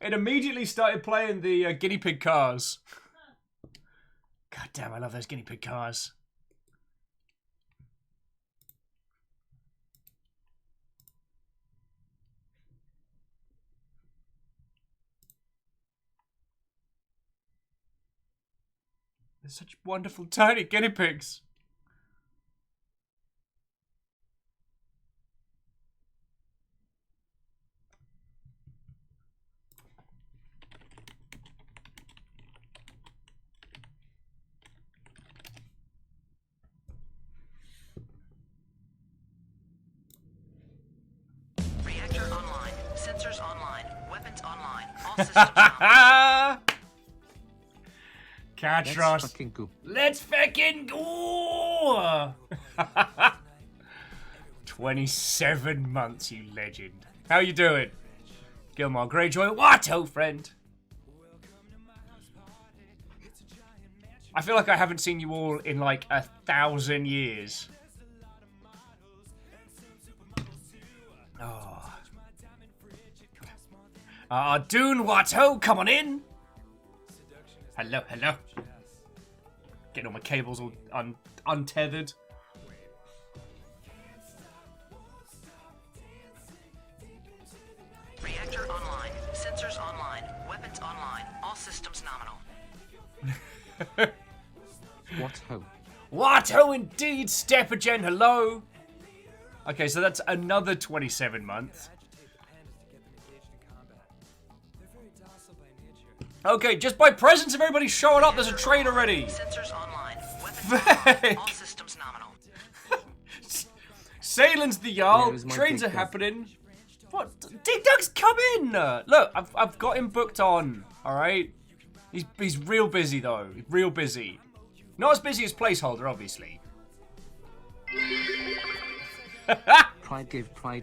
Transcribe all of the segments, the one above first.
It immediately started playing the guinea pig cars. God damn, I love those guinea pig cars. They're such wonderful tiny guinea pigs. Reactor online. Sensors online. Weapons online. All systems online. Catch Let's us. fucking go. Let's fucking go! 27 months, you legend. How you doing? Gilmore Greyjoy, Watto, friend. I feel like I haven't seen you all in like 1,000 years. Oh. Dune Watto, come on in. Hello, hello. Getting all my cables all untethered. Reactor online. Sensors online. Weapons online. All systems nominal. What ho? Watto indeed, Stepagen, hello. Okay, so that's another 27 months. Okay, just by presence of everybody showing up, there's a train already. Sensors online. Weapons online. All systems nominal. Sailing's the Jarl. Where is my Trains are Dig Dug? happening. What? Dig Dug's come in. Look, I've got him booked on. All right. He's real busy though. Real busy. Not as busy as placeholder, obviously. Pride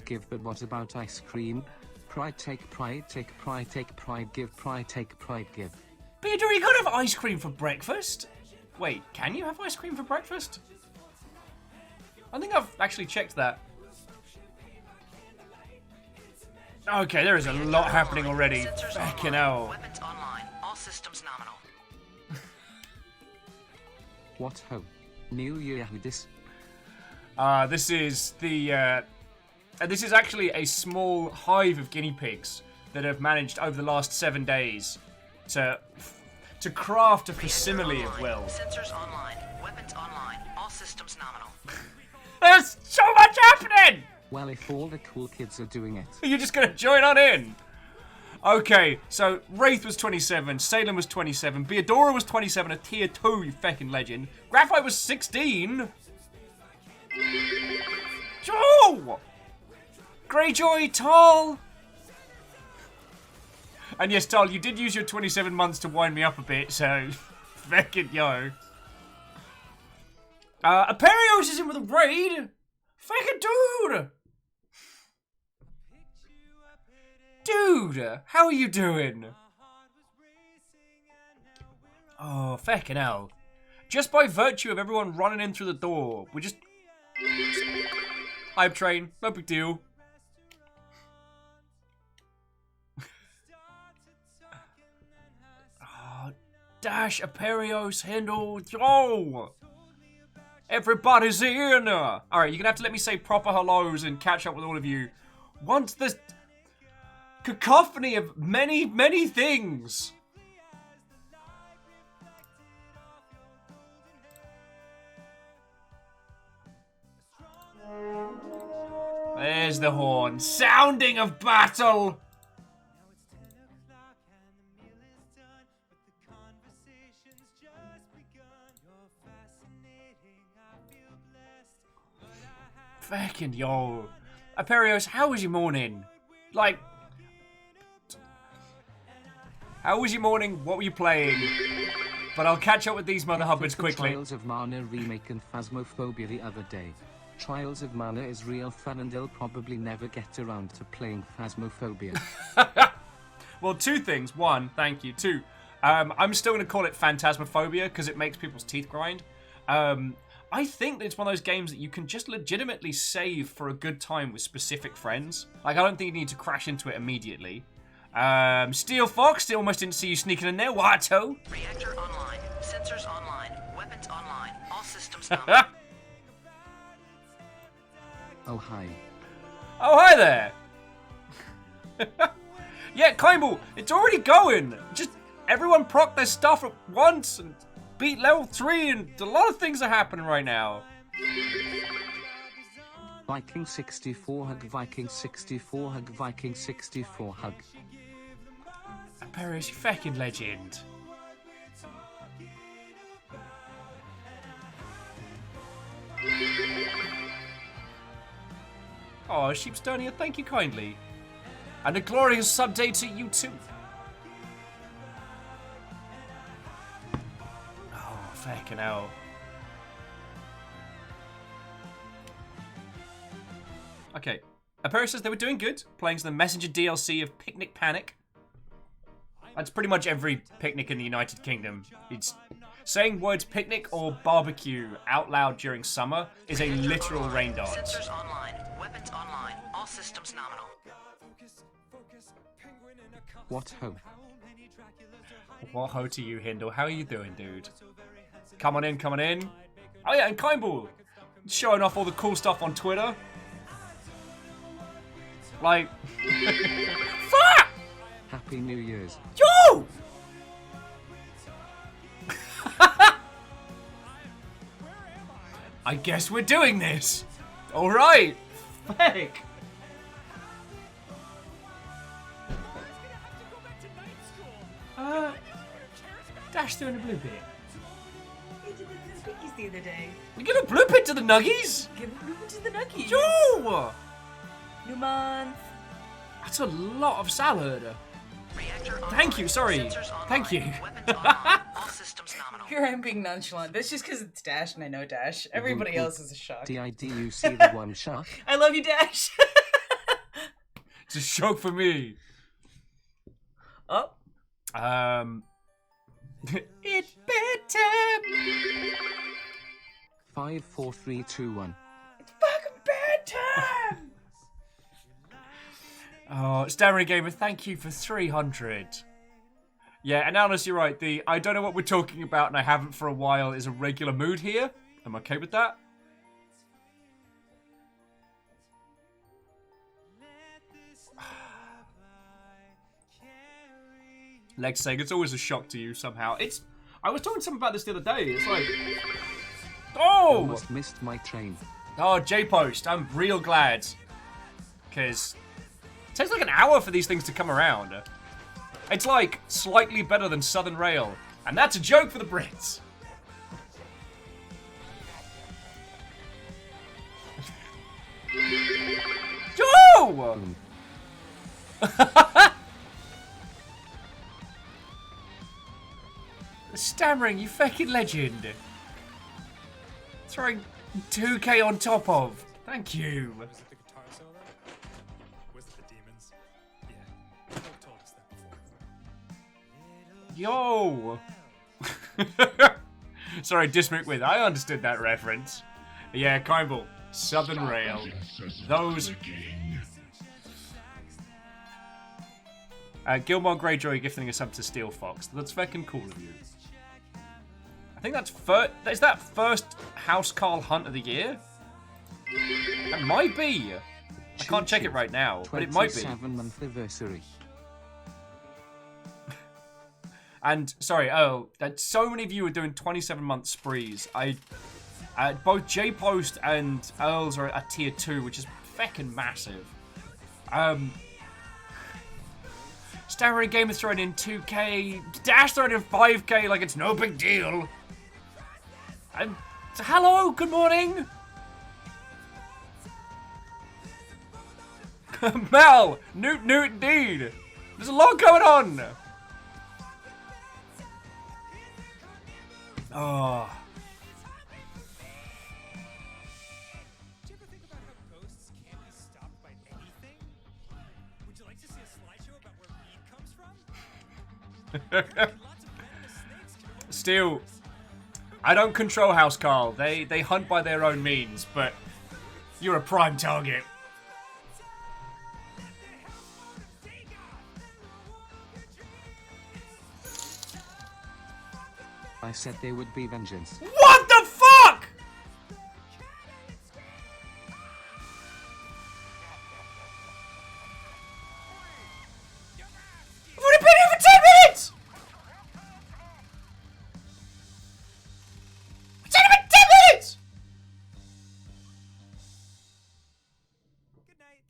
give, but what about ice cream? Pride take, pride take, pride take, pride give, pride take, pride give. Peter, you can't have ice cream for breakfast. Wait, can you have ice cream for breakfast? I think I've actually checked that. Okay, there is a lot happening already. Sensors Fucking online. hell. Weapons online. All systems nominal. What ho? New Year this. This is the. This is actually a small hive of guinea pigs that have managed over the last 7 days to craft a facsimile of will. Sensors online. Weapons online. All systems nominal. There's so much happening! Well, if all the cool kids are doing it. You're just gonna join on in. Okay, so Wraith was 27, Salem was 27, Beadora was 27, a tier 2, you feckin' legend. Graphite was 16. Joe! Greyjoy, Tal. And yes, Tal, you did use your 27 months to wind me up a bit, so feckin' yo. Aperios is in with a raid. Feckin' dude. Dude, how are you doing? Oh, feckin' hell. Just by virtue of everyone running in through the door, we just... Hype train, no big deal. Oh, Dash, Aperios, Hindle, yo! Everybody's in! Alright, you're gonna have to let me say proper hellos and catch up with all of you. Once this cacophony of many, many things. There's the horn. Sounding of battle! Fucking yo. Aperios, how was your morning? Like... How was your morning? What were you playing? But I'll catch up with these mother hubbards quickly. Trials of Mana remake and Phasmophobia the other day. Trials of Mana is real fun and they'll probably never get around to playing Phasmophobia. Well, two things. One, thank you. Two, I'm still going to call it Phantasmophobia because it makes people's teeth grind. I think that it's one of those games that you can just legitimately save for a good time with specific friends. Like, I don't think you need to crash into it immediately. Steel Fox, still almost didn't see you sneaking in there. Watto. Reactor online. Sensors online. Weapons online. All systems nominal. Oh hi. Oh, hi there. Yeah, Kimball, it's already going. Just everyone proc their stuff at once and beat level 3, and a lot of things are happening right now. Viking 64 hug, Viking 64 hug, Viking 64 hug. Aperios, you fucking legend. Oh, Sheepstonia, thank you kindly. And a glorious sub day to you too. Oh, fucking hell. Okay. Aperios says they were doing good, playing the Messenger DLC of Picnic Panic. That's pretty much every picnic in the United Kingdom. It's saying words picnic or barbecue out loud during summer is a literal rain dance. Sensors online. Weapons online. All systems nominal. What ho? What ho to you, Hindle. How are you doing, dude? Come on in, come on in. Oh yeah, and Kimball showing off all the cool stuff on Twitter. Like, fuck! Happy New Year's. Yo! I guess we're doing this. All right. Fake. Dash doing a blue pit. He did the cookies the other day. We give a blue pit to the Nuggies? Give a blue to the Nuggies. Yo! New month. That's a lot of salad. Reactor Thank you, online. sorry. Sensors online. Thank you. Weapons online. All systems nominal. Here I'm being nonchalant. That's just because it's Dash and I know Dash. Everybody else is a shock. DID you see the one shot. I love you, Dash. It's a shock for me. Oh. It's bedtime. 5 4 3 2 1. Fucking bedtime. Oh, Stammering Gamer, thank you for 300. Yeah, and Alice, you're right. The I don't know what we're talking about and I haven't for a while is a regular mood here. I'm okay with that. Lex saying it's always a shock to you somehow. I was talking to someone about this the other day. It's like, oh, Almost missed my train. oh, J-Post. I'm real glad because it takes like an hour for these things to come around. It's like slightly better than Southern Rail, and that's a joke for the Brits. Yo! Stammering, you fucking legend. Throwing 2k on top of. Thank you. Was it the guitar solo? Was it the demons? Yeah. Folk told us that before. Yo! Sorry, Dismick with. I understood that reference. Yeah, Kimball. Southern Rail. Those. Gilmore Greyjoy gifting us up to Steel Fox. That's fucking cool of you. I think that's is that first House Carl hunt of the year? That might be. I can't check it right now, but it might be. 27-month anniversary. And sorry, that so many of you are doing 27-month sprees. Both J Post and Earls are at tier 2, which is feckin' massive. Stammering Gamer throwing in 2k, Dash throwing in 5k like it's no big deal. And hello, good morning. Mel, Newt indeed. There's a lot going on. Oh. Do you ever think about how ghosts can't be stopped by anything? Would you like to see a slideshow about where weed comes from? Lots of venomous snakes can roll. Still, I don't control House Carl. They hunt by their own means, but you're a prime target. I said there would be vengeance. What the fuck? I've only been here for 10 minutes! It's only been 10 minutes! Good night.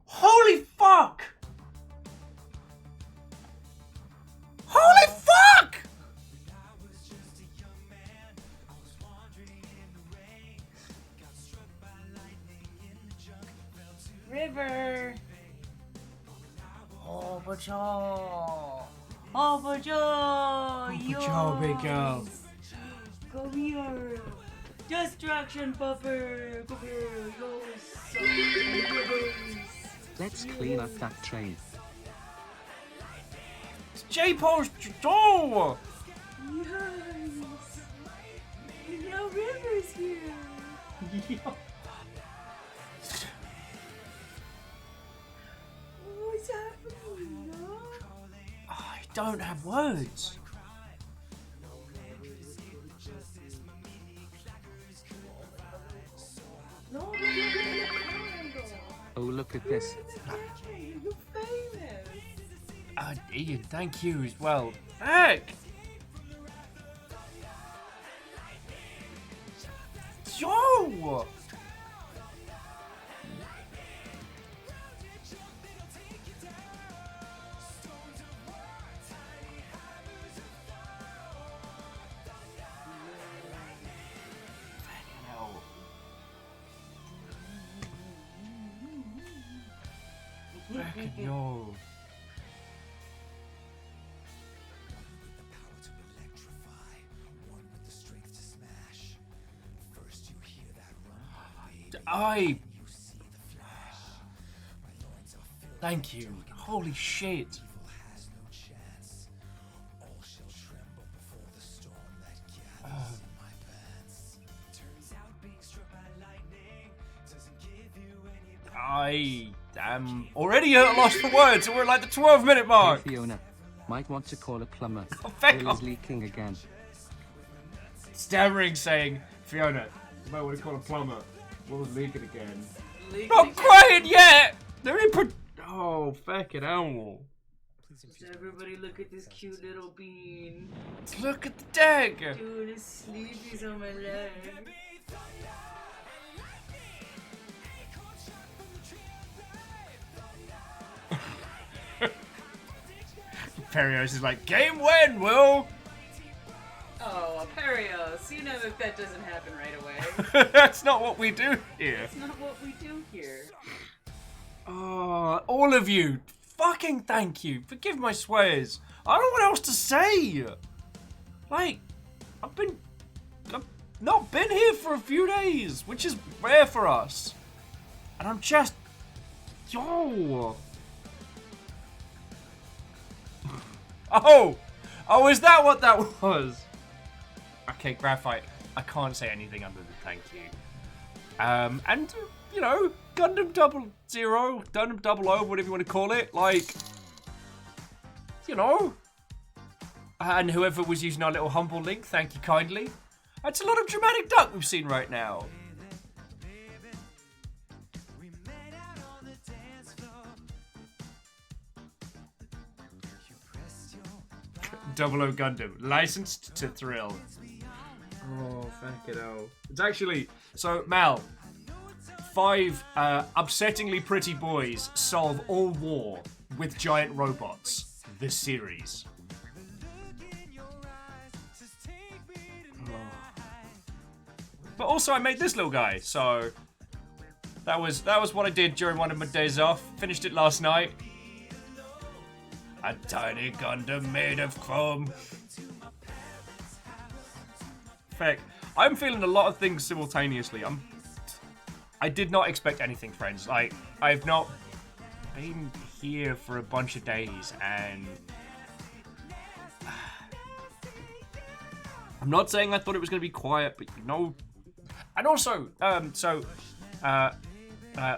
Holy fuck! Holy fuck! River. Oh, Patrol. Oh, Patrol. Patrol, big girl. Come here. Destruction, Pupper. Come here. Let's clean up that train. It's J-Post door! Yes. Now River's here. What's happening? No? I don't have words. No, Oh, look at this. you're famous. Ian, thank you as well. Heck! Yo! Fucking yo. I. Thank you. Holy shit. I am already at a loss for words, and we're at like the 12-minute Hey, mark. Fiona. Might want to call a plumber. Oh, feck Oil off. is leaking again. Stammering, saying, Fiona, you might want to call a plumber. What was leaking again? Leaking Not again. crying yet! They're in oh, fucking hell. Everybody look at this cute little bean. Look at the deck! Dude, his sleepies on my leg. Perios is like, game win, Will! Oh, Perios, you know that doesn't happen right away. That's not what we do here. That's not what we do here. Oh, all of you, fucking thank you. Forgive my swears. I don't know what else to say. Like, I've not been here for a few days, which is rare for us. And I'm just, yo. Oh, is that what that was? Okay, Graphite, I can't say anything other than thank you. And, you know, Gundam 00, Gundam 00, whatever you want to call it, like, you know. And whoever was using our little humble link, thank you kindly. That's a lot of dramatic duck we've seen right now. Double O Gundam, licensed to thrill. Oh, fucking hell. It's actually, so Mal, 5 upsettingly pretty boys solve all war with giant robots. The series. Oh. But also I made this little guy, so that was what I did during one of my days off. Finished it last night. A tiny Gundam made of chrome. Feck, I'm feeling a lot of things simultaneously. I did not expect anything, friends. Like, I've not been here for a bunch of days, and I'm not saying I thought it was going to be quiet, but you know. And also,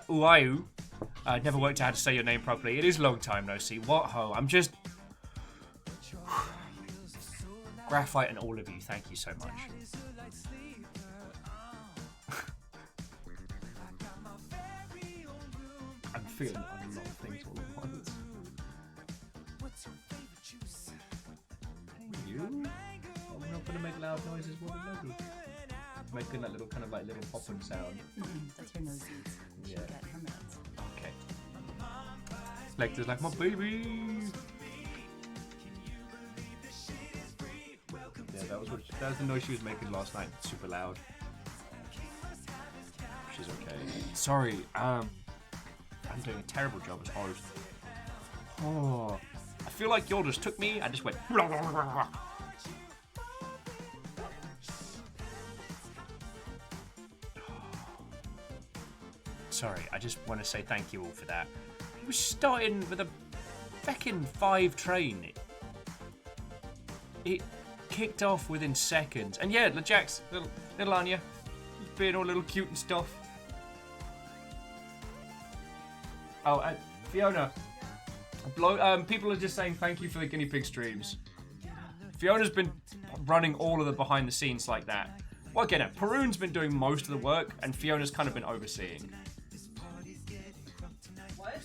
Uayu, never worked out how to say your name properly. It is a long time no see. What ho? I'm just Graphite and all of you, thank you so much. I'm feeling a lot of things all at once. Hey, you? I'm not gonna make loud noises while we love you. Making that little kind of like little popping sound. That's your nose. Yeah. Get her meds. Okay. Lecter's like my baby. Yeah, that was the noise she was making last night. Super loud. She's okay. Sorry. I'm doing a terrible job as host. Oh, I feel like you just took me and just went. Sorry, I just want to say thank you all for that. He was starting with a feckin' 5 train. It kicked off within seconds. And yeah, LeJax, little Anya, being all little cute and stuff. Oh, and Fiona, people are just saying thank you for the guinea pig streams. Fiona's been running all of the behind the scenes like that. Well, again, Perun's been doing most of the work, and Fiona's kind of been overseeing. What?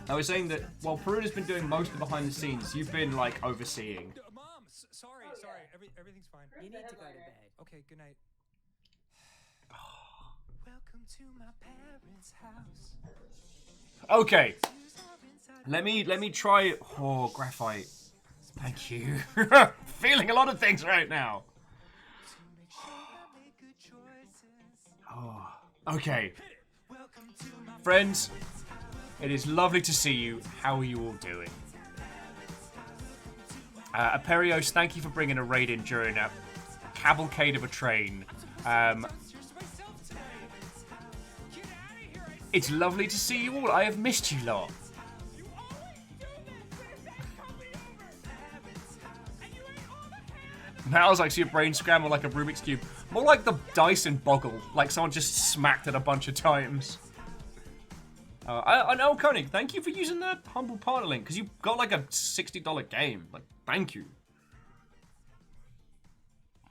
Oh, I was saying that while Perun has been doing most of the behind the scenes, you've been like overseeing. Mom, sorry. Everything's fine. You need to go to bed. Okay, good night. Welcome to my parents' house. Okay, let me try. Oh, Graphite, thank you. Feeling a lot of things right now. Oh, okay, friends, it is lovely to see you. How are you all doing? Aperios, thank you for bringing a raid in during a cavalcade of a train. It's lovely to see you all. I have missed you lot. Now it's like see your brain scramble like a Rubik's Cube. More like the Dyson Boggle. Like someone just smacked it a bunch of times. I know, Koenig, thank you for using the Humble Partner link, because you got like a $60 game. Like, thank you.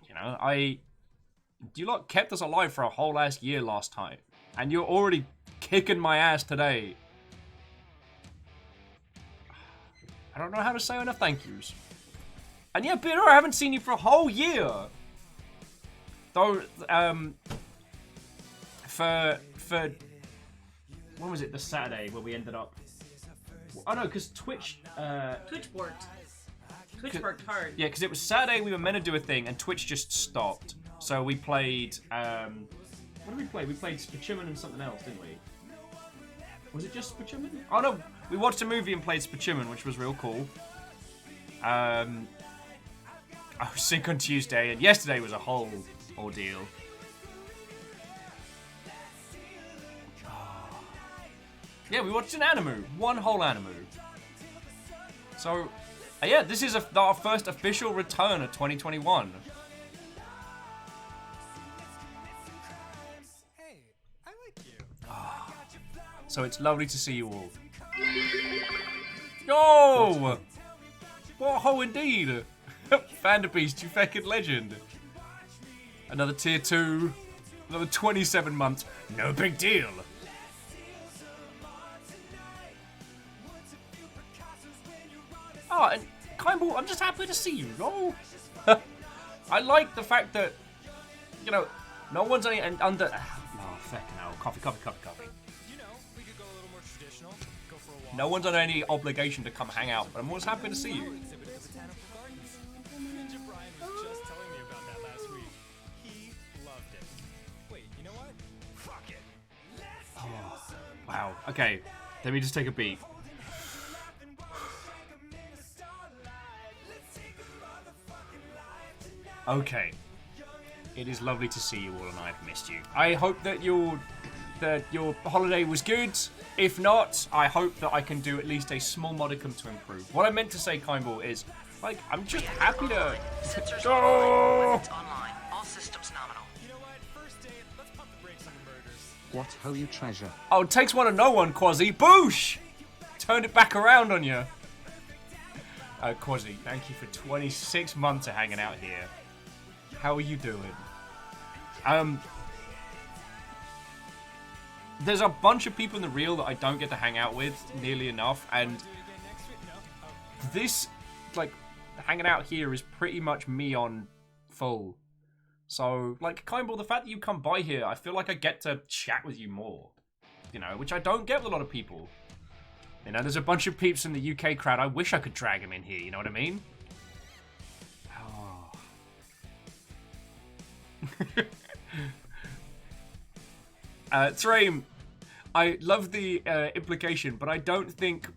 You know, you lot kept us alive for a whole ass year last time. And you're already kicking my ass today. I don't know how to say enough thank yous. And yeah, Peter, I haven't seen you for a whole year. Though, for when was it? The Saturday where we ended up. Oh no, because Twitch worked. Twitch worked hard. Yeah, because it was Saturday we were meant to do a thing and Twitch just stopped. So we played. What did we play? We played Spachiman and something else, didn't we? Was it just Spachiman? Oh no, we watched a movie and played Spachiman, which was real cool. I was sick on Tuesday, and yesterday was a whole ordeal. Yeah, we watched an Animu. One whole Animu. So, yeah, this is our first official return of 2021. Hey, I like you. So it's lovely to see you all. Yo! What ho indeed! Vanderbeast, you feckin' legend. Another tier 2. Another 27 months. No big deal. Oh, and Kimball, I'm just happy to see you, no? I like the fact that, you know, no one's any under. Oh, feckin' hell. Coffee. You know, we could go a little more traditional. Go for a walk. No one's under any obligation to come hang out, but I'm always happy to see you. Exhibit at the Botanical Gardens. Ninja Brian was just telling me about that last week. He loved it. Wait, you know what? Fuck it. Wow. Okay, let me just take a beat. Okay. It is lovely to see you all, and I've missed you. I hope that your holiday was good. If not, I hope that I can do at least a small modicum to improve. What I meant to say, Kimball, is like I'm just happy to. Sensors Oh! online. Weapons online. All systems nominal. You know what? First date, let's pump the brakes on the murders. What ho you treasure? Oh, it takes one to know one, Quasi. Boosh! Turned it back around on you. Quasi, thank you for 26 months of hanging out here. How are you doing? There's a bunch of people in the real that I don't get to hang out with nearly enough, and this, like, hanging out here is pretty much me on full. So, like, Kindball, the fact that you come by here, I feel like I get to chat with you more, you know, which I don't get with a lot of people. You know, there's a bunch of peeps in the UK crowd. I wish I could drag him in here, you know what I mean? Oh. Thraim, I love the implication, but I don't think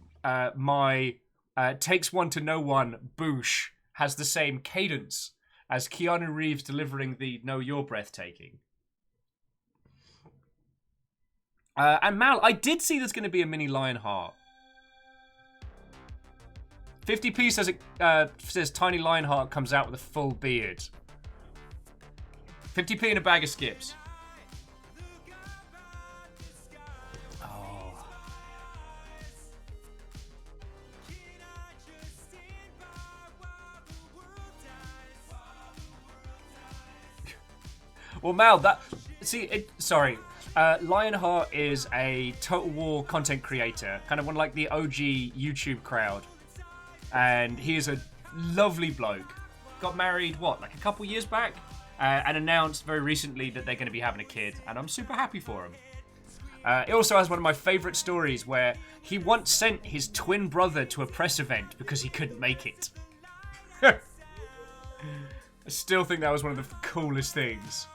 my takes one to know one boosh has the same cadence as Keanu Reeves delivering the "Know You're Breathtaking." And Mal, I did see there's going to be a mini Lionheart. 50p says Tiny Lionheart comes out with a full beard. 50p and a bag of skips. Oh. Well, Mal, sorry. Lionheart is a Total War content creator, kind of one like the OG YouTube crowd. And he is a lovely bloke. Got married, like a couple years back? And announced very recently that they're going to be having a kid. And I'm super happy for him. He also has one of my favourite stories where he once sent his twin brother to a press event because he couldn't make it. I still think that was one of the coolest things.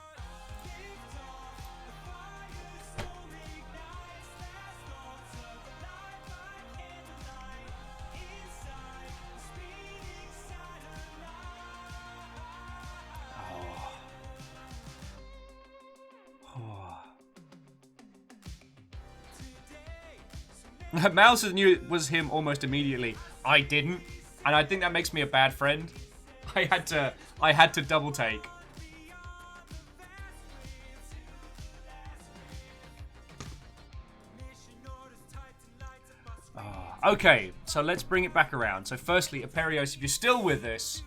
Mouse knew it was him almost immediately. I didn't, and I think that makes me a bad friend. I had to double take. Okay, so let's bring it back around. So firstly, Aperios, if you're still with us,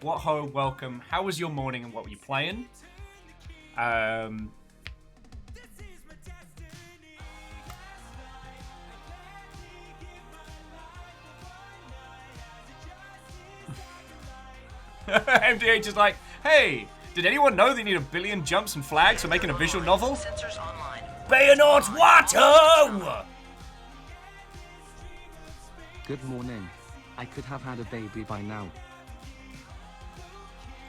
what ho, welcome. How was your morning and what were you playing? MDH is like, hey, did anyone know they need 1 billion jumps and flags for making a visual novel? Sensors online. Bayonot Watto! Good morning. I could have had a baby by now.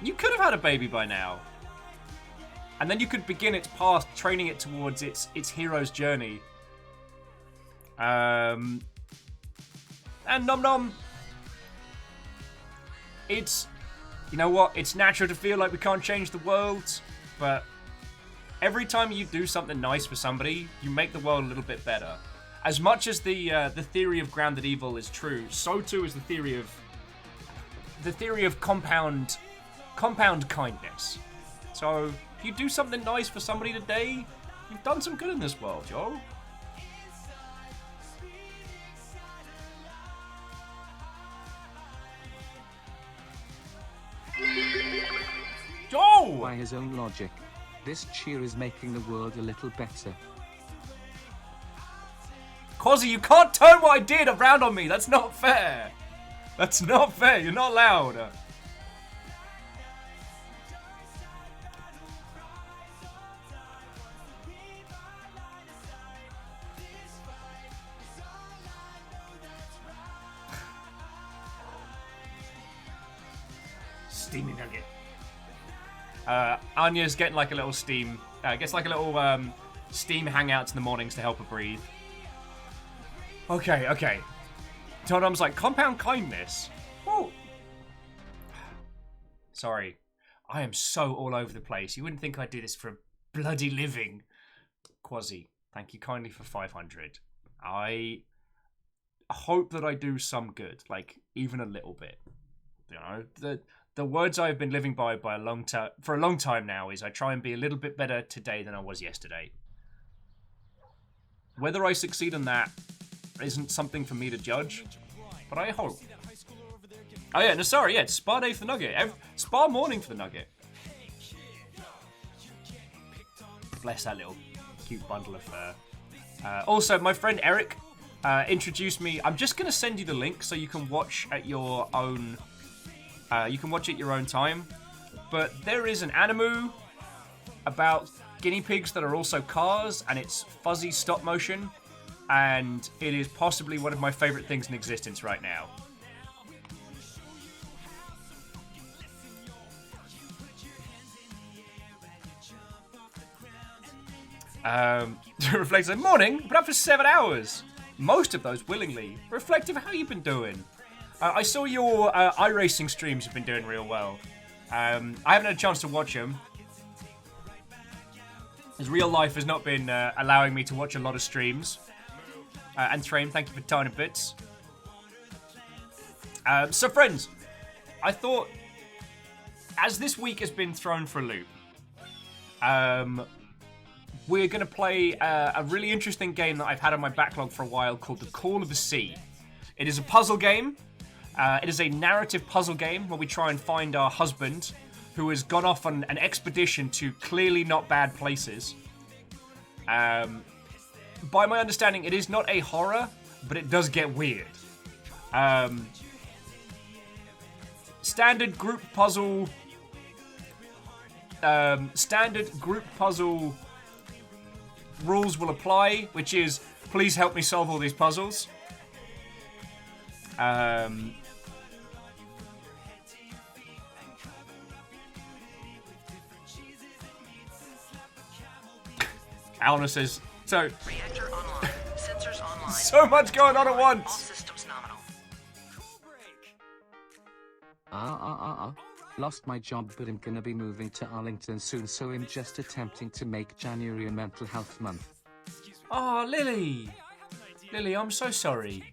You could have had a baby by now. And then you could begin its path, training it towards its hero's journey. And Nom Nom. It's... You know what? It's natural to feel like we can't change the world, but every time you do something nice for somebody, you make the world a little bit better. As much as the theory of grounded evil is true, so too is the theory of compound kindness. So if you do something nice for somebody today, you've done some good in this world, yo. Joe! By his own logic, this cheer is making the world a little better. Quasi, you can't turn what I did around on me. That's not fair. That's not fair. You're not allowed. Steamy nugget. Anya's getting like a little steam. Gets like a little steam hangouts in the mornings to help her breathe. Okay. Tonom's like, compound kindness. Oh. Sorry. I am so all over the place. You wouldn't think I'd do this for a bloody living. Quasi, thank you kindly for 500. I hope that I do some good, like even a little bit. You know, the words I've been living by for a long time now is I try and be a little bit better today than I was yesterday. Whether I succeed in that isn't something for me to judge, but I hope. Oh yeah, no, sorry, yeah, it's spa day for the Nugget. Spa morning for the Nugget. Bless that little cute bundle of fur. Also, my friend Eric introduced me. I'm just gonna send you the link so you can watch at your own. You can watch at your own time. But there is an anime about guinea pigs that are also cars, and it's fuzzy stop motion, and it is possibly one of my favorite things in existence right now. Reflects like, morning, been up for 7 hours. Most of those willingly. Reflective, how you been doing? I saw your iRacing streams have been doing real well. I haven't had a chance to watch them. As real life has not been allowing me to watch a lot of streams. And Train, thank you for tiny bits. So friends, I thought, as this week has been thrown for a loop, we're going to play a really interesting game that I've had on my backlog for a while called The Call of the Sea. It is a puzzle game. It is a narrative puzzle game where we try and find our husband who has gone off on an expedition to clearly not bad places. By my understanding, it is not a horror, but it does get weird. Standard group puzzle rules will apply, which is, please help me solve all these puzzles. Alna says, so... Reactor online. Sensors online. So much going on at All once! systems nominal. Lost my job, but I'm gonna be moving to Arlington soon, so I'm just attempting to make January a mental health month. Oh, Lily! Lily, I'm so sorry.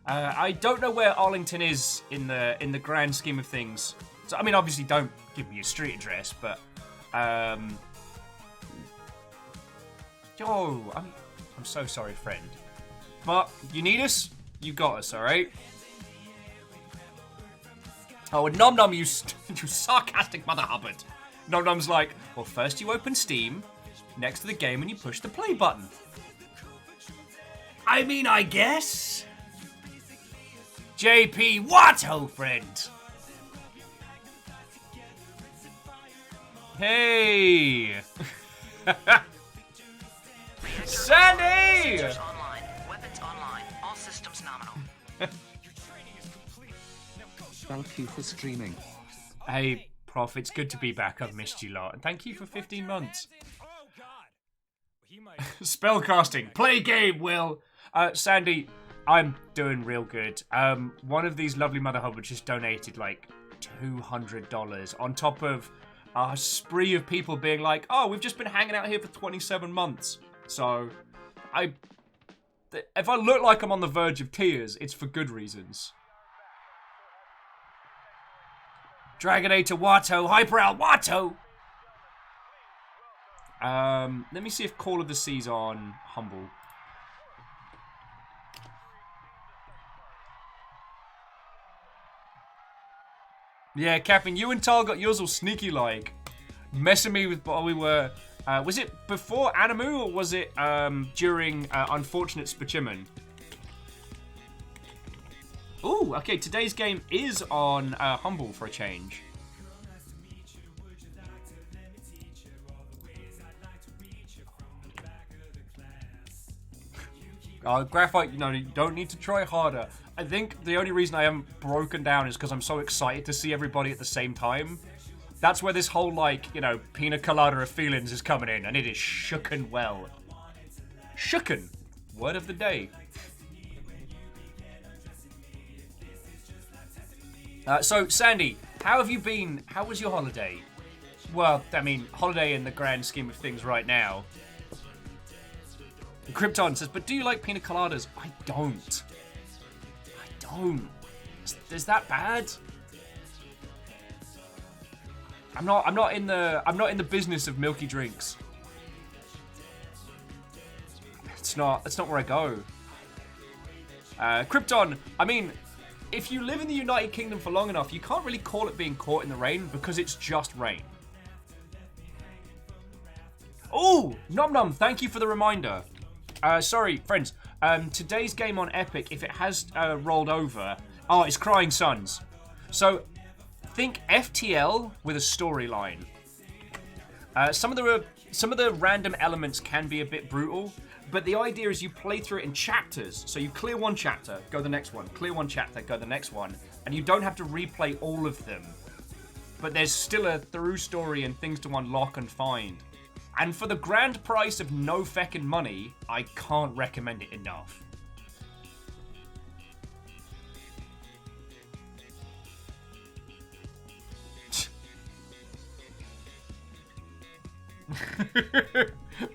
I don't know where Arlington is in the grand scheme of things. So, I mean, obviously, don't give me a street address, but I'm so sorry, friend. But you need us, you got us, all right? Oh, and Nom Nom, you sarcastic Mother Hubbard. Nom Nom's like, well, first you open Steam, next to the game, and you push the play button. I mean, I guess. JP Watto, friend. Hey. Sandy! Sensors online. Weapons online. All systems nominal. Thank you for streaming. Hey, Prof, it's good to be back. I've missed you lot. And thank you for 15 months. Oh God, he might. Spellcasting. Play game, Will. Sandy, I'm doing real good. One of these lovely Mother Hubbards just donated like $200 on top of a spree of people being like, oh, we've just been hanging out here for 27 months. So, if I look like I'm on the verge of tears, it's for good reasons. Dragonator Watto, Hyperowl Watto! Let me see if Call of the Sea's on Humble. Yeah, Captain, you and Tal got yours all sneaky like. Messing me with while we were... was it before Animu or was it during Unfortunate Spachiman? Ooh, okay, today's game is on Humble for a change. Graphite, you don't need to try harder. I think the only reason I haven't broken down is because I'm so excited to see everybody at the same time. That's where this whole, pina colada of feelings is coming in, and it is shooken well. Shooken. Word of the day. So, Sandy, how have you been? How was your holiday? Well, I mean, holiday in the grand scheme of things right now. Krypton says, but do you like pina coladas? I don't. Is that bad? I'm not in the business of milky drinks. It's not where I go. Krypton, I mean, if you live in the United Kingdom for long enough, you can't really call it being caught in the rain because it's just rain. Oh, Nom Nom, thank you for the reminder. Sorry, friends. Today's game on Epic, if it has rolled over, it's Crying Suns. So, think FTL with a storyline. Some of the random elements can be a bit brutal, but the idea is you play through it in chapters. So you clear one chapter, go the next one, clear one chapter, go the next one, and you don't have to replay all of them. But there's still a through story and things to unlock and find. And for the grand price of no feckin' money, I can't recommend it enough.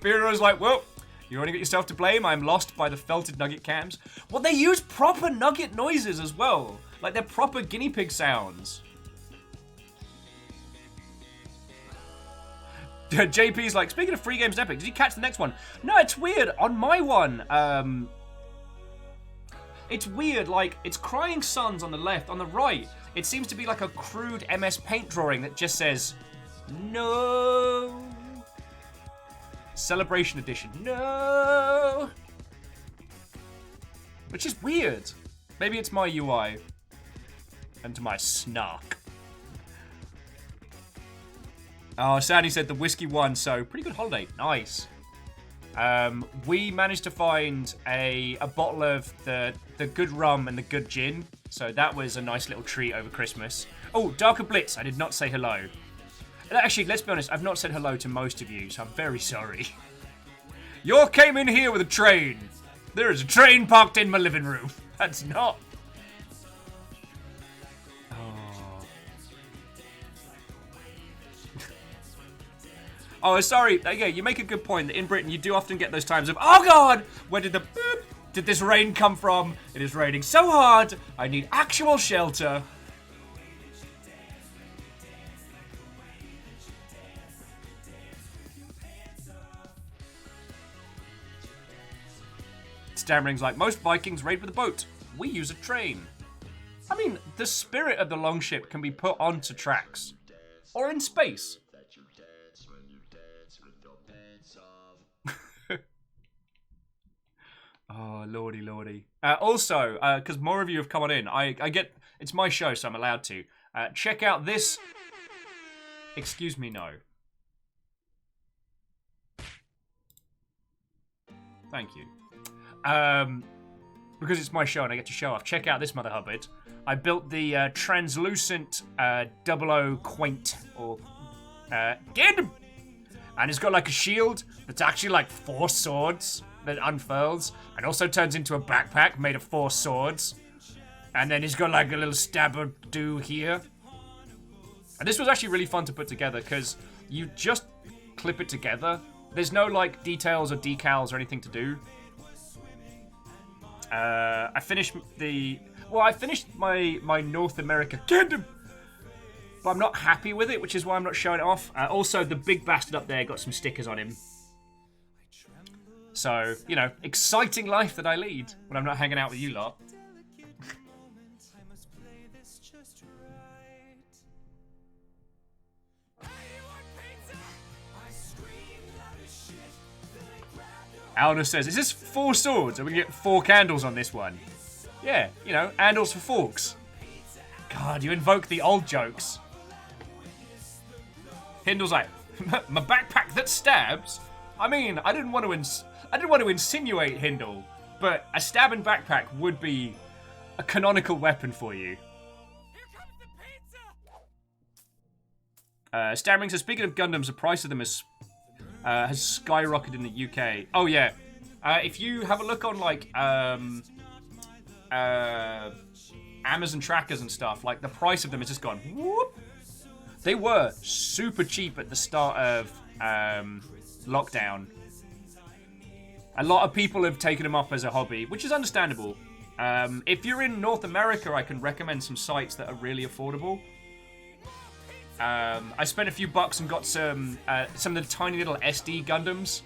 Beerro's like, well, you only got yourself to blame. I'm lost by the felted nugget cams. Well, they use proper nugget noises as well. Like, they're proper guinea pig sounds. JP's like, speaking of free games Epic, did you catch the next one? No, it's weird. On my one, it's weird. Like, it's Crying Suns on the left. On the right, it seems to be like a crude MS Paint drawing that just says, no. Celebration Edition. No. Which is weird. Maybe it's my UI. And to my snark. Oh, Sandy said the whiskey won, so pretty good holiday. Nice. We managed to find a bottle of the good rum and the good gin, so that was a nice little treat over Christmas. Oh, Darker Blitz, I did not say hello. Actually, let's be honest, I've not said hello to most of you, so I'm very sorry. You came in here with a train. There is a train parked in my living room. That's not... Oh, sorry. Yeah, you make a good point that in Britain you do often get those times of, oh god, where did the boop, did this rain come from? It is raining so hard, I need actual shelter. Stammering's like, most Vikings raid with a boat. We use a train. I mean, the spirit of the longship can be put onto tracks. Or in space. Oh, lordy, lordy. Also, because more of you have come on in, I get... It's my show, so I'm allowed to. Check out this... Excuse me, no. Thank you. Because it's my show and I get to show off. Check out this mother hubbard. I built the translucent 00 quaint, or... Get him! And it's got like a shield that's actually like 4 swords that unfurls and also turns into a backpack made of 4 swords. And then he's got like a little stabber do here. And this was actually really fun to put together because you just clip it together. There's no like details or decals or anything to do. I finished my North America kingdom, but I'm not happy with it, which is why I'm not showing it off. Also, the big bastard up there got some stickers on him. So, you know, exciting life that I lead when I'm not hanging out with you lot. Alna says, is this 4 swords? Are we get 4 candles on this one? Yeah, you know, handles for forks. God, you invoke the old jokes. Hindle's like, my backpack that stabs? I mean, I didn't want to insinuate Hindle, but a stabbing backpack would be a canonical weapon for you. Stammering says, speaking of Gundams, the price of them has skyrocketed in the UK. Oh yeah, if you have a look on like Amazon trackers and stuff, like the price of them has just gone whoop. They were super cheap at the start of lockdown. A lot of people have taken them up as a hobby, which is understandable. If you're in North America, I can recommend some sites that are really affordable. I spent a few bucks and got some of the tiny little SD Gundams,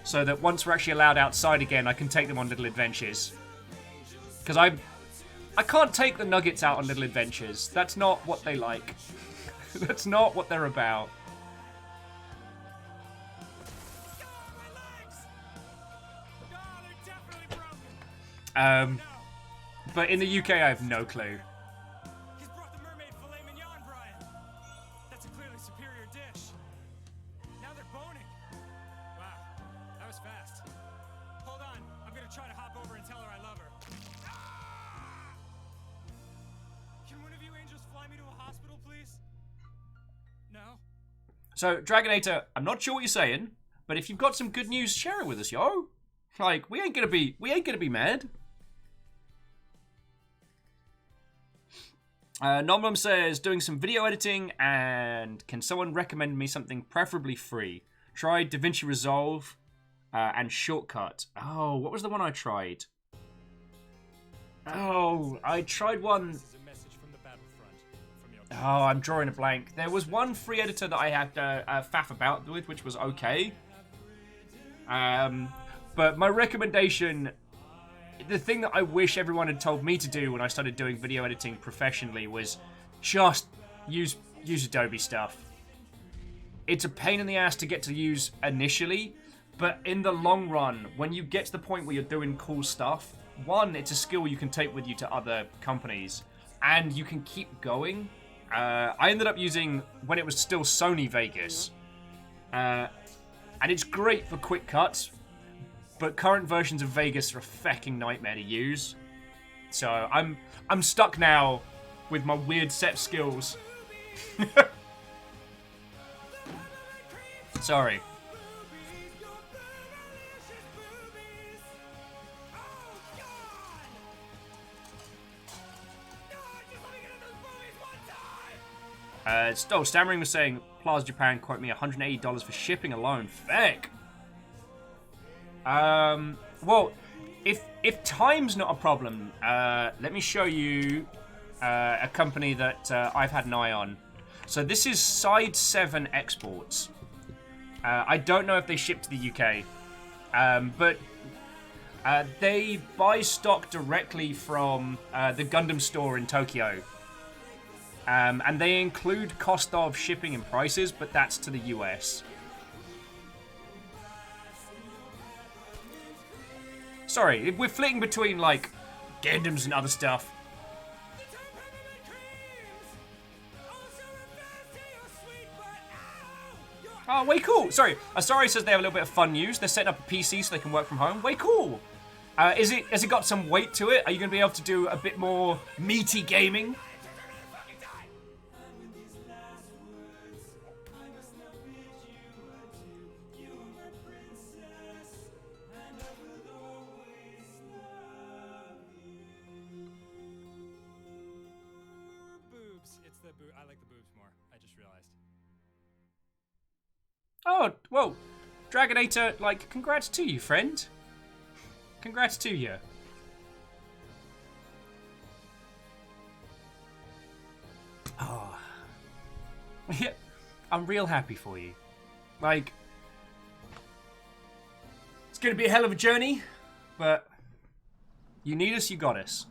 so that once we're actually allowed outside again, I can take them on little adventures. Because I can't take the Nuggets out on little adventures. That's not what they like. That's not what they're about. But in the UK, I have no clue. He's brought the mermaid filet mignon, Brian. That's a clearly superior dish. Now they're boning. Wow, that was fast. Hold on, I'm gonna try to hop over and tell her I love her. Ah! Can one of you angels fly me to a hospital, please? No? So, Dragonator, I'm not sure what you're saying, but if you've got some good news, share it with us, yo. Like, we ain't gonna be mad. Nomlum says, doing some video editing, and can someone recommend me something preferably free? Tried DaVinci Resolve and Shortcut. Oh, what was the one I tried? Oh, I tried one. This is a message from the battlefront. From your Oh, I'm drawing a blank. There was one free editor that I had to faff about with, which was okay. But my recommendation, the thing that I wish everyone had told me to do when I started doing video editing professionally was just use Adobe stuff. It's a pain in the ass to get to use initially, but in the long run, when you get to the point where you're doing cool stuff, one, it's a skill you can take with you to other companies, and you can keep going. I ended up using, when it was still Sony Vegas, and it's great for quick cuts, but current versions of Vegas are a fucking nightmare to use. So I'm stuck now with my weird set skills. Sorry. Stammering was saying, Plaza Japan quote me $180 for shipping alone. Feck. Well, if time's not a problem, let me show you a company that I've had an eye on. So this is Side 7 Exports. I don't know if they ship to the UK, but they buy stock directly from the Gundam store in Tokyo. And they include cost of shipping and prices, but that's to the US. Sorry, we're flitting between, like, Gundams and other stuff. Oh, way cool. Sorry, Asari says they have a little bit of fun news. They're setting up a PC so they can work from home. Way cool. Has it got some weight to it? Are you going to be able to do a bit more meaty gaming? I like the boobs more. I just realized. Oh, whoa. Dragonator, like, congrats to you, friend. Congrats to you. Oh. Yeah, I'm real happy for you. Like, it's gonna be a hell of a journey, but you need us, you got us.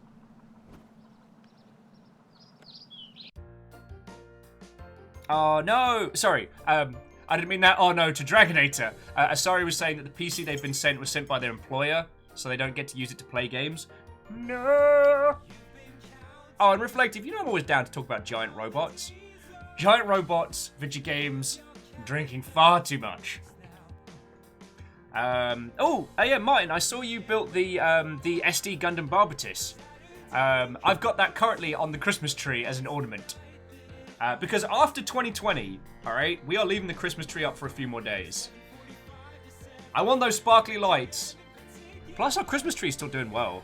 Oh, no. Sorry. I didn't mean that. Oh, no, to Dragonator. Asari was saying that the PC they've been sent was sent by their employer, so they don't get to use it to play games. No. Oh, and Reflective, you know I'm always down to talk about giant robots. Giant robots, video games, drinking far too much. Yeah, Martin, I saw you built the SD Gundam Barbatus. I've got that currently on the Christmas tree as an ornament. Because after 2020, alright, we are leaving the Christmas tree up for a few more days. I want those sparkly lights. Plus, our Christmas tree is still doing well.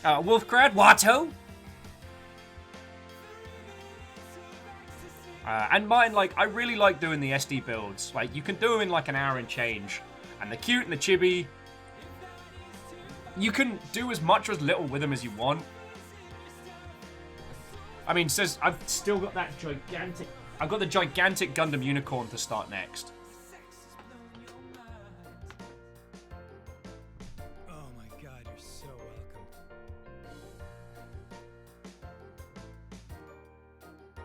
Wolfgrad, Watto? And mine, like, I really like doing the SD builds. Like, you can do them in like an hour and change. And the cute and the chibi. You can do as much or as little with them as you want. I mean, says I've still got that gigantic... I've got the gigantic Gundam Unicorn to start next. Oh my god, you're so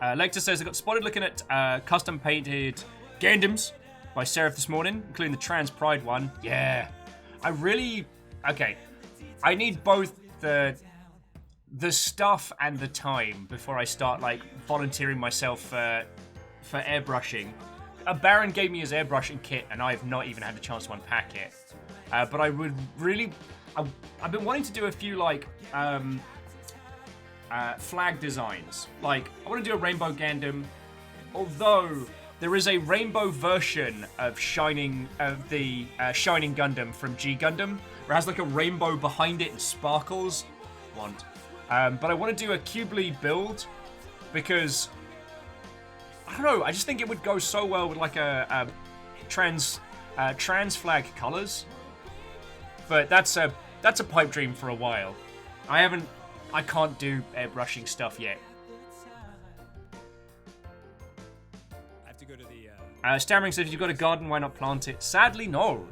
Lecter says, I got spotted looking at custom painted Gundams by Seraph this morning, including the Trans Pride one. Yeah. Okay. I need both the stuff and the time before I start, like, volunteering myself for airbrushing. Baron gave me his airbrushing kit, and I have not even had a chance to unpack it. But I would really... I've been wanting to do a few, like, flag designs. Like, I want to do a Rainbow Gundam, although there is a rainbow version of the Shining Gundam from G Gundam, where it has, like, a rainbow behind it and sparkles. But I want to do a Cubely build, because... I don't know, I just think it would go so well with, like, a trans flag colors. But that's a pipe dream for a while. I can't do airbrushing stuff yet. I have to go to the, Stammering says, if you've got a garden, why not plant it? Sadly, no.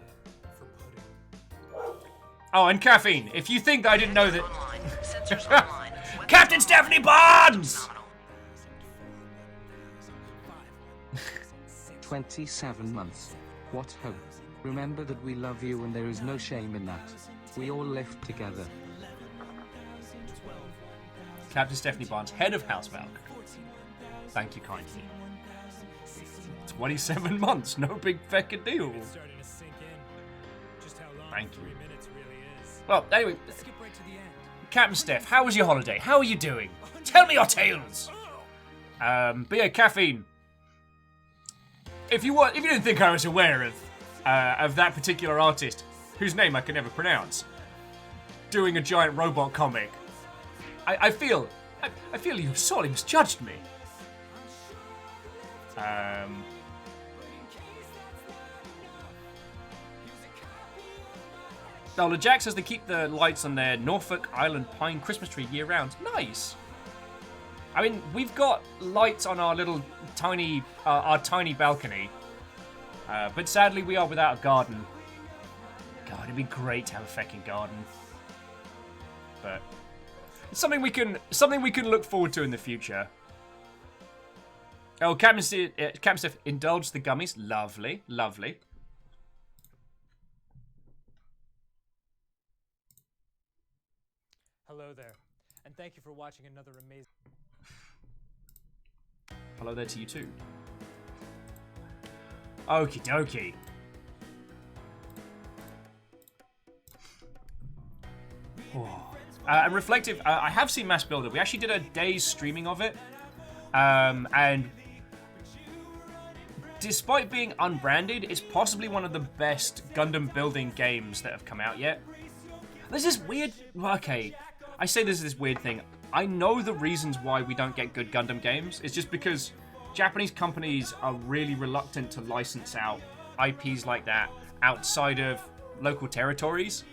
Oh, and Caffeine, if you think that I didn't know that... Online. Sensors online. Weapons Captain Stephanie Barnes! nominal. 27 months. What hope. Remember that we love you and there is no shame in that. We all live together. Captain Stephanie Barnes, head of House Valk. Thank you kindly. 27 months, no big feckin' deal. starting to sink in just how long Thank you. 3 minutes really is. Well, anyway, Let's skip right to the end. Captain Steph, how was your holiday? How are you doing? Tell me your tales! But yeah, Caffeine. If you didn't think I was aware of that particular artist, whose name I can never pronounce, doing a giant robot comic, I feel you sorely misjudged me. Now, Jack says they keep the lights on their Norfolk Island pine Christmas tree year round. Nice. I mean, we've got lights on our little tiny balcony, but sadly we are without a garden. God, it'd be great to have a feckin' garden, but it's something we can look forward to in the future. Oh, Captain Steph indulged the gummies. Lovely, lovely. Hello there, and thank you for watching another amazing... Hello there to you too. Okie dokie. And Reflective, I have seen Mass Builder. We actually did a day's streaming of it. And despite being unbranded, it's possibly one of the best Gundam building games that have come out yet. There's this weird... Okay, I say there's this weird thing. I know the reasons why we don't get good Gundam games. It's just because Japanese companies are really reluctant to license out IPs like that outside of local territories.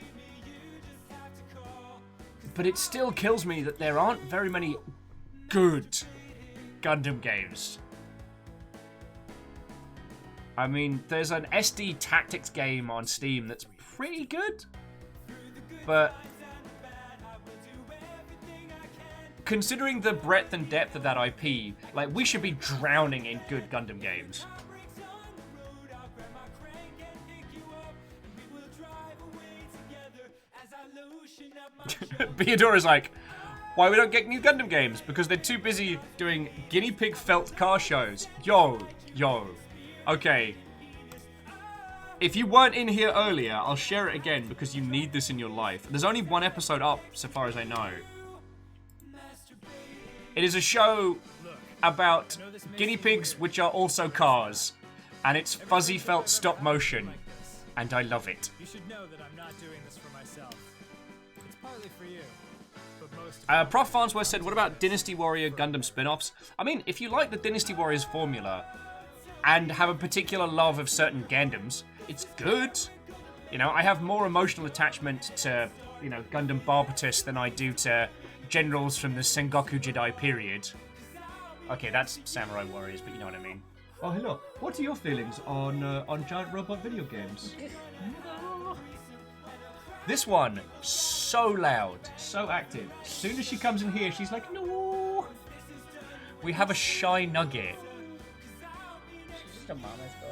But it still kills me that there aren't very many good Gundam games. I mean, there's an SD Tactics game on Steam that's pretty good, but considering the breadth and depth of that IP, like, we should be drowning in good Gundam games. Beadora's like, why we don't get new Gundam games? Because they're too busy doing guinea pig felt car shows. Yo. Okay. If you weren't in here earlier, I'll share it again because you need this in your life. There's only one episode up, so far as I know. It is a show about guinea pigs, which are also cars. And it's fuzzy felt stop motion. And I love it. You should know that I'm not doing this for myself. It's partly for you, but most... Prof. Farnsworth said, what about Dynasty Warrior Gundam spin-offs? I mean, if you like the Dynasty Warriors formula and have a particular love of certain Gundams, it's good. You know, I have more emotional attachment to, you know, Gundam Barbatus than I do to generals from the Sengoku Jidai period. Okay, that's Samurai Warriors, but you know what I mean. Oh, hello. What are your feelings on giant robot video games? This one, so loud, so active. As soon as she comes in here, she's like, no. We have a shy nugget. She's just a mama's girl.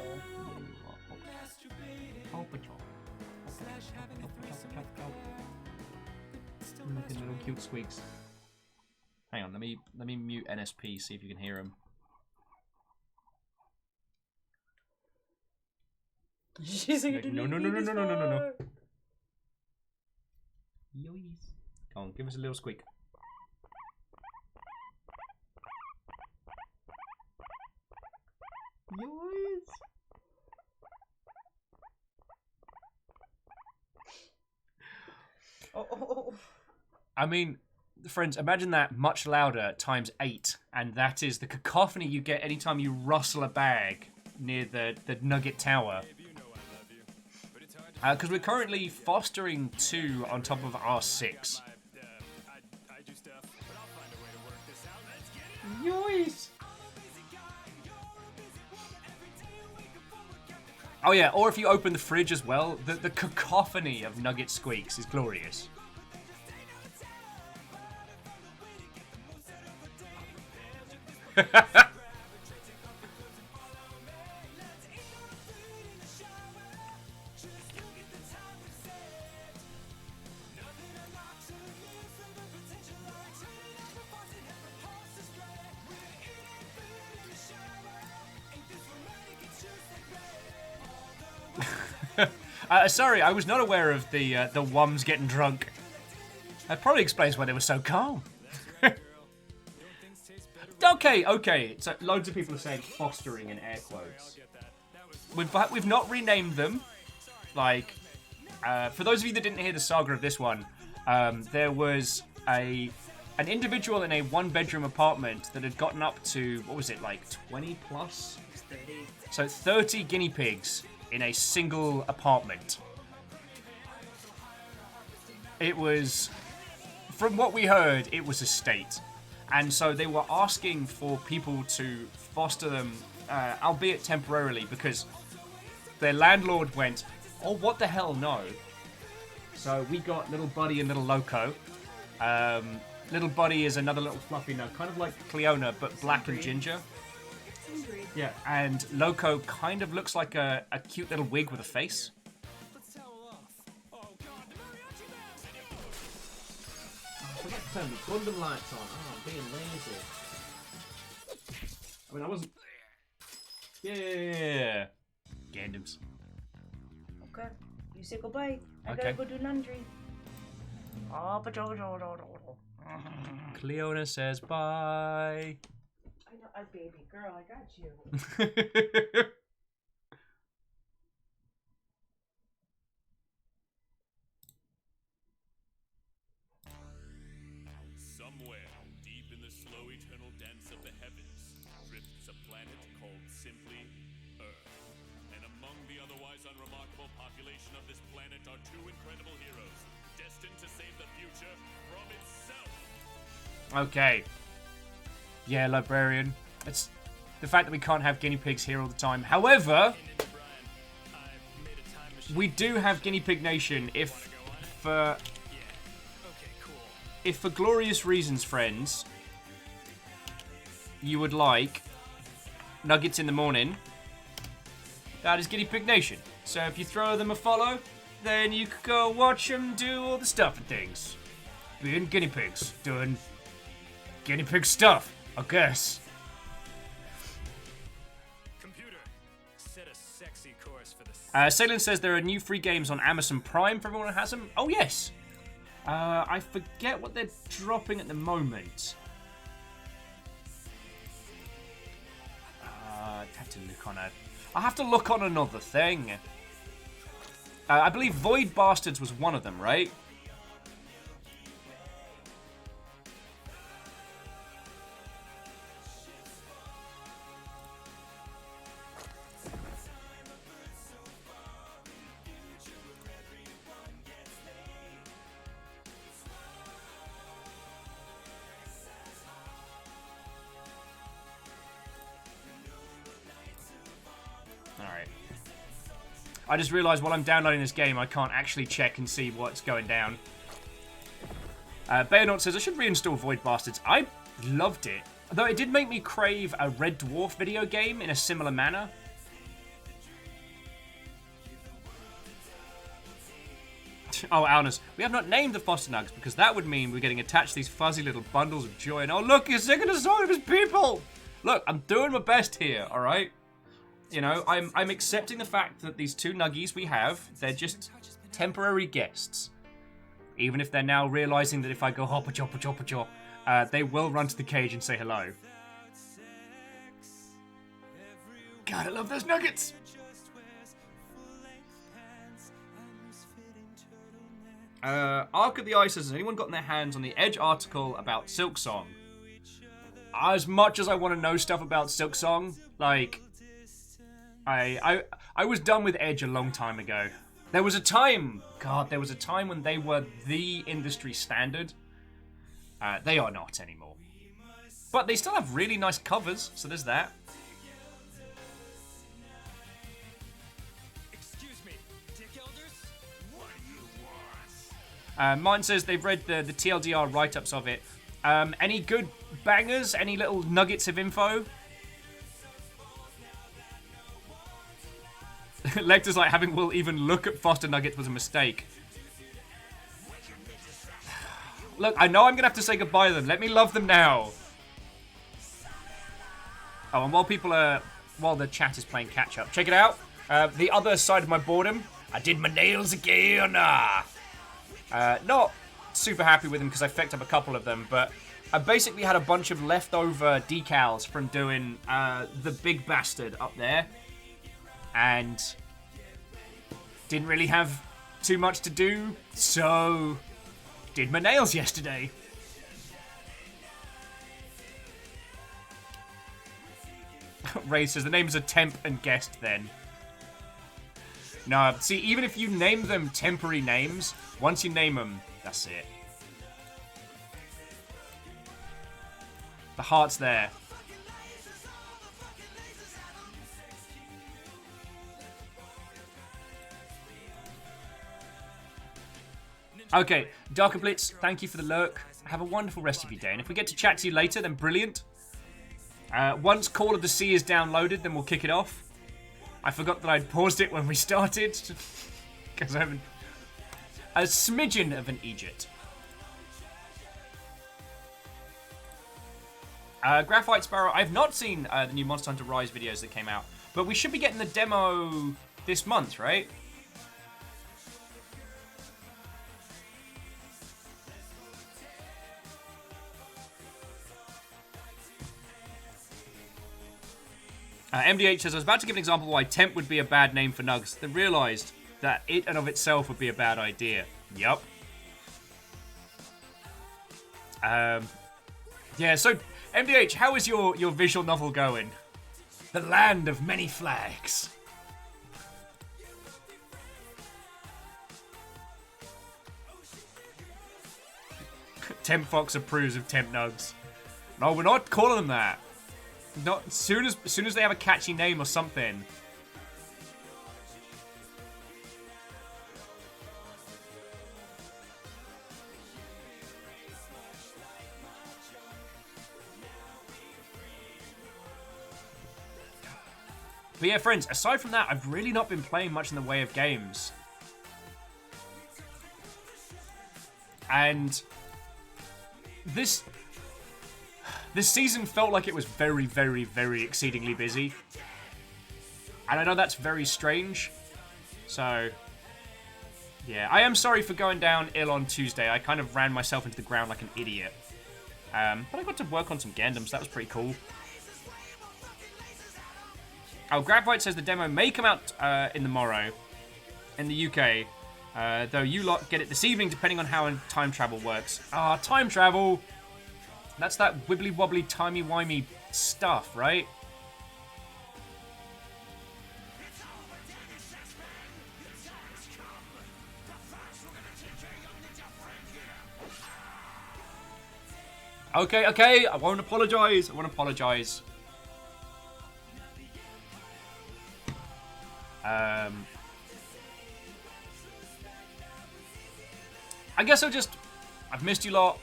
Look at little cute squeaks. Hang on, let me mute NSP, see if you can hear him. She's like, No. Yois. Come on, give us a little squeak. Yois. Oh. I mean, friends, imagine that much louder times 8, and that is the cacophony you get anytime you rustle a bag near the Nugget Tower. Because we're currently fostering 2 on top of our 6. Yois! Oh yeah, or if you open the fridge as well, the cacophony of Nugget squeaks is glorious. Sorry, I was not aware of the Wums getting drunk. That probably explains why they were so calm. Okay. So loads of people are saying fostering in air quotes. We've not renamed them. Like, for those of you that didn't hear the saga of this one, there was an individual in a 1-bedroom apartment that had gotten up to, what was it, like 20 plus? 30. So 30 guinea pigs in a single apartment. It was, from what we heard, it was a state. And so they were asking for people to foster them, albeit temporarily, because their landlord went, oh, what the hell, no. So we got Little Buddy and Little Loco. Little Buddy is another little fluffy nug, kind of like Cleona, but black and ginger. Yeah, and Loco kind of looks like a cute little wig with a face. Turn the Gundam lights on. Oh, I'm being lazy. I mean, I wasn't. Yeah. Gundams. Okay. You say goodbye. I Okay. gotta go do laundry. Oh, but Cleona says bye. I know, a baby girl. I got you. Somewhere deep in the slow eternal dance of the heavens drifts a planet called simply Earth. And among the otherwise unremarkable population of this planet are 2 incredible heroes, destined to save the future from itself. Okay. Yeah, librarian. It's the fact that we can't have guinea pigs here all the time. However, we do have Guinea Pig Nation if for glorious reasons, friends, you would like nuggets in the morning, that is Guinea Pig Nation. So if you throw them a follow, then you could go watch them do all the stuff and things. Being guinea pigs, doing guinea pig stuff, I guess. Computer, set a sexy course for the Salen says there are new free games on Amazon Prime for everyone who has them. Oh, yes. I forget what they're dropping at the moment. I'd have to look on I have to look on another thing. I believe Void Bastards was one of them, right? Alright. I just realised while I'm downloading this game, I can't actually check and see what's going down. Bayonaut says, I should reinstall Void Bastards. I loved it. Though it did make me crave a Red Dwarf video game in a similar manner. Oh, Alnus, we have not named the foster nugs because that would mean we're getting attached to these fuzzy little bundles of joy. And oh, look, he's singing a song of his people. Look, I'm doing my best here, all right? You know, I'm accepting the fact that these two nuggies we have, they're just temporary guests. Even if they're now realizing that if I go hoppa choppa choppa chop, they will run to the cage and say hello. God, I love those nuggets. Arc of the Ice says, has anyone gotten their hands on the Edge article about Silksong? As much as I want to know stuff about Silksong, like, I was done with Edge a long time ago. There was a time when they were the industry standard. They are not anymore. But they still have really nice covers, so there's that. Martin says they've read the TLDR write-ups of it. Any good bangers? Any little nuggets of info? Lecter's like, having Will even look at Foster Nuggets was a mistake. Look, I know I'm going to have to say goodbye to them. Let me love them now. Oh, and while the chat is playing catch-up, check it out. The other side of my boredom. I did my nails again. Not super happy with them because I fecked up a couple of them, but I basically had a bunch of leftover decals from doing the big bastard up there, and didn't really have too much to do, so did my nails yesterday. Ray says the names are Temp and Guest then. No, see, even if you name them temporary names, once you name them, that's it. The heart's there. Okay, Darker Blitz, thank you for the lurk. Have a wonderful rest of your day. And if we get to chat to you later, then brilliant. Once Call of the Sea is downloaded, then we'll kick it off. I forgot that I'd paused it when we started. Because I'm a smidgen of an Egypt. Graphite Sparrow, I've not seen the new Monster Hunter Rise videos that came out. But we should be getting the demo this month, right? MDH says, I was about to give an example why Temp would be a bad name for Nugs, then realised that it and of itself would be a bad idea. Yup. Yeah, so, MDH, how is your visual novel going? The Land of Many Flags. Temp Fox approves of Temp Nugs. No, we're not calling them that. Not as soon as they have a catchy name or something. But yeah, friends, aside from that, I've really not been playing much in the way of games. And this season felt like it was very, very, very exceedingly busy. And I know that's very strange. So, yeah. I am sorry for going down ill on Tuesday. I kind of ran myself into the ground like an idiot. But I got to work on some Gundams. That was pretty cool. Oh, Graphite says the demo may come out in the morrow in the UK. Though you lot get it this evening depending on how time travel works. Ah, time travel! That's that wibbly-wobbly, timey-wimey stuff, right? Okay, I won't apologise. I guess I've missed you lot,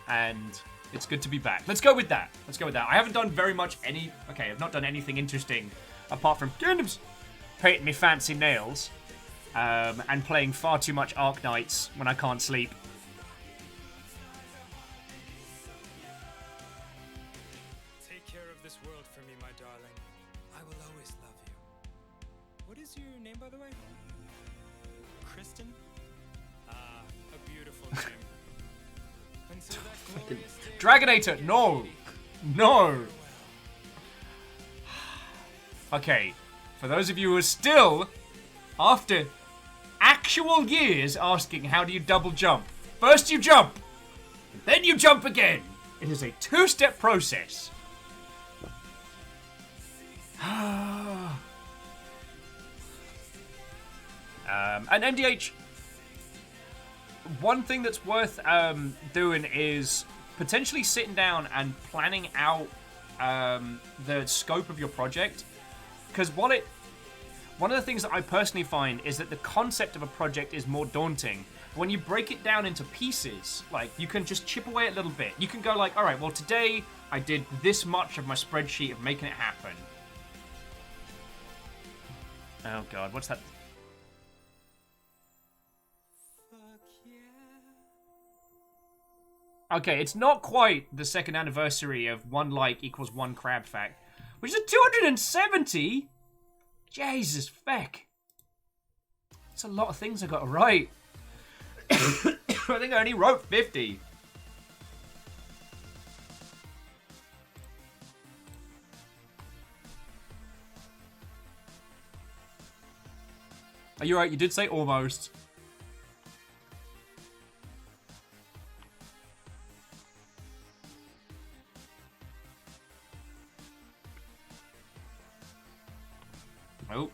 and It's good to be back. Let's go with that. Let's go with that. I haven't done very much Okay, I've not done anything interesting apart from Gundams painting me fancy nails and playing far too much Arc Knights when I can't sleep. Take care of this world for me, my darling. I will always love you. What is your name, by the way? Kristen? Ah, a beautiful name. Until that glorious day. Dragonator, no! No! Okay, for those of you who are still, after actual years, asking how do you double jump, first you jump, then you jump again. It is a two-step process. And MDH, one thing that's worth doing is potentially sitting down and planning out the scope of your project. Because one of the things that I personally find is that the concept of a project is more daunting. When you break it down into pieces, like, you can just chip away a little bit. You can go like, all right, well, today I did this much of my spreadsheet of making it happen. Oh, God, what's that? Okay, it's not quite the second anniversary of 1 like equals 1 crab fact, which is a 270? Jesus feck. That's a lot of things I got to write. I think I only wrote 50. Are you right? You did say almost. Oh.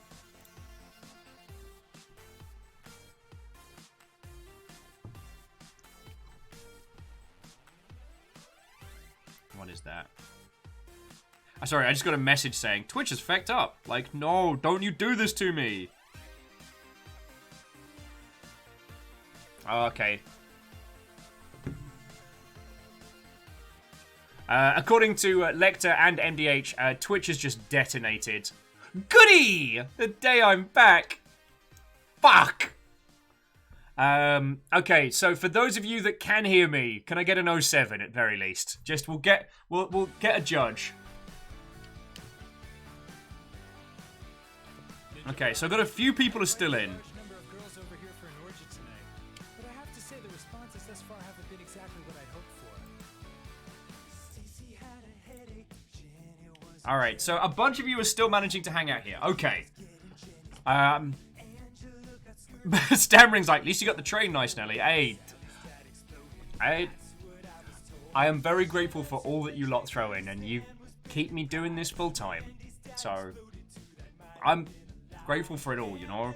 What is that? Sorry, I just got a message saying, Twitch is fecked up. Like, no, don't you do this to me. Oh, okay. According to Lecter and MDH, Twitch has just detonated. Goody! The day I'm back. Fuck! Okay, so for those of you that can hear me, can I get an 07 at very least? Just, we'll get a judge. Okay, so I've got a few people are still in. Number of girls over here for an orgy tonight. But I have to say the responses thus far haven't been exactly what I'd hoped for. Alright, so a bunch of you are still managing to hang out here. Okay. Stammering's like, at least you got the train nice, Nelly. Hey. I am very grateful for all that you lot throw in, and you keep me doing this full time. So, I'm grateful for it all, you know?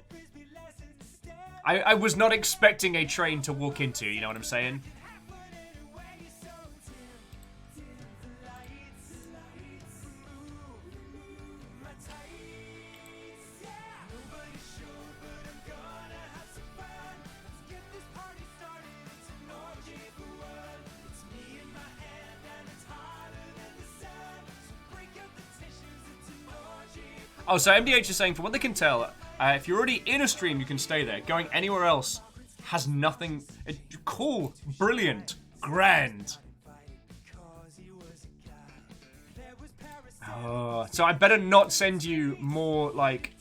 I was not expecting a train to walk into, you know what I'm saying? Oh, so MDH is saying, from what they can tell, if you're already in a stream, you can stay there. Going anywhere else has nothing... cool, brilliant, grand. Oh, so I better not send you more, like...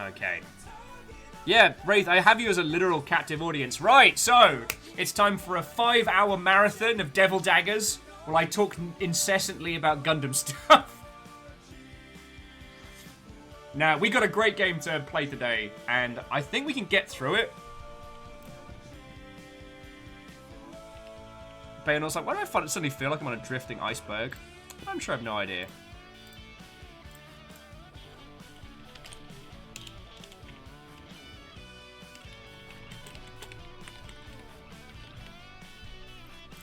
Okay. Yeah, Wraith, I have you as a literal captive audience. Right, so, it's time for a 5-hour marathon of Devil Daggers, while I talk incessantly about Gundam stuff. Now, we got a great game to play today, and I think we can get through it. Bayonel's like, why do I suddenly feel like I'm on a drifting iceberg? I'm sure I have no idea.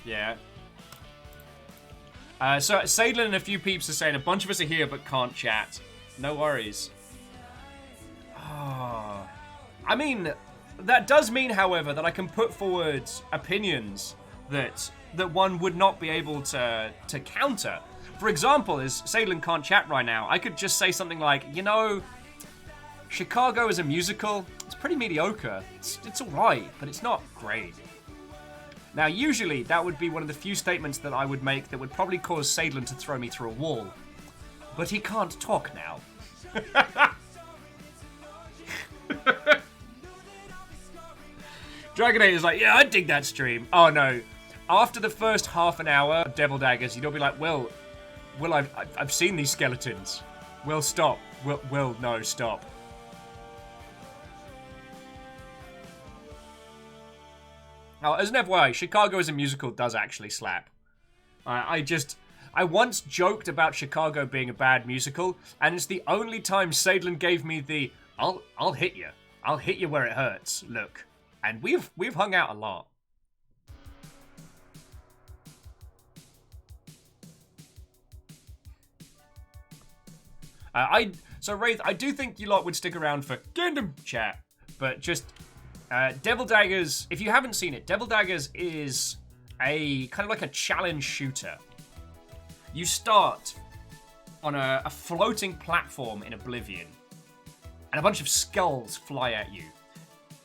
Yeah. So Sadlin and a few peeps are saying a bunch of us are here but can't chat. No worries. Oh. I mean, that does mean, however, that I can put forward opinions that one would not be able to counter. For example, as Sadlin can't chat right now, I could just say something like, you know, Chicago as a musical, it's pretty mediocre. It's alright, but it's not great. Now, usually, that would be one of the few statements that I would make that would probably cause Sadlin to throw me through a wall. But he can't talk now. Dragonade is like, yeah, I dig that stream. Oh, no. After the first half an hour of Devil Daggers, you'll be like, Will, I've seen these skeletons. Will, stop. Will, no, stop. Now, as an FYI, Chicago as a musical does actually slap. I once joked about Chicago being a bad musical, and it's the only time Sadlin gave me the I'll hit you. I'll hit you where it hurts look. And we've hung out a lot. So Wraith, I do think you lot would stick around for Gundam chat, but just Devil Daggers, if you haven't seen it, Devil Daggers is a kind of like a challenge shooter. You start on a floating platform in Oblivion, and a bunch of skulls fly at you.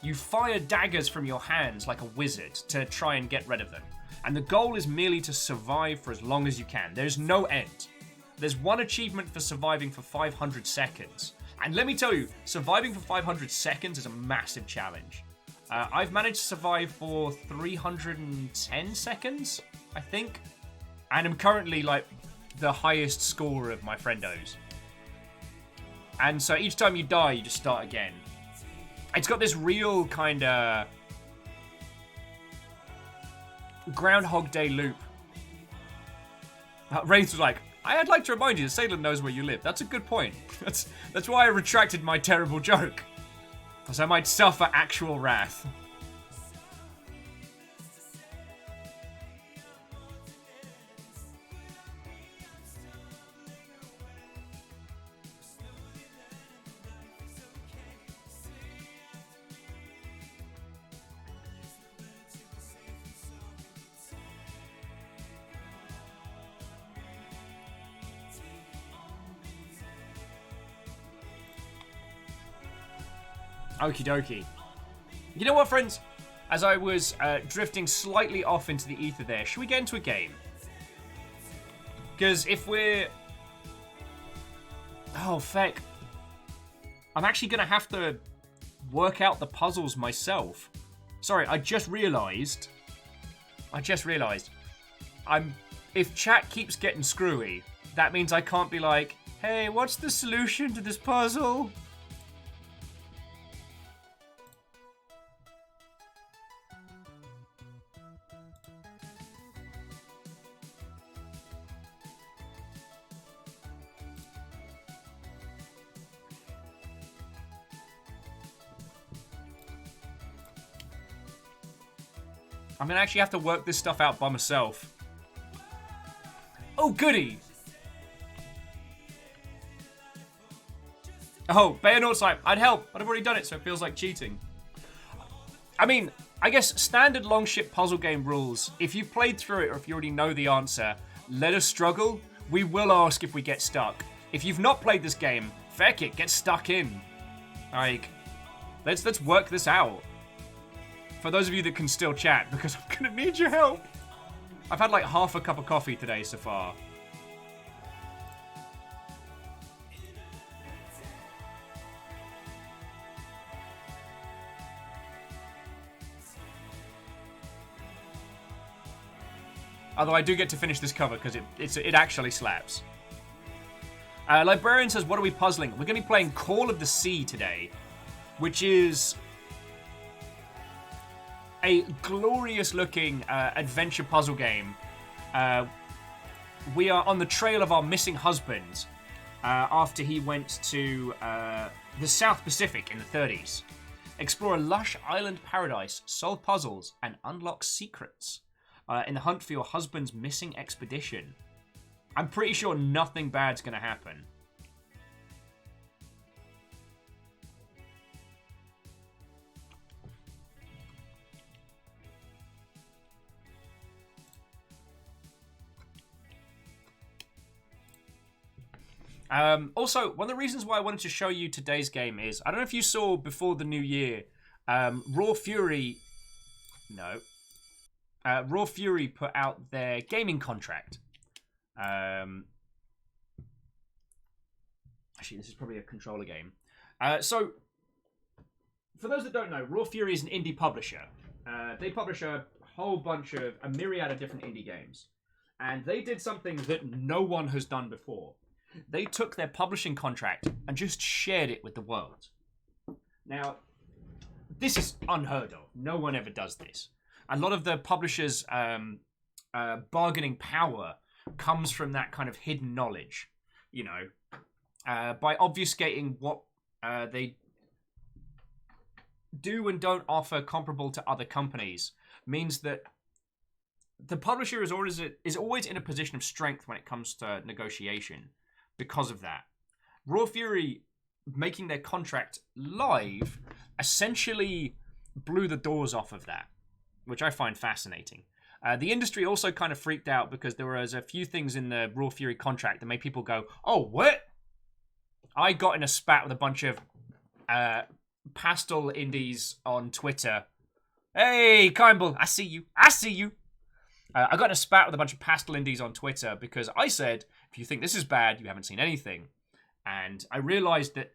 You fire daggers from your hands like a wizard to try and get rid of them. And the goal is merely to survive for as long as you can. There's no end. There's one achievement for surviving for 500 seconds. And let me tell you, surviving for 500 seconds is a massive challenge. I've managed to survive for 310 seconds, I think. And I'm currently, like, the highest scorer of my friendos. And so each time you die, you just start again. It's got this real kind of Groundhog Day loop. Wraith was like, I'd like to remind you that Salem knows where you live. That's a good point. That's why I retracted my terrible joke. Because I might suffer actual wrath. Okie dokie. You know what, friends? As I was drifting slightly off into the ether there, should we get into a game? Because if we're... Oh, feck. I'm actually going to have to work out the puzzles myself. Sorry, I just realised. If chat keeps getting screwy, that means I can't be like, hey, what's the solution to this puzzle? I'm gonna actually have to work this stuff out by myself. Oh, goody! Oh, Bayonna's like, I'd help, but I've already done it, so it feels like cheating. I mean, I guess standard Longship puzzle game rules, if you've played through it or if you already know the answer, let us struggle. We will ask if we get stuck. If you've not played this game, feck it, get stuck in. Like, let's work this out. For those of you that can still chat, because I'm gonna need your help. I've had like half a cup of coffee today so far. Although I do get to finish this cover because it actually slaps. Librarian says, what are we puzzling? We're going to be playing Call of the Sea today, which is a glorious-looking adventure puzzle game. We are on the trail of our missing husband after he went to the South Pacific in the 30s. Explore a lush island paradise, solve puzzles, and unlock secrets. in the hunt for your husband's missing expedition. I'm pretty sure nothing bad's gonna happen. Also, one of the reasons why I wanted to show you today's game is, I don't know if you saw before the new year, Raw Fury put out their gaming contract. Actually, this is probably a controller game. So, for those that don't know, Raw Fury is an indie publisher. They publish a myriad of different indie games. And they did something that no one has done before. They took their publishing contract and just shared it with the world. Now, this is unheard of. No one ever does this. A lot of the publishers' bargaining power comes from that kind of hidden knowledge. You know, by obfuscating what they do and don't offer comparable to other companies, means that the publisher is always in a position of strength when it comes to negotiation. Because of that, Raw Fury making their contract live essentially blew the doors off of that, which I find fascinating. The industry also kind of freaked out because there was a few things in the Raw Fury contract that made people go, "Oh, what?" I got in a spat with a bunch of pastel indies on Twitter. Hey, Kimball, I see you. I got in a spat with a bunch of pastel indies on Twitter because I said, if you think this is bad, you haven't seen anything. And I realized that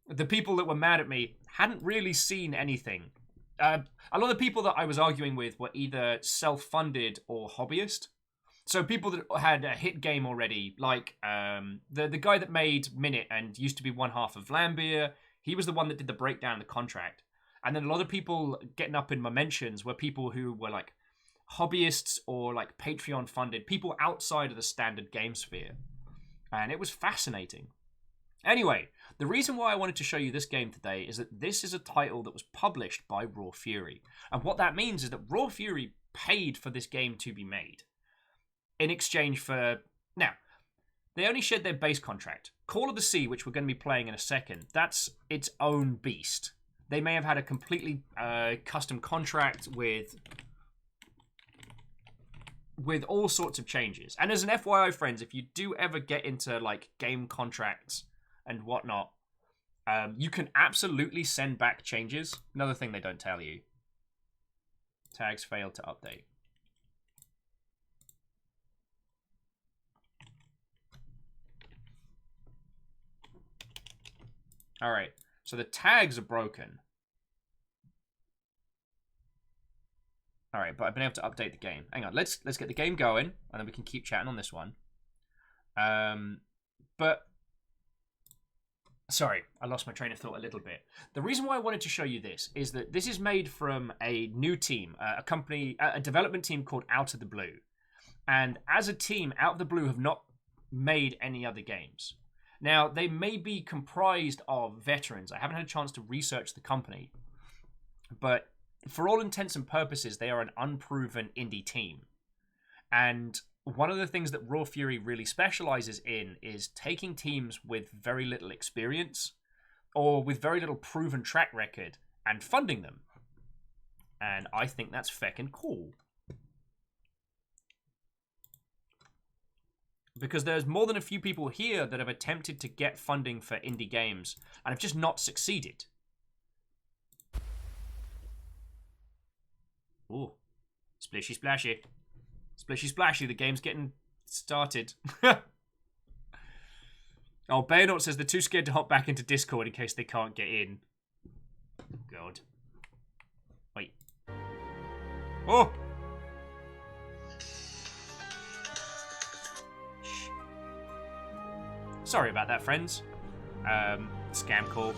the people that were mad at me hadn't really seen anything. A lot of the people that I was arguing with were either self-funded or hobbyist. So people that had a hit game already, like the guy that made Minute and used to be one half of Vlambeer, he was the one that did the breakdown of the contract. And then a lot of people getting up in my mentions were people who were like hobbyists or like Patreon funded, people outside of the standard game sphere. And it was fascinating. Anyway, the reason why I wanted to show you this game today is that this is a title that was published by Raw Fury. And what that means is that Raw Fury paid for this game to be made. In exchange for... Now, they only shared their base contract. Call of the Sea, which we're going to be playing in a second, that's its own beast. They may have had a completely custom contract with all sorts of changes. And as an FYI, friends, if you do ever get into like game contracts and whatnot, you can absolutely send back changes. Another thing they don't tell you. Tags failed to update. All right, so the tags are broken. All right, but I've been able to update the game. Hang on, let's get the game going, and then we can keep chatting on this one. But sorry, I lost my train of thought a little bit. The reason why I wanted to show you this is that this is made from a new team, a development team called Out of the Blue, and as a team, Out of the Blue have not made any other games. Now, they may be comprised of veterans. I haven't had a chance to research the company. But for all intents and purposes, they are an unproven indie team. And one of the things that Raw Fury really specializes in is taking teams with very little experience or with very little proven track record and funding them. And I think that's feckin' cool. Because there's more than a few people here that have attempted to get funding for indie games and have just not succeeded. Ooh. Splishy splashy. Splishy splashy, the game's getting started. Oh, Bayonaut says they're too scared to hop back into Discord in case they can't get in. God. Wait. Oh! Sorry about that, friends. Scam call.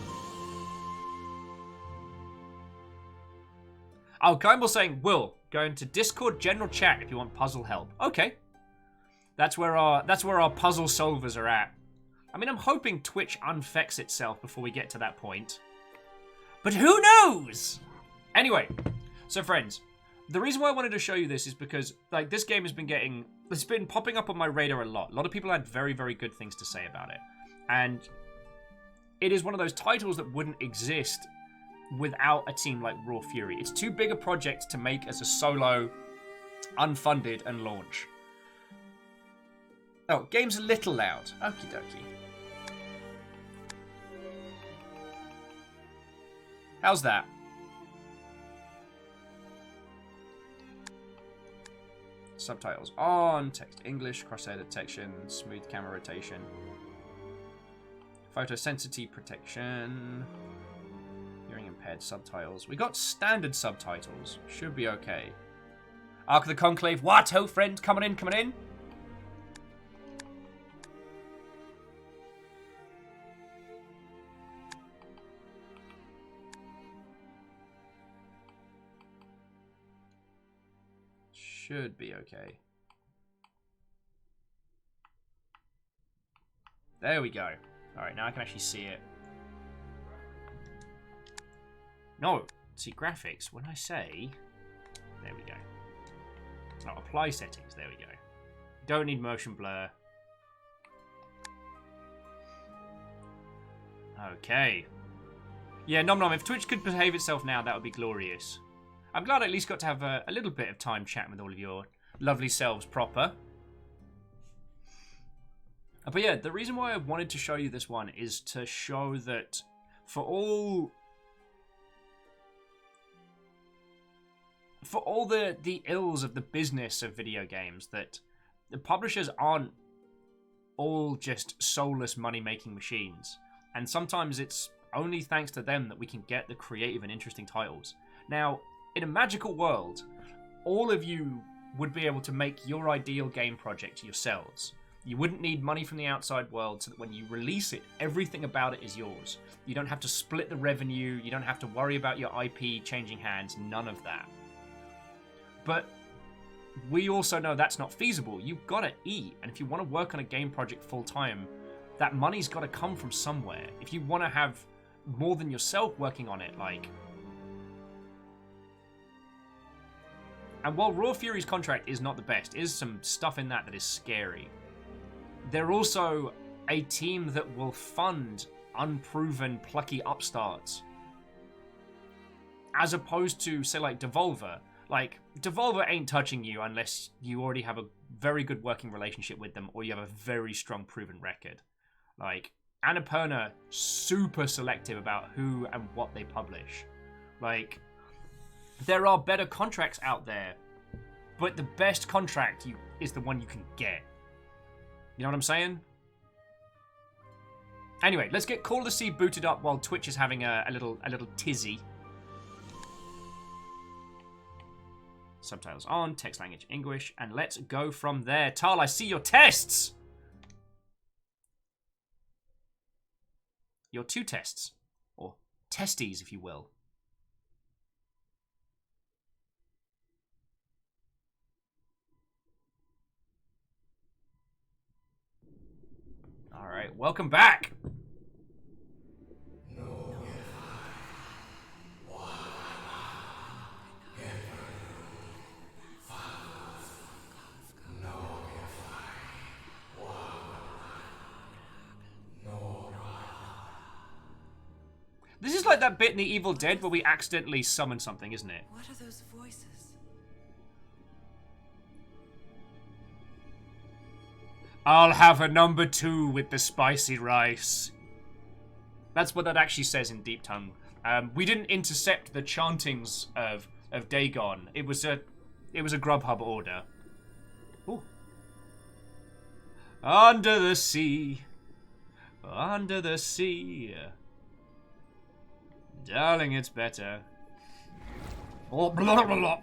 Oh, Kimball saying, Will, go into Discord general chat if you want puzzle help. Okay. That's where our puzzle solvers are at. I mean, I'm hoping Twitch unfects itself before we get to that point. But who knows? Anyway, so friends, The reason why I wanted to show you this is because, like, this game has been it's been popping up on my radar a lot. A lot of people had very, very good things to say about it. And it is one of those titles that wouldn't exist without a team like Raw Fury. It's too big a project to make as a solo, unfunded, and launch. Oh, game's a little loud. Okie dokie. How's that? Subtitles on, text English, crosshair detection, smooth camera rotation, photosensitivity protection, hearing impaired subtitles. We got standard subtitles. Should be okay. Ark of the Conclave. What? Oh, friend, coming in, coming in. Should be okay. There we go. Alright, now I can actually see it. No, see graphics. When I say... There we go. Oh, apply settings. There we go. Don't need motion blur. Okay. Yeah, nom nom. If Twitch could behave itself now, that would be glorious. I'm glad I at least got to have a little bit of time chatting with all of your lovely selves proper. But yeah, the reason why I wanted to show you this one is to show that for all the ills of the business of video games, that the publishers aren't all just soulless money-making machines. And sometimes it's only thanks to them that we can get the creative and interesting titles. Now, in a magical world, all of you would be able to make your ideal game project yourselves. You wouldn't need money from the outside world, so that when you release it, everything about it is yours. You don't have to split the revenue, you don't have to worry about your IP changing hands, none of that. But we also know that's not feasible. You've got to eat, and if you want to work on a game project full-time, that money's got to come from somewhere. If you want to have more than yourself working on it, like... And while Raw Fury's contract is not the best, is some stuff in that is scary. They're also a team that will fund unproven, plucky upstarts. As opposed to, say, like, Devolver. Like, Devolver ain't touching you unless you already have a very good working relationship with them or you have a very strong proven record. Like, Annapurna, super selective about who and what they publish. Like... There are better contracts out there, but the best contract is the one you can get. You know what I'm saying? Anyway, let's get Call of the Sea booted up while Twitch is having a little tizzy. Subtitles on, text language English, and let's go from there. Tal, I see your tests! Your two tests. Or testes, if you will. Alright, welcome back! This is like that bit in The Evil Dead where we accidentally summon something, isn't it? What are those voices? I'll have a number 2 with the spicy rice. That's what that actually says in Deep Tongue. We didn't intercept the chantings of Dagon. It was a Grubhub order. Ooh. Under the sea. Under the sea. Darling, it's better. Oh, blah, blah, blah.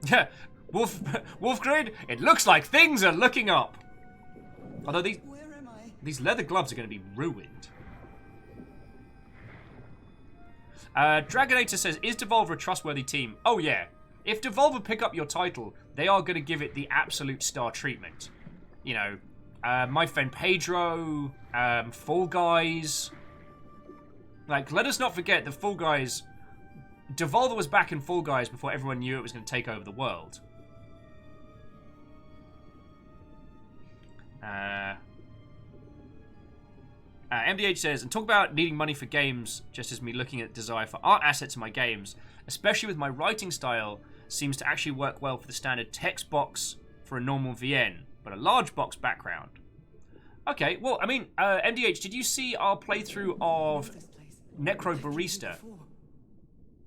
Yeah, Wolfgrid, it looks like things are looking up. Although these leather gloves are going to be ruined. Dragonator says, is Devolver a trustworthy team? Oh yeah. If Devolver pick up your title, they are going to give it the absolute star treatment. You know, My Friend Pedro, Fall Guys, Like, let us not forget that Fall Guys... Devolver was back in Fall Guys before everyone knew it was going to take over the world. MDH says, and talk about needing money for games, just as me looking at desire for art assets in my games, especially with my writing style, seems to actually work well for the standard text box for a normal VN, but a large box background. Okay, well, I mean, MDH, did you see our playthrough of Necro Barista?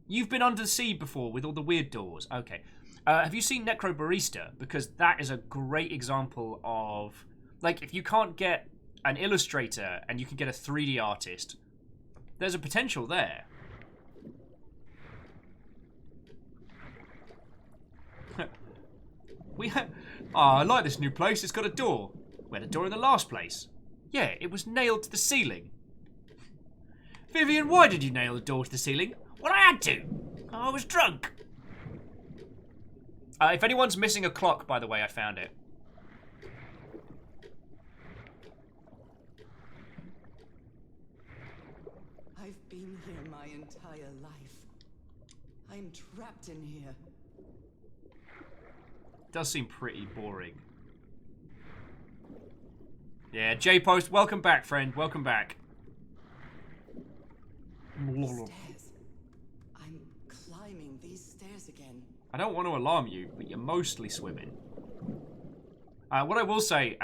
You've been under the sea before with all the weird doors. Okay. Have you seen Necro Barista? Because that is a great example of... Like, if you can't get an illustrator and you can get a 3D artist, there's a potential there. I like this new place. It's got a door. We had a door in the last place. Yeah, it was nailed to the ceiling. Vivian, why did you nail the door to the ceiling? Well, I had to. I was drunk. If anyone's missing a clock, by the way, I found it. I've been here my entire life. I'm trapped in here. Does seem pretty boring. Yeah, J-Post, welcome back, friend. Welcome back. Stairs. I'm climbing these stairs again. I don't want to alarm you, but you're mostly swimming. What I will say,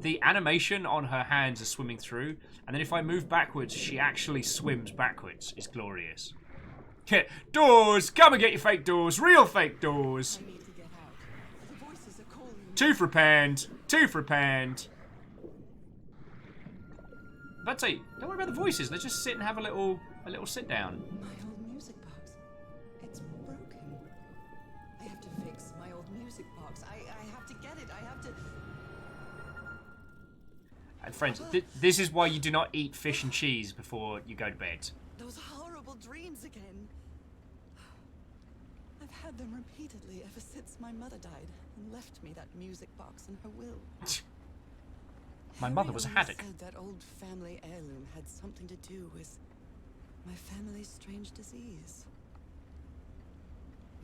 the animation on her hands is swimming through, and then if I move backwards, she actually swims backwards. It's glorious. Doors! Come and get your fake doors. Real fake doors. I need to get out. The voices are calling me. 2 for a pound. 2 for a pound. But say, don't worry about the voices. Let's just sit and have a little sit down. My old music box. It's broken. I have to fix my old music box. I have to get it. I have to... And friends, this is why you do not eat fish and cheese before you go to bed. Those horrible dreams again. I've had them repeatedly ever since my mother died and left me that music box in her will. My mother was a Harry haddock. always said that old family heirloom had something to do with my family's strange disease.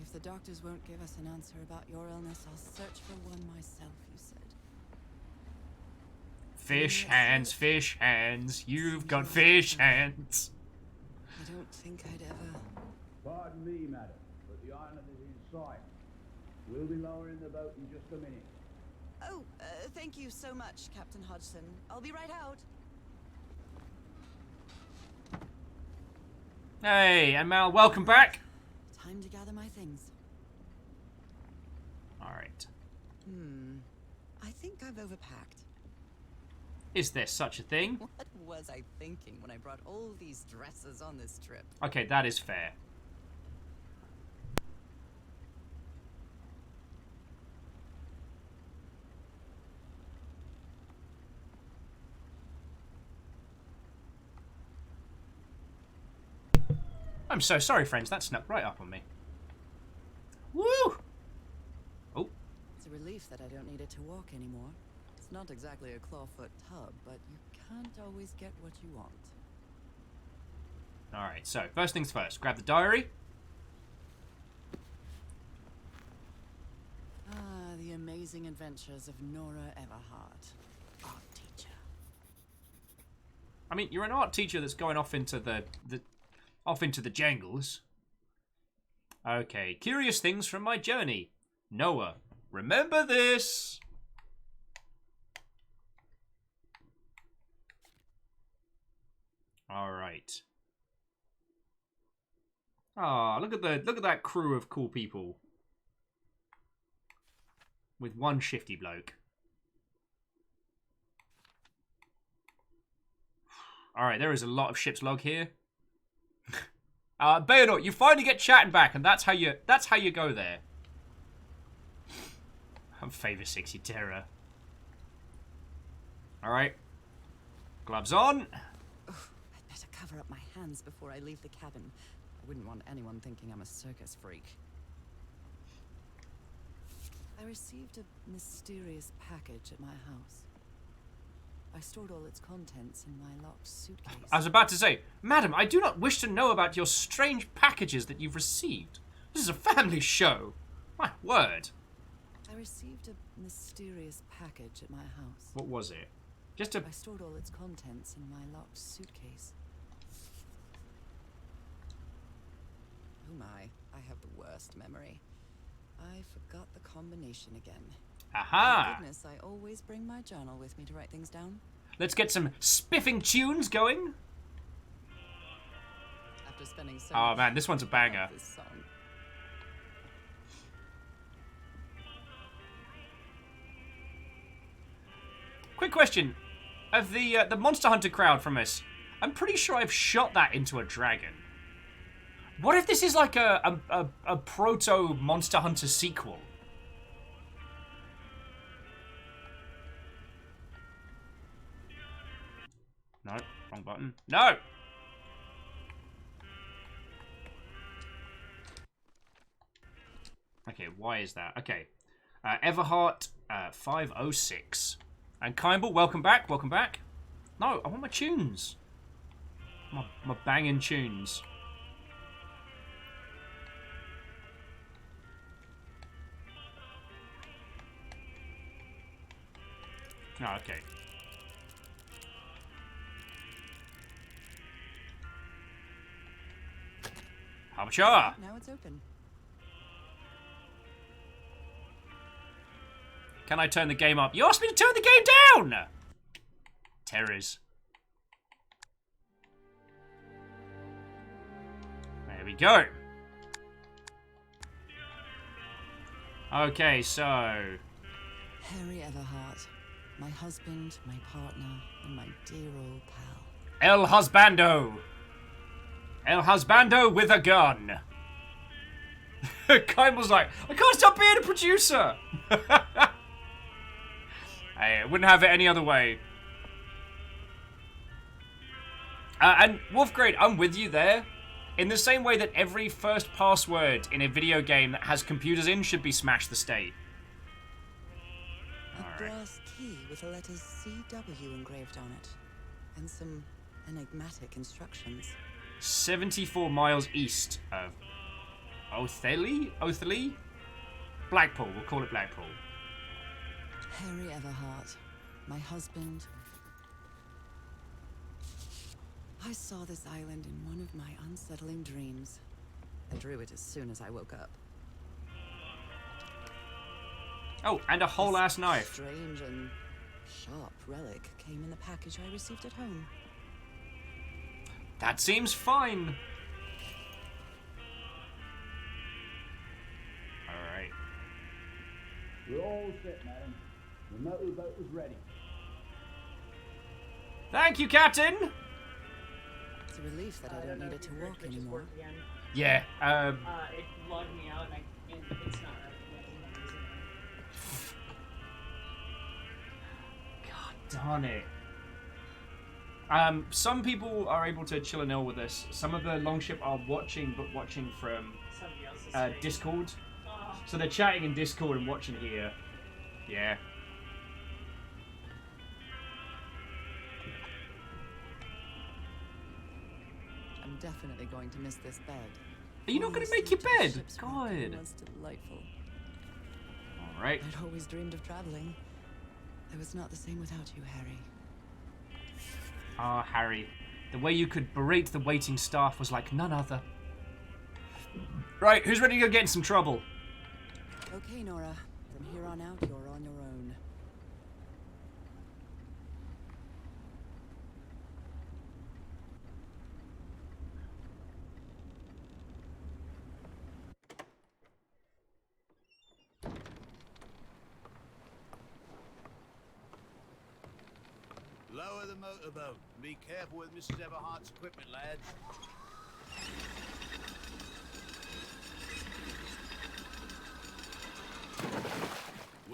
If the doctors won't give us an answer about your illness, I'll search for one myself, you said. Fish hands, you've got fish hands. I don't think I'd ever... Pardon me, madam, but the island is in sight. We'll be lowering the boat in just a minute. Oh, thank you so much, Captain Hodgson. I'll be right out. Hey, and Mal, welcome back. Time to gather my things. Alright. I think I've overpacked. Is there such a thing? What was I thinking when I brought all these dresses on this trip? Okay, that is fair. I'm so sorry, friends. That snuck right up on me. Woo! Oh. It's a relief that I don't need it to walk anymore. It's not exactly a clawfoot tub, but you can't always get what you want. Alright, so first things first. Grab the diary. Ah, the amazing adventures of Nora Everhart, art teacher. I mean, you're an art teacher that's going off into the jangles. Okay, curious things from my journey. Noah, remember this. All right. Ah, look at that crew of cool people. With one shifty bloke. All right, there is a lot of ship's log here. Bayonor, you finally get chatting back, and that's how you go there. I'm favor 60 terror. All right, gloves on. I'd better cover up my hands before I leave the cabin. I wouldn't want anyone thinking I'm a circus freak. I received a mysterious package at my house. I stored all its contents in my locked suitcase. I was about to say, Madam, I do not wish to know about your strange packages that you've received. This is a family show. My word. I received a mysterious package at my house. What was it? Just a... I stored all its contents in my locked suitcase. Oh my, I have the worst memory. I forgot the combination again. Aha! Thank goodness, I always bring my journal with me to write things down. Let's get some spiffing tunes going. After spending so Oh much man, this one's a time banger. with this song. Quick question. Of the Monster Hunter crowd from us, I'm pretty sure I've shot that into a dragon. What if this is like a proto Monster Hunter sequel? No, wrong button. No! Okay, why is that? Okay. Everhart 506. And Kimball, welcome back, welcome back. No, I want my tunes. My banging tunes. Oh, okay. Habacha! Now it's open. Can I turn the game up? You asked me to turn the game down! Terrors. There we go. Okay, so... Harry Everhart. My husband, my partner, and my dear old pal. El Husbando. El Husbando with a gun. Kimball's like, I can't stop being a producer. Hey, I wouldn't have it any other way. And Wolfgrade, I'm with you there. In the same way that every first password in a video game that has computers in should be smash the state. A brass key with the letters CW engraved on it. And some enigmatic instructions. 74 miles east of Otheley? Blackpool, we'll call it Blackpool. Harry Everhart. My husband. I saw this island in one of my unsettling dreams. I drew it as soon as I woke up. Oh, and a whole ass knife. Strange and sharp relic came in the package I received at home. That seems fine. Alright. We're all set, madam. The motorboat is ready. Thank you, Captain! It's a relief that I don't need it to walk anymore. Yeah, It logged me out and it's not recognizing my username. God darn it. Some people are able to chill and ill with this. Some of the Longship are watching, but watching from Somebody else's stream. Discord. Oh. So they're chatting in Discord and watching here. Yeah. I'm definitely going to miss this bed. Are you not going to make your bed? God. That's delightful. Alright. I'd always dreamed of traveling. I was not the same without you, Harry. Ah, Harry. The way you could berate the waiting staff was like none other. Right, who's ready to go get in some trouble? Okay, Nora. From here on out, you're on your own. Lower the motorboat. Be careful with Mrs. Everhart's equipment, lads.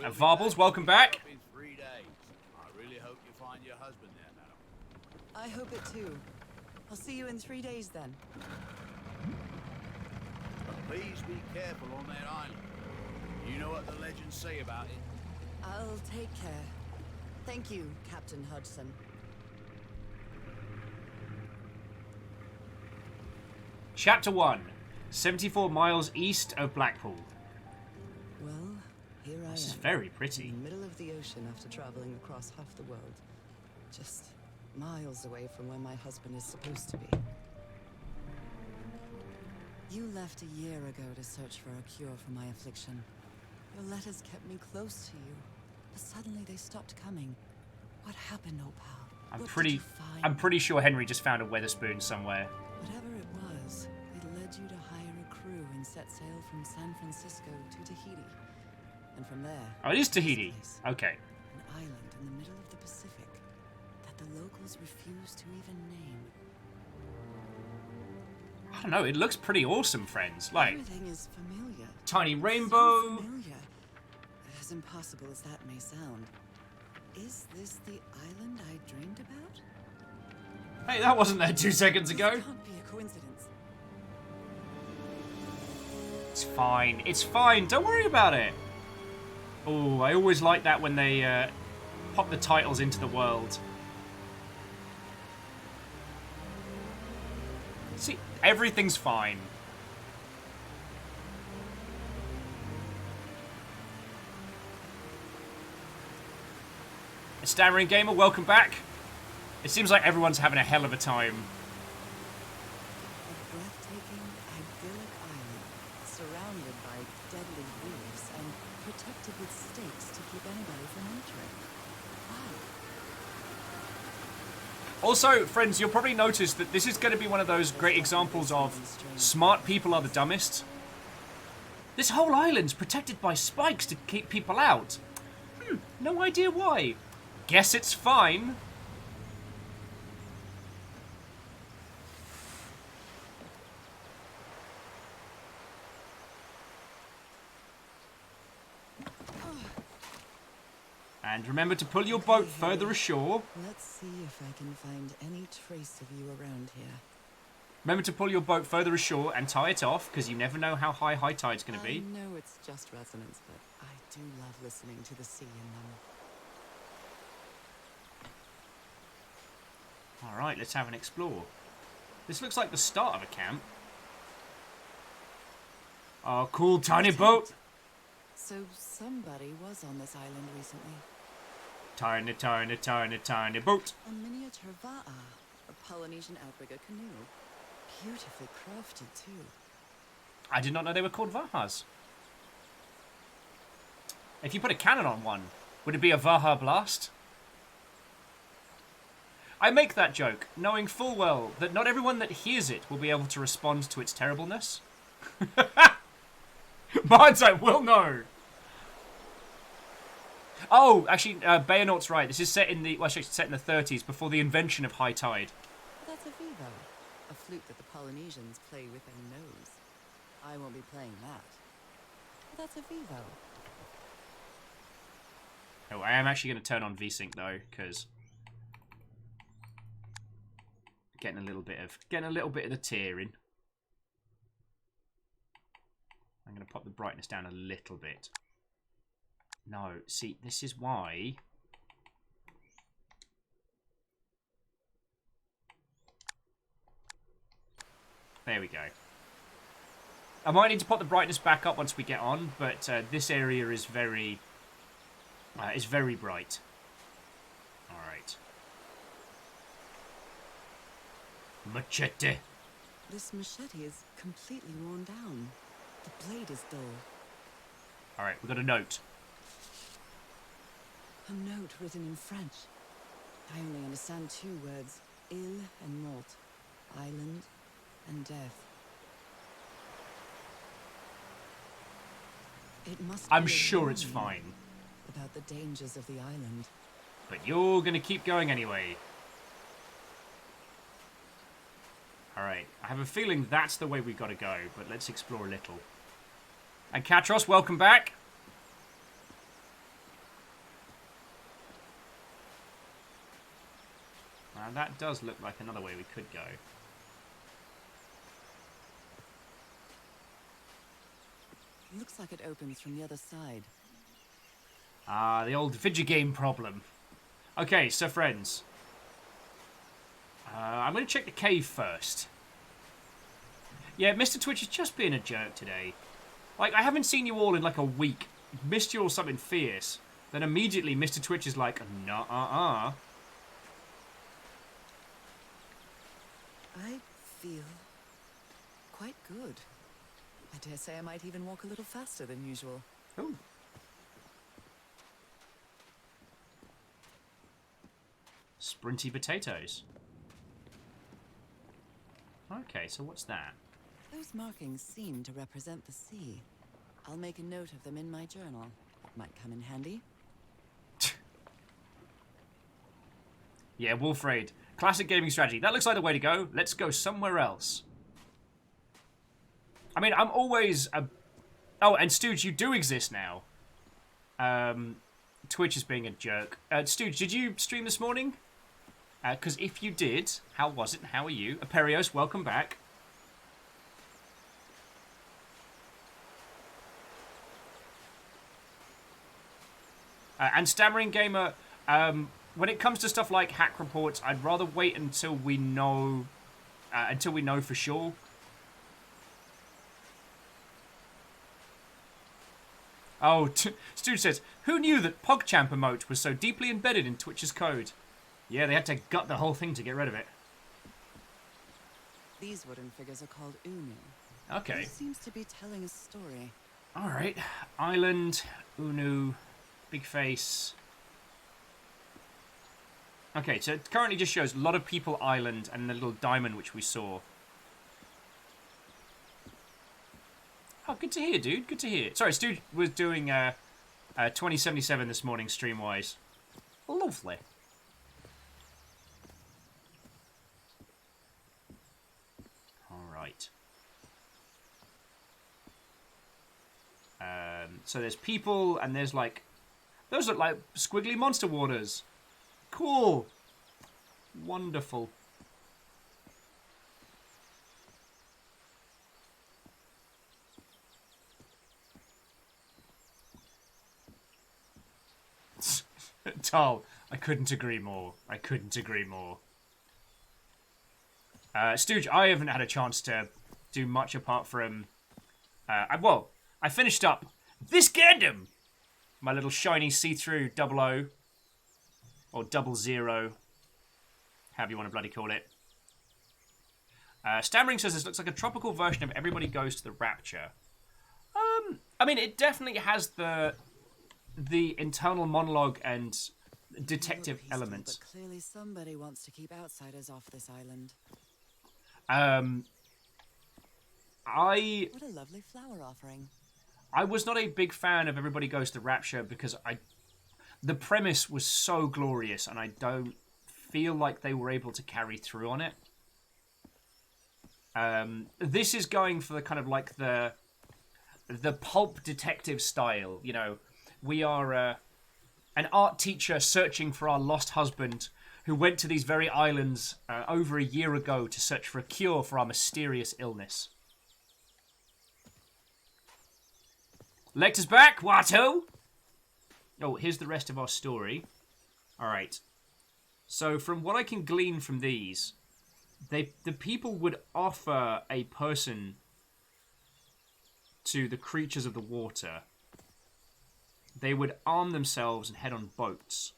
And Varbles, welcome back. In 3 days. I really hope you find your husband there, madam. I hope it too. I'll see you in 3 days then. Please be careful on that island. You know what the legends say about it. I'll take care. Thank you, Captain Hudson. Chapter 1. 74 miles east of Blackpool. Well, here I am. This is very pretty. In the middle of the ocean after traveling across half the world. Just miles away from where my husband is supposed to be. You left a year ago to search for a cure for my affliction. Your letters kept me close to you, but suddenly they stopped coming. What happened, Opal? I'm pretty sure Henry just found a Weatherspoon somewhere. Whatever it was, it led you to hire a crew and set sail from San Francisco to Tahiti. And from there... Oh, it is Tahiti. Place, Okay. an island in the middle of the Pacific that the locals refuse to even name. I don't know, it looks pretty awesome, friends. Like, Everything is familiar. tiny So rainbow. familiar. As impossible as that may sound. Is this the island I dreamed about? Hey, that wasn't there 2 seconds ago. This can't be a coincidence. It's fine. It's fine. Don't worry about it. Oh, I always like that when they pop the titles into the world. See, everything's fine. Stammering Gamer, welcome back. It seems like everyone's having a hell of a time. A breathtaking, idyllic island, surrounded by deadly reefs and protected with stakes to keep anybody from entering. Wow. Also, friends, you'll probably notice that this is going to be one of those great examples of smart people are the dumbest. This whole island's protected by spikes to keep people out. No idea why. Guess it's fine. And remember to pull your boat further ashore. Let's see if I can find any trace of you around here. Remember to pull your boat further ashore and tie it off, because you never know how high tide's going to be. I know it's just resonance, but I do love listening to the sea in them. Alright, let's have an explore. This looks like the start of a camp. Oh, cool tiny boat. So somebody was on this island recently. Tiny, tiny, tiny, tiny boat. A miniature va'a, a Polynesian outrigger canoe. Beautifully crafted, too. I did not know they were called Vahas. If you put a cannon on one, would it be a Vaha blast? I make that joke, knowing full well that not everyone that hears it will be able to respond to its terribleness. Mindsight will know. Oh, actually, Bayonnaut's right. This is set in the, well, actually, it's set in the 30s, before the invention of high tide. That's a vivo, a flute that the Polynesians play with their nose. I won't be playing that. That's a vivo. Oh, I am actually going to turn on VSync though, because getting a little bit of the tearing. I'm going to pop the brightness down a little bit. No, see, this is why. There we go. I might need to put the brightness back up once we get on, but this area is very bright. All right. Machete. This machete is completely worn down. The blade is dull. All right, we got a note. A note written in French. I only understand 2 words. Île and mort. Island and death. It must I'm be a sure it's warning fine. about the dangers of the island. But you're going to keep going anyway. Alright, I have a feeling that's the way we've got to go, but let's explore a little. And Katros, welcome back. Now that does look like another way we could go. Looks like it opens from the other side. Ah, the old video game problem. Okay, so friends. I'm going to check the cave first. Yeah, Mr. Twitch is just being a jerk today. Like, I haven't seen you all in like a week. Missed you all something fierce. Then immediately Mr. Twitch is like, nah. I feel quite good. I dare say I might even walk a little faster than usual. Ooh. Sprinty potatoes. Okay, so what's that? Those markings seem to represent the sea. I'll make a note of them in my journal. Might come in handy. Yeah, Wolf Raid. Classic gaming strategy. That looks like the way to go. Let's go somewhere else. I mean, I'm always a... Oh, and Stooge, you do exist now. Twitch is being a jerk. Stooge, did you stream this morning? Because if you did, how was it? How are you? Aperios, welcome back. And Stammering Gamer, when it comes to stuff like hack reports, I'd rather wait until we know for sure. Oh, Stu says, who knew that PogChamp emote was so deeply embedded in Twitch's code? Yeah, they had to gut the whole thing to get rid of it. These wooden figures are called Unu. Okay. It seems to be telling a story. All right. Island, Unu, big face. Okay, so it currently just shows a lot of people island and the little diamond which we saw. Oh, good to hear, dude. Good to hear. Sorry, Stu was doing 2077 this morning, stream-wise. Lovely. All right. So there's people, and there's like... Those look like squiggly monster waters. Cool. Wonderful. Tal, I couldn't agree more. I couldn't agree more. Stooge, I haven't had a chance to do much apart from... I finished up this Gundam! My little shiny see-through 00. Or 00. However you want to bloody call it. Stammering says this looks like a tropical version of Everybody Goes to the Rapture. I mean, it definitely has the internal monologue and detective Peaceful, elements. But clearly somebody wants to keep outsiders off this island. What a lovely flower offering. I was not a big fan of Everybody Goes to Rapture because the premise was so glorious and I don't feel like they were able to carry through on it. This is going for the kind of like the pulp detective style, you know. We are an art teacher searching for our lost husband who went to these very islands over a year ago to search for a cure for our mysterious illness. Lecter's back, Watto! Oh, here's the rest of our story. Alright. So, from what I can glean from these, the people would offer a person to the creatures of the water. They would arm themselves and head on boats.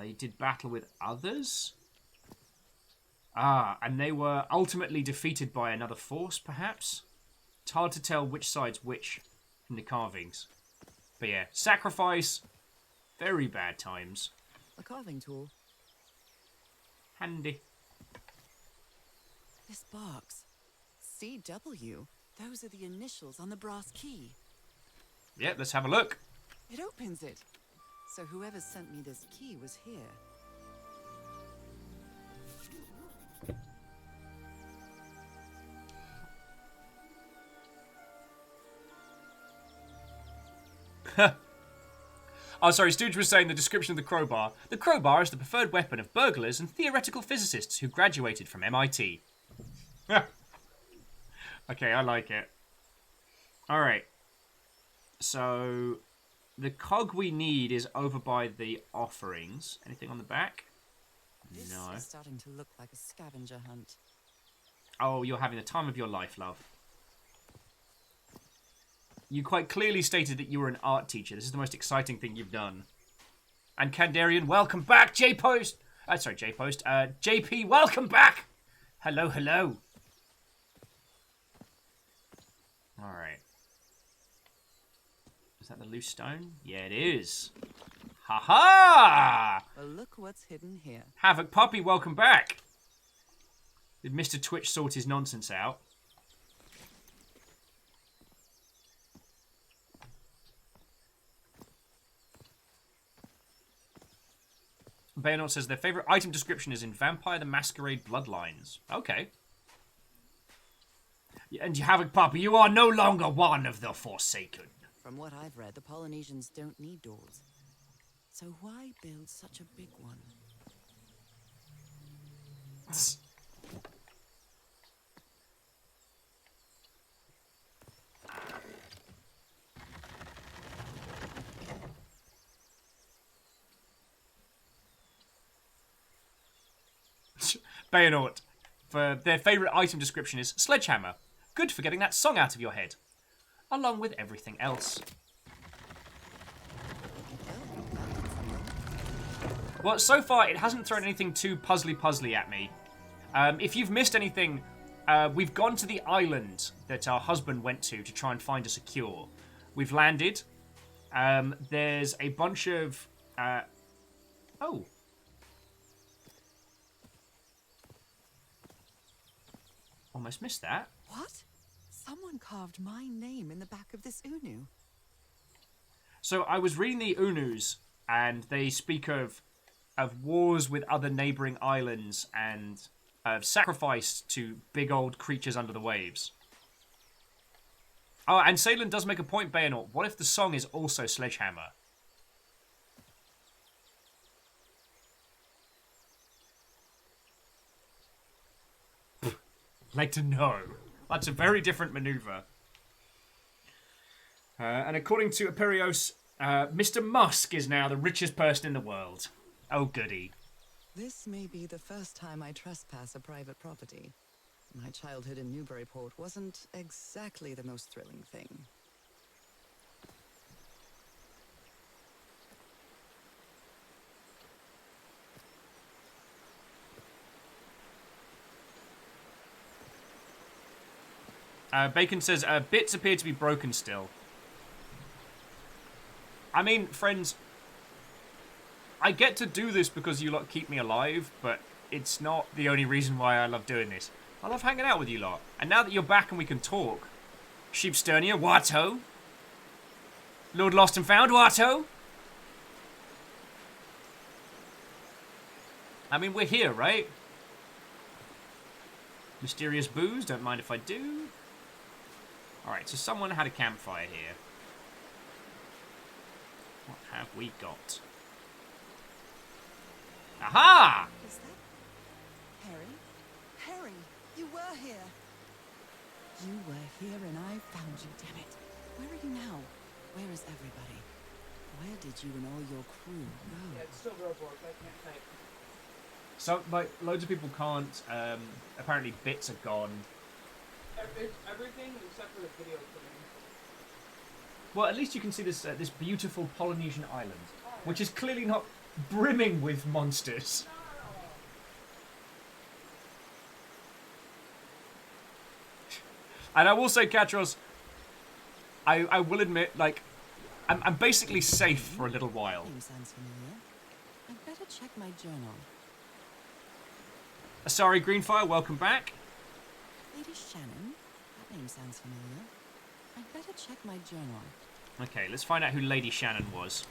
They did battle with others? And they were ultimately defeated by another force, perhaps? It's hard to tell which side's which from the carvings. But yeah, sacrifice, very bad times. A carving tool. Handy. This box. CW. Those are the initials on the brass key. Yeah, let's have a look. It opens it. So whoever sent me this key was here. Oh, sorry, Stooge was saying the description of the crowbar. The crowbar is the preferred weapon of burglars and theoretical physicists who graduated from MIT. Okay, I like it. Alright. So, The cog we need is over by the offerings. Anything on the back? This No. is starting to look like a scavenger hunt. Oh, you're having the time of your life, love. You quite clearly stated that you were an art teacher. This is the most exciting thing you've done. And Kandarian, welcome back. J-Post. Sorry, J-Post. JP, welcome back. Hello, hello. Alright. Is that the loose stone? Yeah, it is. Ha-ha! Well, look what's hidden here. Havoc Puppy, welcome back. Did Mr. Twitch sort his nonsense out? Bayonet says their favorite item description is in Vampire the Masquerade Bloodlines. Okay. And Havoc Puppy, you are no longer one of the Forsaken. From what I've read, the Polynesians don't need doors. So why build such a big one? Bayonet, for their favourite item description is Sledgehammer. Good for getting that song out of your head. Along with everything else. Well, so far it hasn't thrown anything too puzzly at me. If you've missed anything, we've gone to the island that our husband went to try and find us a cure. We've landed. There's a bunch of... Oh. Almost missed that. What? Someone carved my name in the back of this Unu. So I was reading the Unus, and they speak of wars with other neighbouring islands and sacrifice to big old creatures under the waves. Oh, and Salen does make a point, Bayonet. What if the song is also Sledgehammer? Like to know. That's a very different maneuver. And according to Aperios, Mr. Musk is now the richest person in the world. Oh, goody. This may be the first time I trespass a private property. My childhood in Newburyport wasn't exactly the most thrilling thing. Bacon says, bits appear to be broken still. I mean, friends, I get to do this because you lot keep me alive, but it's not the only reason why I love doing this. I love hanging out with you lot. And now that you're back and we can talk, Sheepsternia, Watto, Lord Lost and Found, Watto. I mean, we're here, right? Mysterious Booze, don't mind if I do. Alright, so someone had a campfire here. What have we got? Aha! Is that Harry? Harry, you were here. You were here and I found you, damn it. Where are you now? Where is everybody? Where did you and all your crew go? Yeah, it's still Roblox. I can't type. So, like, loads of people can't. Apparently, bits are gone. Everything except for the video footage. Well, at least you can see this this beautiful Polynesian island, which is clearly not brimming with monsters. And I will say, Katros, I will admit, like, I'm basically safe for a little while. Name sounds familiar. I'd better check my journal. Sorry, Greenfire, welcome back. Lady Shannon? That name sounds familiar. I'd better check my journal. Okay, let's find out who Lady Shannon was.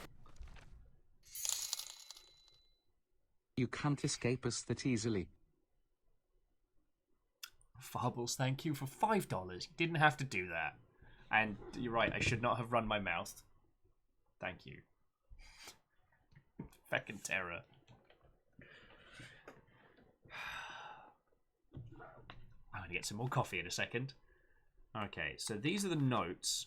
You can't escape us that easily. Farbles, thank you for $5. You didn't have to do that. And you're right, I should not have run my mouth. Thank you. Feckin' terror. I'm gonna get some more coffee in a second. Okay, so these are the notes.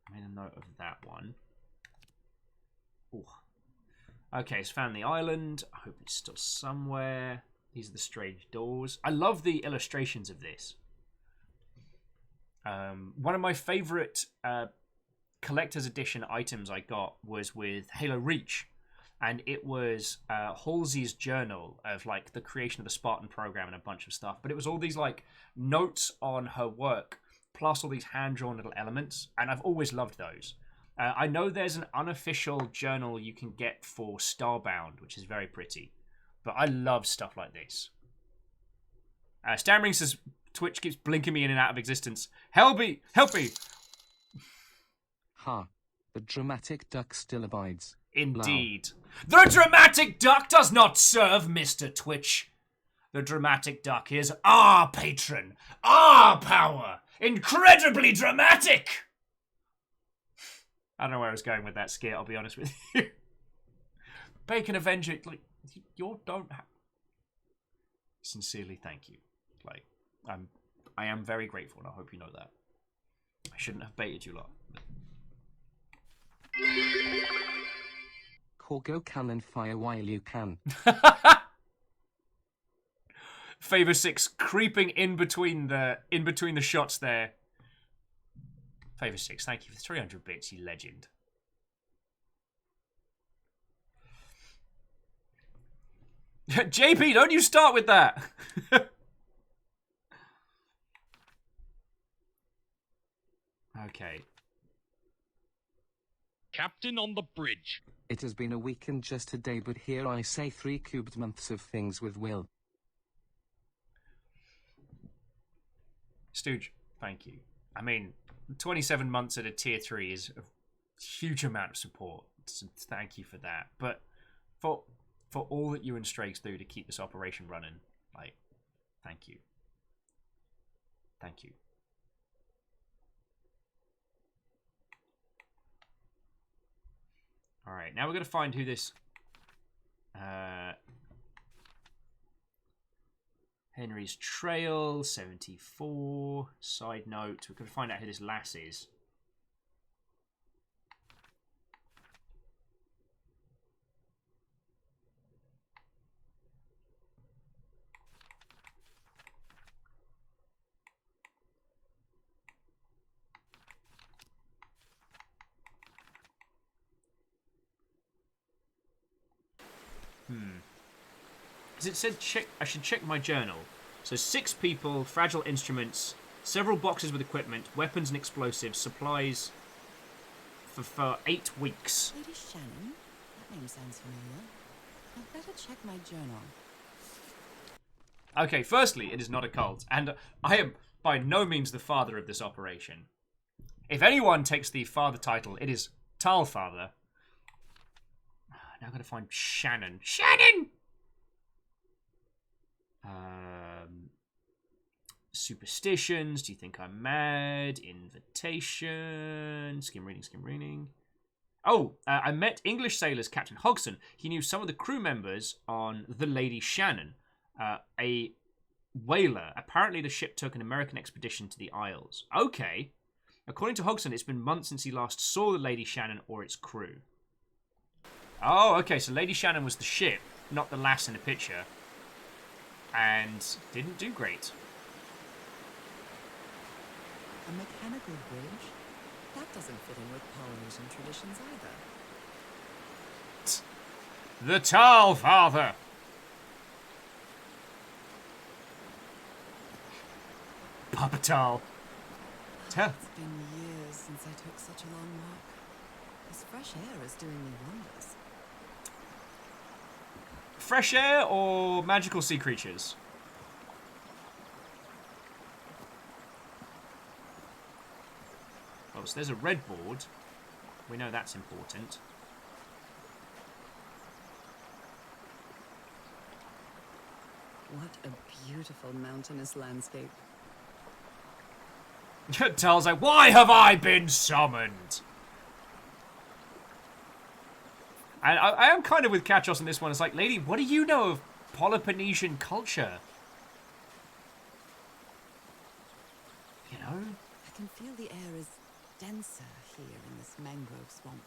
I made a note of that one. Ooh. Okay, so found the island. I hope it's still somewhere. These are the strange doors. I love the illustrations of this. One of my favorite collector's edition items I got was with Halo Reach, and it was Halsey's journal of like the creation of the Spartan program and a bunch of stuff. But it was all these like notes on her work, plus all these hand-drawn little elements, and I've always loved those. I know there's an unofficial journal you can get for Starbound, which is very pretty, but I love stuff like this. Stammering says Twitch keeps blinking me in and out of existence. Help me! Help me! Ha. The dramatic duck still abides. Indeed. Wow. The dramatic duck does not serve Mr. Twitch. The dramatic duck is our patron, our power. Incredibly dramatic! I don't know where I was going with that skit, I'll be honest with you. Bacon Avenger, like, you don't have... Sincerely, thank you. Like, I am very grateful, and I hope you know that. I shouldn't have baited you lot. Corgo cannon fire while you can. Favor 6 creeping in between the shots there. Favor 6, thank you for 300 bits, you legend. JP, don't you start with that! Okay. Captain on the bridge. It has been a weekend just today, but here I say 3 cubed months of things with Will. Stooge, thank you. I mean, 27 months at a tier 3 is a huge amount of support. So thank you for that. But for all that you and Strakes do to keep this operation running, like, thank you. Thank you. Alright, now we're going to find who this... Henry's Trail, 74. Side note, we're going to find out who this lass is. As it said, I should check my journal. So 6 people, fragile instruments, several boxes with equipment, weapons and explosives, supplies for 8 weeks. Lady Shannon? That name sounds familiar. I'd better check my journal. Okay, firstly, it is not a cult, and I am by no means the father of this operation. If anyone takes the father title, it is Talfather. Now I've got to find Shannon. Shannon! Superstitions. Do you think I'm mad? Invitation. Skim reading. Oh, I met English sailors Captain Hogson. He knew some of the crew members on the Lady Shannon, a whaler. Apparently the ship took an American expedition to the Isles. Okay. According to Hogson, it's been months since he last saw the Lady Shannon or its crew. Oh, okay, so Lady Shannon was the ship, not the lass in the picture. And didn't do great. A mechanical bridge? That doesn't fit in with Polynesian traditions either. The Talfather! Papa Tal. It's been years since I took such a long walk. This fresh air is doing me wonders. Fresh air or magical sea creatures? Oh, so there's a red board. We know that's important. What a beautiful mountainous landscape. Tal's like, why have I been summoned? And I am kind of with Katros on this one. It's like, lady, what do you know of Peloponnesian culture? You know? I can feel the air is denser here in this mangrove swamp.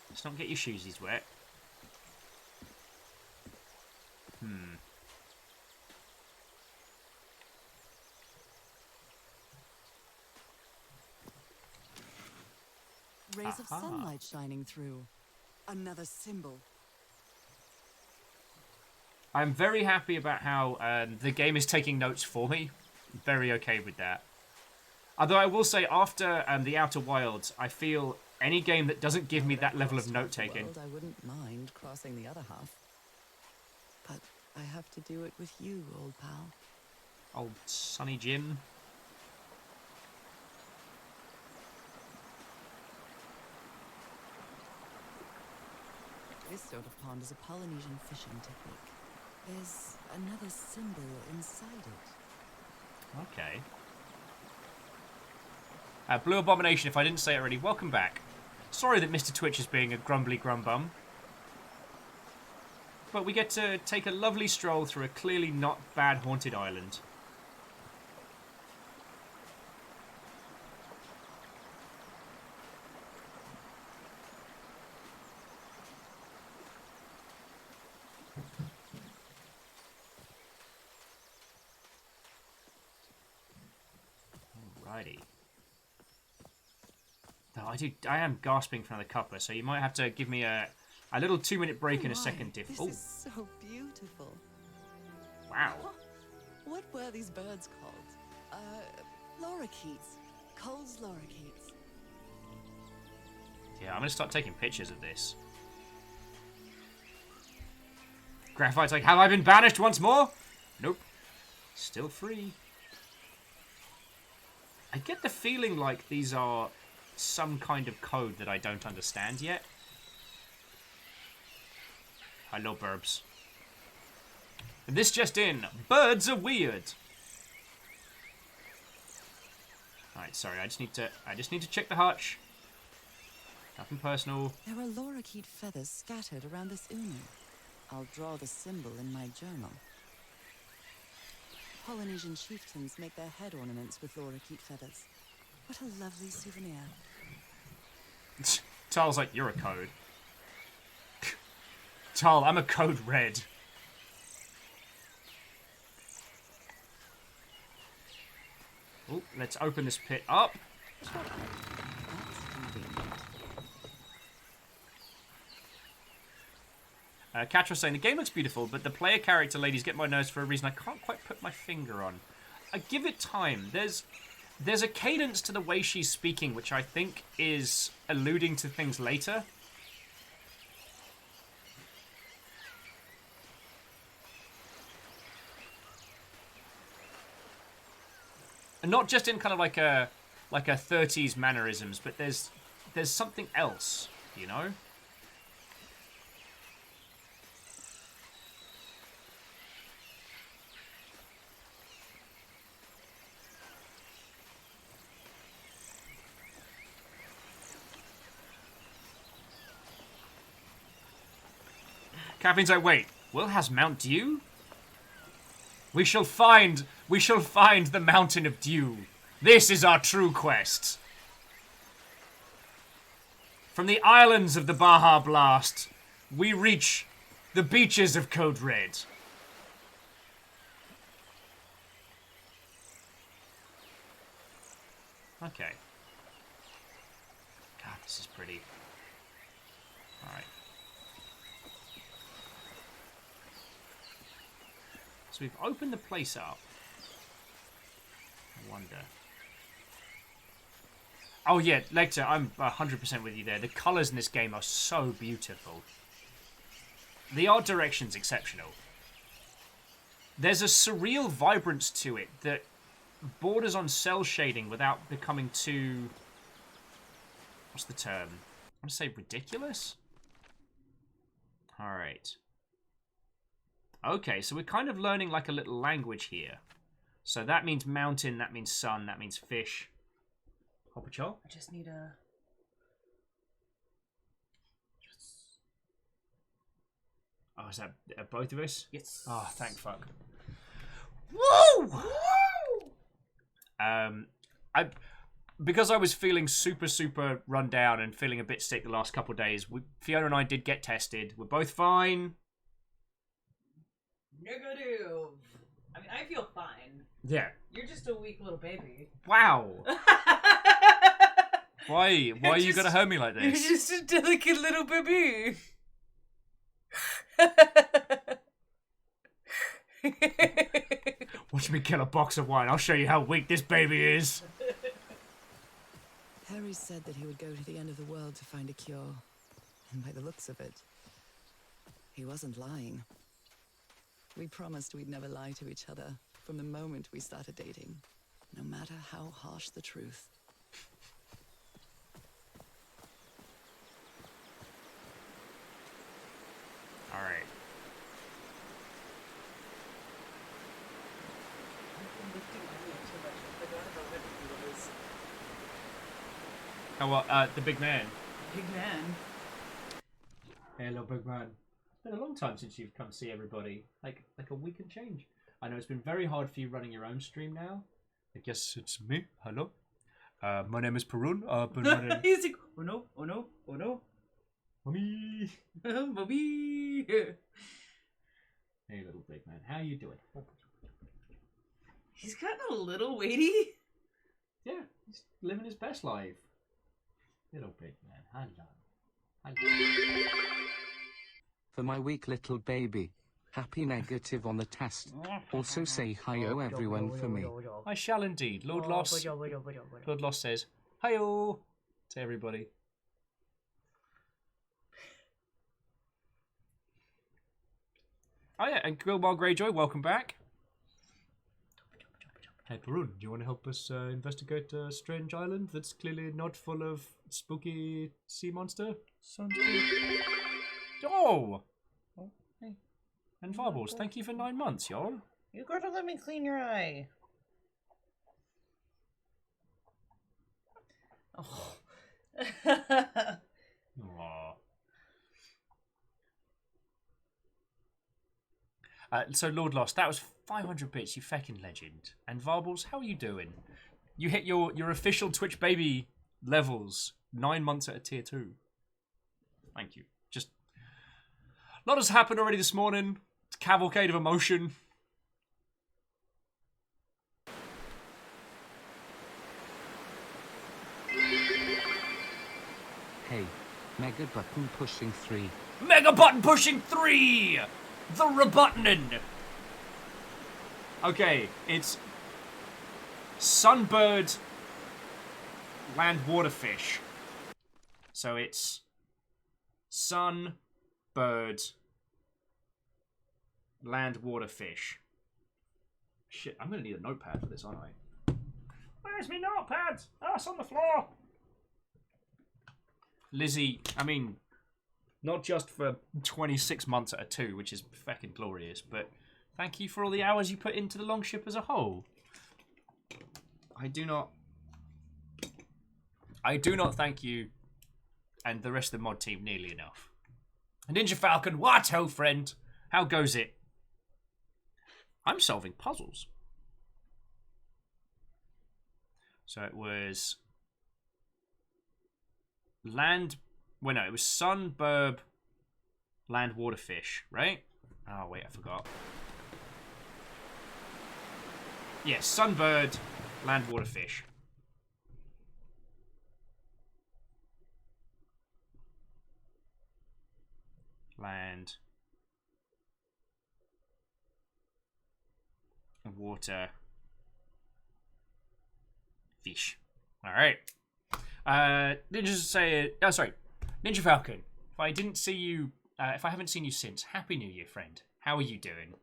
Let's not get your shoesies wet. Rays of sunlight shining through. Another symbol. I'm very happy about how the game is taking notes for me. Very okay with that. Although I will say, after the Outer Wilds, I feel any game that doesn't give me that level of note-taking... I wouldn't mind crossing the other half. But I have to do it with you, old pal. Old Sonny Jim. This sort of pond is a Polynesian fishing technique. There's another symbol inside it. Okay. Blue Abomination, if I didn't say it already, welcome back. Sorry that Mr. Twitch is being a grumbly grumbum. But we get to take a lovely stroll through a clearly not bad haunted island. Alrighty. I am gasping for another cuppa, so you might have to give me a little 2-minute break in a second. This is so beautiful. Wow. What were these birds called? Lorikeets. Cole's lorikeets. Yeah, I'm gonna start taking pictures of this. Graphite's like, have I been banished once more? Nope. Still free. I get the feeling like these are some kind of code that I don't understand yet. Hello, burbs. And this just in. Birds are weird. Alright, sorry, I just need to check the hutch. Nothing personal. There are lorikeet feathers scattered around this unu. I'll draw the symbol in my journal. Polynesian chieftains make their head ornaments with lorikeet feathers. What a lovely souvenir. Tal's like, you're a code. Tal, I'm a code red. Oh, let's open this pit up. That's convenient. Catch was saying, the game looks beautiful, but the player character ladies get my nerves for a reason I can't quite put my finger on. I give it time. There's a cadence to the way she's speaking, which I think is alluding to things later. And not just in kind of like a 30s mannerisms, but there's something else, you know? Caffeine's like, wait, Will has Mount Dew? We shall find the Mountain of Dew. This is our true quest. From the islands of the Baja Blast, we reach the beaches of Code Red. Okay. God, this is pretty. Alright. So we've opened the place up. I wonder. Oh yeah, Lecter, I'm 100% with you there. The colours in this game are so beautiful. The art direction's exceptional. There's a surreal vibrance to it that borders on cell shading without becoming too... What's the term? I want to say ridiculous? Alright. Okay, so we're kind of learning like a little language here. So that means mountain, that means sun, that means fish. Hopper Chol? I just need a... is that both of us? Yes. Oh, thank fuck. Woo! Because I was feeling super run down and feeling a bit sick the last couple of days, Fiona and I did get tested. We're both fine. Negative. I mean, I feel fine. Yeah. You're just a weak little baby. Wow. Why are you gonna hurt me like this? You're just a delicate little baby. Watch me kill a box of wine. I'll show you how weak this baby is. Harry said that he would go to the end of the world to find a cure. And by the looks of it, he wasn't lying. We promised we'd never lie to each other from the moment we started dating, no matter how harsh the truth. All right. Oh, the big man. Big man. Hello, big man. It's been a long time since you've come see everybody. Like a week and change. I know it's been very hard for you running your own stream now. I guess it's me. Hello. My name is Perun. I've been running. He's like, oh no, oh no, oh no. Mommy. Mommy. Hey, little big man. How you doing? He's gotten a little weighty. Yeah, he's living his best life. Little big man. Hello. For my weak little baby. Happy negative on the test. Also say hi-oh everyone for me. I shall indeed. Lord Loss. Lord Loss says hi-oh to everybody. Oh yeah, and Gilmar Greyjoy, welcome back. Hey Perun, do you want to help us investigate a strange island that's clearly not full of spooky sea monster? Sounds good. Oh! Hey. And Varbles, thank you for 9 months, y'all. You gotta let me clean your eye. Oh. Aww. So Lord Lost, that was 500 bits, you feckin' legend. And Varbles, how are you doing? You hit your official Twitch baby levels 9 months at a tier 2. Thank you. Just a lot has happened already this morning. It's a cavalcade of emotion. Hey, mega button pushing 3. Mega button pushing 3! The rebuttoning! Okay, it's Sunbird Land Waterfish. So it's Sun, Bird, Land Waterfish. Shit, I'm gonna need a notepad for this, aren't I? Where's my notepad? Oh, it's on the floor! Lizzie, I mean, not just for 26 months at a 2, which is fucking glorious, but thank you for all the hours you put into the Longship as a whole. I do not thank you and the rest of the mod team nearly enough. Ninja Falcon, what ho, friend? How goes it? I'm solving puzzles. So it was land. Well, no, it was Sun, Burb, Land, Waterfish, right? Oh, wait, I forgot. Yes, Sunbird, Land, Waterfish. Land. Water. Fish. Alright. Ninja say... Oh, sorry. Ninja Falcon. If I didn't see you... if I haven't seen you since, Happy New Year, friend. How are you doing?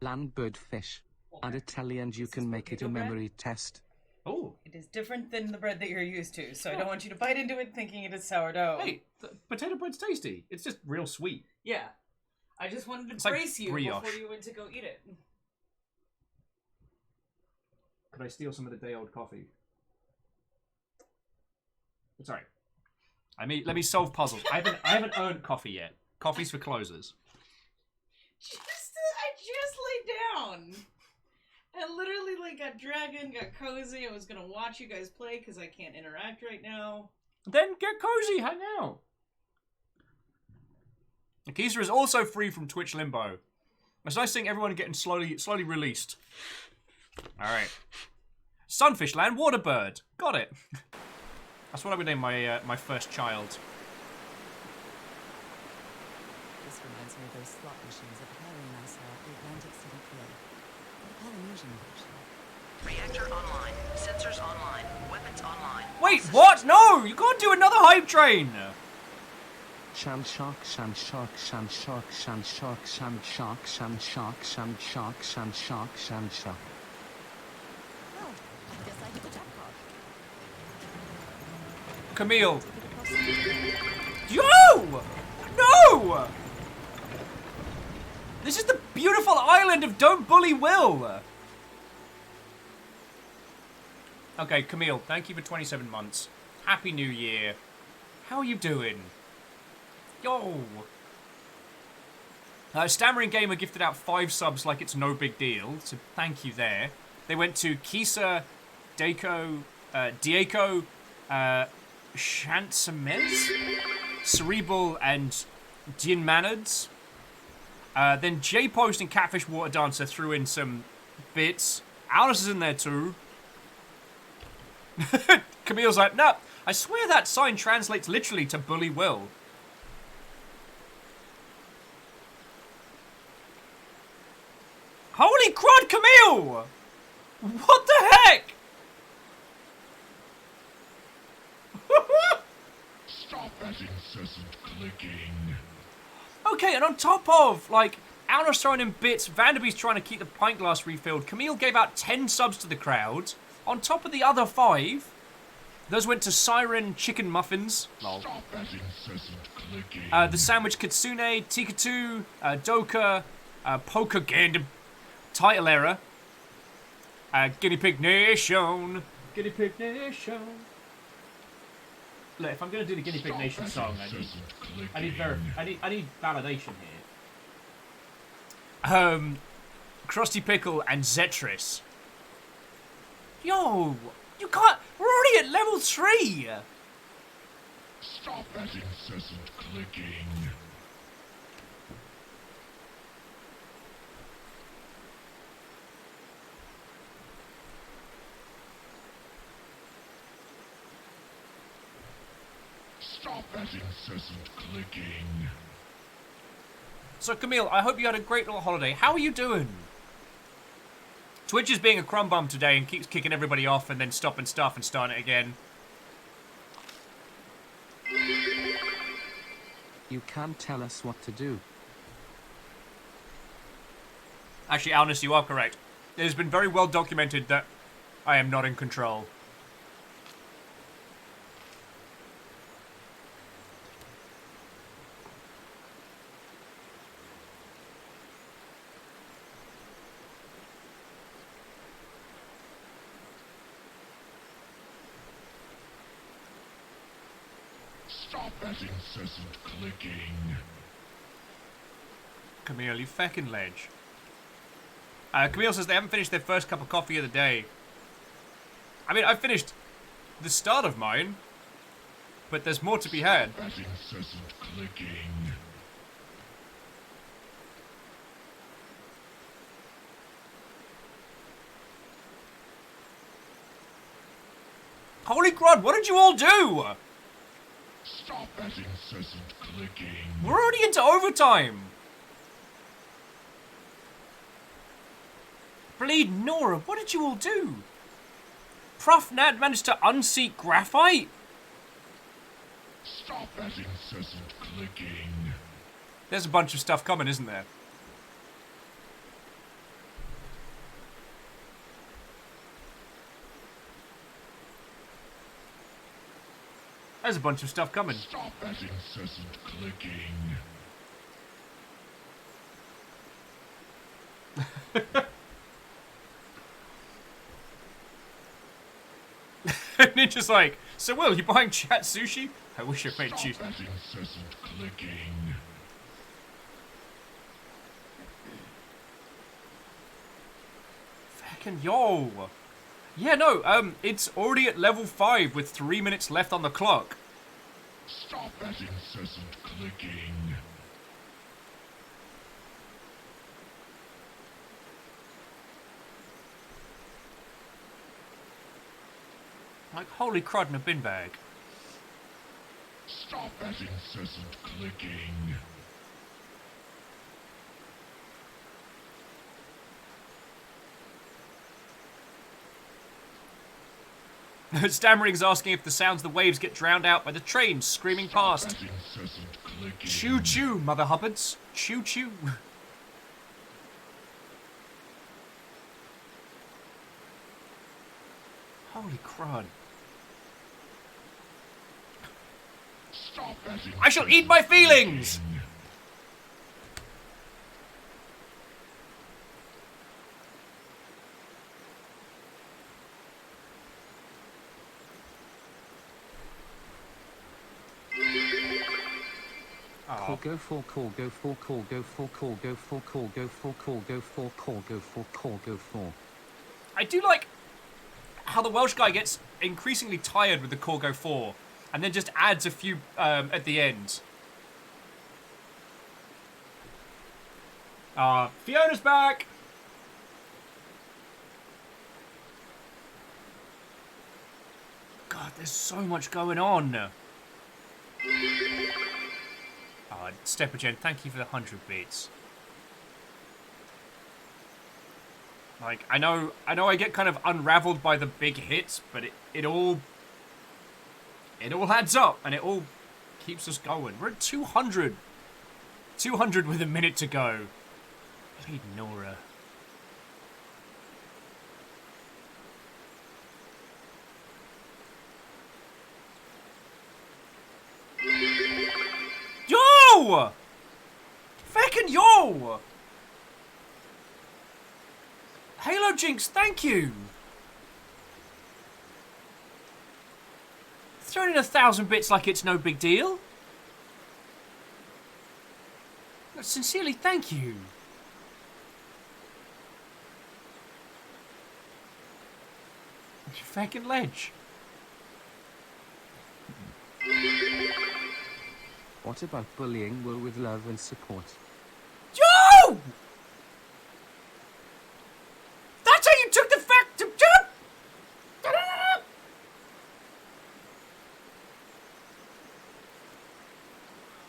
Land bird fish. Add a telly and you can make it a memory test. Oh. It is different than the bread that you're used to, so I don't want you to bite into it thinking it is sourdough. Hey, the potato bread's tasty. It's just real sweet. Yeah. I just wanted to It's like brace you brioche. before you went to go eat it. Could I steal some of the day-old coffee? Sorry. Let me solve puzzles. I haven't earned coffee yet. Coffee's for closers. I just laid down. I literally like got dragged, got cozy. I was gonna watch you guys play because I can't interact right now. Then get cozy, hang out. Akisa is also free from Twitch limbo. It's nice seeing everyone getting slowly released. Alright. Sunfishland Waterbird. Got it. That's what I would name my my first child. This reminds me of those slot machines that Harry and I saw at the Atlantic City Pier. The Polynesian version. Reactor online. Sensors online. Weapons online. Wait, what? No! You can't do another hype train! Shan shark, shan shark, shan shark, shan shark, shan shark, shan shark, shan shark, shan shark, shan shark. Well, I guess I hit the jackpot. Camille. Yo! No! This is the beautiful island of Don't Bully Will. Okay, Camille, thank you for 27 months. Happy New Year. How are you doing? Yo! Stammering Gamer gifted out 5 subs like it's no big deal, so thank you there. They went to Kisa, Dieko, Shantsamez, Cerebral, and Jin Manads. Then J-Post and Catfish Water Dancer threw in some bits. Alice is in there too. Camille's like, no, I swear that sign translates literally to Bully Will. Holy crud, Camille! What the heck? Stop that incessant clicking. Okay, and on top of, like, Alna's throwing in bits, Vanderbee's trying to keep the pint glass refilled, Camille gave out 10 subs to the crowd. On top of the other 5, those went to Siren Chicken Muffins. Lol. Stop that incessant clicking. The Sandwich Kitsune, Tikatu, Doka, Poker Gandam, Title Error, Guinea Pig Nation, Guinea Pig Nation. Look, if I'm gonna do the Guinea Pig Nation song, I need validation here. Krusty Pickle and Zetris. Yo, you can't. We're already at level 3. Stop that incessant clicking. Stop that incessant clicking. So Camille, I hope you had a great little holiday. How are you doing? Twitch is being a crumb bum today and keeps kicking everybody off and then stopping stuff and starting it again. You can't tell us what to do. Actually, Alnus, you are correct. It has been very well documented that I am not in control. Stop that incessant clicking. Camille, you feckin' ledge. Camille says they haven't finished their first cup of coffee of the day. I mean, I finished the start of mine, but there's more to be had. Stop that incessant clicking. Holy crud, what did you all do? Stop that incessant clicking. We're already into overtime. Bleed Nora, what did you all do? Prof Nat managed to unseat Graphite? Stop that incessant clicking. There's a bunch of stuff coming, isn't there? There's a bunch of stuff coming. Stop that incessant clicking. Ninja's like, so Will, you buying chat sushi? I wish I made Stop you. that incessant clicking. Fucking yo. Yeah, no, it's already at level 5 with 3 minutes left on the clock. Stop that incessant clicking. Like, holy crud in a bin bag. Stop that incessant clicking. Stammering's asking if the sounds of the waves get drowned out by the trains screaming Stop past. that incessant clicking. Choo choo, Mother Hubbards. Choo choo. Holy crud. Stop that I shall eat my feelings! clicking. Oh. Corgo for Corgo for Corgo for Corgo for Corgo for Corgo for Corgo for Corgo for. I do like how the Welsh guy gets increasingly tired with the Corgo 4 and then just adds a few at the end. Fiona's back! God, there's so much going on. Steppergen, thank you for the 100 bits. Like, I know I get kind of unraveled by the big hits, but it all adds up and it all keeps us going. We're at 200. 200 with a minute to go. Bleed Nora. Yo! Feckin' yo! Halo Jinx, thank you! Throwing in 1,000 bits like it's no big deal. Sincerely, thank you. Feckin' ledge. What about bullying Will with love and support? Yo! That's how you took the fact to jump!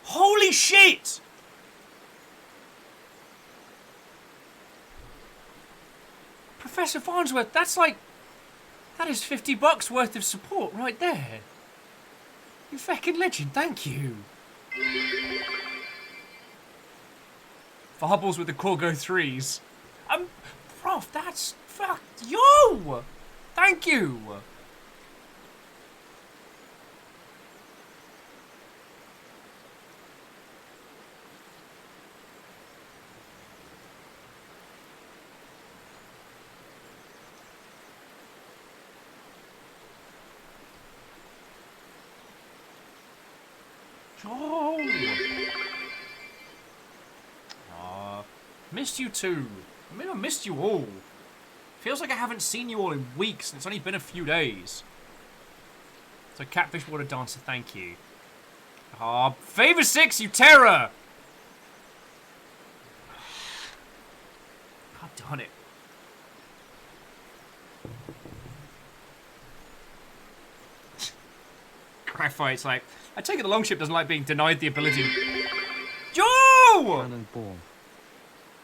Holy shit! Professor Farnsworth, that is $50 worth of support right there. You fucking legend, thank you. Farbles with the Corgo 3s. Prof, that's fuck. Yo! Thank you. Oh! Missed you too. I mean, I missed you all. Feels like I haven't seen you all in weeks, and it's only been a few days. So, Catfish Water Dancer, thank you. Favor 6, you terror! God darn it. Graphite's like, I take it the Longship doesn't like being denied the ability. Yo! Cannonball.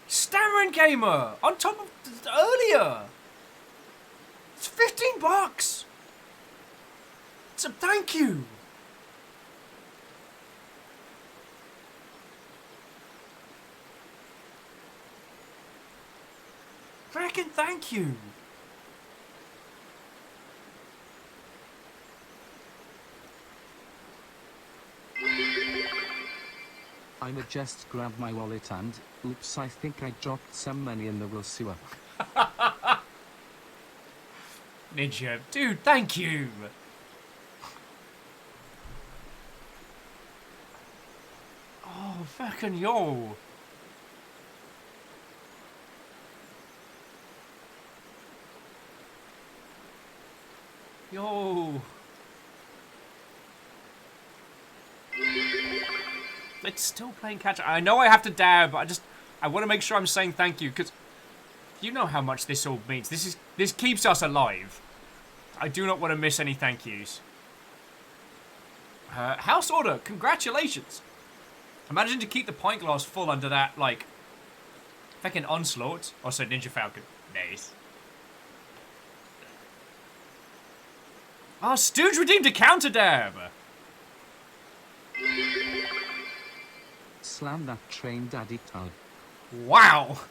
Stammering Gamer! On top of earlier! It's $15! So thank you! Frickin' thank you! I'ma just grab my wallet and, oops, I think I dropped some money in the will sewer. Ninja, dude, thank you! Oh, fucking yo! Yo. It's still playing catch up. I know I have to dab, but I want to make sure I'm saying thank you, because you know how much this all means. This keeps us alive. I do not want to miss any thank yous. House Order, congratulations. Imagine to keep the pint glass full under that, like, fucking Onslaught. Also, Ninja Falcon. Nice. Oh, Stooge redeemed a counter dab. Slam that train, Daddy Tug. Wow.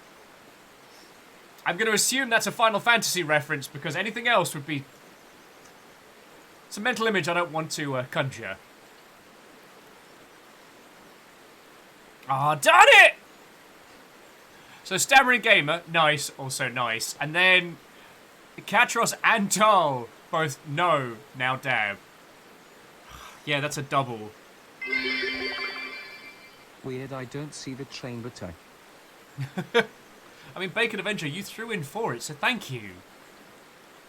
I'm going to assume that's a Final Fantasy reference, because anything else would be... It's a mental image I don't want to conjure. Ah, done it! So, Stammering Gamer, nice, also nice. And then, Katros and Tal, both no, now dab. Yeah, that's a double. Weird, I don't see the train, but I mean, Bacon Avenger, you threw in for it, so thank you.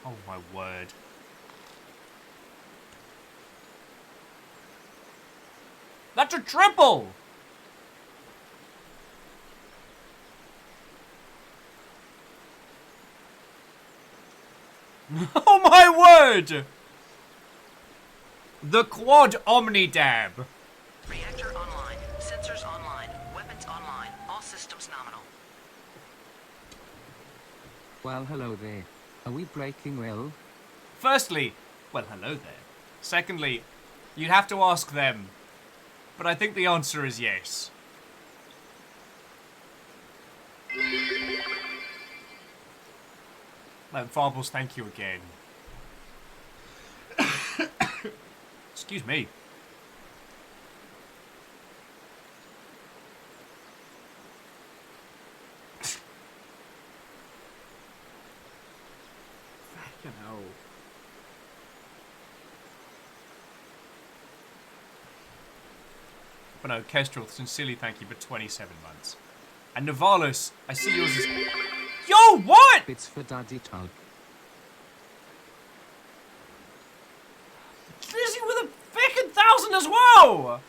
Oh, my word. That's a triple! Oh my word! The Quad Omni Dab. Reactor online. Sensors online. Weapons online. All systems nominal. well, hello there. Are we breaking Will? Firstly, well, hello there. Secondly, you'd have to ask them. But I think the answer is yes. Farbles, thank you again. Excuse me. Fucking hell. But no, Kestrel, sincerely thank you for 27 months. And Navalis, I see yours is... Yo, what? It's for Daddy Tug. Lizzie with a fucking 1,000 as well!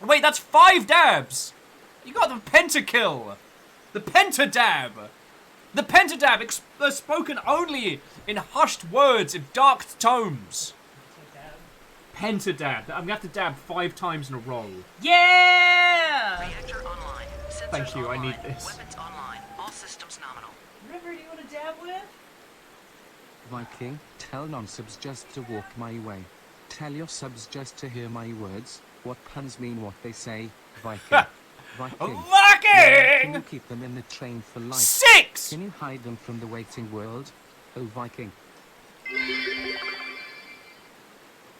Wait, that's 5 dabs! You got the pentakill! The pentadab! The pentadab, spoken only in hushed words in dark tomes. Pentadab. I'm gonna have to dab 5 times in a row. Yeah! Reactor online. Sensors Thank you, online. I need this. Weapons online. All systems nominal. River, do you want to dab with? Viking, tell non-subs just to walk my way. Tell your subs just to hear my words. What puns mean what they say. Viking. Viking. Can you Viking! keep them in the train for life? 6! Can you hide them from the waiting world? Oh, Viking.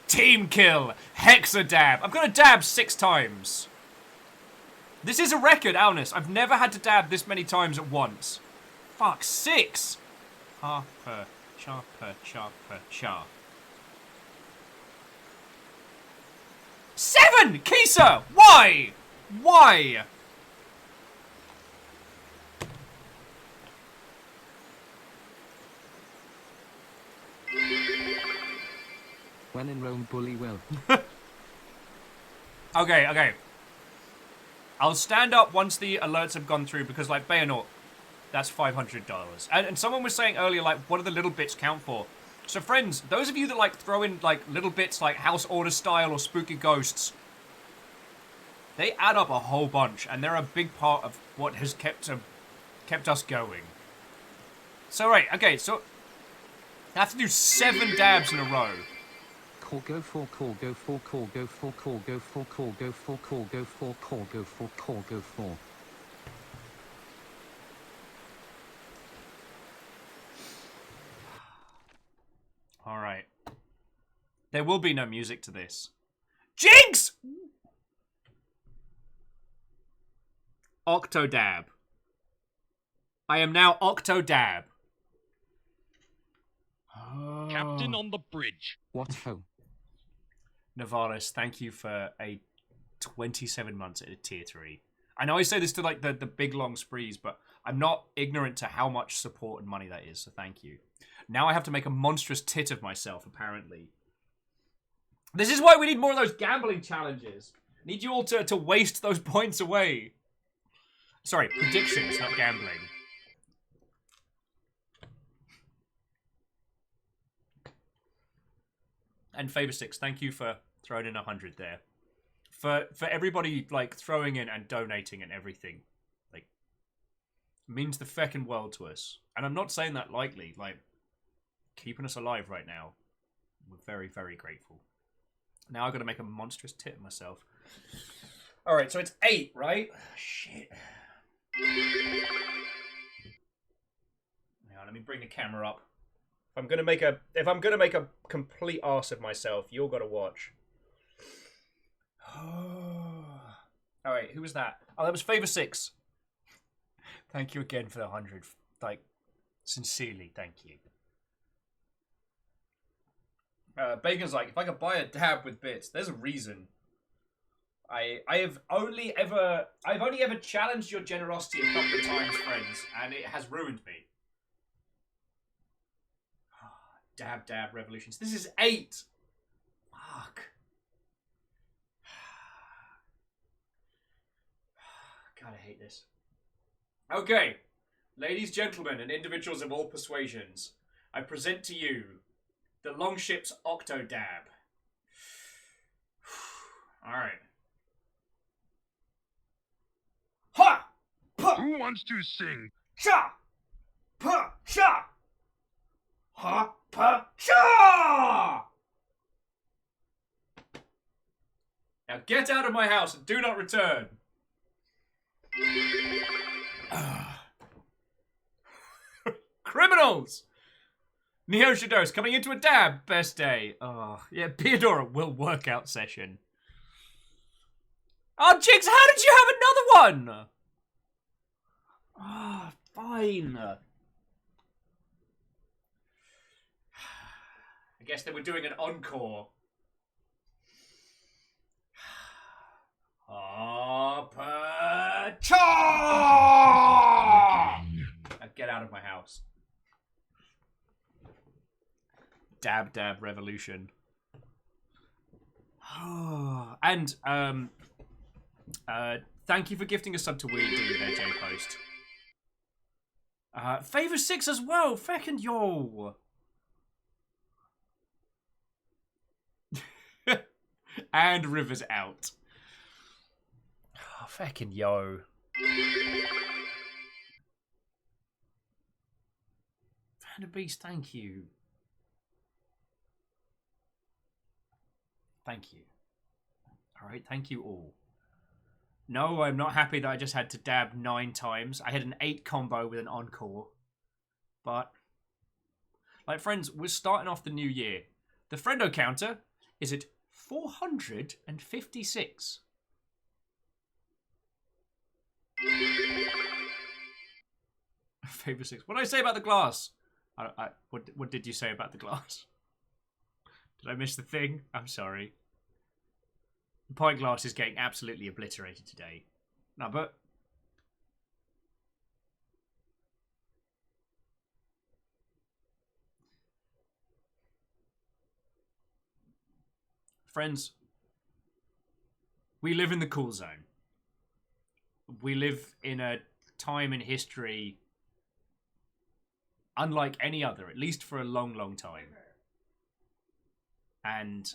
Team kill. Hexadab. I'm gonna dab 6 times. This is a record, Alnus. I've never had to dab this many times at once. Fuck, 6! Harper, charper, charper, char. 7! Kisa! Why? Why? When in Rome, bully Will. Okay. I'll stand up once the alerts have gone through because, like, Bayonort, that's $500. And someone was saying earlier, like, what do the little bits count for? So, friends, those of you that, like, throw in, like, little bits like House Order style or Spooky Ghosts, they add up a whole bunch, and they're a big part of what has kept us going. So, right, okay, so I have to do 7 dabs in a row. Call go for call go for call go for call go for call go for call go for call go for call go for. All right. There will be no music to this. Jinx! Octodab. I am now Octodab. Captain on the bridge. What ho? Navalis, thank you for a 27 months at a tier 3. I know I say this to like the big long sprees, but I'm not ignorant to how much support and money that is, so thank you. Now I have to make a monstrous tit of myself, apparently. This is why we need more of those gambling challenges. Need you all to waste those points away. Sorry, predictions, not gambling. And Favor 6, thank you for throwing in 100 there. For everybody, like, throwing in and donating and everything. Like, means the feckin' world to us. And I'm not saying that lightly. Like, keeping us alive right now. We're very, very grateful. Now I've got to make a monstrous tit of myself. Alright, so it's 8, right? Shit. Now, let me bring the camera up. If I'm gonna make a complete arse of myself, you all gotta watch. Alright, who was that? Oh, that was Favor 6. Thank you again for the 100. Like, sincerely, thank you. Bacon's like, if I could buy a dab with bits, there's a reason. I've only ever challenged your generosity a couple of times, friends, and it has ruined me. Dab revolutions. This is 8. Fuck. God, I hate this. Okay, ladies, gentlemen, and individuals of all persuasions, I present to you the Longship's Octodab. Alright. Ha! Pa! Who wants to sing? Sha! Pa! Sha! Ha! Pa! Sha! Now get out of my house and do not return. Criminals! Neo Shadows coming into a dab. Best day. Oh, yeah, Theodora will workout session. Oh, Jigs, how did you have another one? Ah, fine. I guess they were doing an encore. Cha! Now get out of my house. Dab revolution. And thank you for gifting a sub to Weird D there, J-Post. Favor 6 as well, feckin' yo. And River's out. Oh, feckin' yo. Fan of Beast, thank you. Thank you. Alright, thank you all. No, I'm not happy that I just had to dab 9 times. I had an 8 combo with an encore. But, like, friends, we're starting off the new year. The friendo counter is at 456. Favor 6. What did I say about the glass? What did you say about the glass? Did I miss the thing? I'm sorry. The pint glass is getting absolutely obliterated today. No, but... Friends, we live in the cool zone. We live in a time in history unlike any other, at least for a long, long time. And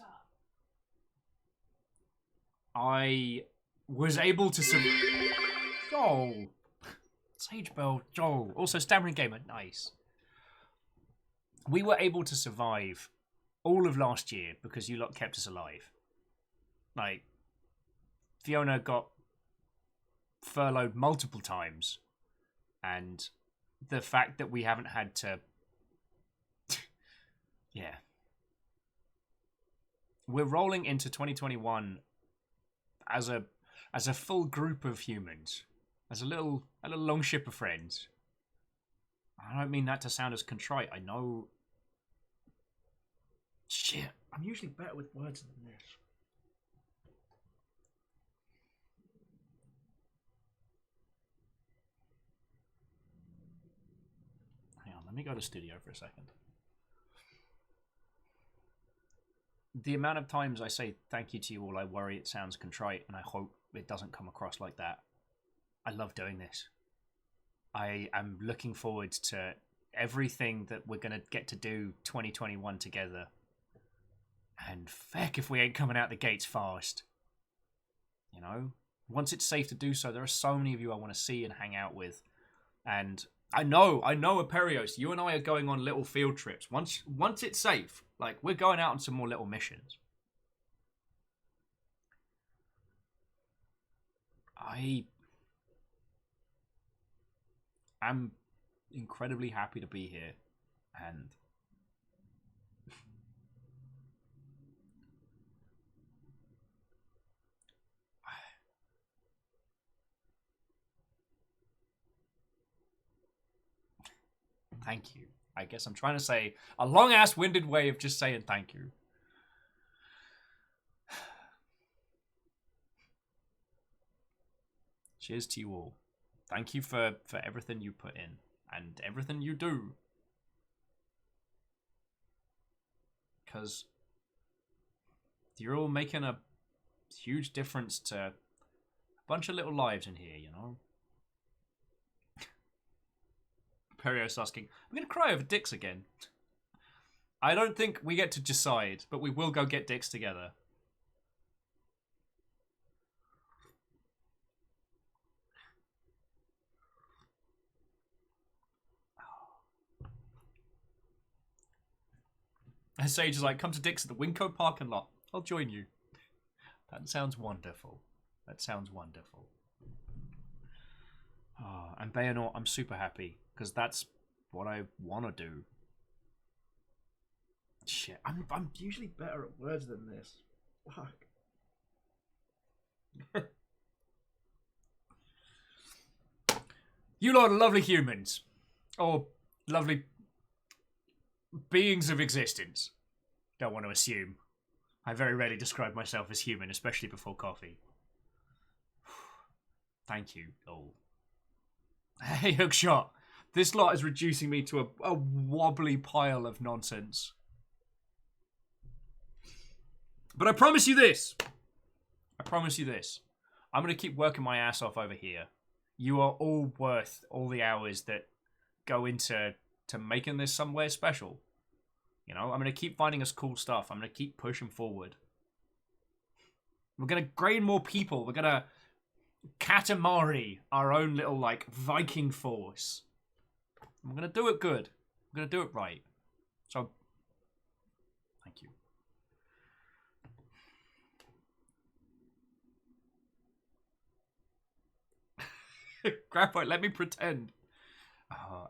I was able to Joel. Sage Bell, Joel. Also, Stammering Gamer, nice. We were able to survive all of last year because you lot kept us alive. Like, Fiona got furloughed multiple times, and the fact that we haven't had to... yeah. We're rolling into 2021 as a full group of humans, as a little long ship of friends. I don't mean that to sound as contrite. I know. Shit, I'm usually better with words than this. Hang on, let me go to studio for a second. the amount of times I say thank you to you all, I worry it sounds contrite, and I hope it doesn't come across like that. I love doing this. I am looking forward to everything that we're going to get to do 2021 together. And feck if we ain't coming out the gates fast. You know? Once it's safe to do so, there are so many of you I want to see and hang out with. And I know, Aperios, you and I are going on little field trips. Once it's safe, like, we're going out on some more little missions. I am incredibly happy to be here, and thank you. I guess I'm trying to say a long-ass winded way of just saying thank you. Cheers to you all. Thank you for everything you put in and everything you do. Because you're all making a huge difference to a bunch of little lives in here, you know? Perios asking, I'm going to cry over dicks again. I don't think we get to decide, but we will go get dicks together. And Sage is like, come to Dick's at the Winco parking lot. I'll join you. That sounds wonderful. That sounds wonderful. Oh, and Bayonor, I'm super happy, because that's what I want to do. Shit, I'm usually better at words than this. Fuck. You lot are lovely humans. Or lovely beings of existence. Don't want to assume. I very rarely describe myself as human, especially before coffee. Thank you all. Hey, Hookshot. This lot is reducing me to a wobbly pile of nonsense. But I promise you this. I promise you this. I'm going to keep working my ass off over here. You are all worth all the hours that go into making this somewhere special. You know, I'm going to keep finding us cool stuff. I'm going to keep pushing forward. We're going to gain more people. We're going to Katamari our own little, like, Viking force. I'm going to do it good. I'm going to do it right. So, thank you. Graphite, let me pretend.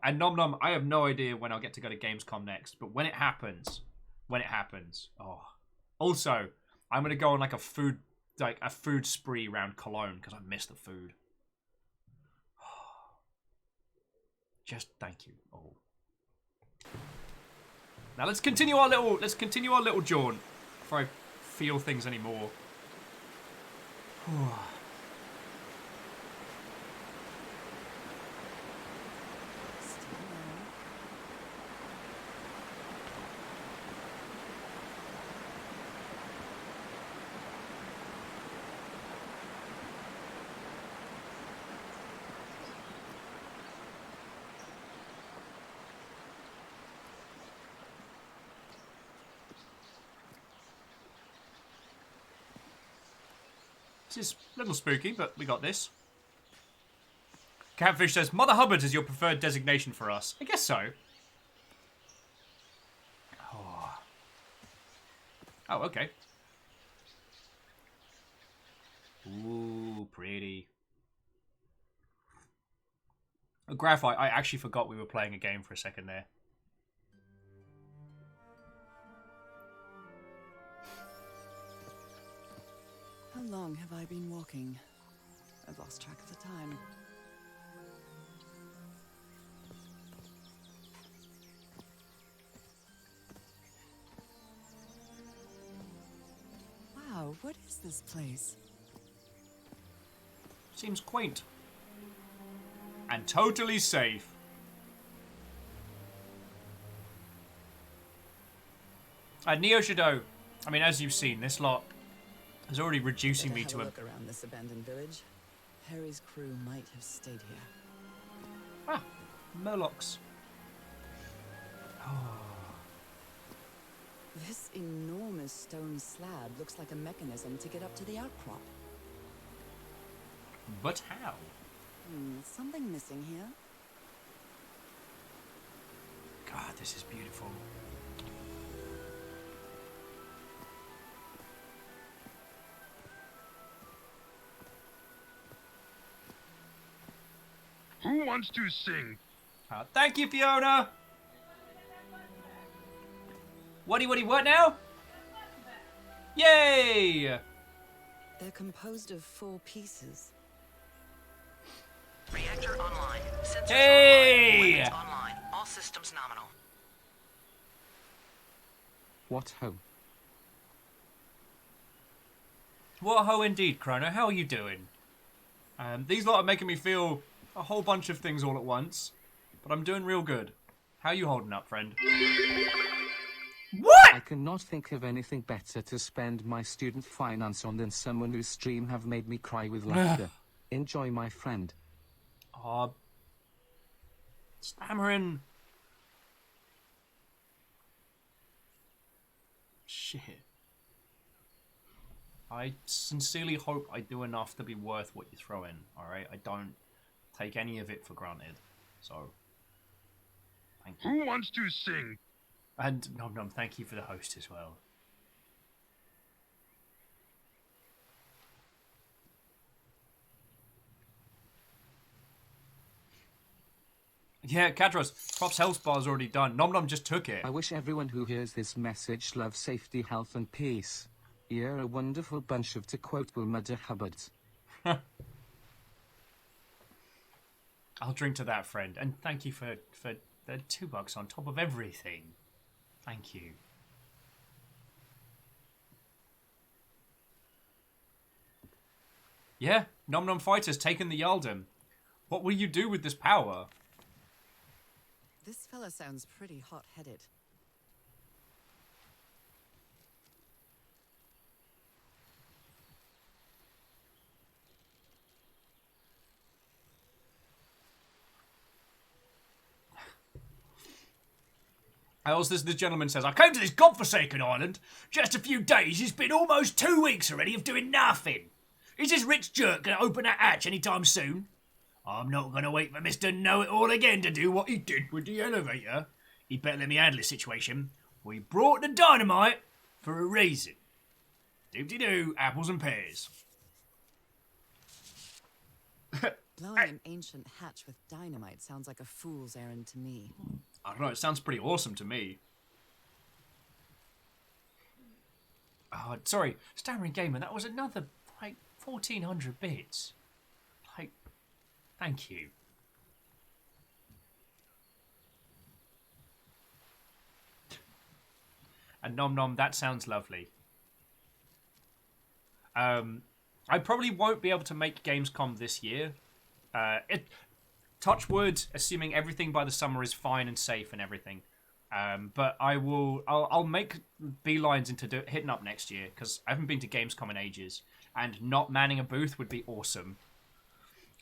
And Nom Nom, I have no idea when I'll get to go to Gamescom next, but when it happens, oh. Also, I'm gonna go on like a food spree around Cologne because I miss the food. Just thank you all. Now let's continue our little jaunt before I feel things anymore. This is a little spooky, but we got this. Catfish says, Mother Hubbard is your preferred designation for us. I guess so. Oh, okay. Ooh, pretty. Graphite, I actually forgot we were playing a game for a second there. How long have I been walking? I've lost track of the time. Wow, what is this place? Seems quaint. And totally safe. Neo Shadow, I mean, as you've seen, this lot is already reducing me to a... look around this abandoned village. Harry's crew might have stayed here. Ah, Murlocs. This enormous stone slab looks like a mechanism to get up to the outcrop. But how? Something missing here. God, this is beautiful. Who wants to sing? Thank you, Fiona! What now? Yay! They're composed of 4 pieces. Reactor online. Sensors Hey! online. Weapons online. All systems nominal. What ho? What a ho indeed, Chrono. How are you doing? These lot are making me feel a whole bunch of things all at once, but I'm doing real good. How you holding up, friend? What? I cannot think of anything better to spend my student finance on than someone whose stream have made me cry with laughter. Enjoy, my friend. Stammering. Shit. I sincerely hope I do enough to be worth what you throw in, alright? I don't take any of it for granted. So, thank you. Who wants to sing? And Nom Nom, thank you for the host as well. Yeah, Kadros, Props Health Bar's already done. Nom Nom just took it. I wish everyone who hears this message love, safety, health and peace. You're a wonderful bunch of, to quote Wilmudder Hubbards. I'll drink to that, friend. And thank you for the $2 on top of everything. Thank you. Yeah, Nom Nom Fighter's taken the Yaldum. What will you do with this power? This fella sounds pretty hot-headed. Else this gentleman says, I came to this godforsaken island just a few days. It's been almost 2 weeks already of doing nothing. Is this rich jerk going to open that hatch anytime soon? I'm not going to wait for Mr. Know-It-All again to do what he did with the elevator. He'd better let me handle the situation. We brought the dynamite for a reason. Doop-de-doo, apples and pears. Blowing an ancient hatch with dynamite sounds like a fool's errand to me. I don't know, it sounds pretty awesome to me. Oh, sorry, Stammering Gamer, that was another, 1,400 bits. Thank you. And Nom Nom, that sounds lovely. I probably won't be able to make Gamescom this year. Touch wood, assuming everything by the summer is fine and safe and everything. But I'll make beelines into hitting up next year, because I haven't been to Gamescom in ages, and not manning a booth would be awesome.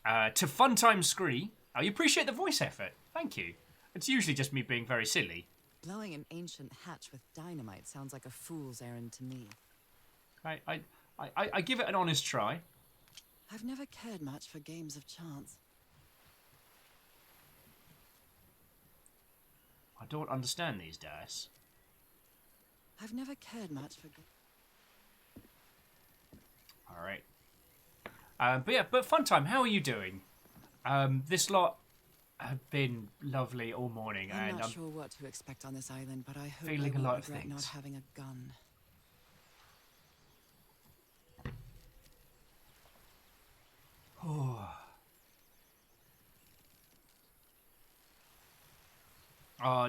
To Funtime Scree, I appreciate the voice effort. Thank you. It's usually just me being very silly. Blowing an ancient hatch with dynamite sounds like a fool's errand to me. I give it an honest try. I've never cared much for games of chance. I don't understand these dice. I've never cared much for... Alright. But Funtime, how are you doing? This lot have been lovely all morning, I'm and not sure what to expect on this island, but I hope feeling I a lot won't of regret not things. having a gun.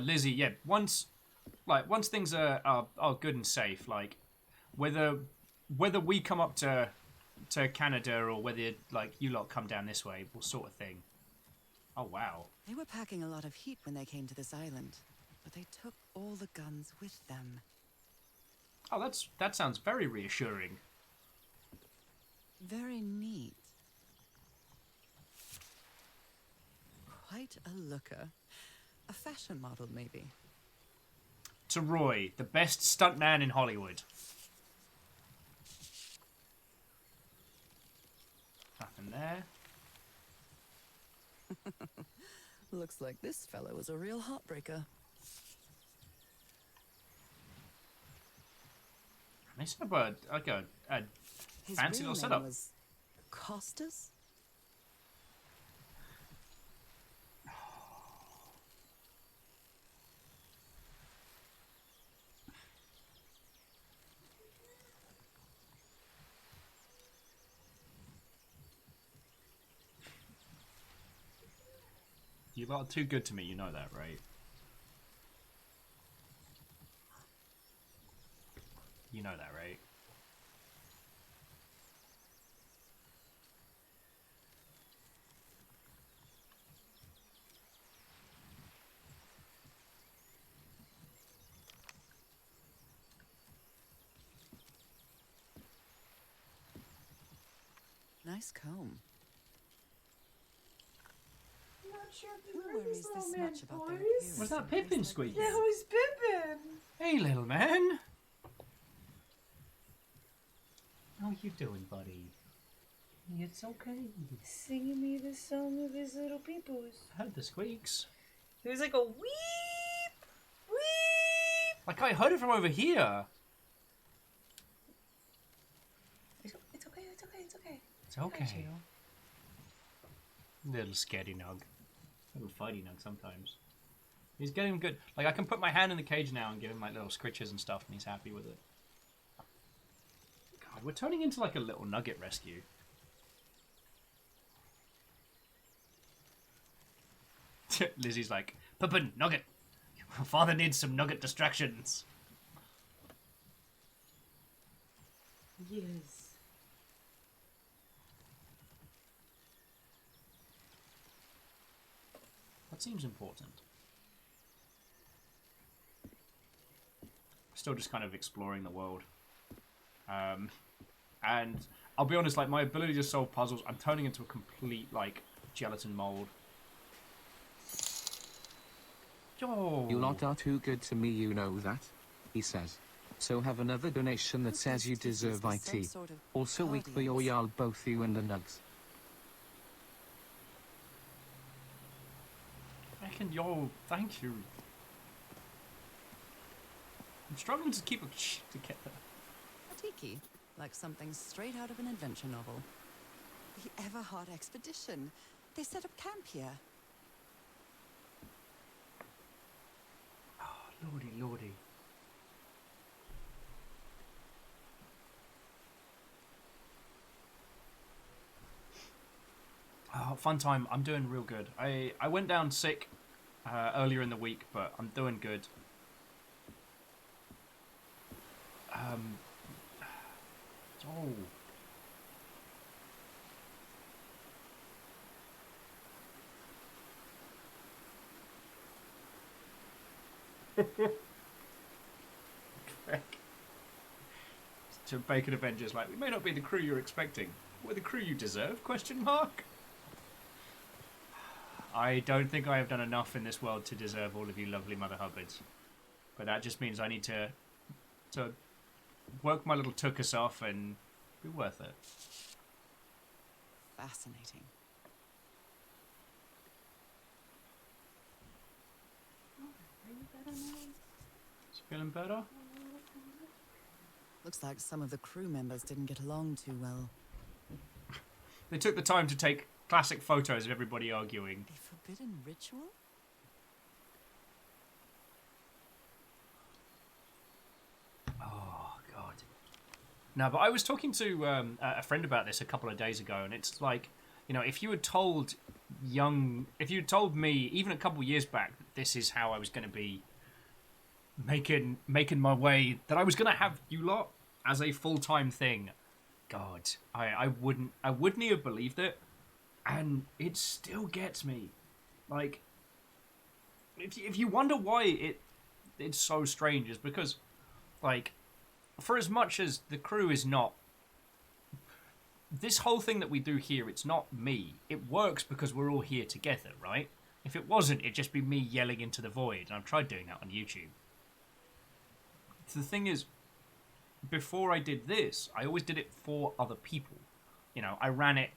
Lizzie, yeah, once things are good and safe, like whether we come up to Canada or whether you lot come down this way, sort of thing. Oh wow. They were packing a lot of heat when they came to this island, but they took all the guns with them. Oh, that sounds very reassuring. Very neat. Quite a looker. A fashion model, maybe. To Roy, the best stuntman in Hollywood. Nothing there. Looks like this fellow is a real heartbreaker. They set up a His fancy real little name setup. was Costas? You lot are too good to me, you know that, right? You know that, right? Nice comb. I'm not sure if Who you heard worries this this little man, much about boys. their appearance? Was that in a Pippin place like squeaking? this? That was Pippin. Hey, little man. How you doing, buddy? It's okay. Singing me the song of his little peoples. I heard the squeaks. It was like a weep, weep. Like, I heard it from over here. It's okay, it's okay, it's okay. It's okay. Little scaredy nug. Little fighty nug sometimes. He's getting good. Like, I can put my hand in the cage now and give him, like, little scritches and stuff, and he's happy with it. God, we're turning into, like, a little nugget rescue. Lizzie's like, Pippin, nugget. Father needs some nugget distractions. Yes. That seems important. Still just kind of exploring the world. And I'll be honest, like, my ability to solve puzzles, I'm turning into a complete, like, gelatin mold. Oh. You lot are too good to me, you know that, he says. So have another donation that says you deserve Some IT. sort of Also weak for your y'all, both you and the nugs. Thank you. I'm struggling to keep a shit together. A tiki, like something straight out of an adventure novel. The Everhard expedition. They set up camp here. Oh, lordy, lordy. Oh, fun time. I'm doing real good. I went down sick earlier in the week, but I'm doing good. Oh. To Bacon Avengers, like, we may not be the crew you're expecting. We're the crew you deserve, question mark? I don't think I have done enough in this world to deserve all of you lovely Mother Hubbards. But that just means I need to work my little tuchus off and be worth it. Fascinating. Is feeling better? Looks like some of the crew members didn't get along too well. They took the time to take classic photos of everybody arguing. A forbidden ritual? Oh, God. No, but I was talking to a friend about this a couple of days ago, and it's like, you know, if you had told me, even a couple of years back, that this is how I was going to be making my way, that I was going to have you lot as a full-time thing, God, I wouldn't have believed it, and it still gets me. Like, if you wonder why it's so strange, is because, like, for as much as the crew is not... This whole thing that we do here, it's not me. It works because we're all here together, right? If it wasn't, it'd just be me yelling into the void. And I've tried doing that on YouTube. So the thing is, before I did this, I always did it for other people. You know, I ran it.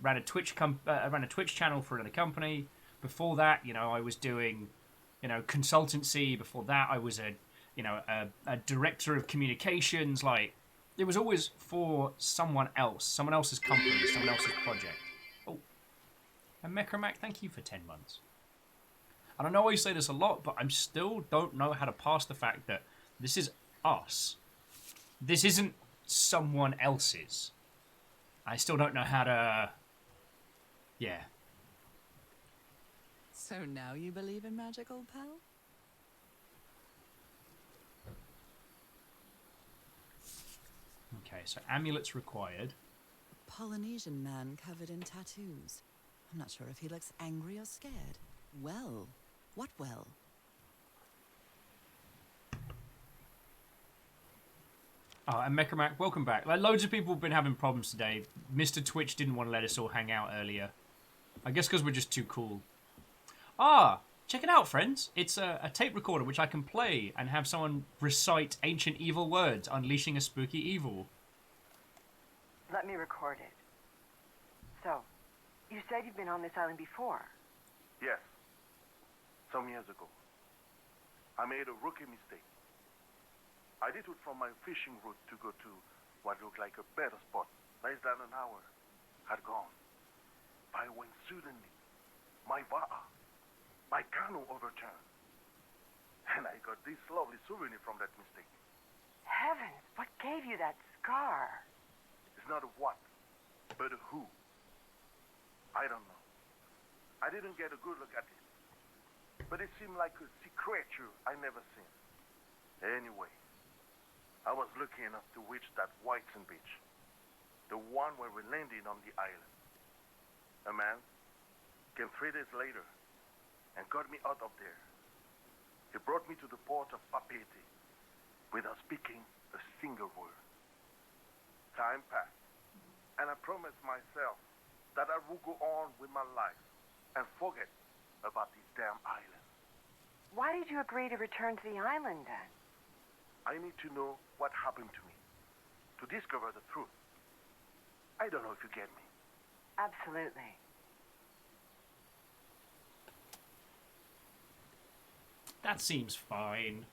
Ran a Twitch channel for another company. Before that, you know, I was doing, you know, consultancy. Before that, I was a director of communications. Like, it was always for someone else, someone else's company, someone else's project. Oh, and Mechramac, thank you for 10 months. And I know I say this a lot, but I still don't know how to pass the fact that this is us. This isn't someone else's. I still don't know how to... Yeah. So now you believe in magic, old pal? Okay, so amulets required. A Polynesian man covered in tattoos. I'm not sure if he looks angry or scared. Well, what well? Oh, and Mechramac, welcome back. Like, loads of people have been having problems today. Mr. Twitch didn't want to let us all hang out earlier. I guess because we're just too cool. Ah, check it out, friends. It's a tape recorder which I can play and have someone recite ancient evil words, unleashing a spooky evil. Let me record it. So, you said you've been on this island before. Yes. Some years ago. I made a rookie mistake. I did it from my fishing route to go to what looked like a better spot. Less than an hour had gone by when suddenly my va'a, my canoe overturned. And I got this lovely souvenir from that mistake. Heavens, what gave you that scar? It's not a what, but a who. I don't know. I didn't get a good look at it. But it seemed like a sea creature I never seen. Anyway, I was lucky enough to reach that Whitesand beach. The one where we landed on the island. A man came 3 days later and got me out of there. He brought me to the port of Papeete without speaking a single word. Time passed, and I promised myself that I would go on with my life and forget about this damn island. Why did you agree to return to the island then? I need to know what happened to me, to discover the truth. I don't know if you get me. Absolutely. That seems fine.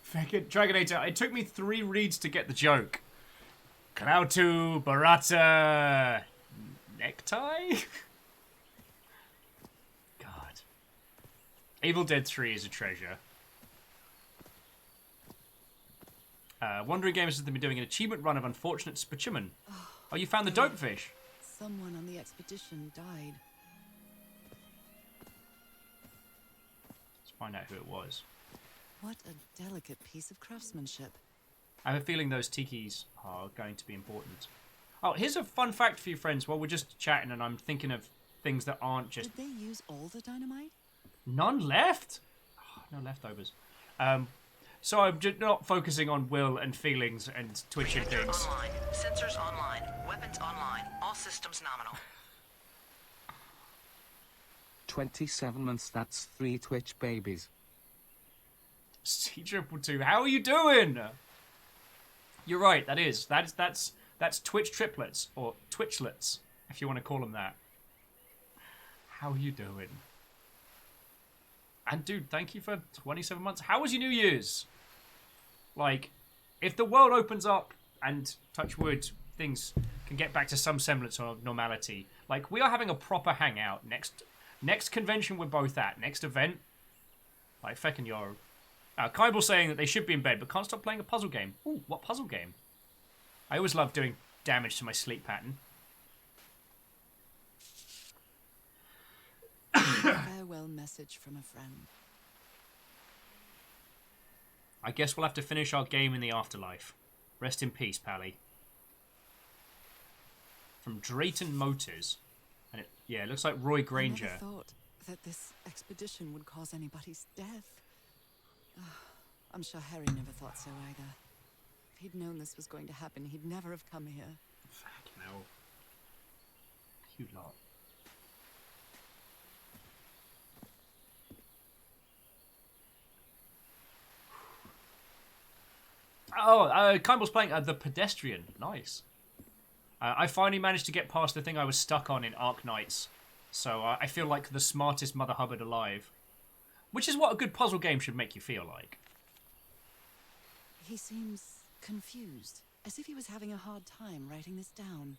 Fucking Dragonator, it took me 3 reads to get the joke. Klautu Barata necktie? God. Evil Dead 3 is a treasure. Wandering Gamers has been doing an achievement run of Unfortunate Spachiman. Oh, you found the dope fish? Someone on the expedition died. Let's find out who it was. What a delicate piece of craftsmanship. I have a feeling those tikis are going to be important. Oh, here's a fun fact for you, friends. While we're just chatting and I'm thinking of things that aren't just... Did they use all the dynamite? None left? Oh, no leftovers. So I'm just not focusing on will and feelings and twitching Reactor things. online. Sensors online. Weapons online. All systems nominal. 27 months, that's 3 Twitch babies. C222, how are you doing? You're right, that's Twitch triplets, or Twitchlets, if you want to call them that. How are you doing? And dude, thank you for 27 months. How was your New Year's? Like, if the world opens up and, touch wood, things can get back to some semblance of normality. Like, we are having a proper hangout next convention we're both at, next event. Like, feckin' yo. Kybal saying that they should be in bed, but can't stop playing a puzzle game. Ooh, what puzzle game? I always love doing damage to my sleep pattern. A farewell message from a friend. I guess we'll have to finish our game in the afterlife. Rest in peace, Pally. From Drayton Motors. And it looks like Roy Granger. I never thought that this expedition would cause anybody's death. I'm sure Harry never thought so either. If he'd known this was going to happen, he'd never have come here. Fucking hell. Cute lot. Oh, Kimball's playing The Pedestrian. Nice. I finally managed to get past the thing I was stuck on in Arknights. So I feel like the smartest Mother Hubbard alive. Which is what a good puzzle game should make you feel like. He seems confused, as if he was having a hard time writing this down.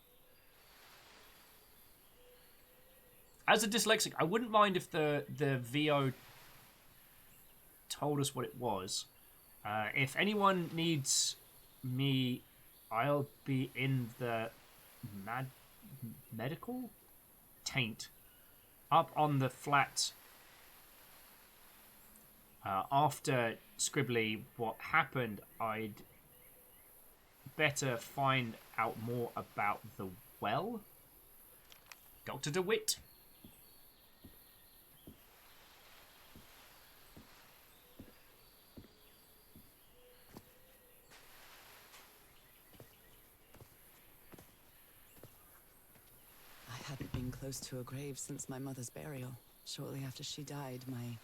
As a dyslexic, I wouldn't mind if the VO told us what it was. If anyone needs me, I'll be in the medical taint up on the flat after Scribbly what happened. I'd better find out more about the well. Dr. DeWitt. I hadn't been close to a grave since my mother's burial. Shortly after she died, my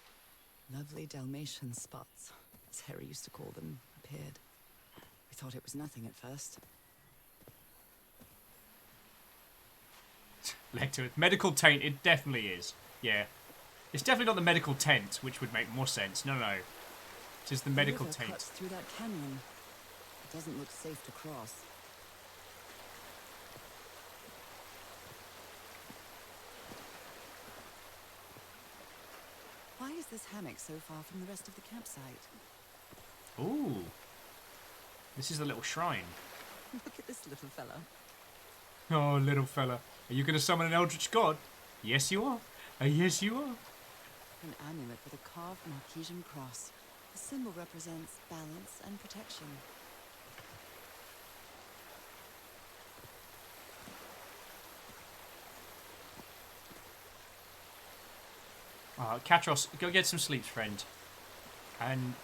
lovely Dalmatian spots, as Harry used to call them, appeared. We thought it was nothing at first. Lecter, medical taint, it definitely is. Yeah. It's definitely not the medical tent, which would make more sense. No, no. It is the medical river taint. cuts through that canyon. It doesn't look safe to cross. Why is this hammock so far from the rest of the campsite? Ooh. This is the little shrine. Look at this little fella. Oh, little fella. Are you going to summon an eldritch god? Yes, you are. Yes, you are. An amulet with a carved Marquesian cross. The symbol represents balance and protection. Katros, go get some sleep, friend. And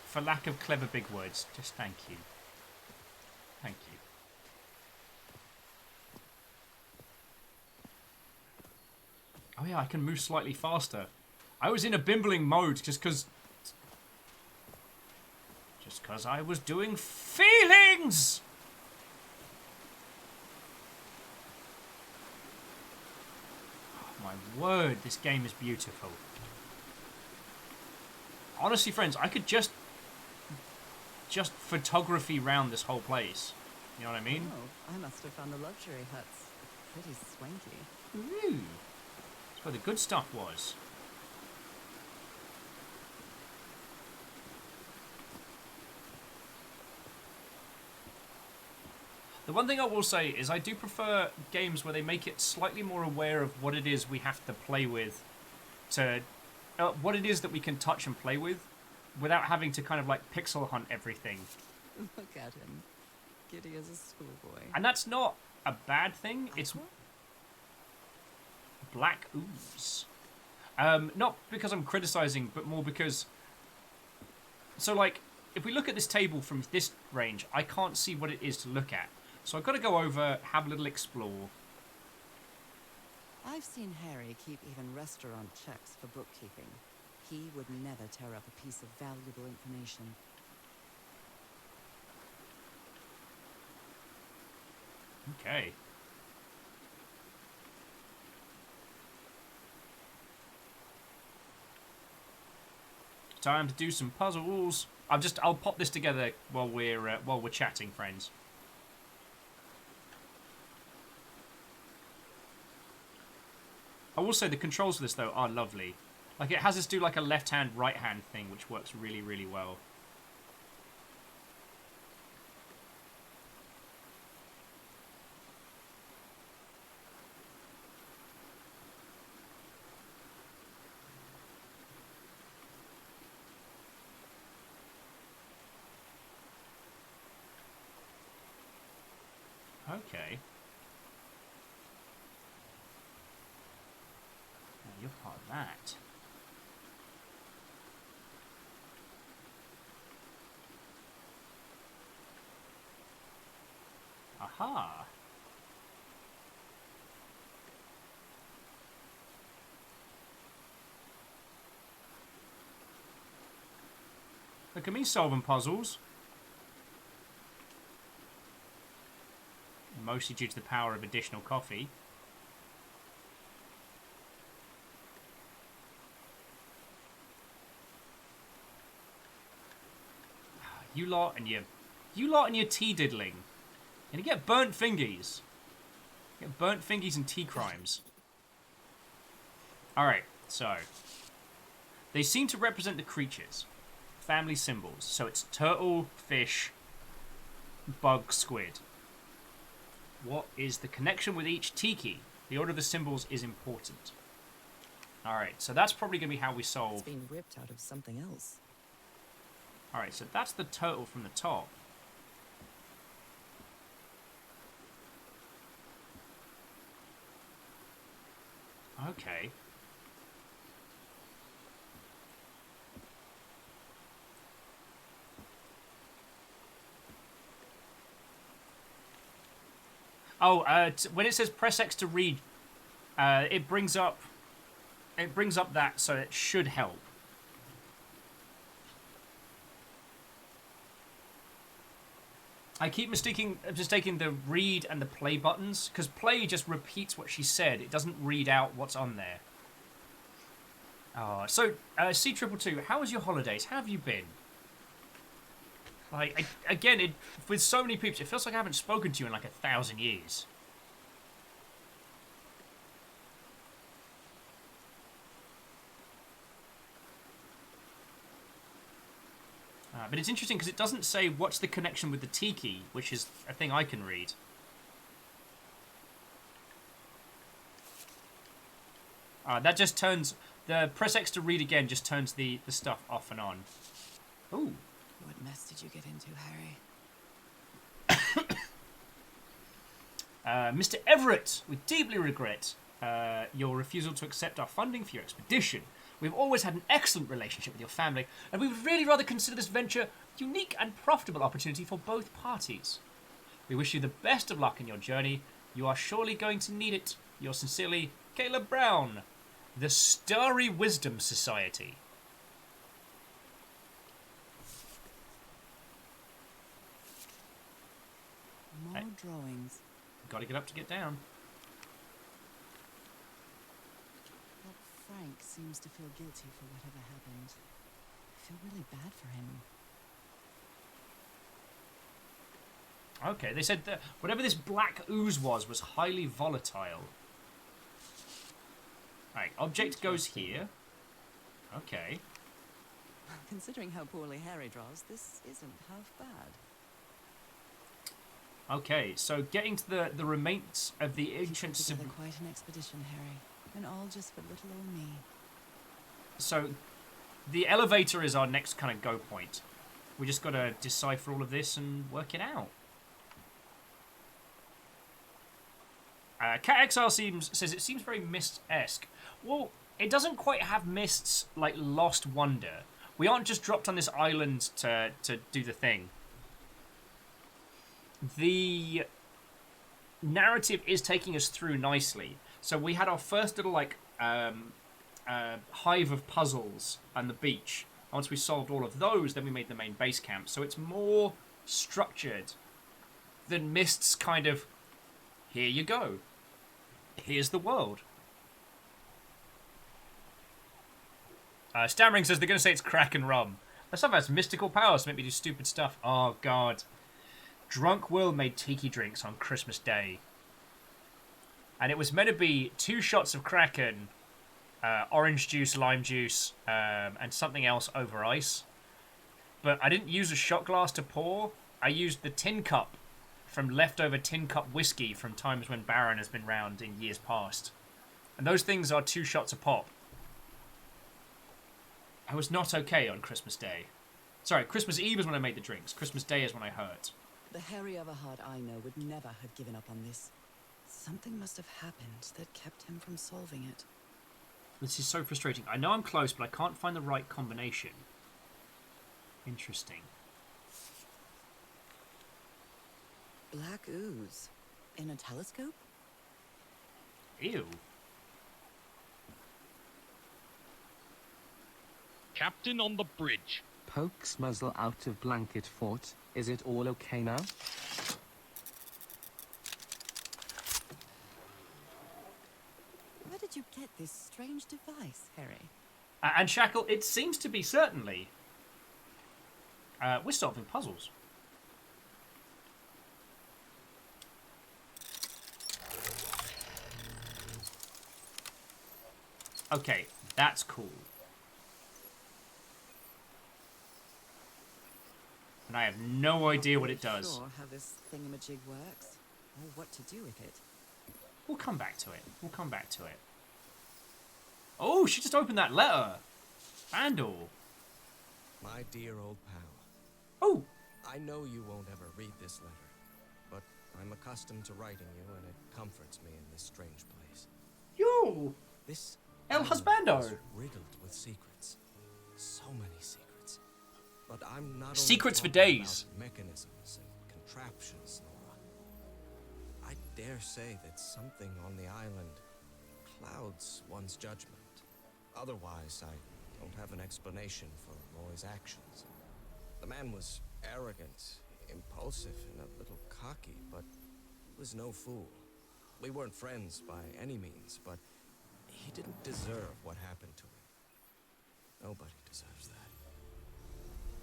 for lack of clever big words, just thank you. Thank you. Oh yeah, I can move slightly faster. I was in a bimbling mode just because I was doing feelings! Oh, my word, this game is beautiful. Honestly, friends, I could just photography round this whole place. You know what I mean? Oh, I must have found the luxury huts. Pretty swanky. Ooh. That's where the good stuff was. The one thing I will say is I do prefer games where they make it slightly more aware of what it is we have to play with, to what it is that we can touch and play with, without having to kind of like pixel hunt everything. Look at him. Giddy as a schoolboy. And that's not a bad thing. It's black ooze. Not because I'm criticizing, but more because... So, like, if we look at this table from this range, I can't see what it is to look at. So I've got to go over, have a little explore. I've seen Harry keep even restaurant checks for bookkeeping. He would never tear up a piece of valuable information. Okay. Time to do some puzzles. I'll pop this together while we're chatting, friends. I will say the controls for this though are lovely. Like it has us do like a left hand, right hand thing, which works really, really well. Okay. Now you're part of that. Aha. Look at me solving puzzles. Mostly due to the power of additional coffee. You lot and your tea diddling. And you get burnt fingies. You get burnt fingies and tea crimes. Alright, so. They seem to represent the creatures. Family symbols. So it's turtle, fish, bug, squid. What is the connection with each tiki? The order of the symbols is important. Alright, so that's probably going to be how we solve... It's been ripped out of something else. Alright, so that's the turtle from the top. Okay. Oh, when it says press X to read, it brings up that, so it should help. I keep mistaking the read and the play buttons, because play just repeats what she said. It doesn't read out what's on there. Oh, so C222, how was your holidays? How have you been? Like, again, with so many peeps, it feels like I haven't spoken to you in like 1,000 years. But it's interesting because it doesn't say what's the connection with the tiki, which is a thing I can read. That just turns... The press X to read again just turns the stuff off and on. Ooh. What mess did you get into, Harry? Mr. Everett, we deeply regret your refusal to accept our funding for your expedition. We've always had an excellent relationship with your family, and we would really rather consider this venture a unique and profitable opportunity for both parties. We wish you the best of luck in your journey. You are surely going to need it. Yours sincerely, Caleb Brown, the Starry Wisdom Society. More drawings. Gotta get up to get down. But Frank seems to feel guilty for whatever happened. I feel really bad for him. Okay, they said that whatever this black ooze was highly volatile. Alright, object goes here. Okay. Considering how poorly Harry draws, this isn't half bad. Okay, so getting to the remains of the ancient... Quite an expedition, Harry. And all just for little old me. So, the elevator is our next kind of go point. We just gotta decipher all of this and work it out. Cat Exile says it seems very Myst-esque. Well, it doesn't quite have Myst's, like, Lost Wonder. We aren't just dropped on this island to do the thing. The narrative is taking us through nicely. So we had our first little, like, hive of puzzles on the beach. Once we solved all of those, then we made the main base camp. So it's more structured than Myst's kind of, here you go. Here's the world. Stammering says they're going to say it's crack and rum. That stuff has mystical powers to make me do stupid stuff. Oh, God. Drunk Will made tiki drinks on Christmas Day. And it was meant to be 2 shots of Kraken, orange juice, lime juice, and something else over ice. But I didn't use a shot glass to pour. I used the tin cup from leftover tin cup whiskey from times when Baron has been round in years past. And those things are 2 shots a pop. I was not okay on Christmas Day. Sorry, Christmas Eve is when I made the drinks. Christmas Day is when I hurt. The Harry Everhard I know would never have given up on this. Something must have happened that kept him from solving it. This is so frustrating. I know I'm close, but I can't find the right combination. Interesting. Black ooze. In a telescope? Ew. Captain on the bridge. Pokes muzzle out of blanket fort. Is it all okay now? Where did you get this strange device, Harry? And Shackle, it seems to be certainly. We're solving puzzles. Okay, that's cool. And I have no idea what it does. Sure how this thingamajig works, or what to do with it. We'll come back to it. We'll come back to it. Oh, she just opened that letter. Vandal. My dear old pal. Oh. I know you won't ever read this letter, but I'm accustomed to writing you, and it comforts me in this strange place. Yo. This El Husbando. is riddled with secrets. So many secrets. But I'm not Secrets for only talking days. about mechanisms and contraptions, Nora. I dare say that something on the island clouds one's judgment. Otherwise, I don't have an explanation for Roy's actions. The man was arrogant, impulsive, and a little cocky, but he was no fool. We weren't friends by any means, but he didn't deserve what happened to him. Nobody deserves that.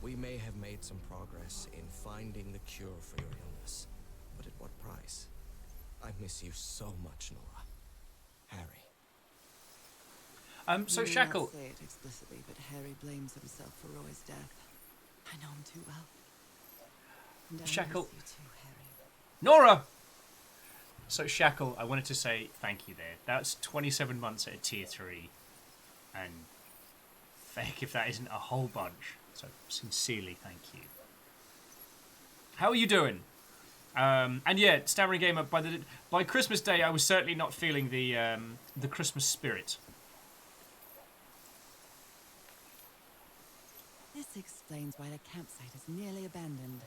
We may have made some progress in finding the cure for your illness, but at what price? I miss you so much, Nora. Harry. So You may Shackle. not say it explicitly, but Harry blames himself for Roy's death. I know him too well. And I Shackle. miss you too, Harry. Nora! So, Shackle, I wanted to say thank you there. That's 27 months at a tier 3. And feck if that isn't a whole bunch. So, sincerely, thank you. How are you doing? And yeah, Stammering Gamer, by Christmas Day, I was certainly not feeling the Christmas spirit. This explains why the campsite is nearly abandoned.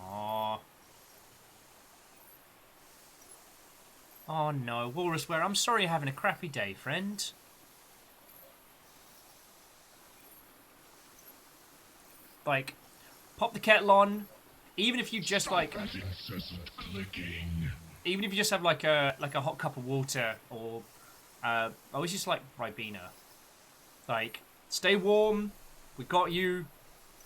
Aww. Oh no, Walrusware, I'm sorry you're having a crappy day, friend. Like, pop the kettle on, even if you just like... That incessant clicking. Even if you just have like a hot cup of water, or I always just like Ribena. Like, stay warm. We got you.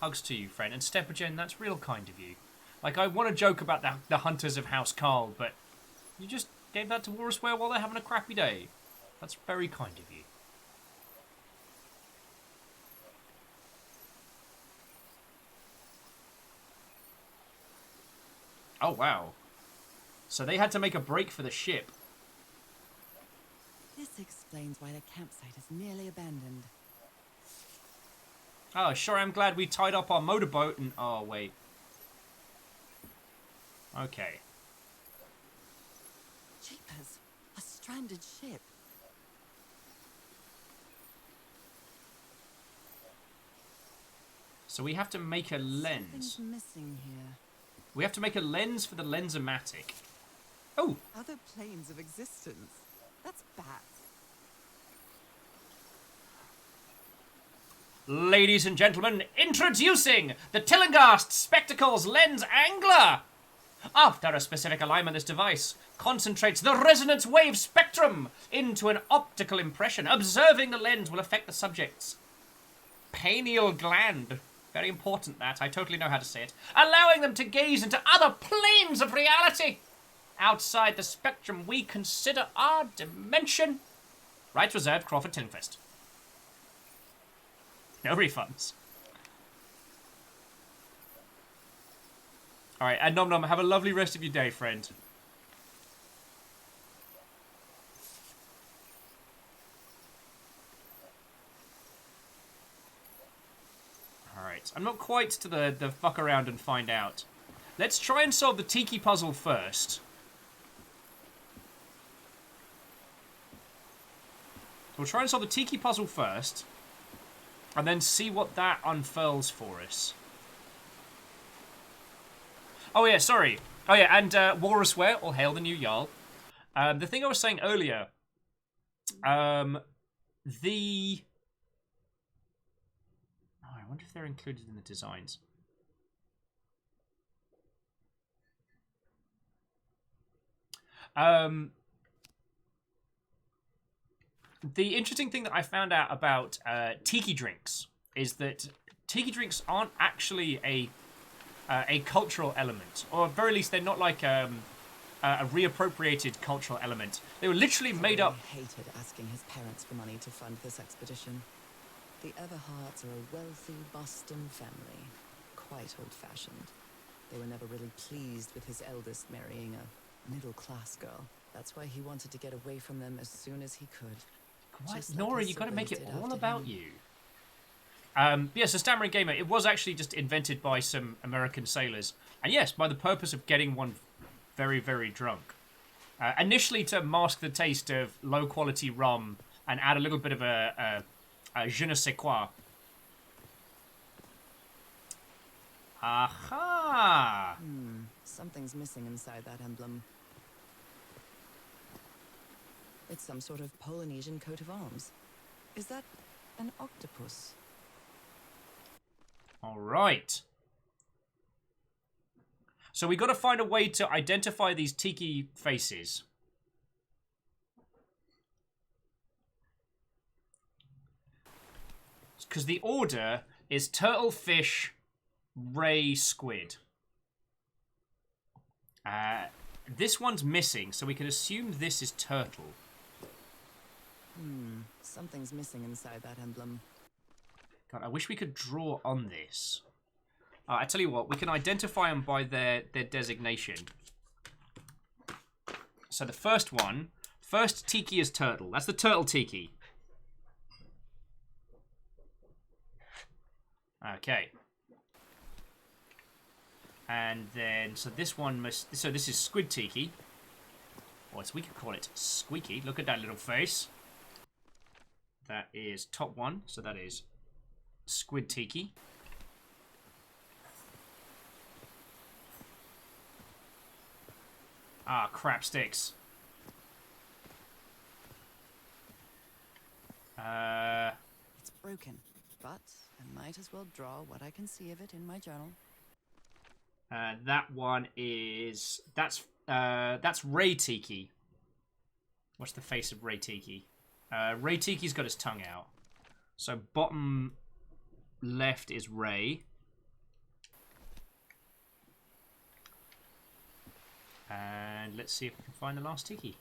Hugs to you, friend. And Stepagen, that's real kind of you. Like, I want to joke about the hunters of House Carl, but you just gave that to Walrusware while they're having a crappy day. That's very kind of you. Oh wow. So they had to make a break for the ship. This explains why the campsite is nearly abandoned. Oh, sure, I'm glad we tied up our motorboat and... Oh, wait. Okay. Jeepers, a stranded ship. So we have to make a lens. Something's missing here. We have to make a lens for the Lensomatic. Oh! Other planes of existence. That's bats. Ladies and gentlemen, introducing the Tillinghast Spectacles Lens Angler! After a specific alignment, this device concentrates the resonance wave spectrum into an optical impression. Observing the lens will affect the subject's pineal gland. Very important that, I totally know how to say it. Allowing them to gaze into other planes of reality. Outside the spectrum we consider our dimension. Rights reserved, Crawford Tillingfest. No refunds. Alright, and Nom Nom, have a lovely rest of your day, friend. yet. I'm not quite to the fuck around and find out. Let's try and solve the tiki puzzle first. We'll try and solve the tiki puzzle first, and then see what that unfurls for us. Oh yeah, sorry. Oh yeah, and Walrus Ware, all hail the new Jarl. The thing I was saying earlier, I wonder if they're included in the designs. The interesting thing that I found out about tiki drinks is that tiki drinks aren't actually a cultural element, or at very least they're not like a reappropriated cultural element. They were literally made up. He hated asking his parents for money to fund this expedition. The Everhards are a wealthy Boston family, quite old-fashioned. They were never really pleased with his eldest marrying a middle-class girl. That's why he wanted to get away from them as soon as he could. What? Like Nora, his you got to make it siblings did all after about him. you. Yeah, so Stammering Gamer, it was actually just invented by some American sailors. And yes, by the purpose of getting one very, very drunk. Initially to mask the taste of low-quality rum and add a little bit of a je ne sais quoi. Aha! Something's missing inside that emblem. It's some sort of Polynesian coat of arms. Is that an octopus? All right. So we got to find a way to identify these tiki faces. Because the order is turtle, fish, ray, squid. This one's missing, so we can assume this is turtle. Something's missing inside that emblem. God, I wish we could draw on this. I tell you what, we can identify them by their designation. So the first tiki is turtle. That's the turtle tiki. Okay. And then, so this one must, so this is squid tiki. Or we could call it squeaky. Look at that little face. That is top one, so that is squid tiki. Ah, crap sticks. It's broken, but I might as well draw what I can see of it in my journal. That one is that's Ray Tiki. What's the face of Ray Tiki? Ray Tiki's got his tongue out. So bottom left is Ray. And let's see if we can find the last Tiki.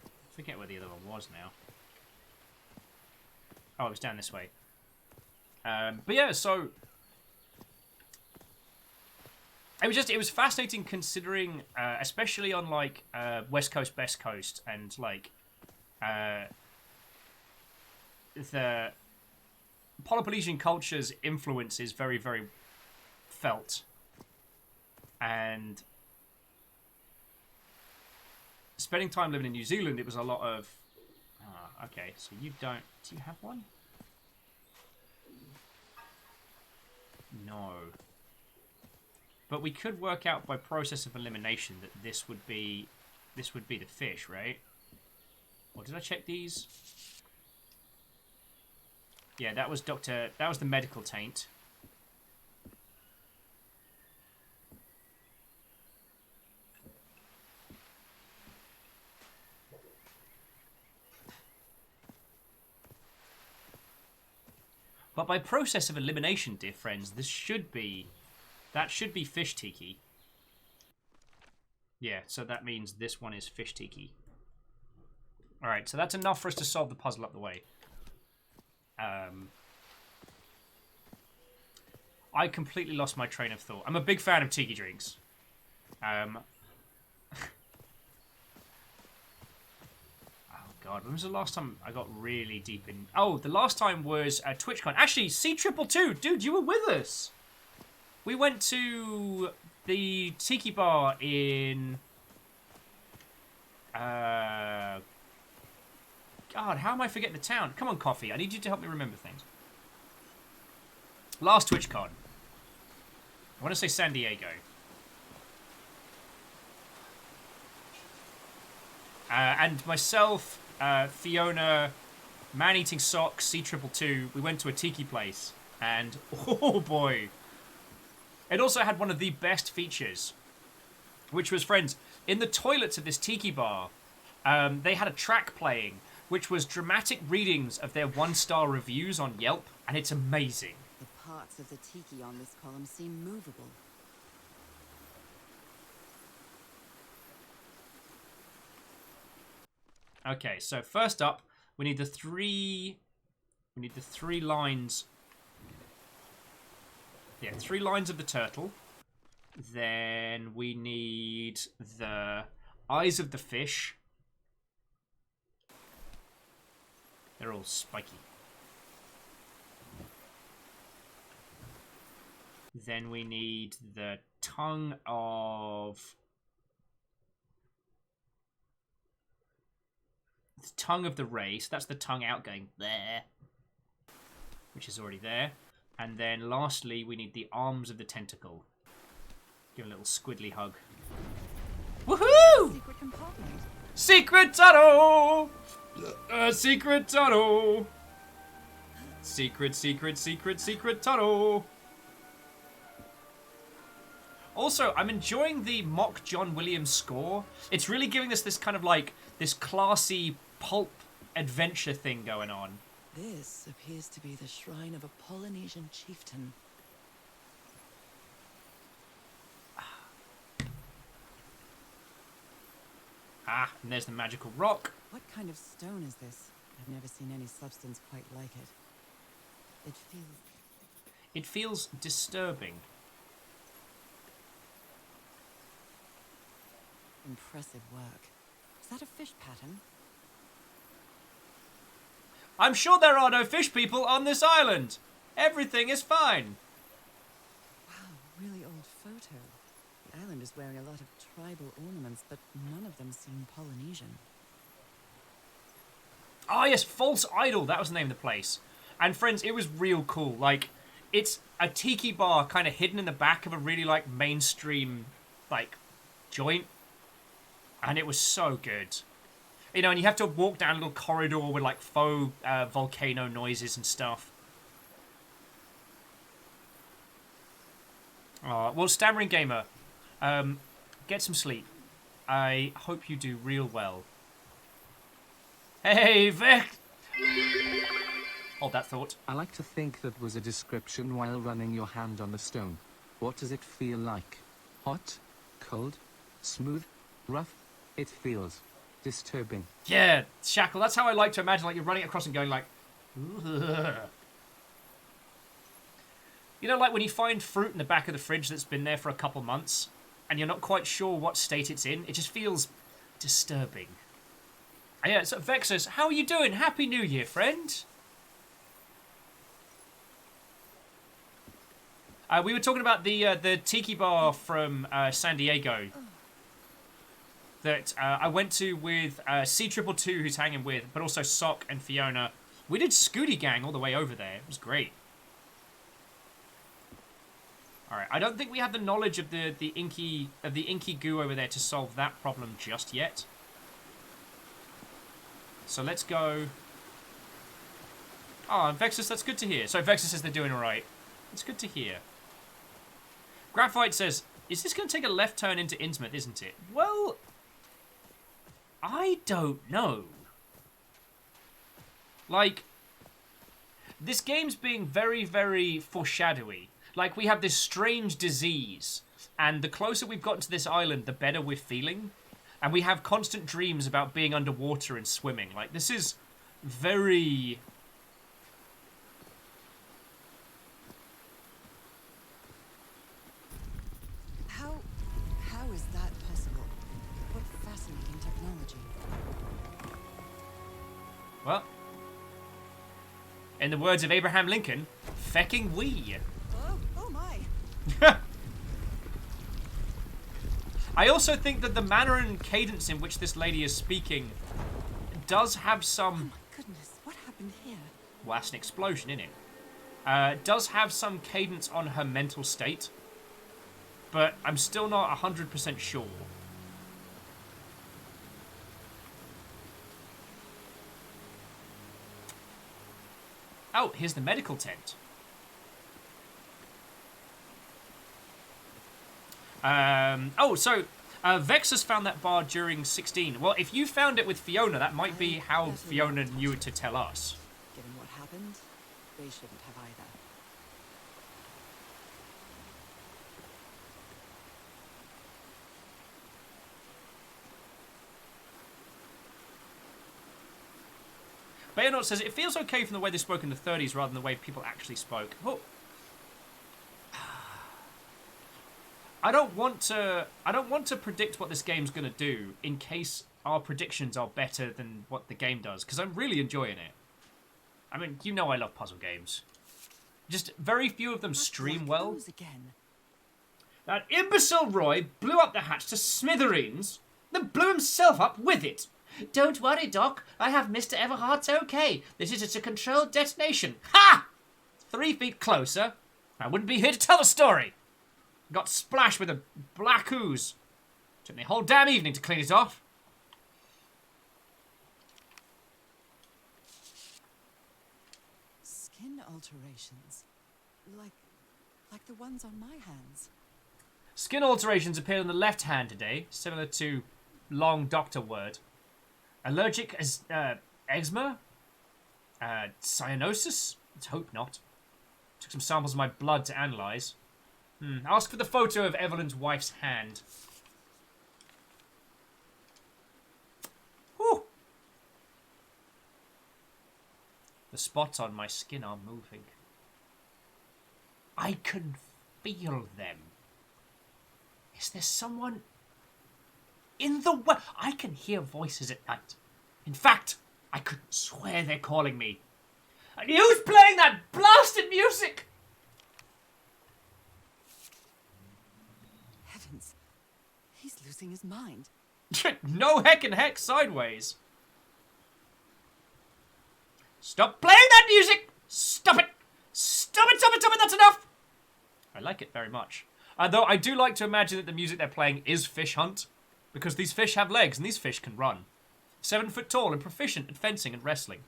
I forget where the other one was now. Oh, it was down this way. But yeah, so it was fascinating considering, especially on like West Coast, Best Coast, and like the Polynesian culture's influence is very, very felt, and spending time living in New Zealand, it was a lot of. Okay, so you don't. Do you have one? No. But we could work out by process of elimination that this would be the fish, right? Or did I check these? Yeah, that was the medical taint. But by process of elimination, dear friends, that should be fish tiki. Yeah, so that means this one is fish tiki. Alright, so that's enough for us to solve the puzzle up the way. I completely lost my train of thought. I'm a big fan of tiki drinks. Oh God, when was the last time I got really deep in... Oh, the last time was TwitchCon. Actually, C222, dude, you were with us. We went to the Tiki Bar in... God, how am I forgetting the town? Come on, Coffee. I need you to help me remember things. Last TwitchCon. I want to say San Diego. And myself, Fiona, Man-Eating Socks, C222, we went to a tiki place. And, oh boy. It also had one of the best features. Which was, friends, in the toilets of this tiki bar, they had a track playing, which was dramatic readings of their 1-star reviews on Yelp. And it's amazing. The parts of the tiki on this column seem movable. Okay, so first up, we need the three lines. Yeah, 3 lines of the turtle. Then we need the eyes of the fish. They're all spiky. Then we need the tongue of... the tongue of the ray. So that's the tongue out going there. Which is already there. And then lastly, we need the arms of the tentacle. Give a little squiddly hug. Woohoo! Secret compartment. Secret tunnel! Secret tunnel! Secret tunnel! Also, I'm enjoying the mock John Williams score. It's really giving us this kind of like, this classy pulp adventure thing going on. This appears to be the shrine of a Polynesian chieftain. Ah, and there's the magical rock. What kind of stone is this? I've never seen any substance quite like it. It feels disturbing. Impressive work. Is that a fish pattern? I'm sure there are no fish people on this island. Everything is fine. Wow, really old photo. The island is wearing a lot of tribal ornaments, but none of them seem Polynesian. Ah, yes, False Idol. That was the name of the place. And friends, it was real cool. Like, it's a tiki bar kind of hidden in the back of a really, like, mainstream, like, joint. And it was so good. You know, and you have to walk down a little corridor with, like, faux volcano noises and stuff. Well, Stammering Gamer, get some sleep. I hope you do real well. Hey, Vic! Hold that thought. I like to think that was a description while running your hand on the stone. What does it feel like? Hot? Cold? Smooth? Rough? It feels disturbing. Yeah, Shackle, that's how I like to imagine, like, you're running across and going like... Ugh. You know, like when you find fruit in the back of the fridge that's been there for a couple months, and you're not quite sure what state it's in? It just feels disturbing. Yeah, so Vexus, how are you doing? Happy New Year, friend. We were talking about the tiki bar from San Diego that I went to with C222, who's hanging with, but also Sock and Fiona. We did Scooty Gang all the way over there. It was great. All right, I don't think we have the knowledge of the inky goo over there to solve that problem just yet. So let's go. Oh, Vexus, that's good to hear. So Vexus says they're doing all right. It's good to hear. Graphite says, is this going to take a left turn into Innsmouth, isn't it? Well, I don't know. Like, this game's being very, very foreshadowy. Like, we have this strange disease, and the closer we've gotten to this island, the better we're feeling. And we have constant dreams about being underwater and swimming. Like, this is very... How is that possible? What fascinating technology. Well, in the words of Abraham Lincoln, fecking we. Oh my. I also think that the manner and cadence in which this lady is speaking does have some... Oh my goodness, what happened here? Well, that's an explosion, isn't it? Does have some cadence on her mental state, but I'm still not 100% sure. Oh, here's the medical tent. So Vex has found that bar during 16. Well, if you found it with Fiona, that might be how Fiona knew it to tell us. Given what happened, they shouldn't have either. Bayonot says, it feels okay from the way they spoke in the 30s rather than the way people actually spoke. Oh. I don't want to predict what this game's going to do in case our predictions are better than what the game does, because I'm really enjoying it. I mean, you know I love puzzle games. Just very few of them stream well. That imbecile Roy blew up the hatch to smithereens, then blew himself up with it. Don't worry, Doc. I have Mr. Everhart's okay. This is a controlled detonation. Ha! 3 feet closer. I wouldn't be here to tell the story. Got splashed with a black ooze. Took me a whole damn evening to clean it off. Skin alterations. Like the ones on my hands. Skin alterations appear on the left hand today, similar to long doctor word. Allergic as eczema? Cyanosis? Let's hope not. Took some samples of my blood to analyse. Ask for the photo of Evelyn's wife's hand. Whew. The spots on my skin are moving. I can feel them. Is there someone in the way? I can hear voices at night. In fact, I could swear they're calling me. And who's playing that blasted music? Heavens, he's losing his mind. No heckin' heck sideways. Stop playing that music! Stop it! Stop it, stop it, stop it, that's enough! I like it very much. Though I do like to imagine that the music they're playing is Fish Hunt, because these fish have legs and these fish can run. 7 foot tall and proficient at fencing and wrestling.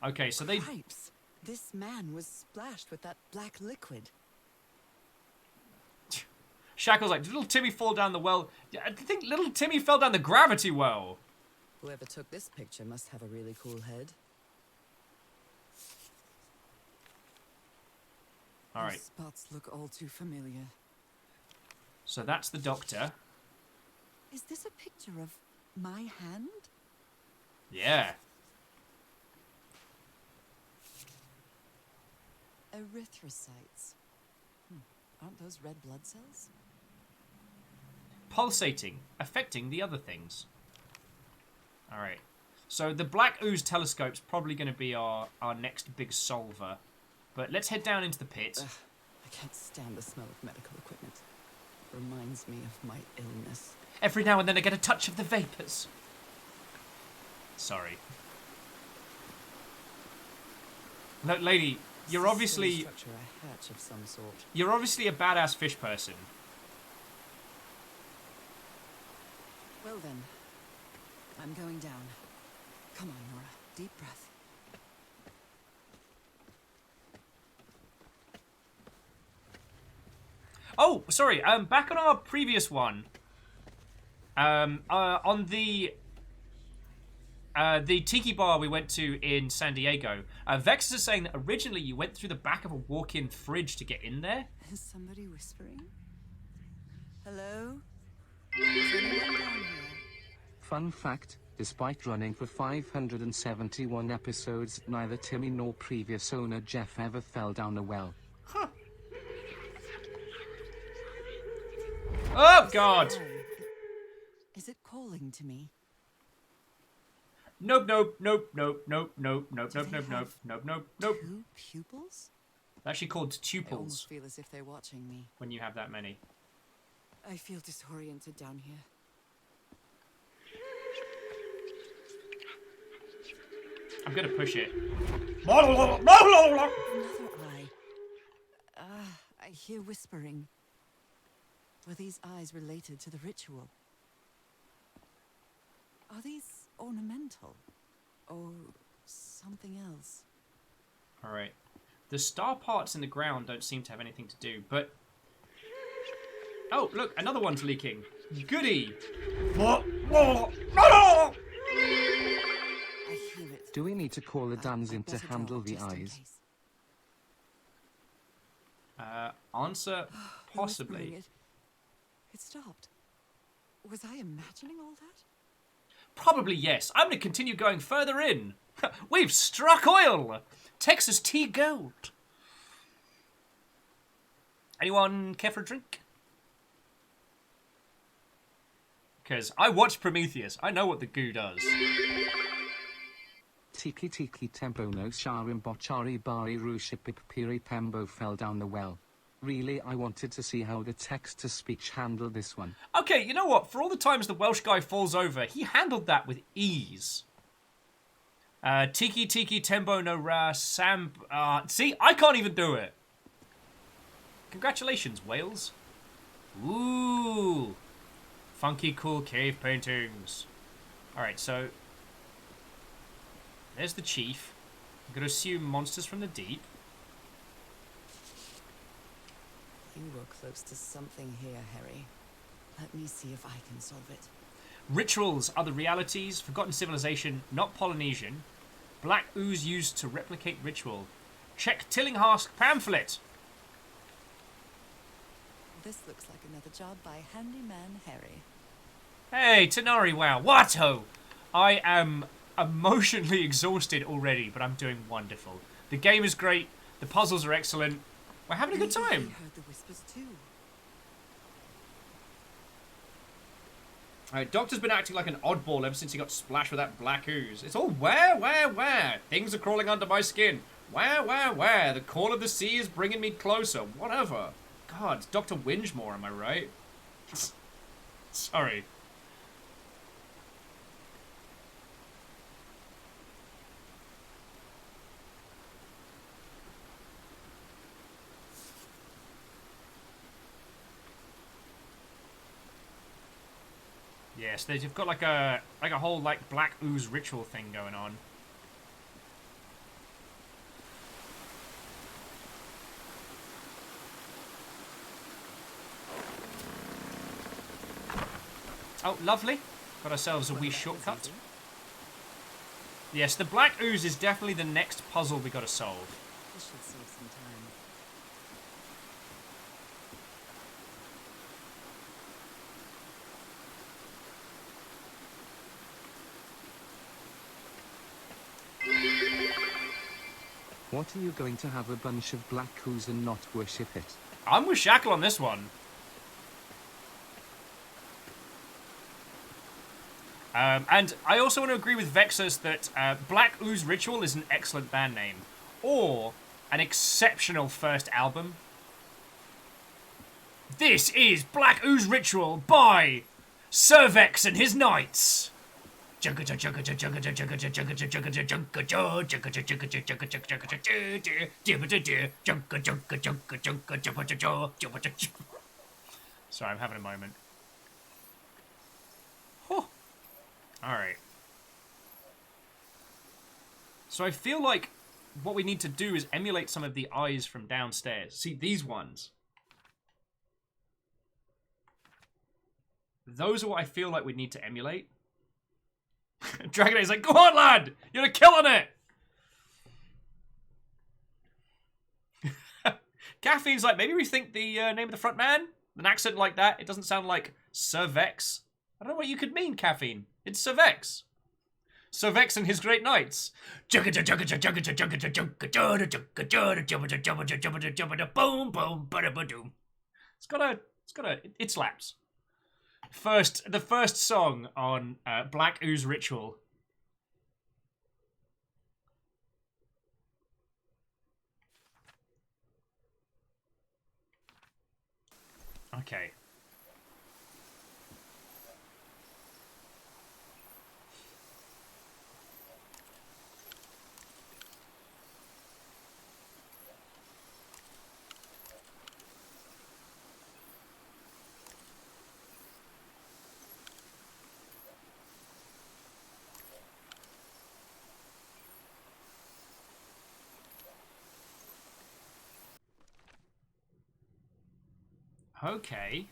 Okay, so they... Cripes. This man was splashed with that black liquid. Shackle's like, did little Timmy fall down the well? I think little Timmy fell down the gravity well. Whoever took this picture must have a really cool head. All right. Those spots look all too familiar. So that's the doctor. Is this a picture of my hand? Yeah. Erythrocytes. Aren't those red blood cells? Pulsating, affecting the other things. Alright. So the Black Ooze telescope's probably going to be our next big solver. But let's head down into the pit. Ugh, I can't stand the smell of medical equipment. It reminds me of my illness. Every now and then I get a touch of the vapors. Sorry. Look, lady, you're obviously... Structure a hatch of some sort. You're obviously a badass fish person. Well then, I'm going down. Come on, Nora. Deep breath. Oh, sorry. Back on our previous one. On the tiki bar we went to in San Diego, Vex is saying that originally you went through the back of a walk-in fridge to get in there. Is somebody whispering? Hello? Is anyone down here? Fun fact, despite running for 571 episodes, neither Timmy nor previous owner Jeff ever fell down a well. Oh, God. Is it calling to me? Nope, nope, nope, nope, nope, nope, nope, Do nope, they nope, nope, have nope, nope, nope. Two pupils? They're actually called They tuples almost feel as if they're watching me. when you have that many. I feel disoriented down here. I'm gonna push it. Another eye. I hear whispering. Were these eyes related to the ritual? Are these ornamental? Or something else? Alright. The star parts in the ground don't seem to have anything to do, but... Oh, look, another one's leaking. Goody! I hear it. Do we need to call the Duns in to better handle go, the just in eyes? case. Answer, The whispering, possibly. It stopped. Was I imagining all that? Probably yes. I'm going to continue going further in. We've struck oil! Texas tea gold. Anyone care for a drink? Because I watched Prometheus. I know what the goo does. Tiki tiki tempo no sharim bochari bari rushipipiri pembo fell down the well. Really, I wanted to see how the text-to-speech handled this one. Okay, you know what? For all the times the Welsh guy falls over, he handled that with ease. Tiki tiki tembo no ra sam... see, I can't even do it. Congratulations, Wales. Ooh. Funky cool cave paintings. Alright, so... There's the chief. I'm going to assume monsters from the deep. You were close to something here, Harry. Let me see if I can solve it. Rituals are the realities. Forgotten civilization, not Polynesian. Black ooze used to replicate ritual. Check Tillinghast pamphlet. This looks like another job by Handyman Harry. Hey, Tanari, wow. Watto! I am emotionally exhausted already, but I'm doing wonderful. The game is great. The puzzles are excellent. We're having a good Maybe time. he heard the whispers too. Alright, Doctor's been acting like an oddball ever since he got splashed with that black ooze. It's all where? Things are crawling under my skin. Where? The call of the sea is bringing me closer. Whatever. God, it's Dr. Wingemore, am I right? Sorry. Yes, you've got like a whole like black ooze ritual thing going on. Oh, lovely. Got ourselves a wee shortcut. Yes, the black ooze is definitely the next puzzle we got to solve. This should save some time. What are you going to have a bunch of black ooze and not worship it? I'm with Shackle on this one. And I also want to agree with Vexus that Black Ooze Ritual is an excellent band name. Or an exceptional first album. This is Black Ooze Ritual by Cervex and his Knights. Sorry, I'm having a moment. Alright. So I feel like what we need to do is emulate some of the eyes from downstairs. See, these ones. Those are what I feel like we need to emulate. Dragon A's like, go on, lad! You're killing it! Caffeine's like, maybe rethink the name of the front man? An accent like that, it doesn't sound like Cervex. I don't know what you could mean, Caffeine. It's Cervex. Sir Vex and his great knights. Boom, boom, ba-da-ba-doom. It slaps. The first song on Black Ooze Ritual. Okay. Okay.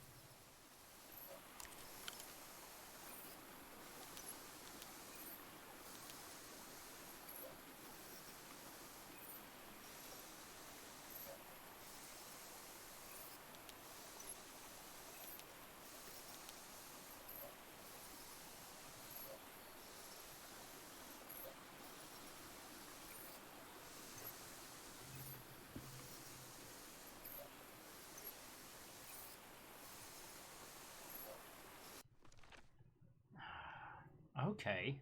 Okay.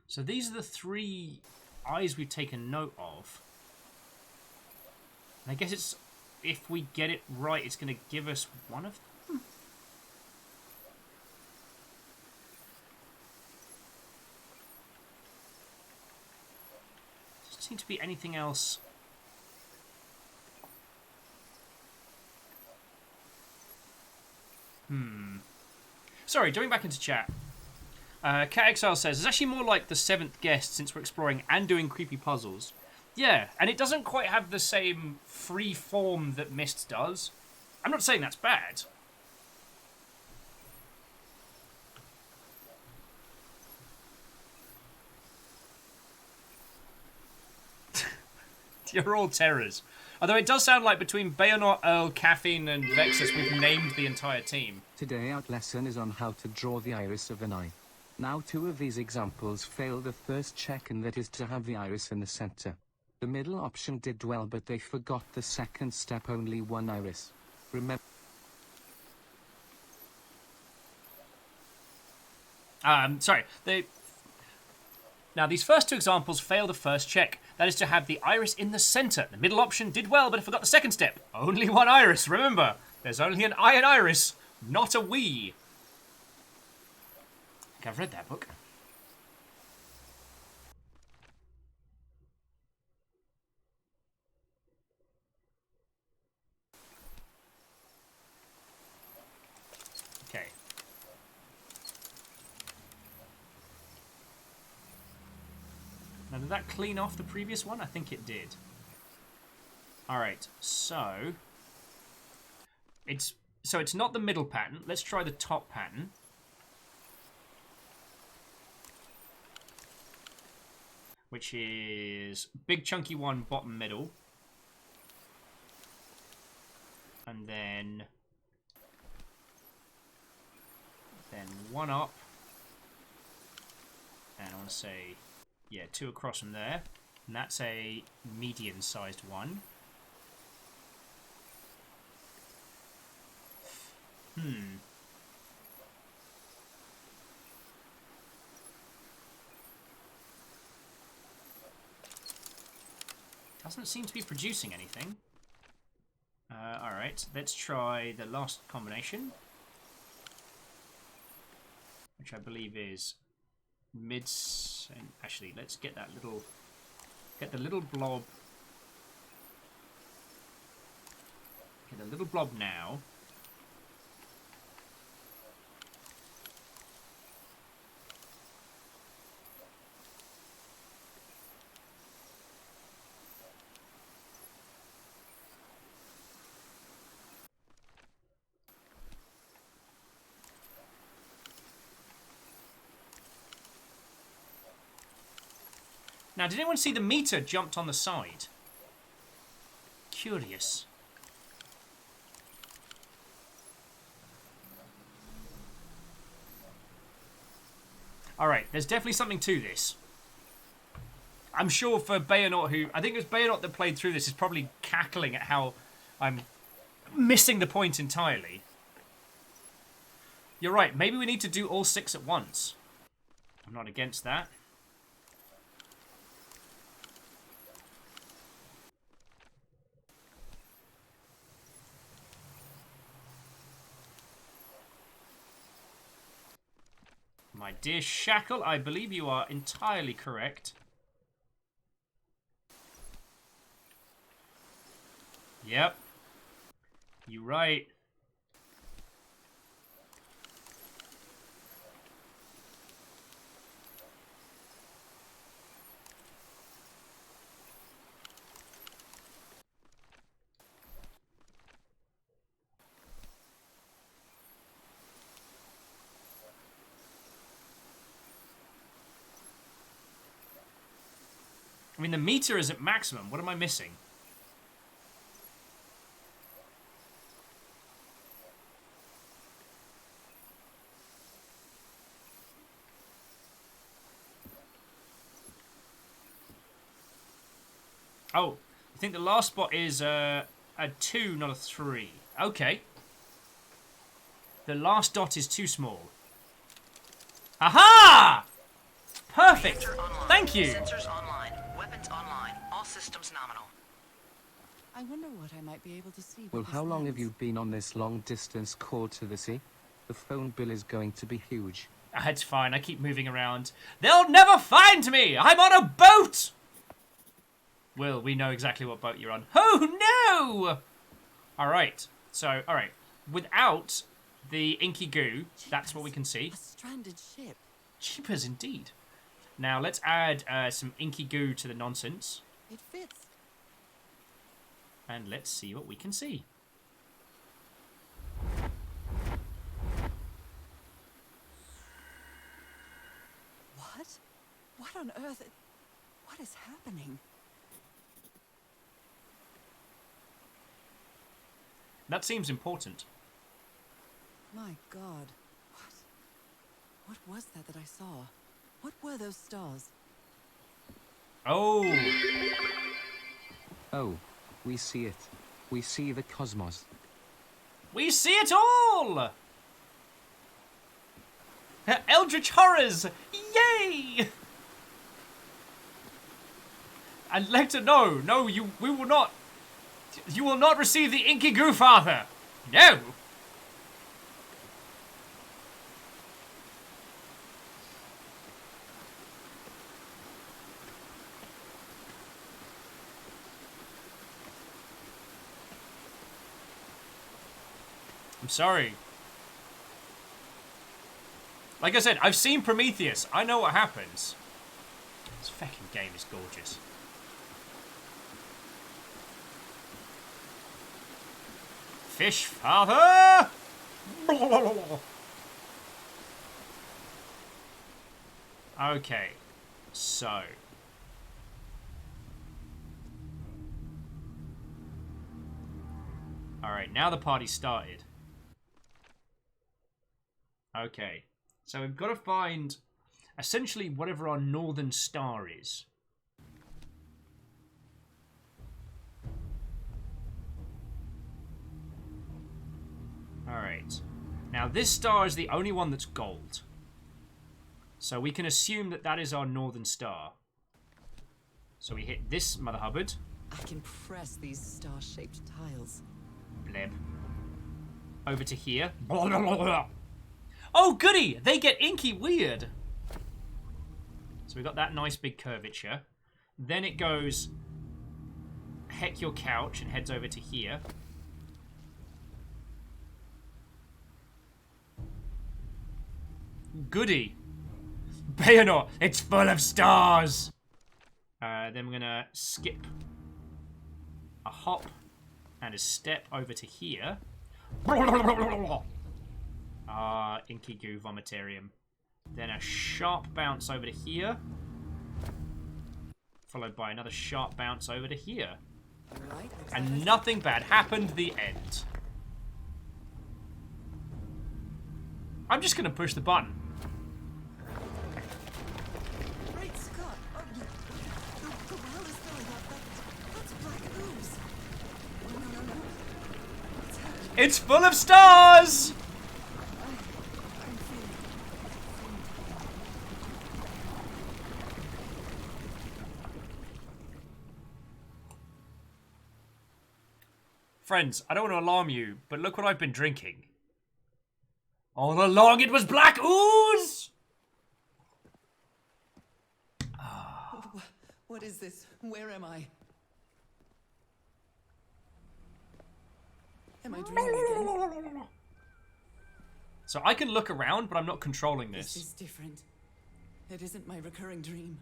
So these are the 3 eyes we've taken note of. And I guess it's, if we get it right, it's going to give us one of them. Doesn't seem to be anything else. Sorry, going back into chat. Cat Exile says, it's actually more like the 7th guest since we're exploring and doing creepy puzzles. Yeah, and it doesn't quite have the same free form that Myst does. I'm not saying that's bad. You're all terrors. Although it does sound like between Bayonet, Earl, Caffeine, and Vexus, we've named the entire team. Today our lesson is on how to draw the iris of an eye. Now 2 of these examples fail the first check, and that is to have the iris in the center. The middle option did well, but they forgot the second step, only 1 iris. Remember. Sorry. Now, these first 2 examples fail the first check. That is to have the iris in the center. The middle option did well, but it forgot the second step. Only 1 iris. Remember, there's only an I in iris, not a we. I think I've read that book. Okay. Now, did that clean off the previous one? I think it did. Alright, so it's not the middle pattern. Let's try the top pattern. Which is big chunky one, bottom middle. And then one up. And I want to say, yeah, 2 across from there. And that's a medium-sized one. Doesn't seem to be producing anything. Alright, let's try the last combination. Which I believe is mids. And actually, let's get that little. Get the little blob. Get the little blob now. Now, did anyone see the meter jumped on the side? Curious. Alright, there's definitely something to this. I'm sure for Bayonot, who... I think it was Bayonot that played through this, is probably cackling at how I'm missing the point entirely. You're right, maybe we need to do all 6 at once. I'm not against that. My dear Shackle, I believe you are entirely correct. Yep. You're right. I mean, the meter is at maximum. What am I missing? Oh, I think the last spot is a 2, not a 3. Okay. The last dot is too small. Aha! Perfect. Thank you. Sensors online. Weapons online. All systems nominal. I wonder what I might be able to see. Well, how long have you been on this long-distance call to the sea? The phone bill is going to be huge. It's fine. I keep moving around. They'll never find me. I'm on a boat. Will, we know exactly what boat you're on. Oh, no! All right. So, all right. Without the inky goo, that's what we can see. A stranded ship. Cheapers indeed. Now, let's add some inky goo to the nonsense. It fits. And let's see what we can see. What? What on earth? What is happening? That seems important. My God. What was that I saw? What were those stars? Oh. Oh, we see it. We see the cosmos. We see it all! Eldritch horrors! Yay! And Lecter, no, we will not. You will not receive the inky goo, Father. No. I'm sorry. Like I said, I've seen Prometheus. I know what happens. This fucking game is gorgeous. Fish, Father! Okay, so... Alright, now the party started. Okay, so we've got to find essentially whatever our northern star is. Alright, now this star is the only one that's gold. So we can assume that that is our northern star. So we hit this Mother Hubbard. I can press these star-shaped tiles. Bleb. Over to here. Oh, goody! They get inky weird. So we've got that nice big curvature. Then it goes... Heck your couch and heads over to here. Goody. Bayonot, it's full of stars! Then we're gonna skip a hop and a step over to here. Inky goo vomitarium. Then a sharp bounce over to here. Followed by another sharp bounce over to here. And nothing bad happened. The end. I'm just gonna push the button. It's full of stars! Friends, I don't want to alarm you, but look what I've been drinking. All along it was black ooze! What is this? Where am I? Am I dreaming again? So I can look around, but I'm not controlling This this. is different. It isn't my recurring dream.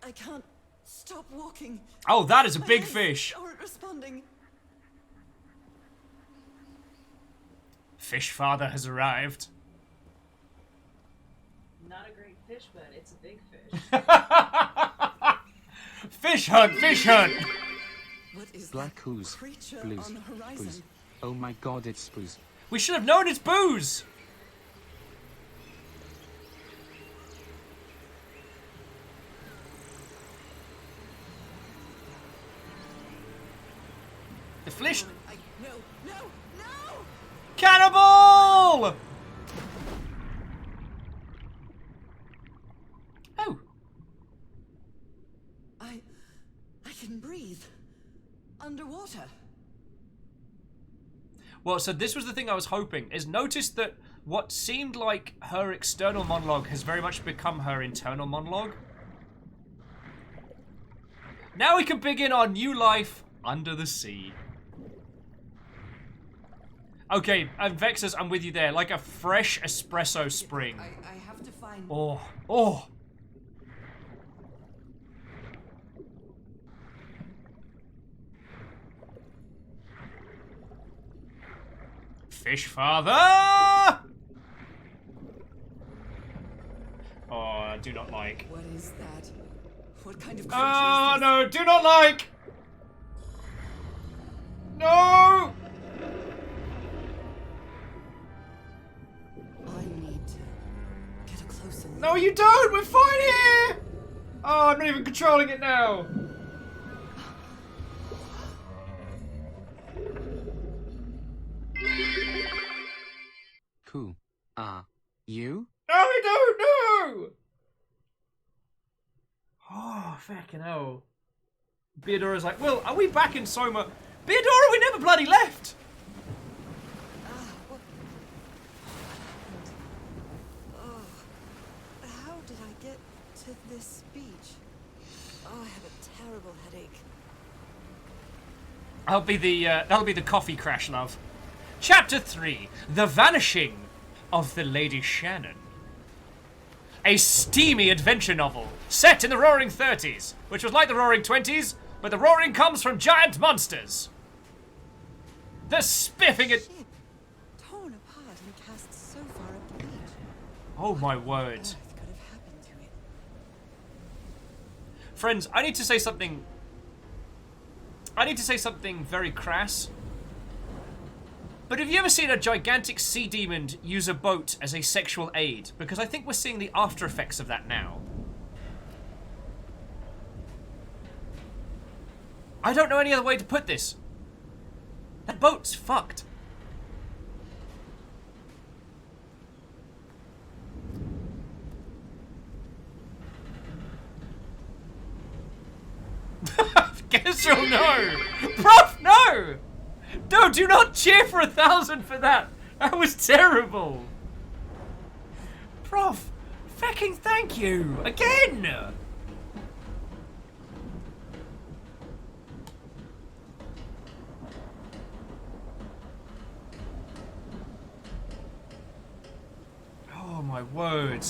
I can't stop walking. Oh, that is a My big legs fish. aren't responding. Fish father has arrived. Not a great fish, but it's a big fish. Fish hunt, fish hunt! What is Black ooze. creature Blues. on the horizon? Booze. Oh my god, it's booze. We should have known it's booze! The fish... No, no, no! Cannibal! Oh. I can breathe. Underwater. Well, so this was the thing I was hoping, is notice that what seemed like her external monologue has very much become her internal monologue. Now we can begin our new life under the sea. Okay, and Vexus, I'm with you there. Like a fresh espresso spring. I have to find... Oh, oh. Fish father! Oh, I do not like. What is that? What kind of creature Oh, is this? no, do not like! No! I need to get a closer look. No, you don't! We're fine here! Oh, I'm not even controlling it now. Who are you? No, I don't know! Oh, fucking hell. Beadora's like, well, are we back in Soma? Beadora, we never bloody left! How did I get to this beach? Oh, I have a terrible headache. That'll be the coffee crash, love. Chapter 3, The Vanishing of the Lady Shannon. A steamy adventure novel set in the Roaring 30s, which was like the Roaring 20s, but the roaring comes from giant monsters. The spiffing it. Torn apart and cast so far up the beach. Oh my word. Earth could have happened to it. Friends, I need to say something. I need to say something very crass. But have you ever seen a gigantic sea demon use a boat as a sexual aid? Because I think we're seeing the after effects of that now. I don't know any other way to put this. That boat's fucked. Guess you'll know. Prof, no! No, do not cheer for 1,000 for that. That was terrible. Prof, fucking thank you. Again. Oh my word.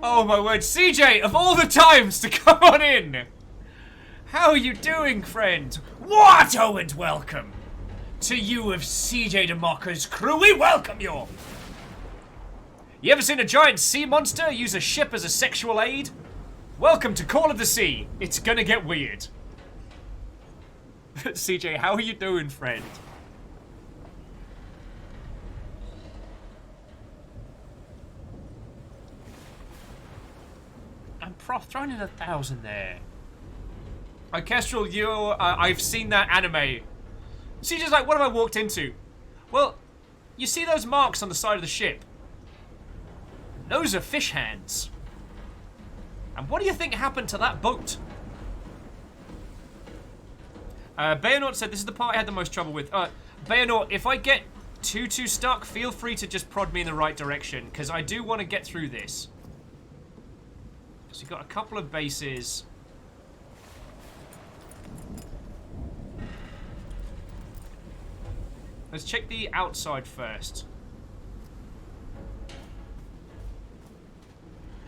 Oh my word, CJ, of all the times to come on in! How are you doing, friend? What, and welcome to you of CJ DeMarco's crew. We welcome you! You ever seen a giant sea monster use a ship as a sexual aid? Welcome to Call of the Sea. It's gonna get weird. CJ, how are you doing, friend? thrown in 1,000 there. Kestrel, I've seen that anime. CJ's like, what have I walked into? Well, you see those marks on the side of the ship? Those are fish hands. And what do you think happened to that boat? Bayonaut said, this is the part I had the most trouble with. Bayonaut, if I get too stuck, feel free to just prod me in the right direction, because I do want to get through this. So we've got a couple of bases. Let's check the outside first.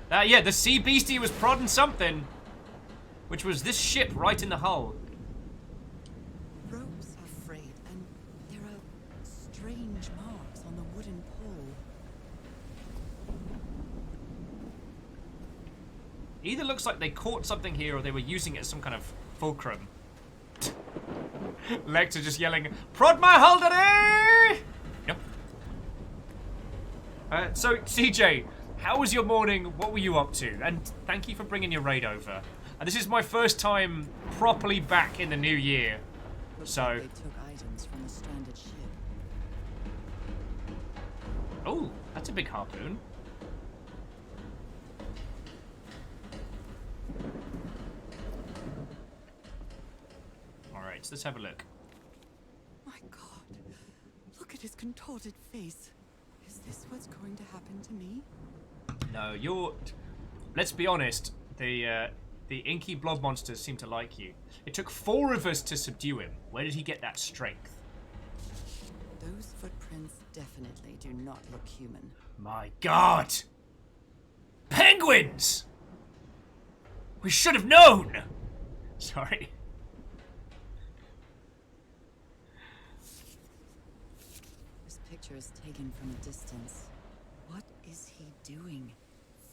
Yeah, the sea beastie was prodding something, which was this ship right in the hull. Ropes are frayed, and there are strange marks on the wooden pole. Either looks like they caught something here or they were using it as some kind of fulcrum. Lecter just yelling, "Prod my hull, daddy!" Yep. So, CJ, how was your morning? What were you up to? And thank you for bringing your raid over. This is my first time properly back in the new year. So. They took items from a stranded ship. Oh, that's a big harpoon. Alright, so let's have a look. My God, look at his contorted face. Is this what's going to happen to me? No, you're... Let's be honest, the inky blob monsters seem to like you. It took 4 of us to subdue him. Where did he get that strength? Those footprints definitely do not look human. My God! Penguins! We should have known! Sorry. This picture is taken from a distance. What is he doing?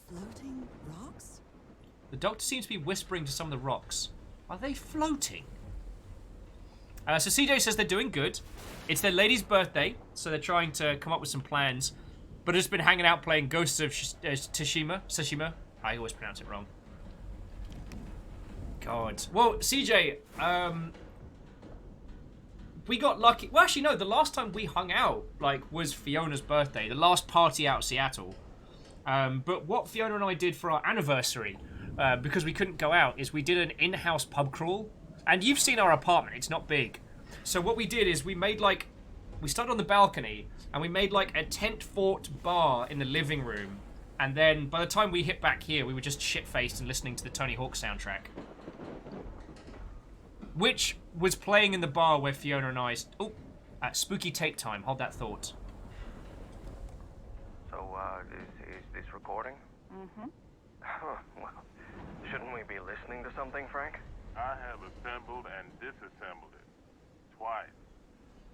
Floating rocks? The doctor seems to be whispering to some of the rocks. Are they floating? So CJ says they're doing good. It's their lady's birthday, so they're trying to come up with some plans. But has been hanging out playing Ghosts of Tsushima. I always pronounce it wrong. God. Well, CJ, we got lucky. Well, actually, no. The last time we hung out, was Fiona's birthday. The last party out of Seattle. But what Fiona and I did for our anniversary, because we couldn't go out, is we did an in-house pub crawl. And you've seen our apartment. It's not big. So what we did is we made, we started on the balcony, and we made, a tent fort bar in the living room. And then, by the time we hit back here, we were just shit-faced and listening to the Tony Hawk soundtrack. Which was playing in the bar where Fiona and I... Oh, spooky tape time. Hold that thought. So, is this recording? Mm-hmm. Well, shouldn't we be listening to something, Frank? I have assembled and disassembled it. Twice.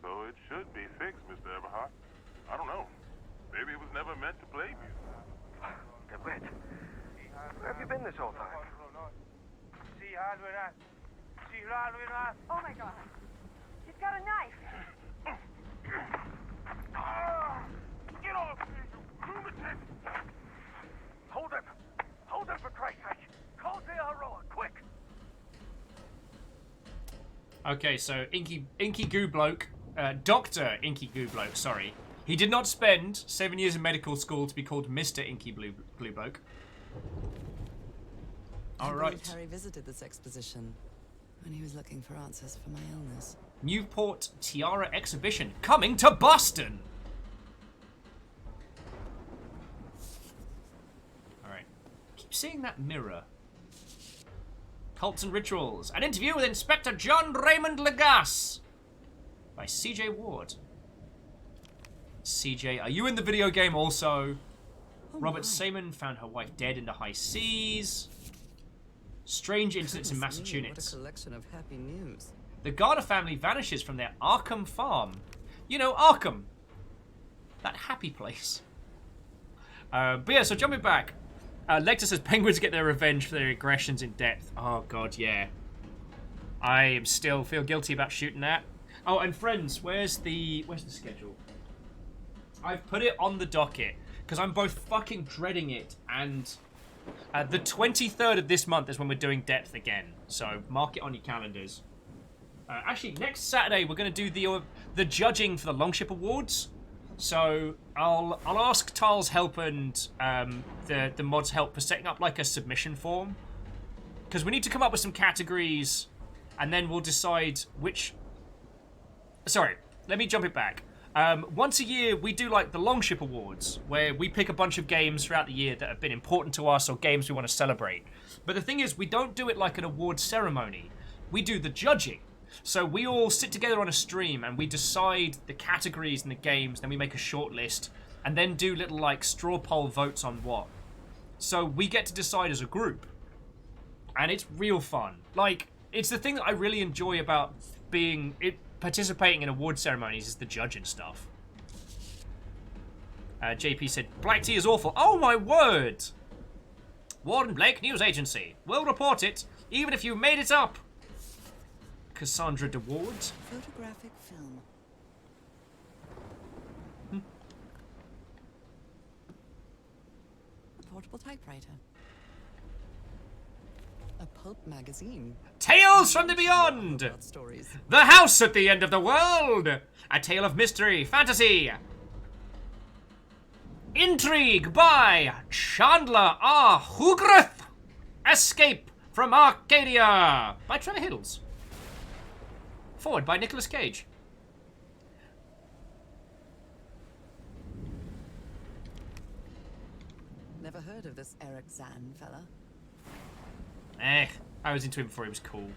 So it should be fixed, Mr. Everhart. I don't know. Maybe it was never meant to play music. DeWitt, where have you been this whole time? Oh my God. She's got a knife. Get off me, you lunatic! Hold him! Hold him for Christ's sake! Call Zeharoa, quick! Okay, so Inky Goo Bloke, Dr. Inky Goo Bloke, sorry. He did not spend 7 years in medical school to be called Mr. Inky Blue Bloke. All right. Harry visited this exposition when he was looking for answers for my illness. Newport Tiara Exhibition coming to Boston. All right. Keep seeing that mirror. Cults and Rituals. An interview with Inspector John Raymond Lagasse by CJ Ward. CJ, are you in the video game also? Robert Seaman found her wife dead in the high seas. Strange incidents in Massachusetts. What a collection of happy news. The Garner family vanishes from their Arkham farm. You know, Arkham. That happy place. But yeah, so jumping back. Lecter says penguins get their revenge for their aggressions in depth. Oh god, yeah. I still feel guilty about shooting that. Oh, and friends, where's the schedule? I've put it on the docket because I'm both fucking dreading it and The 23rd of this month is when we're doing Depth again, so mark it on your calendars. Actually, next Saturday we're going to do the judging for the Longship Awards. So I'll ask Tal's help and the mod's help for setting up like a submission form, because we need to come up with some categories, and then we'll decide which. Sorry, let me jump it back. Once a year we do like the Longship Awards, where we pick a bunch of games throughout the year that have been important to us or games we want to celebrate. But the thing is, we don't do it like an award ceremony. We do the judging. So we all sit together on a stream and we decide the categories and the games, then we make a short list, and then do little like straw poll votes on what. So we get to decide as a group. And it's real fun. Like, it's the thing that I really enjoy about participating in award ceremonies is the judging stuff. JP said, Black tea is awful. Oh my word! Warren Blake News Agency. We'll report it, even if you made it up. Cassandra DeWard. Photographic film. A portable typewriter. A pulp magazine. Tales from the Beyond! Stories. The House at the End of the World! A tale of mystery, fantasy, intrigue by Chandler R. Hoograth. Escape from Arcadia by Trevor Hiddles. Forward by Nicolas Cage. Never heard of this Eric Zahn fella. I was into him before he was cool.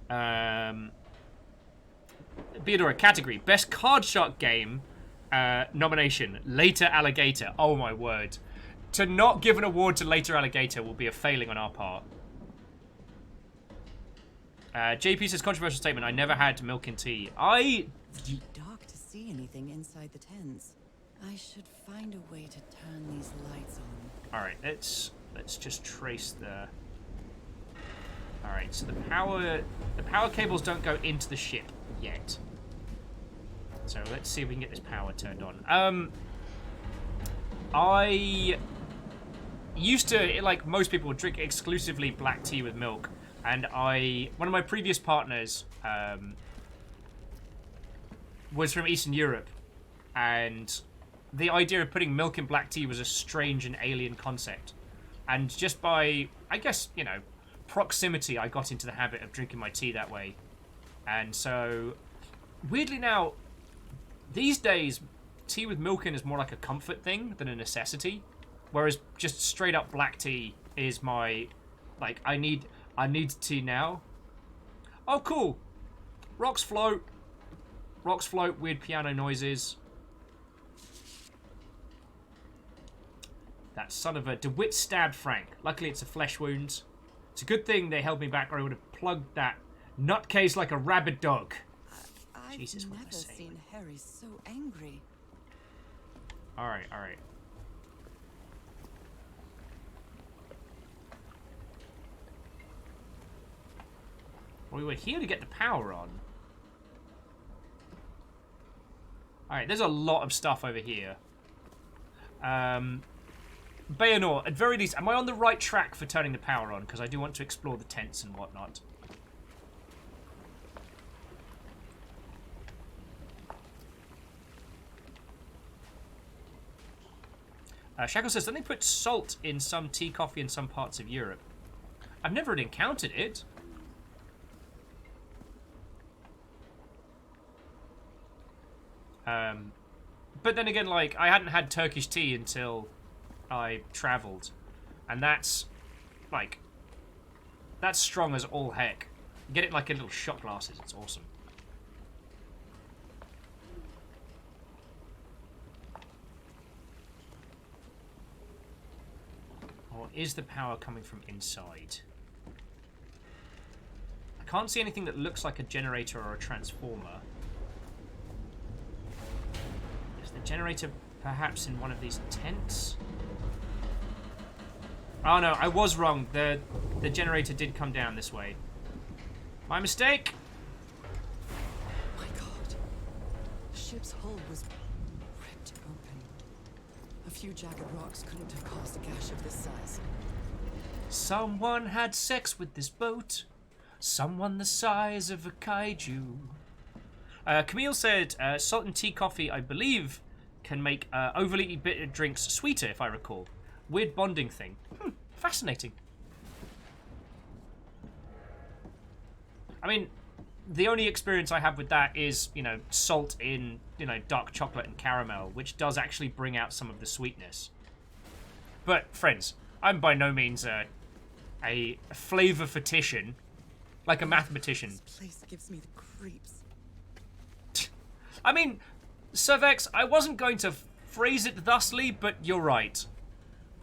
Beadora category. Best Card Shark game nomination. Later Alligator. Oh my word. To not give an award to Later Alligator will be a failing on our part. JP says, controversial statement, I never had milk and tea. It's too dark to see anything inside the tents. I should find a way to turn these lights on. Alright, let's just trace the... Alright, so the power cables don't go into the ship yet. So let's see if we can get this power turned on. I used to, like most people, drink exclusively black tea with milk, and one of my previous partners was from Eastern Europe, and the idea of putting milk in black tea was a strange and alien concept. And just by, I guess, you know, proximity, I got into the habit of drinking my tea that way. And so, weirdly now, these days, tea with milk in is more like a comfort thing than a necessity. Whereas just straight up black tea is my, like, I need tea now. Oh, cool. Rocks float. Rocks float, weird piano noises. That son of a DeWitt stabbed Frank. Luckily it's a flesh wound. It's a good thing they held me back or I would have plugged that nutcase like a rabid dog. Jesus, I've what am I never saying? seen Harry so angry. Alright, alright. Well, we were here to get the power on. Alright, there's a lot of stuff over here. Bayanor, at very least, am I on the right track for turning the power on? Because I do want to explore the tents and whatnot. Shackle says, don't they put salt in some tea, coffee in some parts of Europe? I've never encountered it. But then again, like, I hadn't had Turkish tea until I travelled. And that's, like, that's strong as all heck. Get it like in little shot glasses, it's awesome. Or is the power coming from inside? I can't see anything that looks like a generator or a transformer. Is the generator perhaps in one of these tents? Oh no, I was wrong. The generator did come down this way. My mistake! My God. The ship's hull was to open. A few jagged rocks couldn't have caused a gash of this size. Someone had sex with this boat. Someone the size of a kaiju. Camille said salt and tea coffee, I believe, can make overly bitter drinks sweeter, if I recall. Weird bonding thing. Fascinating. I mean, the only experience I have with that is, you know, salt in, you know, dark chocolate and caramel, which does actually bring out some of the sweetness. But, friends, I'm by no means a flavor fetician, like a mathematician. This place gives me the creeps. I mean, Cervex, I wasn't going to phrase it thusly, but you're right.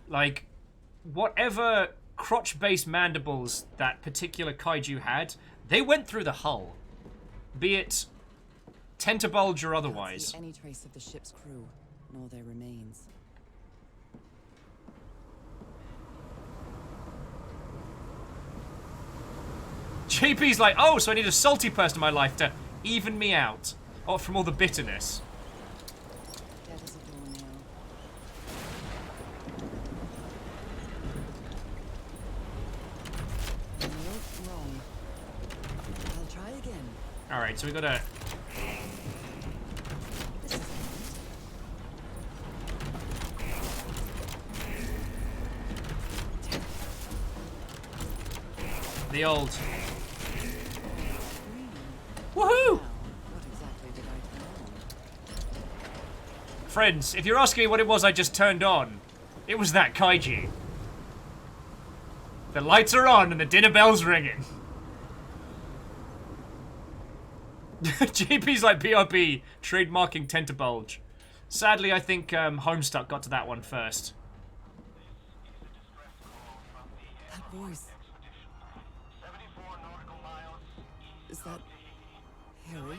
Like, whatever crotch-based mandibles that particular kaiju had, they went through the hull. Be it tentabulge or otherwise. Can't see any trace of the ship's crew, nor their remains. JP's like, oh, so I need a salty person in my life to even me out. Oh, from all the bitterness. Dead as a doornail. Nope, wrong. I'll try again. Alright, so we gotta... The old... Woohoo! Friends, if you're asking me what it was I just turned on, it was that kaiju. The lights are on and the dinner bell's ringing. JP's like BRB, trademarking tentabulge. Sadly, I think Homestuck got to that one first. That voice. Is that Harry?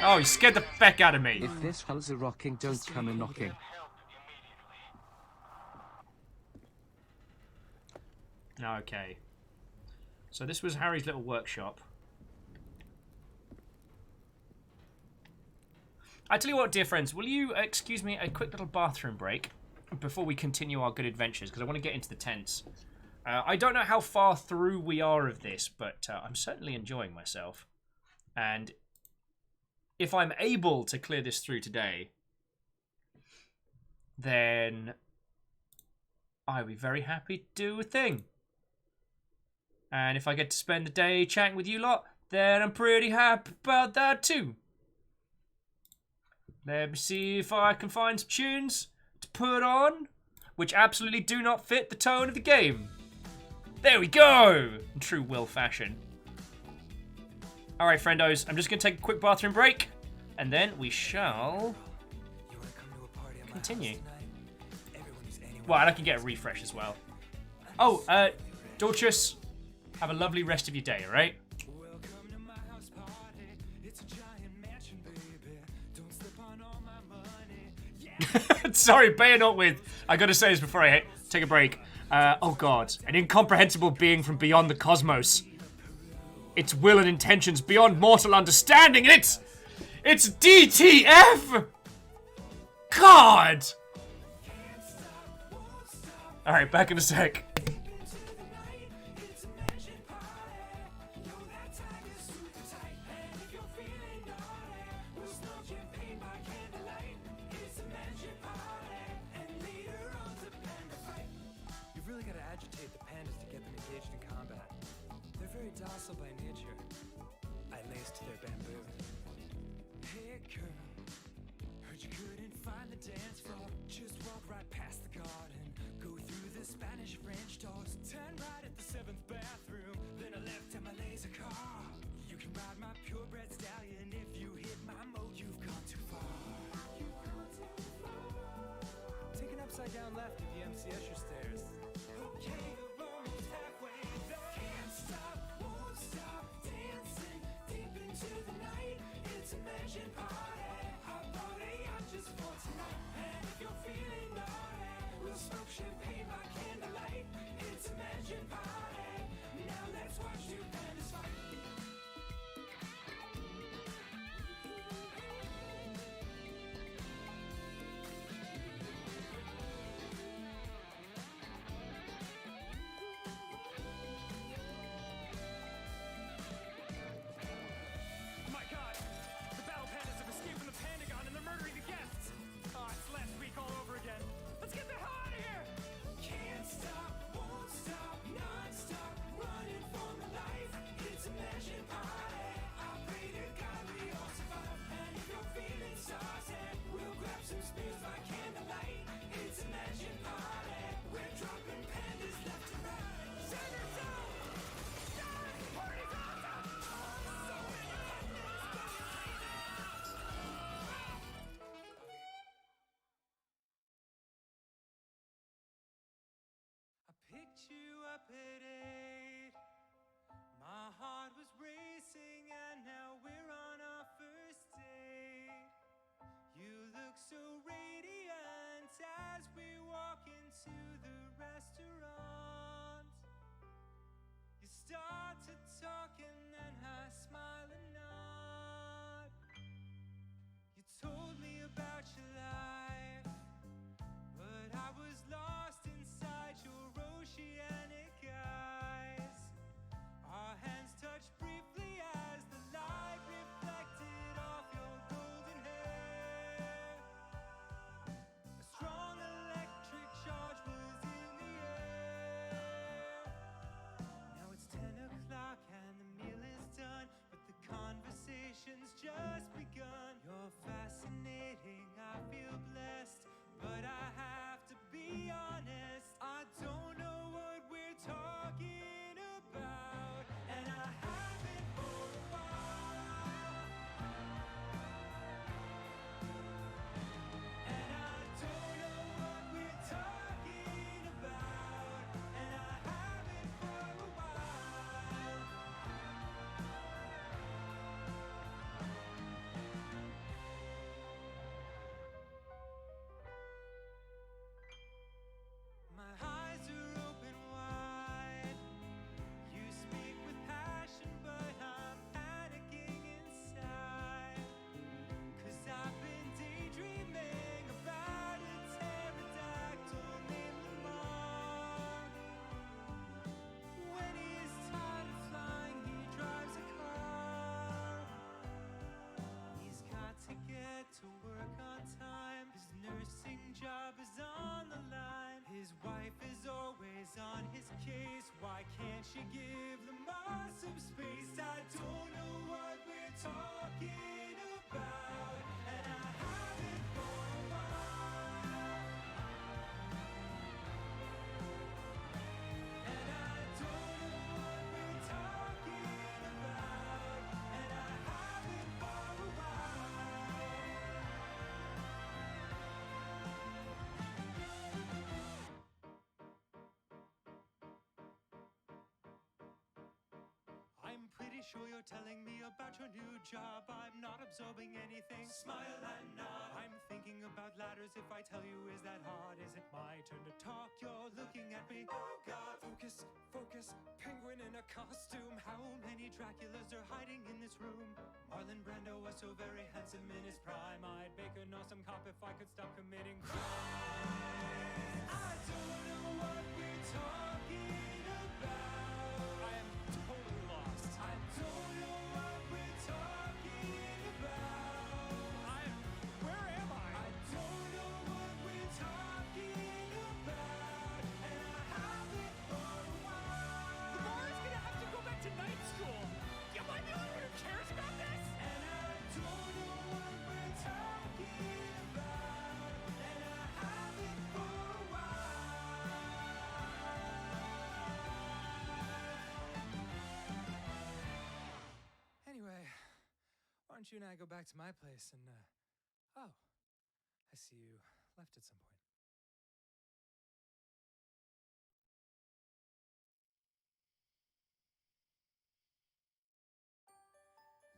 Oh, he scared the feck out of me. If this hell's a rocking, don't come a knocking. Okay. So this was Harry's little workshop. I tell you what, dear friends, will you excuse me a quick little bathroom break before we continue our good adventures, because I want to get into the tents. I don't know how far through we are of this, but I'm certainly enjoying myself. And if I'm able to clear this through today, then I'll be very happy to do a thing. And if I get to spend the day chatting with you lot, then I'm pretty happy about that too. Let me see if I can find some tunes to put on, which absolutely do not fit the tone of the game. There we go! In true Will fashion. Alright, friendos, I'm just going to take a quick bathroom break, and then we shall continue. Well, and I can get a refresh as well. Oh, Dorcas, have a lovely rest of your day, alright? Sorry, Bayonet with. I gotta say this before I take a break. Oh god, an incomprehensible being from beyond the cosmos. Its will and intentions beyond mortal understanding, and it's DTF! God! Alright, back in a sec. Docile by nature, I laced their bamboo. Hey girl, heard you couldn't find the dance floor. Just walk right past the garden, go through the Spanish-French doors, turn right at the 7th bathroom, then I left in my laser car. You can ride my purebred stallion. If you hit my mode, you've gone too far. Take an upside down left at the MC Escher stairs. Okay, the room is halfway there. Can't stop. To the night, it's a magic party. Hot party, I just for tonight. And if you're feeling naughty, we'll smoke champagne by candlelight. It's a magic party. celebration's just begun. You're fascinating, I feel blessed, but I have to be honest. I don't know what we're talking about, and I haven't for a while. And I don't know what we're talking about, and I haven't for a while. My eyes are open wide. You speak with passion, but I'm panicking inside. 'Cause I've been daydreaming about a pterodactyl named Lamar. When he is tired of flying, he drives a car. He's got to get to work on time. His nursing job is on the line. His wife is always on his case. Why can't she give Lamar some space? I don't know what we're talking about, and I haven't for a while. And I don't know what we're talking about, and I haven't for a while. I'm pretty sure you're telling me about your new job. I'm not absorbing anything. Smile and nod. I'm thinking about ladders. If I tell you, is that hard? Is it my turn to talk? You're looking at me. Oh God, focus, focus. Penguin in a costume. How many Draculas are hiding in this room? Marlon Brando was so very handsome in his prime. I'd make an awesome cop if I could stop committing crimes. I don't know what we're talking about. I am totally lost. I don't know what we're talking about. Where am I? I don't know what we're talking about, and I haven't for a while. Lamar's gonna have to go back to night school. Am I the only one who cares about this? And I don't know what we're talking about, and I haven't for a while. Anyway, why don't you and I go back to my place and, oh, I see you left at some point.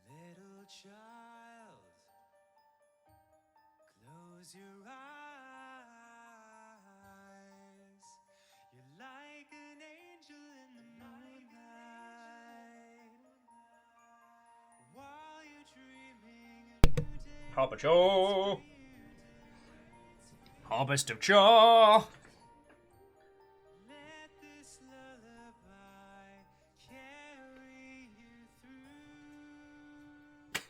Little child, close your eyes. You're like an angel in the moonlight. While you're dreaming a new day. Papa Joe. Harvest of Joe. Let this lullaby carry you through.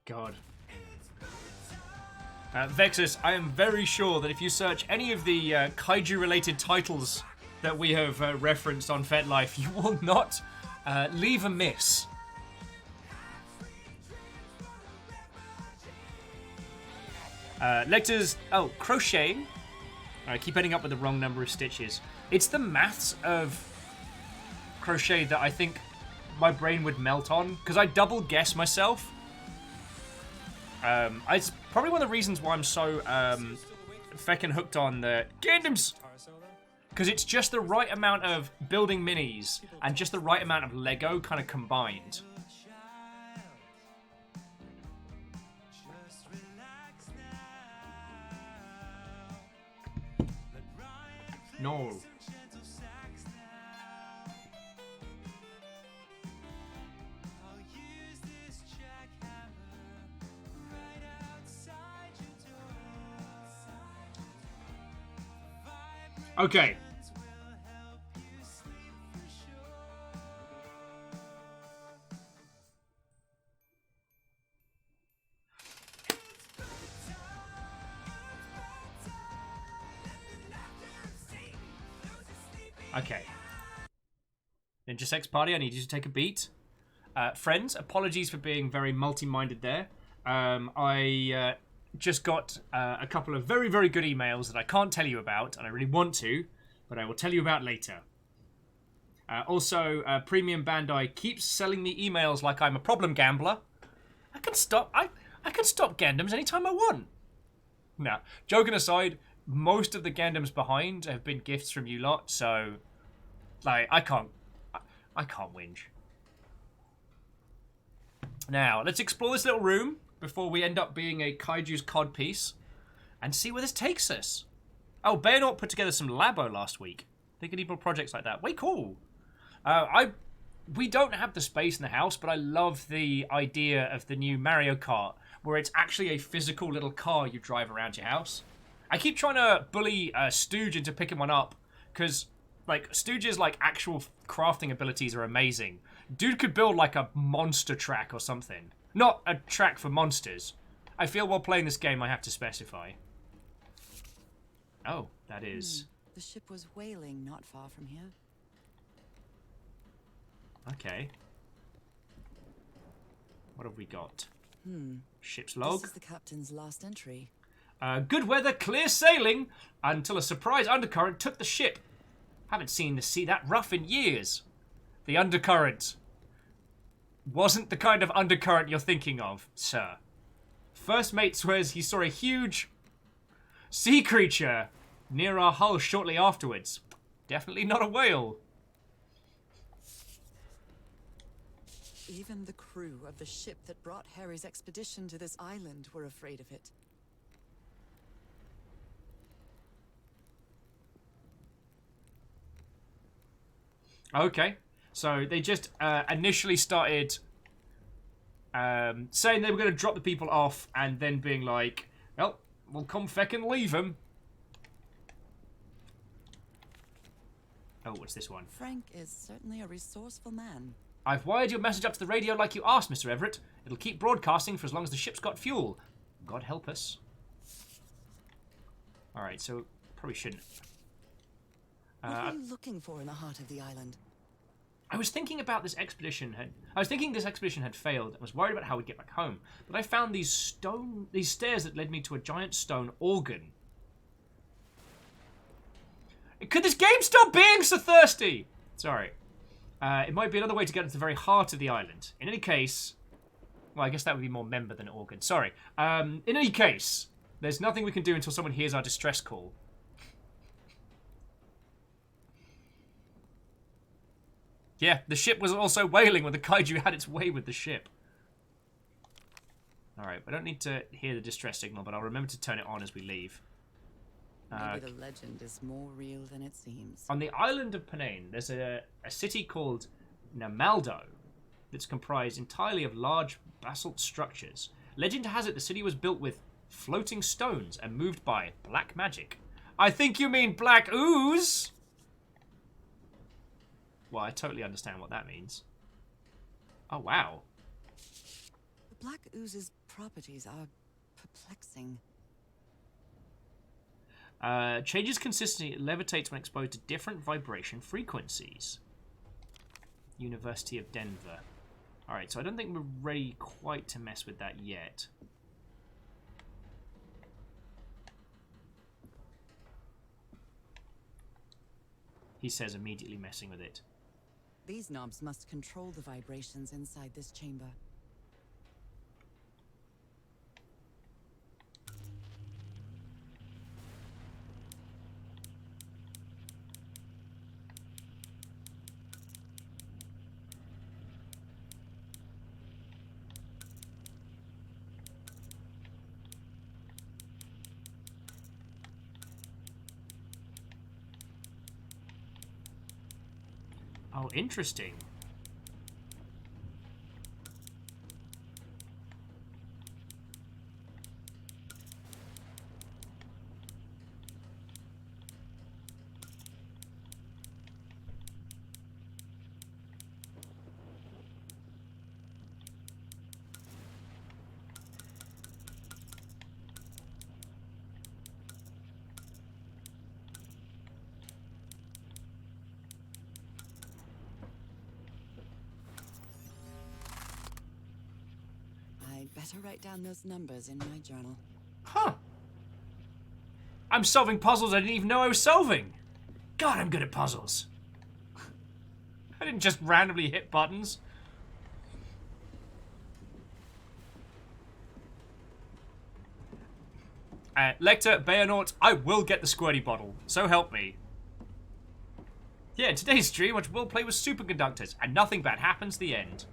God. Vexus, I am very sure that if you search any of the kaiju-related titles that we have referenced on FetLife, you will not leave a miss. Lecter's... Oh, crocheting. I keep ending up with the wrong number of stitches. It's the maths of crochet that I think my brain would melt on, because I double guess myself. It's probably one of the reasons why I'm so feckin' hooked on the Kingdoms. Because it's just the right amount of building minis and just the right amount of Lego kind of combined. No. Okay. Okay. Ninja Sex Party, I need you to take a beat. Friends, apologies for being very multi-minded there. I just got a couple of very, very good emails that I can't tell you about, and I really want to, but I will tell you about later. Also, Premium Bandai keeps selling me emails like I'm a problem gambler. I can stop Gandoms anytime I want. Nah, joking aside, most of the Gandoms behind have been gifts from you lot, so like I can't whinge. Now, let's explore this little room before we end up being a Kaiju's codpiece and see where this takes us. Oh, Bayonaut put together some Labo last week. They could need more projects like that. Way cool. We don't have the space in the house, but I love the idea of the new Mario Kart, where it's actually a physical little car you drive around your house. I keep trying to bully Stooge into picking one up, because like Stooge's like actual crafting abilities are amazing. Dude could build like a monster track or something. Not a track for monsters. I feel while playing this game I have to specify. Oh, that is... The ship was whaling not far from here. Okay. What have we got? Hmm. Ship's log. This is the captain's last entry. Good weather, clear sailing, until a surprise undercurrent took the ship. Haven't seen the sea that rough in years. The undercurrent wasn't the kind of undercurrent you're thinking of, sir. First mate swears he saw a huge sea creature near our hull shortly afterwards. Definitely not a whale. Even the crew of the ship that brought Harry's expedition to this island were afraid of it. Okay, so they just initially started saying they were going to drop the people off and then being like, well, we'll come feck and leave them. Oh, what's this one? Frank is certainly a resourceful man. I've wired your message up to the radio like you asked, Mr. Everett. It'll keep broadcasting for as long as the ship's got fuel. God help us. Alright, so probably shouldn't. What are you looking for in the heart of the island? I was thinking about this expedition had failed and was worried about how we'd get back home. But I found these stairs that led me to a giant stone organ. Could this game stop being so thirsty? Sorry. It might be another way to get into the very heart of the island. In any case... Well, I guess that would be more member than organ. Sorry. In any case, there's nothing we can do until someone hears our distress call. Yeah, the ship was also whaling when the kaiju had its way with the ship. Alright, I don't need to hear the distress signal, but I'll remember to turn it on as we leave. Maybe the legend is more real than it seems. On the island of Penang, there's a city called Namaldo that's comprised entirely of large basalt structures. Legend has it the city was built with floating stones and moved by black magic. I think you mean black ooze! Well, I totally understand what that means. Oh, wow. The black ooze's properties are perplexing. Changes consistency, it levitates when exposed to different vibration frequencies. University of Denver. Alright, so I don't think we're ready quite to mess with that yet. He says, immediately messing with it. These knobs must control the vibrations inside this chamber. Oh, interesting. better write down those numbers in my journal. Huh. I'm solving puzzles I didn't even know I was solving. God, I'm good at puzzles. I didn't just randomly hit buttons. Lecter, Bayonort, I will get the squirty bottle. So help me. Yeah, in today's stream, which we'll play with superconductors, and nothing bad happens the end.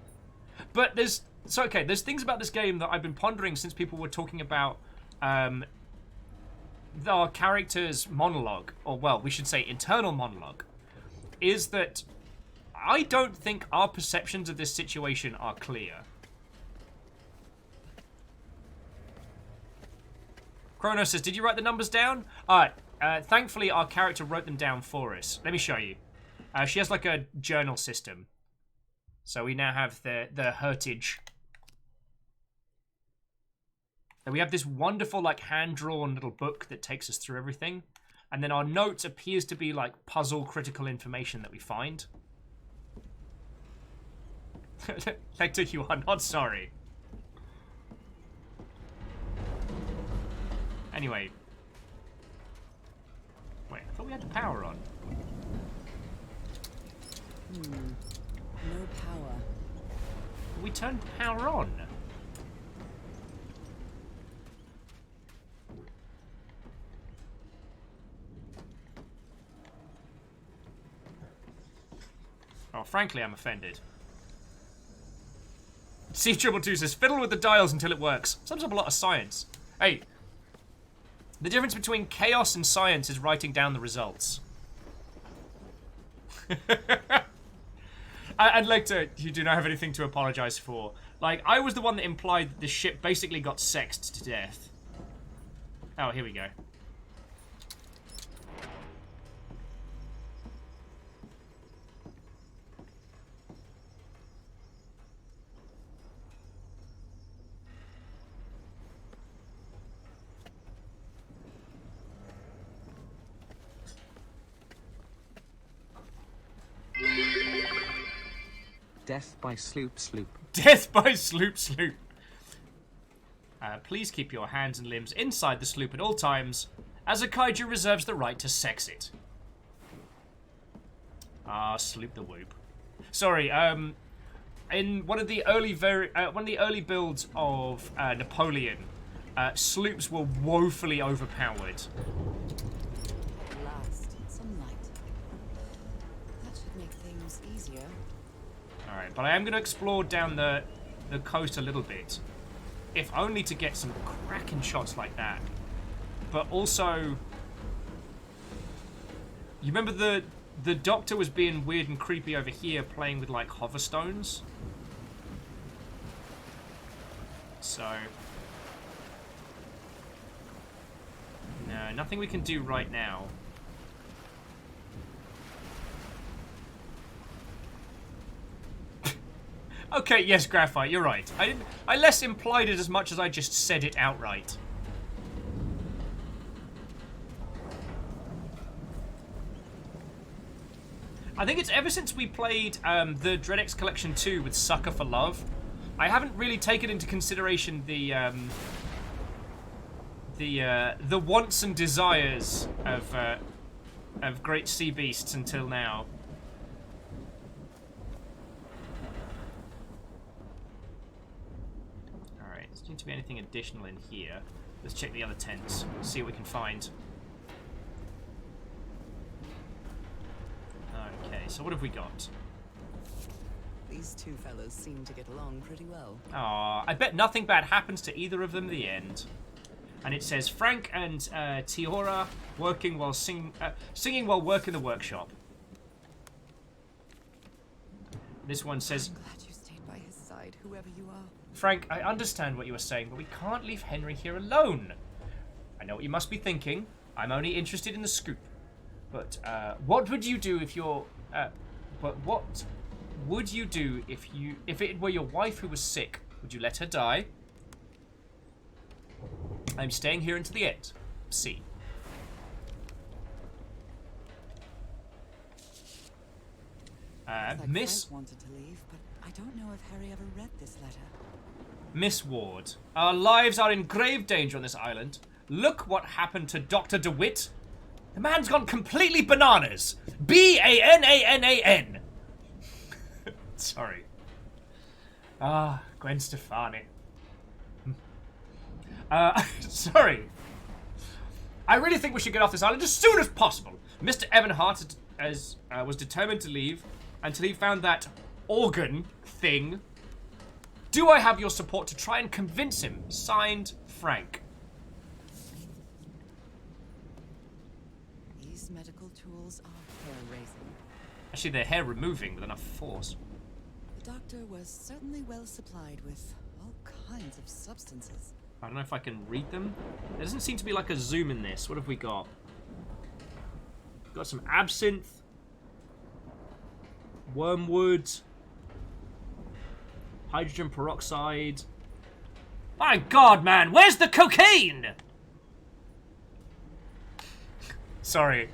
But there's things about this game that I've been pondering since people were talking about our character's monologue, or well, we should say internal monologue, is that I don't think our perceptions of this situation are clear. Chronos says, did you write the numbers down? Thankfully, our character wrote them down for us. Let me show you. She has like a journal system. So we now have the Hertage. And we have this wonderful like hand-drawn little book that takes us through everything. And then our notes appears to be like puzzle critical information that we find. Hector, you are not sorry. Anyway. Wait, I thought we had the power on. No power. We turned the power on. Oh, frankly, I'm offended. C222 says, fiddle with the dials until it works. Sums up a lot of science. Hey, the difference between chaos and science is writing down the results. And Lecter, you do not have anything to apologize for. Like, I was the one that implied that the ship basically got sexed to death. Oh, here we go. Death by Sloop Sloop. Death by Sloop Sloop. Please keep your hands and limbs inside the sloop at all times, as a kaiju reserves the right to sex it. Ah, Sloop the Whoop. Sorry, in one of the early builds of Napoleon, sloops were woefully overpowered. Last, some light. That should make things easier. Alright, but I am going to explore down the coast a little bit. If only to get some cracking shots like that. But also... You remember the Doctor was being weird and creepy over here, playing with, like, hoverstones? So... No, nothing we can do right now. Okay, yes, Graphite, you're right. I less implied it as much as I just said it outright. I think it's ever since we played the DreadX Collection 2 with Sucker for Love, I haven't really taken into consideration the wants and desires of great sea beasts until now. Seems to be anything additional in here. Let's check the other tents, see what we can find. Okay, so what have we got? These two fellows seem to get along pretty well. Aw, I bet nothing bad happens to either of them in the end. And it says Frank and Tiora working while singing while working the workshop. This one says, I'm glad you stayed by his side, whoever you are. Frank, I understand what you were saying, but we can't leave Henry here alone. I know what you must be thinking. I'm only interested in the scoop. But what would you do if you're... but what would you do if it were your wife who was sick? Would you let her die? I'm staying here until the end. C. Like Miss... Frank wanted to leave, but I don't know if Harry ever read this letter. Miss Ward, our lives are in grave danger on this island. Look what happened to Dr. DeWitt. The man's gone completely bananas. B-A-N-A-N-A-N. Sorry. Ah, Gwen Stefani. Sorry. I really think we should get off this island as soon as possible. Mr. Evan Hart was determined to leave until he found that organ thing. Do I have your support to try and convince him? Signed, Frank. These medical tools are hair-raising. Actually, they're hair removing with enough force. The doctor was certainly well supplied with all kinds of substances. I don't know if I can read them. There doesn't seem to be like a zoom in this. What have we got? We've got some absinthe. Wormwood. Hydrogen peroxide. My God, man, where's the cocaine? Sorry.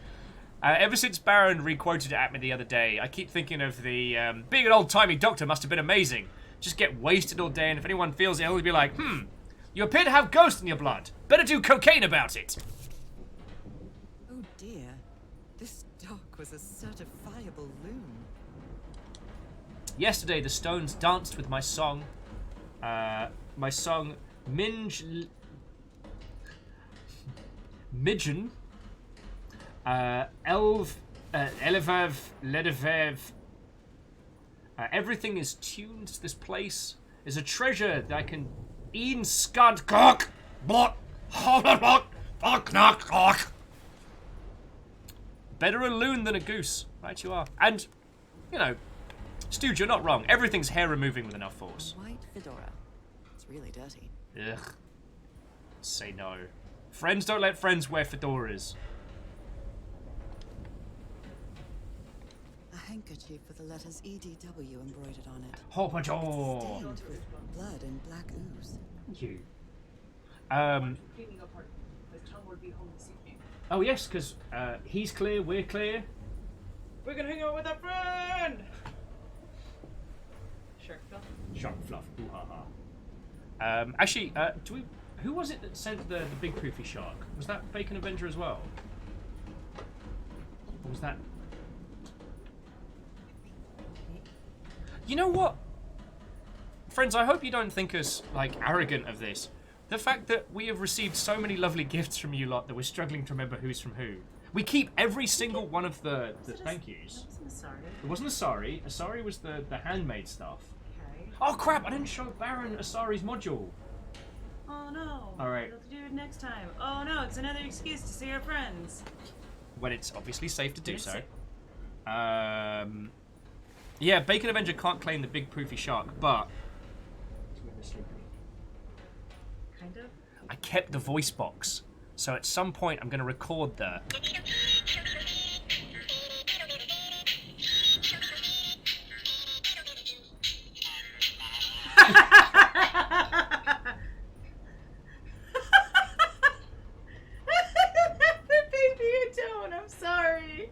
Ever since Baron requoted it at me the other day, I keep thinking of the, being an old-timey doctor must have been amazing. Just get wasted all day, and if anyone feels ill, he'd be like, you appear to have ghosts in your blood. Better do cocaine about it. Oh dear. This doc was a certifiable loon. Yesterday, the Stones danced with my song. My song, Midgen. Elevev, Ledevev. Everything is tuned to this place. Is a treasure that I can eat scud cock. Better a loon than a goose. Right you are. And, you know, Stooge, you're not wrong. Everything's hair removing with enough force. White fedora. It's really dirty. Ugh. Say no. Friends don't let friends wear fedoras. A handkerchief with the letters EDW embroidered on it. Hopajo. Stained with blood and black ooze. Thank you. Oh yes, because he's clear, we're clear. We're gonna hang out with our friend! Shark fluff. Shark fluff. Ooh ha ha. Actually, who was it that sent the big poofy shark? Was that Bacon Avenger as well? Or was that... You know what? Friends, I hope you don't think us, like, arrogant of this. The fact that we have received so many lovely gifts from you lot that we're struggling to remember who's from who. We keep every single one of the thank yous. It wasn't Asari. Asari was the handmade stuff. Okay. Oh crap, I didn't show Baron Asari's module. Oh no. Alright. We'll have to do it next time. Oh no, it's another excuse to see our friends. When it's obviously safe to do Yes, so. sir. Yeah, Bacon Avenger can't claim the big poofy shark, but... Kind of. I kept the voice box. So at some point I'm going to record the... Baby, you don't. I'm sorry.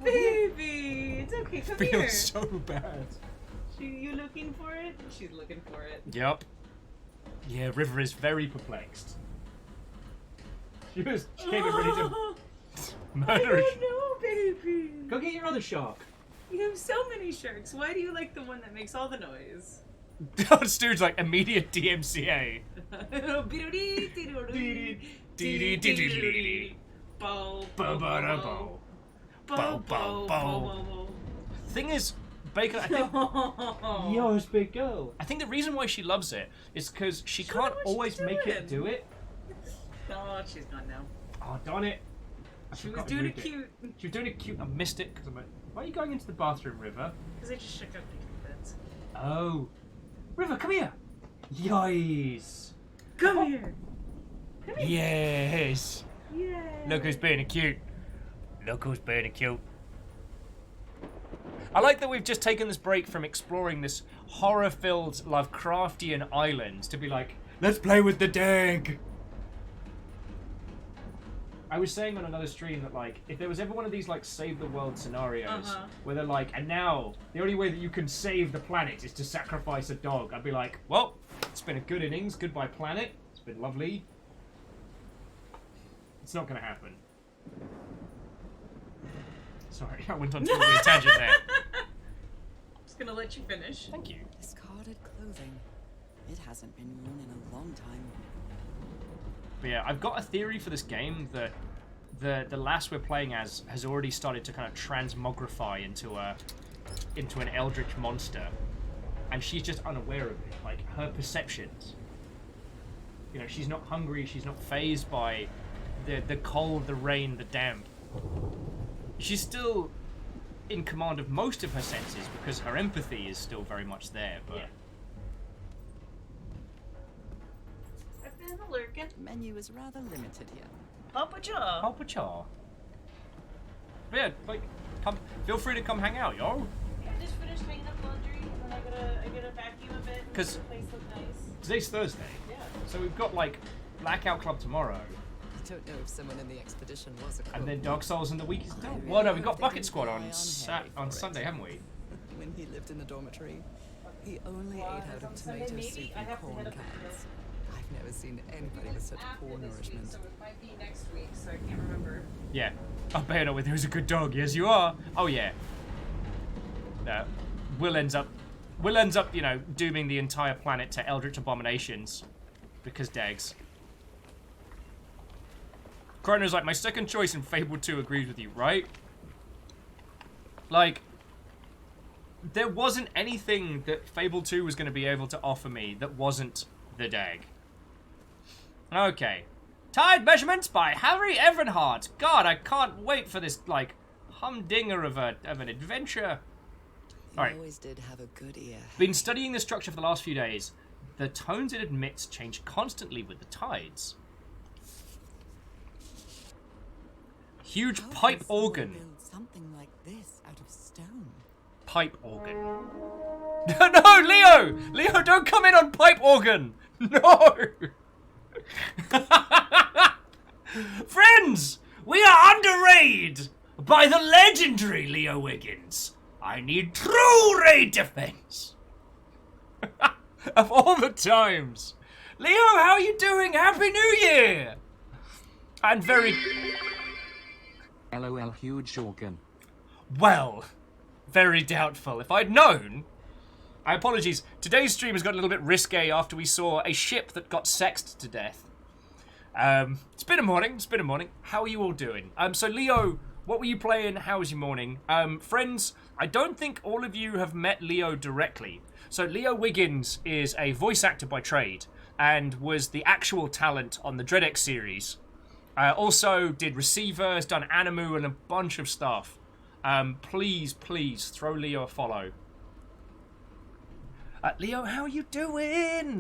Baby, it's okay. Come here. Feels so bad. You looking for it? She's looking for it. Yep. Yeah, River is very perplexed. She came in ready to I murder. don't know, baby. Go get your other shark. You have so many sharks. Why do you like the one that makes all the noise? Dude's like immediate DMCA. Thing is, Bacon, I think... Yours, big girl. I think the reason why she loves it is because she can't always make it do it. Oh, she's gone now. Oh, darn it. She was doing it cute. She was doing it cute. I missed it because I'm like, why are you going into the bathroom, River? Because I just shook up the bits. Oh. River, come here. Yes. Come here. Come here. Yes. Yeah. Look who's being cute. Look who's being cute. I like that we've just taken this break from exploring this horror-filled Lovecraftian island to be like, let's play with the dag. I was saying on another stream that, like, if there was ever one of these, like, save the world scenarios where they're like, and now the only way that you can save the planet is to sacrifice a dog, I'd be like, well, it's been a good innings. Goodbye, planet. It's been lovely. It's not going to happen. Sorry, I went on to a weird tangent there. Just gonna let you finish. Thank you. Discarded clothing. It hasn't been worn in a long time. But yeah, I've got a theory for this game that the lass we're playing as has already started to kind of transmogrify into an eldritch monster, and she's just unaware of it. Like, her perceptions. You know, she's not hungry. She's not fazed by the cold, the rain, the damp. She's still in command of most of her senses because her empathy is still very much there. But I've been lurking. Menu is rather limited here. Papacha. Papacha. Yeah, like, come. Feel free to come hang out, yo. Yeah, I just finished hanging up laundry, and then I gotta vacuum a bit. And 'Cause make the place look nice. Today's Thursday. Yeah. So we've got like Blackout Club tomorrow. I don't know if someone in the expedition was a cook. And then Dark Souls in the week. really Well, no, we've hope got they Bucket didn't Squad rely on on Harry on for it. Sunday, haven't we? When he lived in the dormitory, he only ate out of tomato soup and corn cans. I've never seen anybody with such poor nourishment. So it might be next week, so I can't remember. Yeah. I bear not with who's a good dog. Yes, you are. Oh yeah. Will ends up, you know, dooming the entire planet to eldritch abominations because Dags. Chrono's like, my second choice in Fable 2 agrees with you, right? Like, there wasn't anything that Fable 2 was going to be able to offer me that wasn't the Dag. Okay. Tide Measurements by Harry Everhart. God, I can't wait for this, like, humdinger of an adventure. You Alright. always did have a good ear. Been studying the structure for the last few days. The tones it emits change constantly with the tides. Huge How pipe can someone organ. build something like this out of stone? Pipe organ. No, Leo! Leo, don't come in on pipe organ! No! Friends! We are under raid by the legendary Leo Wiggins. I need true raid defense. Of all the times. Leo, how are you doing? Happy New Year! And very... LOL huge organ. Well, very doubtful. If I'd known... I apologies. Today's stream has got a little bit risque after we saw a ship that got sexed to death. It's been a morning. It's been a morning. How are you all doing? So Leo, what were you playing? How was your morning? Friends, I don't think all of you have met Leo directly. So Leo Wiggins is a voice actor by trade and was the actual talent on the DreadX series. Also did Receiver, has done Animu and a bunch of stuff. Please throw Leo a follow. Leo, how are you doing?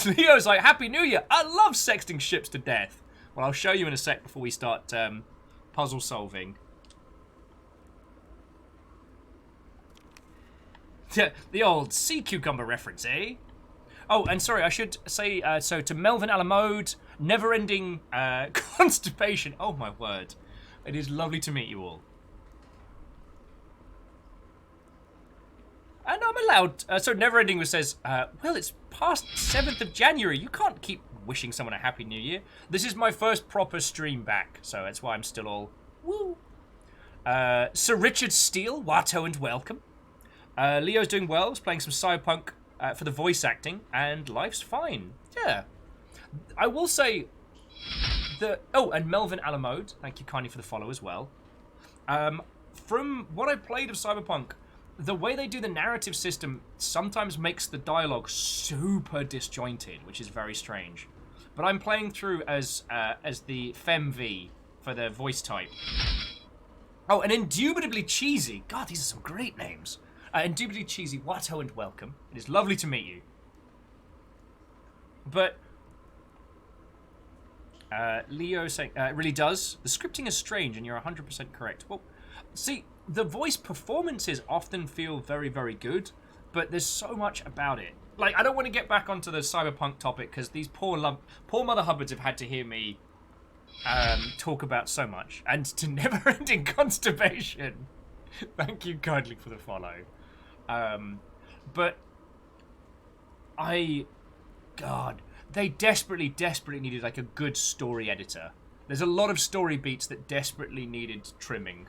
Leo's like, Happy New Year. I love sexting ships to death. Well, I'll show you in a sec before we start puzzle solving. The old sea cucumber reference, eh? Oh, and sorry, I should say, so to Melvin Alamode, never-ending constipation. Oh, my word. It is lovely to meet you all. And I'm allowed... so never-ending says, well, it's past 7th of January. You can't keep wishing someone a Happy New Year. This is my first proper stream back, so that's why I'm still all... Woo! Sir Richard Steele, Watto and welcome. Leo's doing well. He's playing some Cyberpunk for the voice acting, and life's fine. Yeah. I will say that... Oh, and Melvin Alamode, thank you kindly for the follow as well. From what I played of Cyberpunk, the way they do the narrative system sometimes makes the dialogue super disjointed, which is very strange. But I'm playing through as the FemV for the voice type. Oh, and Indubitably Cheesy. God, these are some great names. Indubitably Cheesy, Watto and welcome. It is lovely to meet you. But Leo saying, it really does. The scripting is strange, and you're 100% correct. Well, see, the voice performances often feel very, very good, but there's so much about it like, I don't want to get back onto the cyberpunk topic because these poor Mother Hubbards have had to hear me talk about so much. And to never-ending constipation. Thank you kindly for the follow. But God, they desperately needed like a good story editor. There's a lot of story beats that desperately needed trimming.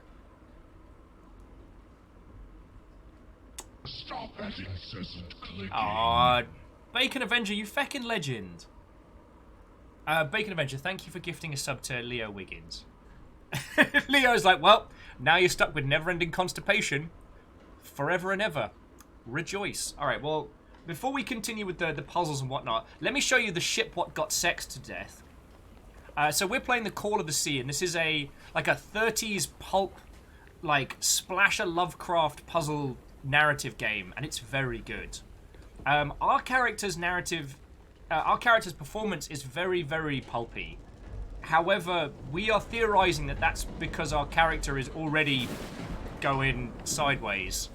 Stop that incessant clicking. Aw, Bacon Avenger, you feckin' legend. Bacon Avenger, thank you for gifting a sub to Leo Wiggins. Leo's like, well, now you're stuck with never-ending constipation. Forever and ever. Rejoice. Alright, well, before we continue with the puzzles and whatnot, let me show you the ship what got sexed to death. So we're playing the Call of the Sea, and this is like a 30s pulp, like, splasher Lovecraft puzzle narrative game, and it's very good. Our character's performance is very, very pulpy. However, we are theorizing that that's because our character is already going sideways,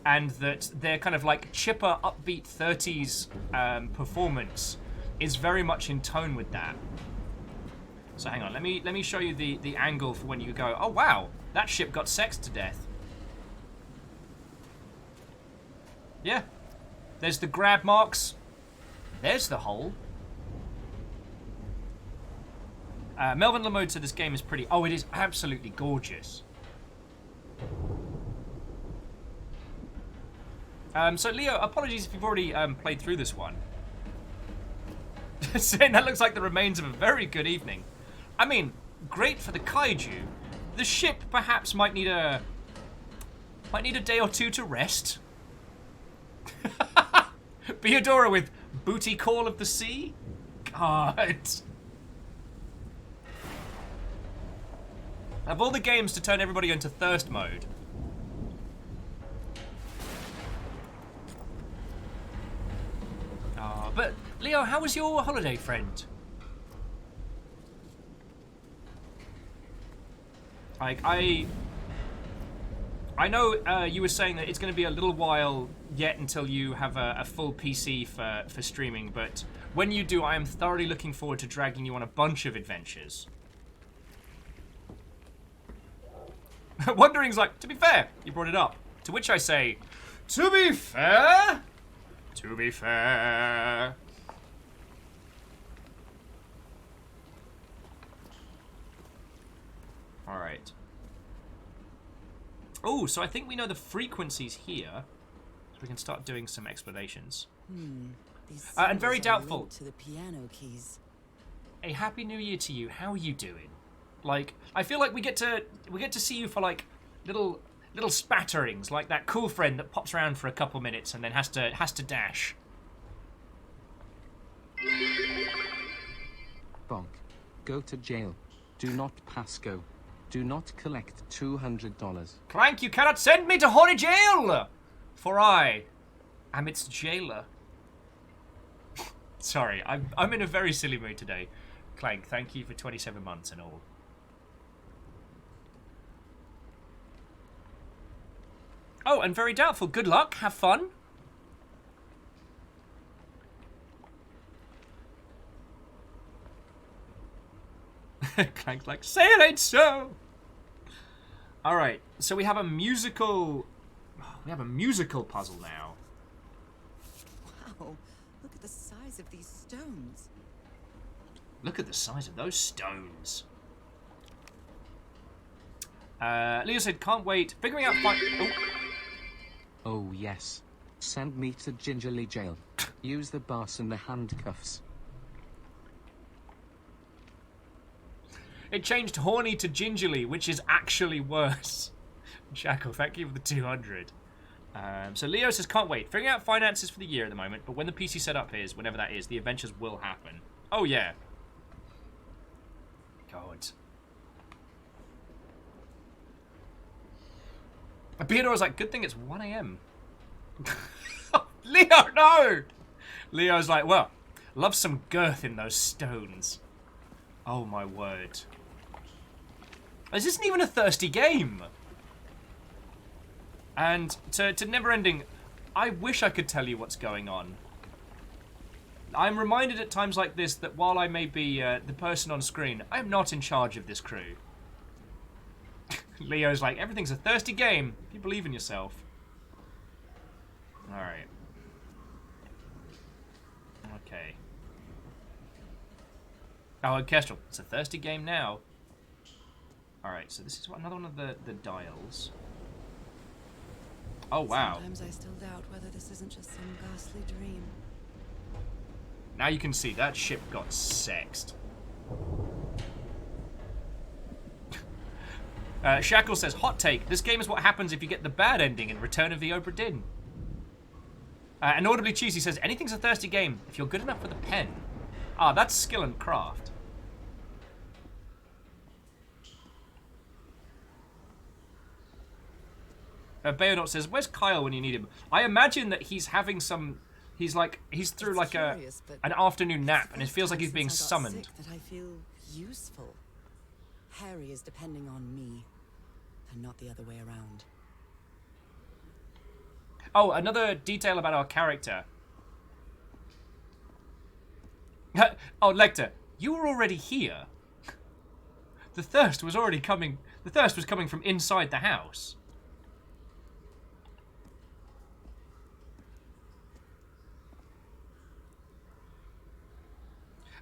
and that their kind of like chipper, upbeat 30s performance is very much in tone with that. So hang on, let me show you the angle for when you go, oh wow, that ship got sexed to death. Yeah. There's the grab marks. There's the hole. Melvin Lamode said this game is pretty... Oh, it is absolutely gorgeous. So, Leo, apologies if you've already played through this one. Saying that looks like the remains of a very good evening. I mean, great for the kaiju. The ship perhaps might need a day or two to rest. Beodora with Booty Call of the Sea? God. Of all the games to turn everybody into thirst mode. But, Leo, how was your holiday, friend? Like, I know you were saying that it's going to be a little while yet until you have a full PC for streaming, but when you do, I am thoroughly looking forward to dragging you on a bunch of adventures. Wondering's like, to be fair, you brought it up. To which I say, to be fair? To be fair. Alright. Oh, so I think we know the frequencies here. So we can start doing some explanations. These And very symbols are doubtful. linked to the piano keys. A happy new year to you. How are you doing? Like, I feel like we get to see you for like little spatterings, like that cool friend that pops around for a couple minutes and then has to dash. Bonk. Go to jail. Do not pass go. Do not collect $200. Clank, you cannot send me to horny jail! For I am its jailer. Sorry, I'm in a very silly mood today. Clank, thank you for 27 months and all. Oh, and very doubtful. Good luck. Have fun. Clank like, say it ain't so. All right, so we have a musical puzzle now. Wow, look at the size of these stones. Look at the size of those stones. Leo said, can't wait. Figuring out Oh, yes. Send me to Gingerly Jail. Use the bars and the handcuffs. It changed horny to gingerly, which is actually worse. Jackal, thank you for the 200. So Leo says, can't wait. Figuring out finances for the year at the moment, but when the PC setup is, whenever that is, the adventures will happen. Oh, yeah. God. Beodor was like, good thing it's 1 a.m. Leo, no! Leo's like, well, love some girth in those stones. Oh, my word. This isn't even a thirsty game. And to Neverending, I wish I could tell you what's going on. I'm reminded at times like this that while I may be the person on screen, I am not in charge of this crew. Leo's like, everything's a thirsty game. If you believe in yourself. Alright. Okay. Oh, and Kestrel. It's a thirsty game now. Alright, so this is another one of the dials. Oh, wow. Sometimes I still doubt whether this isn't just some ghastly dream. Now you can see that ship got sexed. Shackle says, hot take, this game is what happens if you get the bad ending in Return of the Obra Dinn. And Audibly Cheesy says, anything's a thirsty game if you're good enough with a pen. Ah, that's skill and craft. Bayonot says, where's Kyle when you need him? I imagine that he's having some... He's through like an afternoon nap, and it feels like he's being summoned. That I feel useful. Harry is depending on me, and not the other way around. Oh, another detail about our character. Oh, Lecter, you were already here. The thirst was already coming. The thirst was coming from inside the house.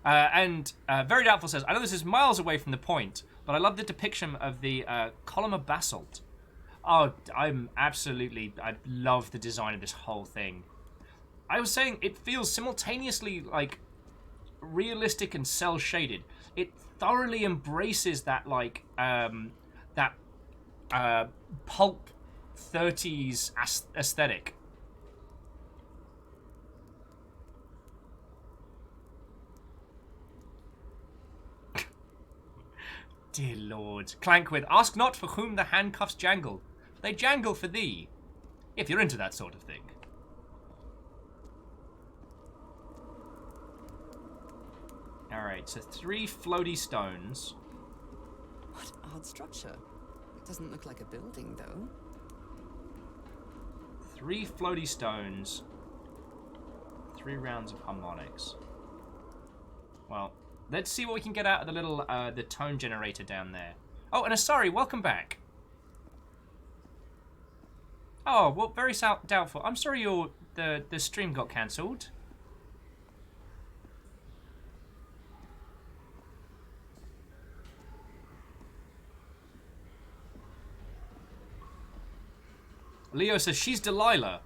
Very Doubtful says, I know this is miles away from the point, but I love the depiction of the column of basalt. Oh, I love the design of this whole thing. I was saying, it feels simultaneously, like, realistic and cel-shaded. It thoroughly embraces that, like, pulp 30s aesthetic. Dear Lord. Clankwith, ask not for whom the handcuffs jangle. They jangle for thee. If you're into that sort of thing. Alright, so 3 floaty stones. What odd structure. It doesn't look like a building, though. 3 floaty stones. 3 rounds of harmonics. Well, let's see what we can get out of the little, the tone generator down there. Oh, and Asari, welcome back. Oh, well, very doubtful. I'm sorry the stream got cancelled. Leo says, she's Delilah.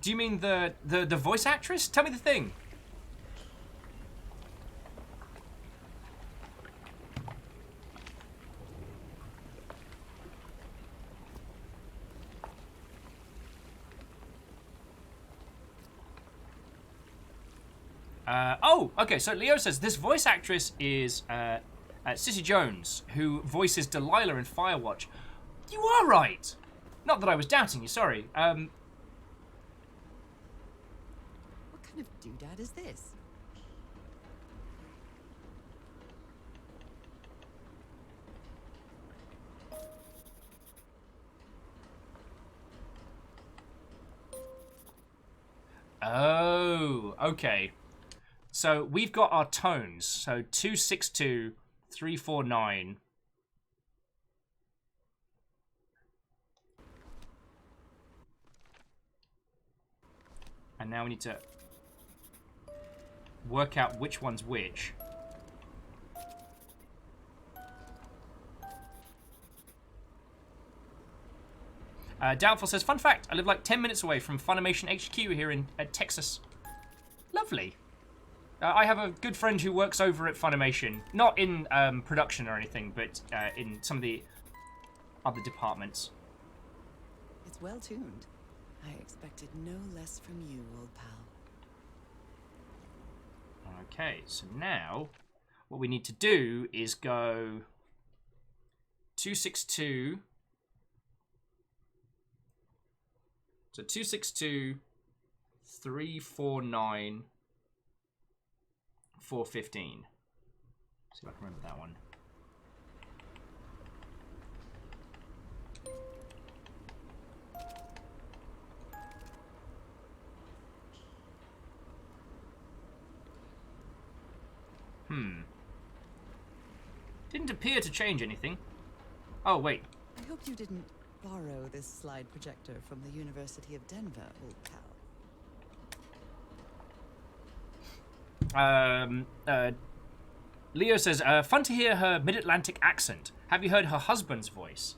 Do you mean the voice actress? Tell me the thing. Oh, okay, so Leo says this voice actress is Cissy Jones, who voices Delilah in Firewatch. You are right! Not that I was doubting you, sorry. What kind of doodad is this? Oh, okay. So we've got our tones. So 262, 349. And now we need to work out which one's which. Doubtful says, fun fact, I live like 10 minutes away from Funimation HQ here in Texas. Lovely. I have a good friend who works over at Funimation. Not in production or anything, but in some of the other departments. It's well tuned. I expected no less from you, old pal. Okay, so now what we need to do is go 262. So 262, 349, 415. See if I can remember that one. Didn't appear to change anything. Oh, wait. I hope you didn't borrow this slide projector from the University of Denver, old pal. Leo says, fun to hear her mid-Atlantic accent. Have you heard her husband's voice?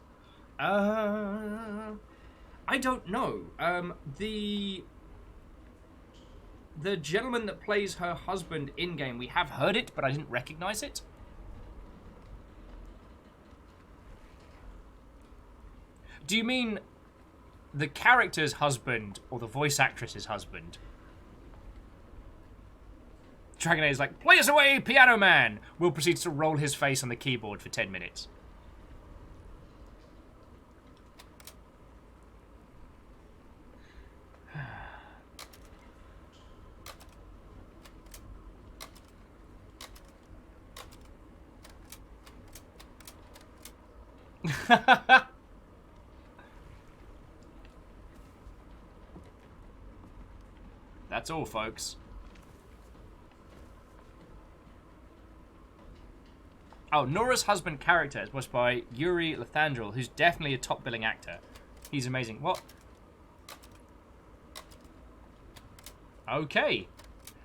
I don't know. The gentleman that plays her husband in-game, we have heard it, but I didn't recognize it. Do you mean the character's husband or the voice actress's husband? Dragonair is like, play us away, Piano Man! Will proceeds to roll his face on the keyboard for 10 minutes. That's all, folks. Oh, Nora's husband character is voiced by Yuri Lathandrel, who's definitely a top-billing actor. He's amazing. What? Okay.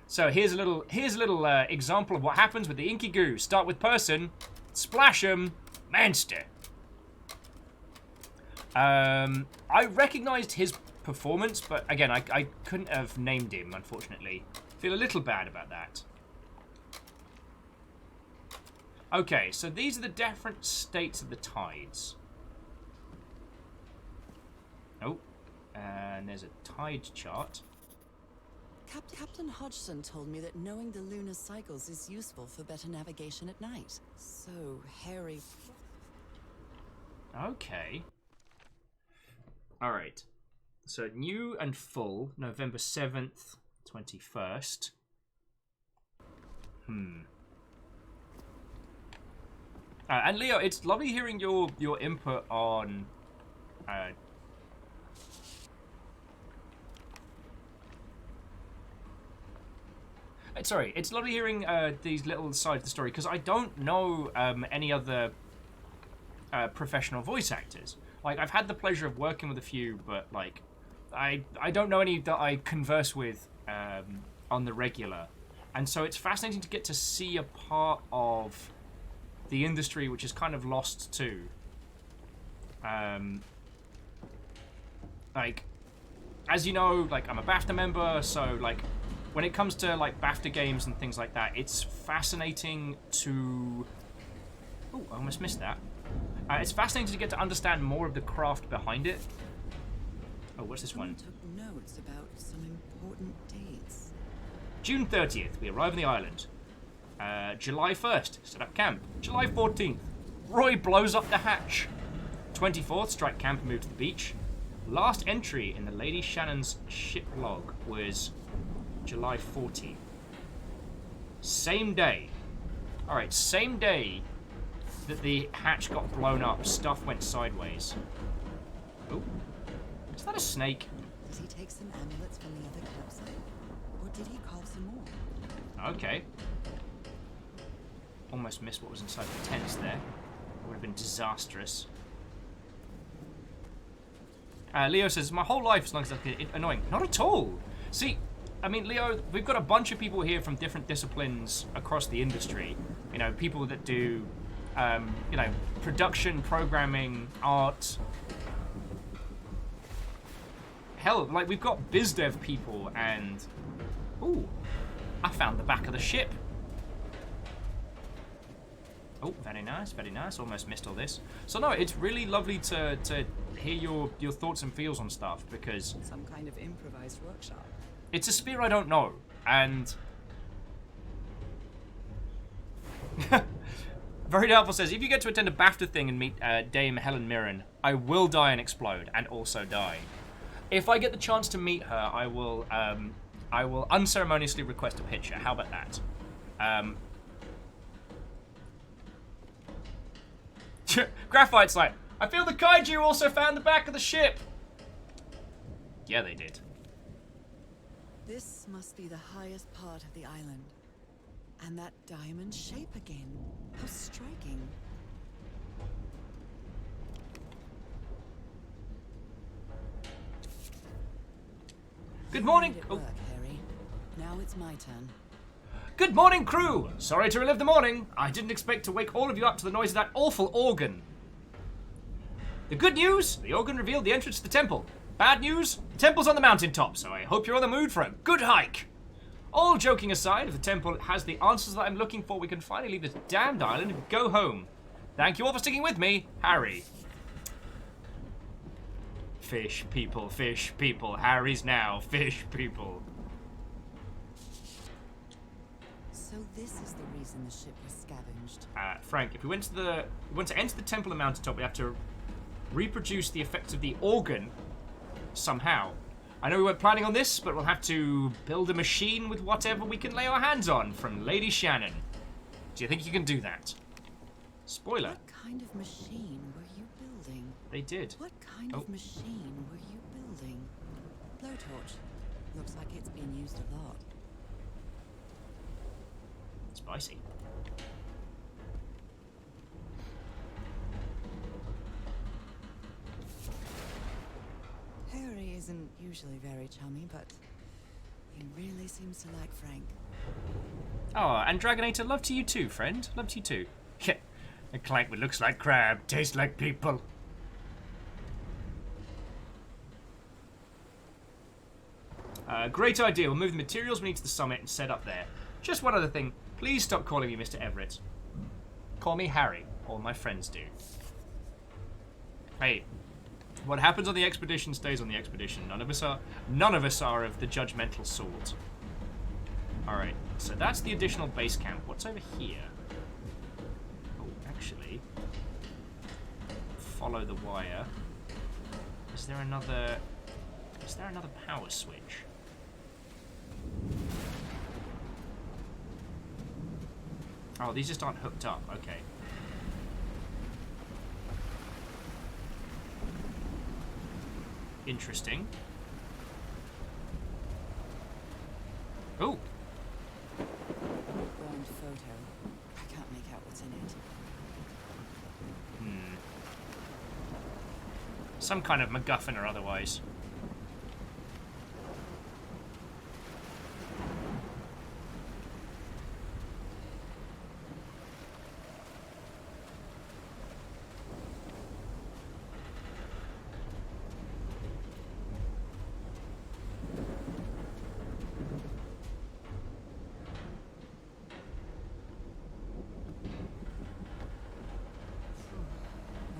So here's a little example of what happens with the Inky Goo. Start with person, splash 'em, monster. I recognized his performance, but again, I couldn't have named him, unfortunately. Feel a little bad about that. Okay, so these are the different states of the tides. Oh, and there's a tide chart. Captain Hodgson told me that knowing the lunar cycles is useful for better navigation at night. So, Harry... Okay. Alright. So, new and full, November 7th, 21st. And Leo, it's lovely hearing your input on... Sorry, it's lovely hearing these little sides of the story, because I don't know any other professional voice actors. Like, I've had the pleasure of working with a few, but, like, I don't know any that I converse with on the regular. And so it's fascinating to get to see a part of the industry which is kind of lost too. Like, as you know, like, I'm a BAFTA member, so, like, when it comes to, like, BAFTA games and things like that, it's fascinating to... Oh, I almost missed that. It's fascinating to get to understand more of the craft behind it. Oh, what's this one? Took notes about some important dates. June 30th, we arrive on the island. July 1st, set up camp. July 14th, Roy blows up the hatch. 24th, strike camp and move to the beach. Last entry in the Lady Shannon's ship log was July 14th. Same day. Alright, same day that the hatch got blown up, stuff went sideways. Oh, is that a snake? Did he take some amulets from the other campsite? Or did he carve some more? Okay. Almost missed what was inside the tents there. Would have been disastrous. Leo says, my whole life as long as that's annoying. Not at all. See, I mean, Leo, we've got a bunch of people here from different disciplines across the industry. You know, people that do, you know, production, programming, art. Hell, like, we've got biz dev people and... Ooh, I found the back of the ship. Oh, very nice, very nice. Almost missed all this. So no, it's really lovely to hear your thoughts and feels on stuff, because... Some kind of improvised workshop. It's a sphere I don't know, and... Very Doubtful says, if you get to attend a BAFTA thing and meet Dame Helen Mirren, I will die and explode, and also die. If I get the chance to meet her, I will unceremoniously request a picture. How about that? Graphite's like, I feel the kaiju also found the back of the ship. Yeah, they did. This must be the highest part of the island. And that diamond shape again. How striking. Good morning. Made it work, Harry. Now it's my turn. Good morning, crew. Sorry to relive the morning. I didn't expect to wake all of you up to the noise of that awful organ. The good news, the organ revealed the entrance to the temple. Bad news, the temple's on the mountaintop, so I hope you're in the mood for a good hike. All joking aside, if the temple has the answers that I'm looking for, we can finally leave this damned island and go home. Thank you all for sticking with me, Harry. Fish people, Harry's now, fish people. So this is the reason the ship was scavenged. Frank, if we want to enter the temple on the mountaintop, we have to reproduce the effects of the organ somehow. I know we weren't planning on this, but we'll have to build a machine with whatever we can lay our hands on from Lady Shannon. Do you think you can do that? Spoiler. What kind of machine were you building? They did. What kind of machine were you building? Blowtorch. Looks like it's been used a lot. Spicy. Harry isn't usually very chummy, but he really seems to like Frank. Oh, and Dragonator, love to you too, friend. Love to you too. Yeah. A clank that looks like crab, tastes like people. Great idea. We'll move the materials we need to the summit and set up there. Just one other thing. Please stop calling me Mr. Everett. Call me Harry. All my friends do. Hey, what happens on the expedition stays on the expedition. None of us are of the judgmental sort. Alright, so that's the additional base camp. What's over here? Oh, actually, follow the wire. Is there another power switch? Oh, these just aren't hooked up. Okay. Interesting. Oh. Burned photo. I can't make out what's in it. Some kind of MacGuffin or otherwise.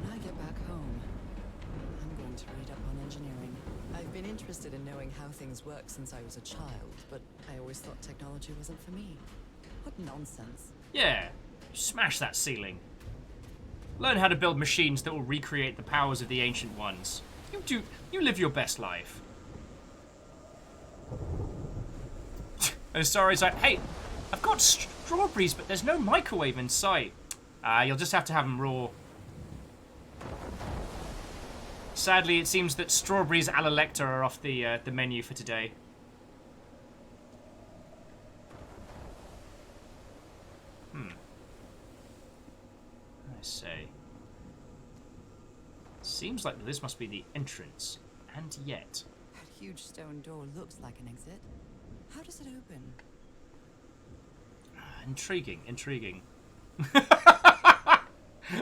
When I get back home, I'm going to read up on engineering. I've been interested in knowing how things work since I was a child, but I always thought technology wasn't for me. What nonsense. Yeah, smash that ceiling. Learn how to build machines that will recreate the powers of the Ancient Ones. You live your best life. And Sorry's like, hey, I've got strawberries, but there's no microwave in sight. You'll just have to have them raw. Sadly, it seems that strawberries a la Lecter are off the menu for today. I say. Seems like this must be the entrance, and yet. That huge stone door looks like an exit. How does it open? Intriguing, intriguing.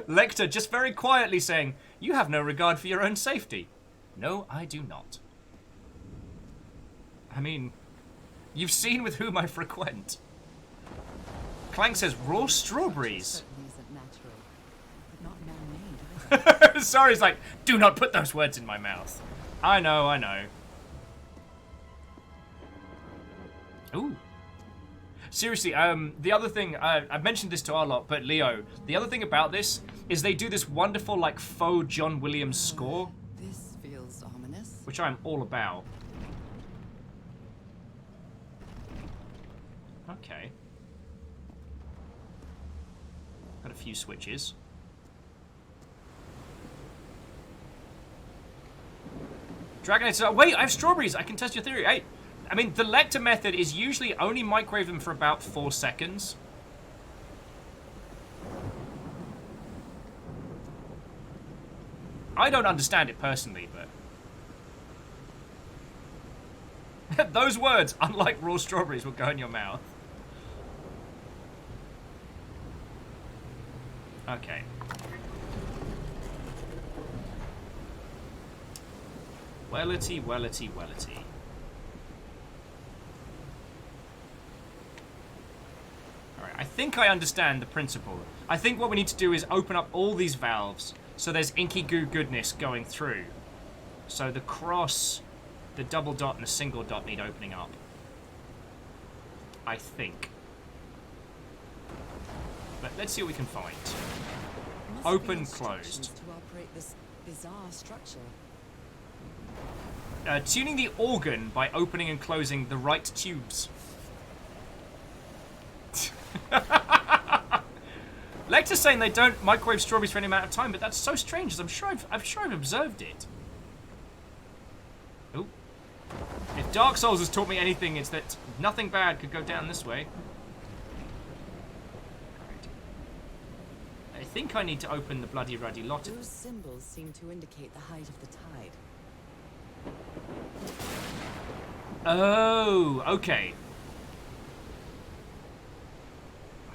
Lecter just very quietly saying, "You have no regard for your own safety." No, I do not. I mean, you've seen with whom I frequent. Clank says raw strawberries. Certainly isn't natural, but not man-made either. Sorry, he's like, do not put those words in my mouth. I know, I know. Ooh. Seriously, the other thing, I've mentioned this to our lot, but Leo, the other thing about this is they do this wonderful, like, faux John Williams score. This feels ominous. Which I'm all about. Okay. Got a few switches. Dragonator, wait, I have strawberries. I can test your theory. Hey, I mean, the Lecter method is usually only microwave them for about 4 seconds. I don't understand it personally, but those words, unlike raw strawberries, will go in your mouth. Okay. Wellity, wellity, wellity. Alright, I think I understand the principle. I think what we need to do is open up all these valves so there's inky goo goodness going through. So the cross, the double dot, and the single dot need opening up. I think. But let's see what we can find. Open, closed. To operate this bizarre structure. Tuning the organ by opening and closing the right tubes. Lecter's saying they don't microwave strawberries for any amount of time, but that's so strange, as I'm sure I've observed it. Ooh. If Dark Souls has taught me anything, it's that nothing bad could go down this way. I think I need to open the bloody ruddy lot. Those symbols seem to indicate the height of the tide. Oh, okay.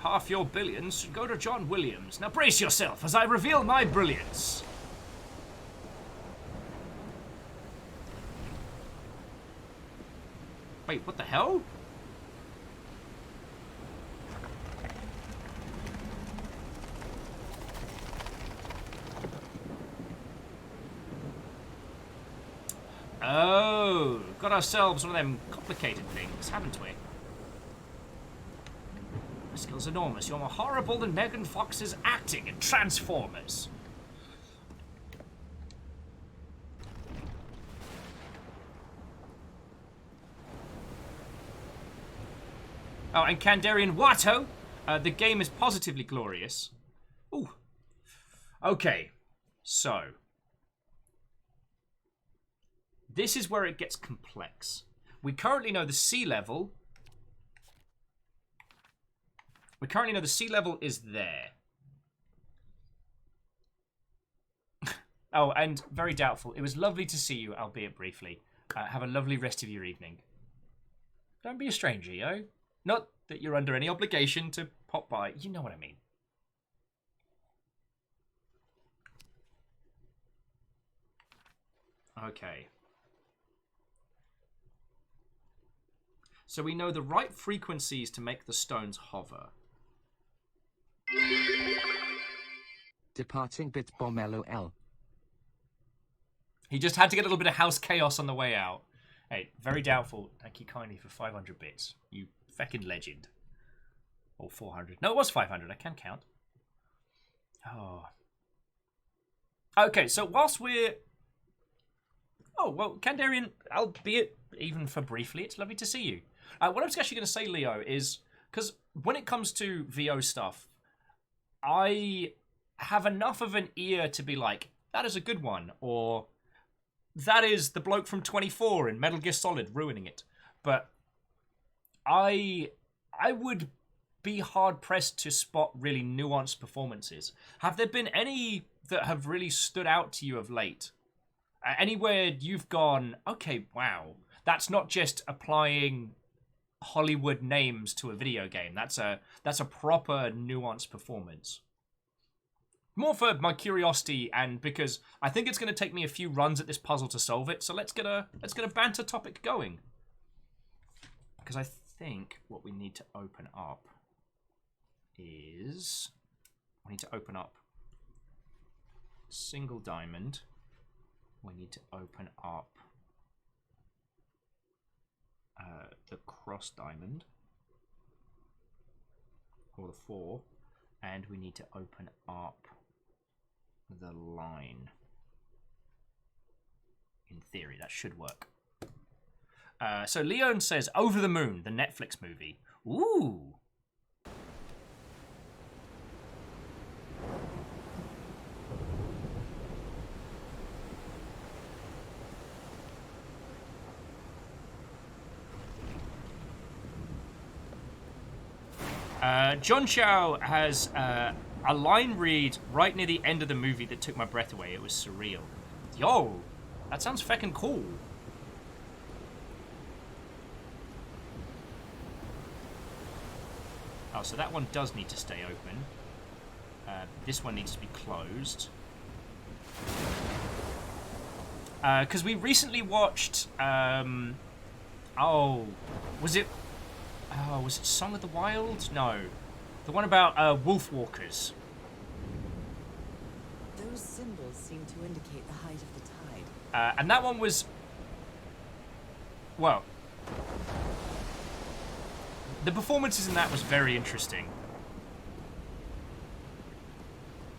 Half your billions should go to John Williams. Now brace yourself as I reveal my brilliance. Wait, what the hell? Oh, got ourselves one of them complicated things, haven't we? My skill's enormous. You're more horrible than Megan Fox's acting in Transformers. Oh, and Kandarian Watto. The game is positively glorious. Ooh. Okay, so this is where it gets complex. We currently know the sea level. We currently know the sea level is there. Oh, and very doubtful. It was lovely to see you, albeit briefly. Have a lovely rest of your evening. Don't be a stranger, yo. Not that you're under any obligation to pop by. You know what I mean. Okay. So we know the right frequencies to make the stones hover. Departing bit bomb LOL. He just had to get a little bit of house chaos on the way out. Hey, very doubtful. Thank you kindly for 500 bits. You feckin' legend. Or 400. No, it was 500. I can count. Oh. Okay, so whilst we're... Oh, well, Kandarian, albeit even for briefly, it's lovely to see you. What I was actually going to say, Leo, is... Because when it comes to VO stuff, I have enough of an ear to be like, that is a good one, or that is the bloke from 24 in Metal Gear Solid ruining it. But I would be hard-pressed to spot really nuanced performances. Have there been any that have really stood out to you of late? Anywhere you've gone, okay, wow, that's not just applying Hollywood names to a video game. That's a proper nuanced performance. More for my curiosity, and because I think it's going to take me a few runs at this puzzle to solve it. So let's get a banter topic going. Because I think what we need to open up is we need to open up single diamond. We need to open up the cross diamond, or the 4, and we need to open up the line. In theory, that should work. So Leon says, Over the Moon, the Netflix movie. Ooh. John Chow has A line read right near the end of the movie that took my breath away. It was surreal. Yo, that sounds feckin' cool. Oh, so that one does need to stay open. This one needs to be closed. Because we recently watched... oh, was it Song of the Wild? No. The one about wolfwalkers. Those symbols seem to indicate the height of the tide. And that one was... Well... The performances in that was very interesting.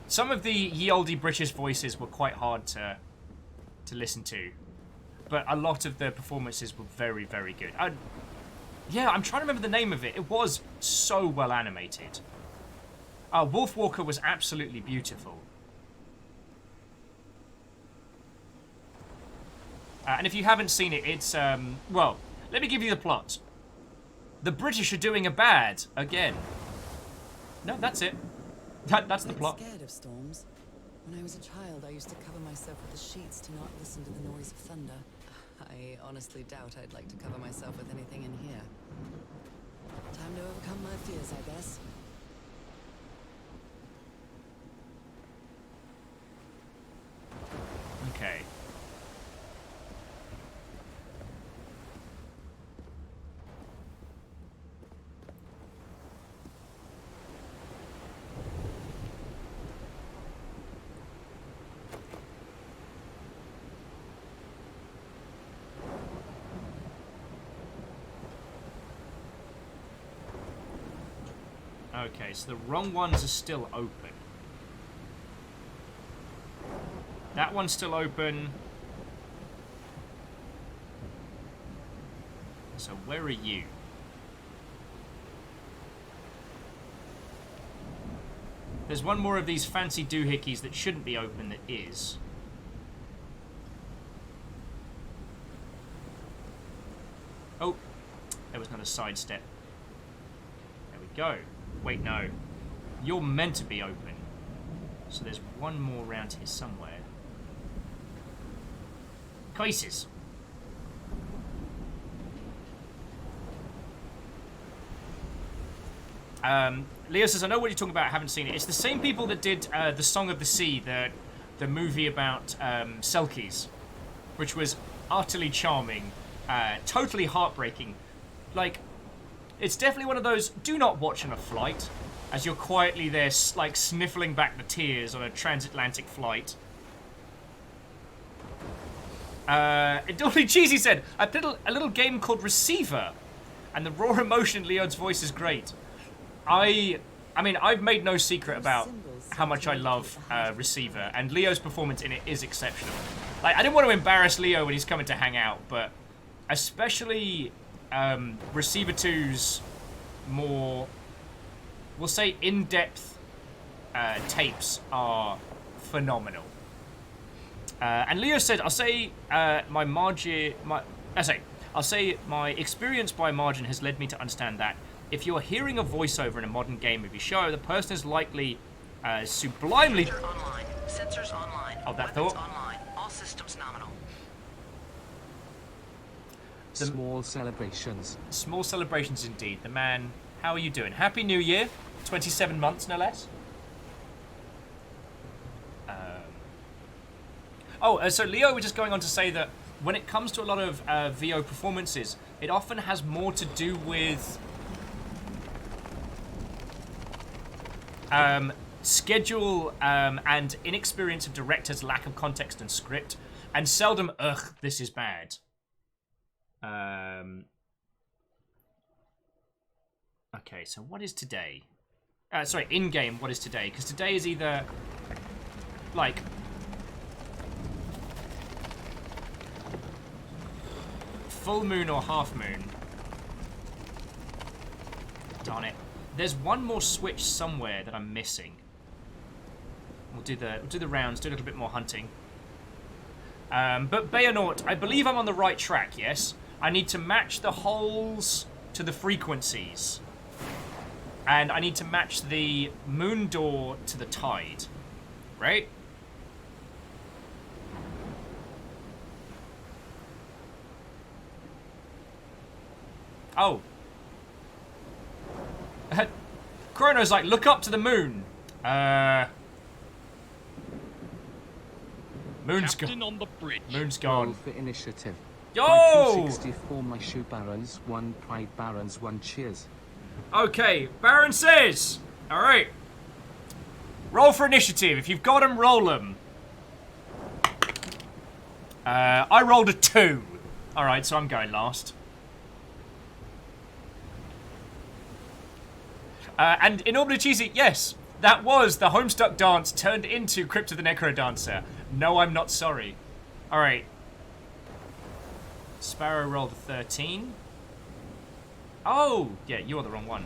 Some of the ye olde British voices were quite hard to listen to. But a lot of the performances were very, very good. Yeah, I'm trying to remember the name of it. It was so well animated. Wolfwalker was absolutely beautiful. And if you haven't seen it, it's, well, let me give you the plot. The British are doing a bad again. No, that's it. That's the plot. I'm scared of storms. When I was a child, I used to cover myself with the sheets to not listen to the noise of thunder. I honestly doubt I'd like to cover myself with anything in here. Time to overcome my fears, I guess. Okay. Okay, so the wrong ones are still open. That one's still open. So where are you? There's one more of these fancy doohickeys that shouldn't be open that is. Oh, there was another sidestep. There we go. Wait, no. You're meant to be open. So there's one more around here somewhere. Cases. Leo says, I know what you're talking about, I haven't seen it. It's the same people that did The Song of the Sea, the movie about Selkies, which was utterly charming, totally heartbreaking. Like, it's definitely one of those, do not watch on a flight, as you're quietly there, like, sniffling back the tears on a transatlantic flight. Dolly Cheesy said, I played a little game called Receiver, and the raw emotion in Leon's voice is great. I mean, I've made no secret about how much I love Receiver, and Leo's performance in it is exceptional. Like, I didn't want to embarrass Leo when he's coming to hang out, but especially Receiver 2's more, we'll say, in-depth tapes are phenomenal. And Leo said, I'll say my experience by margin has led me to understand that if you're hearing a voiceover in a modern game movie show, the person is likely sublimely... Online. Sensors online. Oh, that Weapons thought. online. All systems nominal. Small celebrations. Small celebrations indeed. The man, how are you doing? Happy New Year. 27 months, no less. So Leo was just going on to say that when it comes to a lot of VO performances, it often has more to do with schedule and inexperience of directors, lack of context and script, and seldom, ugh, this is bad. Okay, so what is today? Sorry, in-game, what is today? Because today is either, like... full moon or half moon. Darn it. There's one more switch somewhere that I'm missing. We'll do the rounds, do a little bit more hunting. But Bayonort, I believe I'm on the right track, yes? I need to match the holes to the frequencies. And I need to match the moon door to the tide. Right? Oh. Chrono's like, look up to the moon. Moon's Captain on the bridge. Moon's gone. Roll for initiative. Yo! 264 my shoe barons, 1 pride barons, 1 cheers. Okay, Baron says. All right. Roll for initiative. If you've got them, roll them. I rolled a 2. All right, so I'm going last. And in order to choose it, yes, that was the Homestuck dance turned into Crypt of the Necrodancer. No, I'm not sorry. All right. Sparrow rolled a 13. Oh, yeah, you're the wrong one.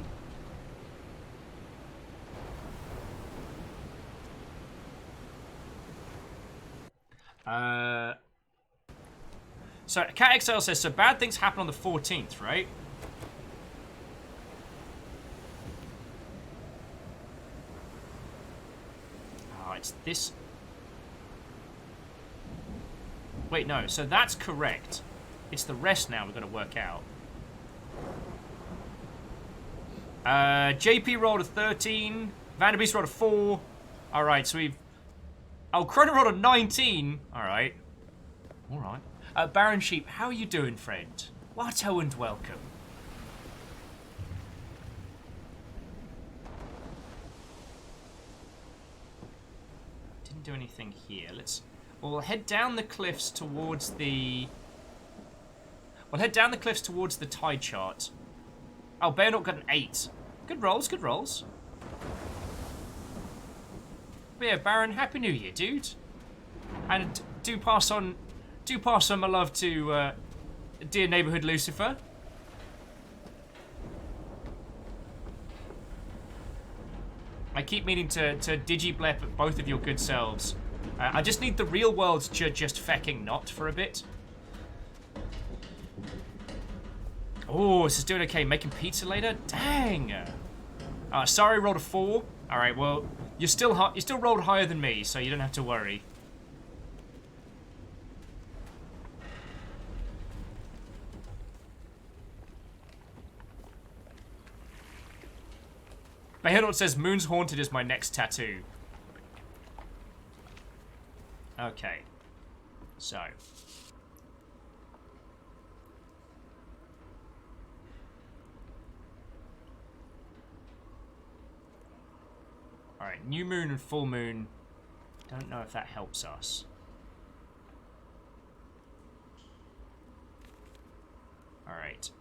So Cat XL says, so bad things happen on the 14th, right? Oh, it's this. Wait, no, so that's correct. It's the rest now we've got to work out. JP rolled a 13. Vanderbeest rolled a 4. Alright, so we've... Oh, Chrono rolled a 19. Alright. Alright. Baron Sheep, how are you doing, friend? Watto and welcome. Didn't do anything here. We'll head down the cliffs towards the... We'll head down the cliffs towards the tide chart. Oh, Bayonet got an 8. Good rolls, good rolls. But yeah, Baron, Happy New Year, dude. And do pass on my love to dear neighborhood Lucifer. I keep meaning to digi-blep at both of your good selves. I just need the real world to just fecking not for a bit. Oh, this is doing okay. Making pizza later? Dang! Sorry, rolled a 4. Alright, well, you still rolled higher than me, so you don't have to worry. Bayonot says, Moon's Haunted is my next tattoo. Okay. So. Alright, new moon and full moon. Don't know if that helps us. Alright.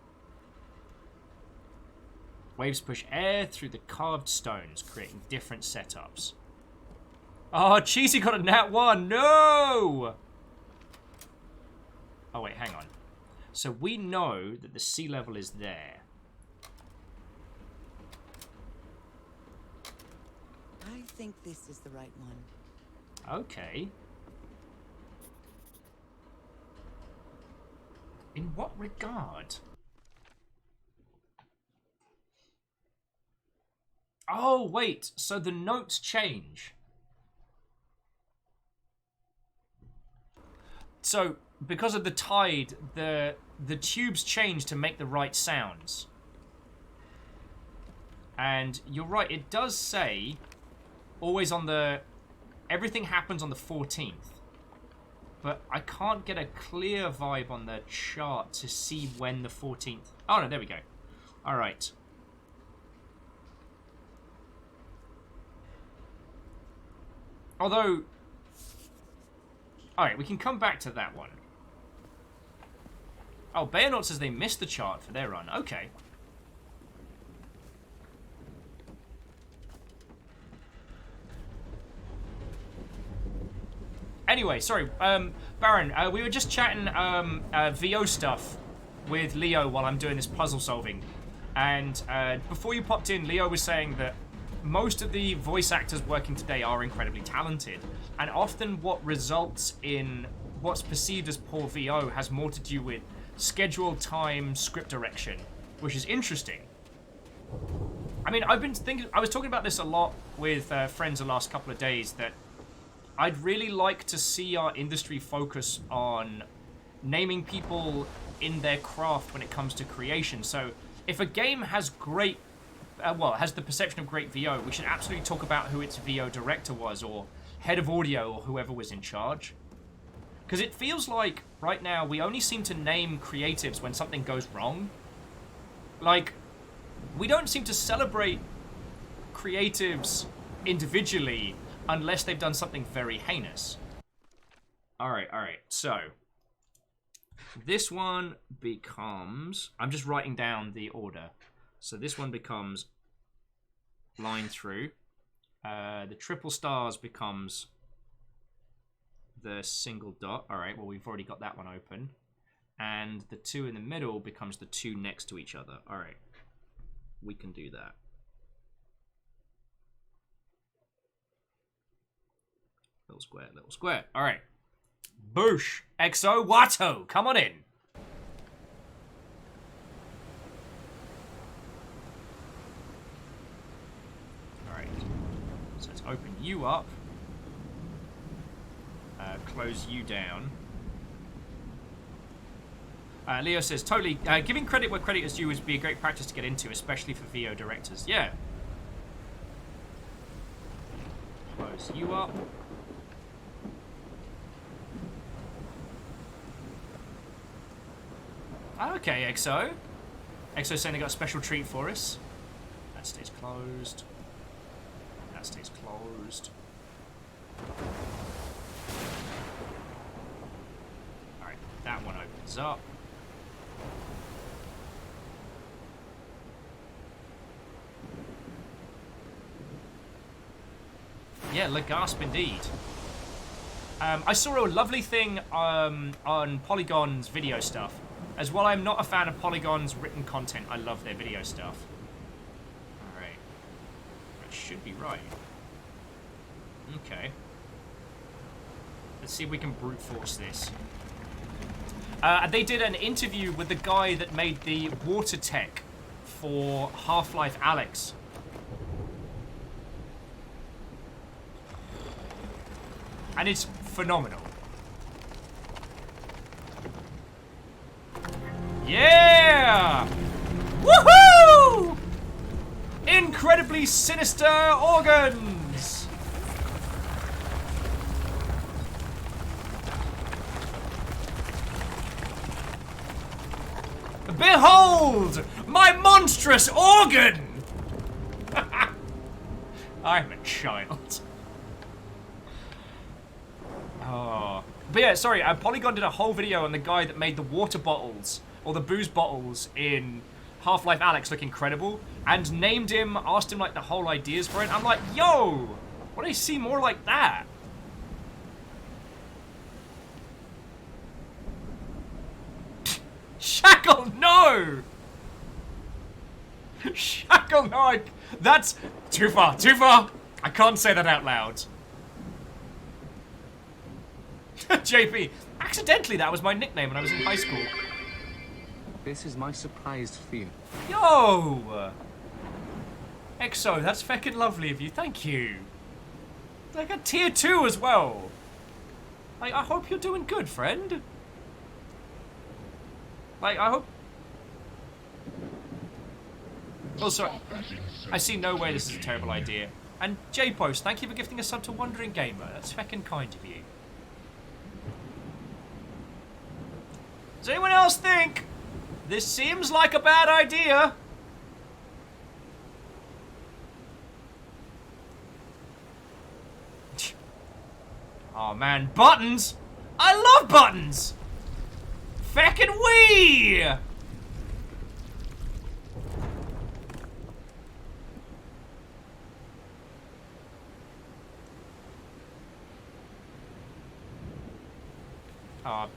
Waves push air through the carved stones, creating different setups. Oh, Cheesy got a nat 1. No! Oh, wait, hang on. So we know that the sea level is there. I think this is the right one. Okay. In what regard? Oh, wait. So the notes change. So, because of the tide, the tubes change to make the right sounds. And you're right, it does say always on the... Everything happens on the 14th. But I can't get a clear vibe on the chart to see when the 14th... Oh, no, there we go. Alright. Although... Alright, we can come back to that one. Oh, Bayonot says they missed the chart for their run. Okay. Anyway, sorry, Baron, we were just chatting VO stuff with Leo while I'm doing this puzzle solving. And before you popped in, Leo was saying that most of the voice actors working today are incredibly talented. And often what results in what's perceived as poor VO has more to do with schedule, time, script direction, which is interesting. I mean, I've been thinking. I was talking about this a lot with friends the last couple of days. That I'd really like to see our industry focus on naming people in their craft when it comes to creation. So, if a game has great, has the perception of great VO, we should absolutely talk about who its VO director was, or head of audio, or whoever was in charge. Because it feels like, right now, we only seem to name creatives when something goes wrong. Like, we don't seem to celebrate creatives individually unless they've done something very heinous. Alright, so this one becomes... I'm just writing down the order. So this one becomes line through. The triple stars becomes the single dot. Alright, well, we've already got that one open. And the two in the middle becomes the two next to each other. Alright. We can do that. Little square, little square. Alright. Boosh. Exo Watto. Come on in. Alright. So let's open you up. Close you down. Leo says, totally, giving credit where credit is due would be a great practice to get into, especially for VO directors. Yeah. Close you up. Okay, EXO. EXO saying they got a special treat for us. That stays closed. That stays closed. Alright, that one opens up. Yeah, Legasp indeed. I saw a lovely thing on Polygon's video stuff. As well, I'm not a fan of Polygon's written content. I love their video stuff. Alright. That should be right. Okay. Let's see if we can brute force this. They did an interview with the guy that made the water tech for Half-Life Alyx. And it's phenomenal. Yeah! Woohoo! Incredibly sinister organs! Behold! My monstrous organ! I'm a child. Oh. But yeah, sorry, Polygon did a whole video on the guy that made the water bottles, or the booze bottles in Half-Life Alyx look incredible, and named him, asked him like the whole ideas for it. I'm like, yo! Why do I see more like that? Shackle, no! Shackle, no! That's too far, too far! I can't say that out loud. JP, accidentally that was my nickname when I was in high school. This is my surprise for you. Yo! EXO, that's feckin' lovely of you, thank you. Like a tier 2 as well. Like, I hope you're doing good, friend. Like, I hope... Oh, sorry. I see no way this is a terrible idea. And J-Post, thank you for gifting a sub to Wandering Gamer. That's feckin' kind of you. Does anyone else think this seems like a bad idea? Oh man, buttons! I love buttons! Feckin' wee!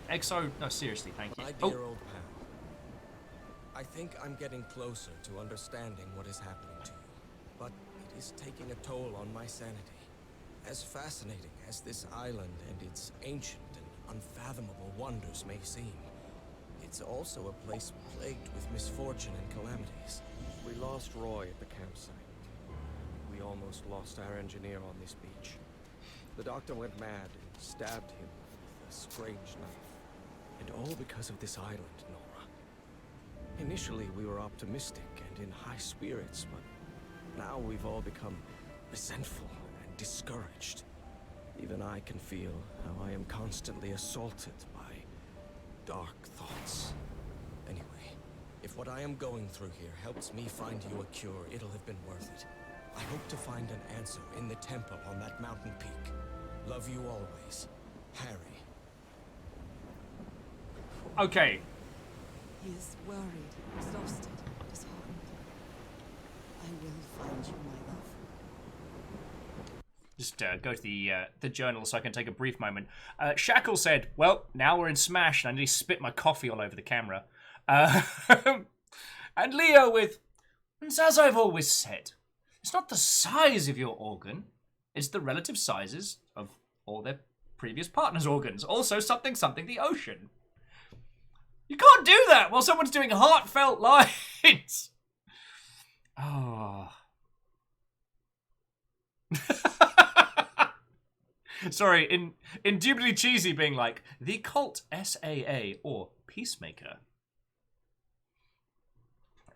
EXO, no, seriously, thank you. My dear old pal, I think I'm getting closer to understanding what is happening to you, but it is taking a toll on my sanity. As fascinating as this island and its ancient and unfathomable wonders may seem, it's also a place plagued with misfortune and calamities. We lost Roy at the campsite. we almost lost our engineer on this beach. The doctor went mad and stabbed him with a strange knife. And all because of this island, Nora. Initially, we were optimistic and in high spirits, but now we've all become resentful and discouraged. Even I can feel how I am constantly assaulted by dark thoughts. Anyway, if what I am going through here helps me find you a cure, it'll have been worth it. I hope to find an answer in the temple on that mountain peak. Love you always, Harry. Okay. He is worried, exhausted, disheartened. I will find you, my love. Just go to the journal so I can take a brief moment. Shackle said, well, now we're in Smash and I nearly spit my coffee all over the camera. And Leo with, as I've always said, it's not the size of your organ, it's the relative sizes of all their previous partners' organs. Also something the ocean. You can't do that while someone's doing heartfelt lines. Oh. Sorry, indubitably cheesy being like, the cult SAA or Peacemaker.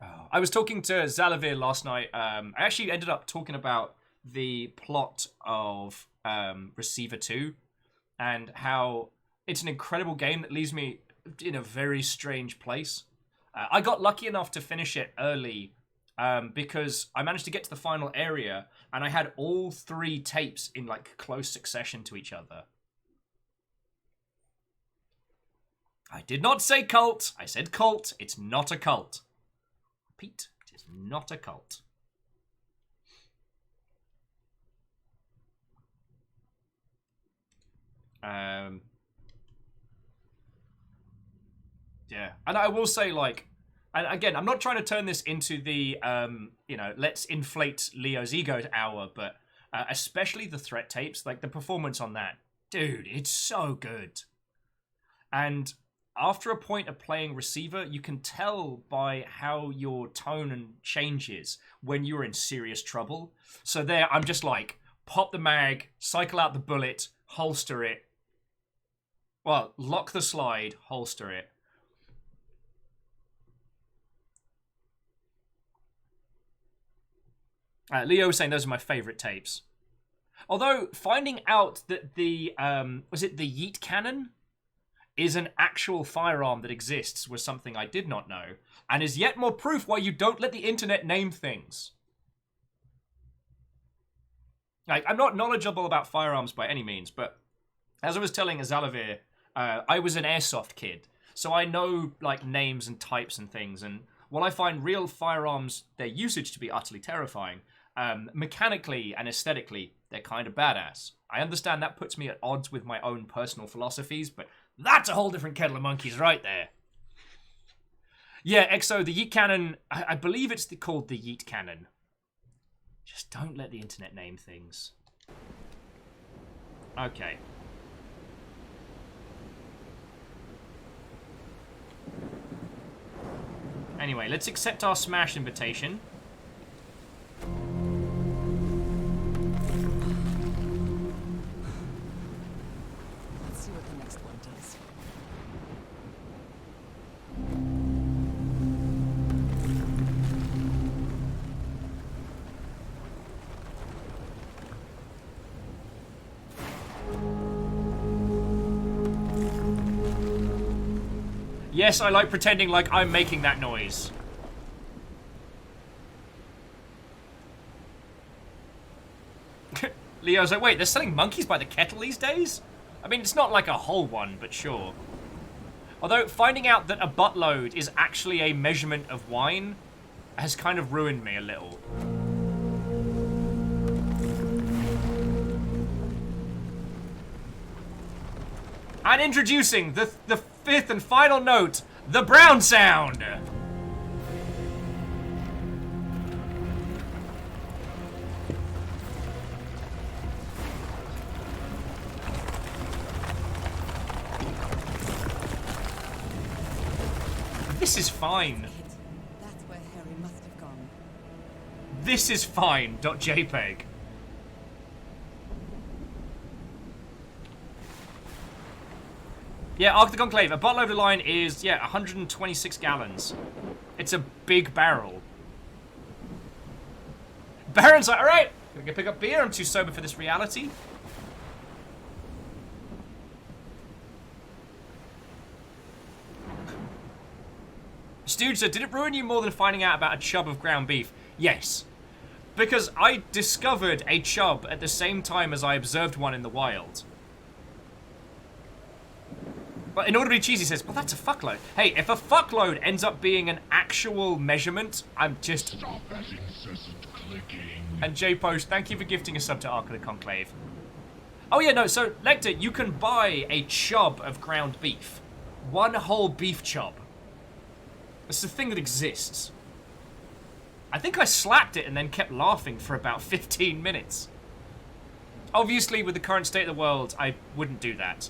Oh. I was talking to Zalavir last night. I actually ended up talking about the plot of Receiver 2 and how it's an incredible game that leaves me in a very strange place. I got lucky enough to finish it early because I managed to get to the final area and I had all 3 tapes in like close succession to each other. I did not say cult. I said cult. It's not a cult. Repeat, it is not a cult. Yeah, and I will say, like, and again, I'm not trying to turn this into the, you know, let's inflate Leo's ego hour, but especially the threat tapes, like the performance on that, dude, it's so good. And after a point of playing Receiver, you can tell by how your tone changes when you're in serious trouble. So there, I'm just like, pop the mag, cycle out the bullet, holster it. Well, lock the slide, holster it. Leo was saying those are my favorite tapes. Although, finding out that the, was it the Yeet Cannon? Is an actual firearm that exists was something I did not know. And is yet more proof why you don't let the internet name things. Like, I'm not knowledgeable about firearms by any means, but as I was telling Zalavir, I was an airsoft kid. So I know, like, names and types and things. And while I find real firearms, their usage to be utterly terrifying, mechanically and aesthetically, they're kind of badass. I understand that puts me at odds with my own personal philosophies, but that's a whole different kettle of monkeys right there. Yeah, Exo, the Yeet Cannon, I believe it's called the Yeet Cannon. Just don't let the internet name things. Okay. Anyway, let's accept our Smash invitation. Let's see what the next one does. Yes, I like pretending like I'm making that noise. Leo's like, wait, they're selling monkeys by the kettle these days? I mean, it's not like a whole one, but sure. Although, finding out that a buttload is actually a measurement of wine has kind of ruined me a little. And introducing the fifth and final note, the brown sound. This is fine. That's where Harry must have gone. This is fine. .jpg. Yeah, Ark of the Conclave. A bottle over the line is, 126 gallons. It's a big barrel. Baron's like, alright, gonna go pick up beer. I'm too sober for this reality. Stooge said, did it ruin you more than finding out about a chub of ground beef? Yes. Because I discovered a chub at the same time as I observed one in the wild. But in order to be cheesy, says, well, that's a fuckload. Hey, if a fuckload ends up being an actual measurement, I'm just... Stop that incessant clicking. And J-Post, thank you for gifting a sub to Ark of the Conclave. Oh yeah, no, so, Lecter, you can buy a chub of ground beef. One whole beef chub. It's a thing that exists. I think I slapped it and then kept laughing for about 15 minutes. Obviously, with the current state of the world, I wouldn't do that.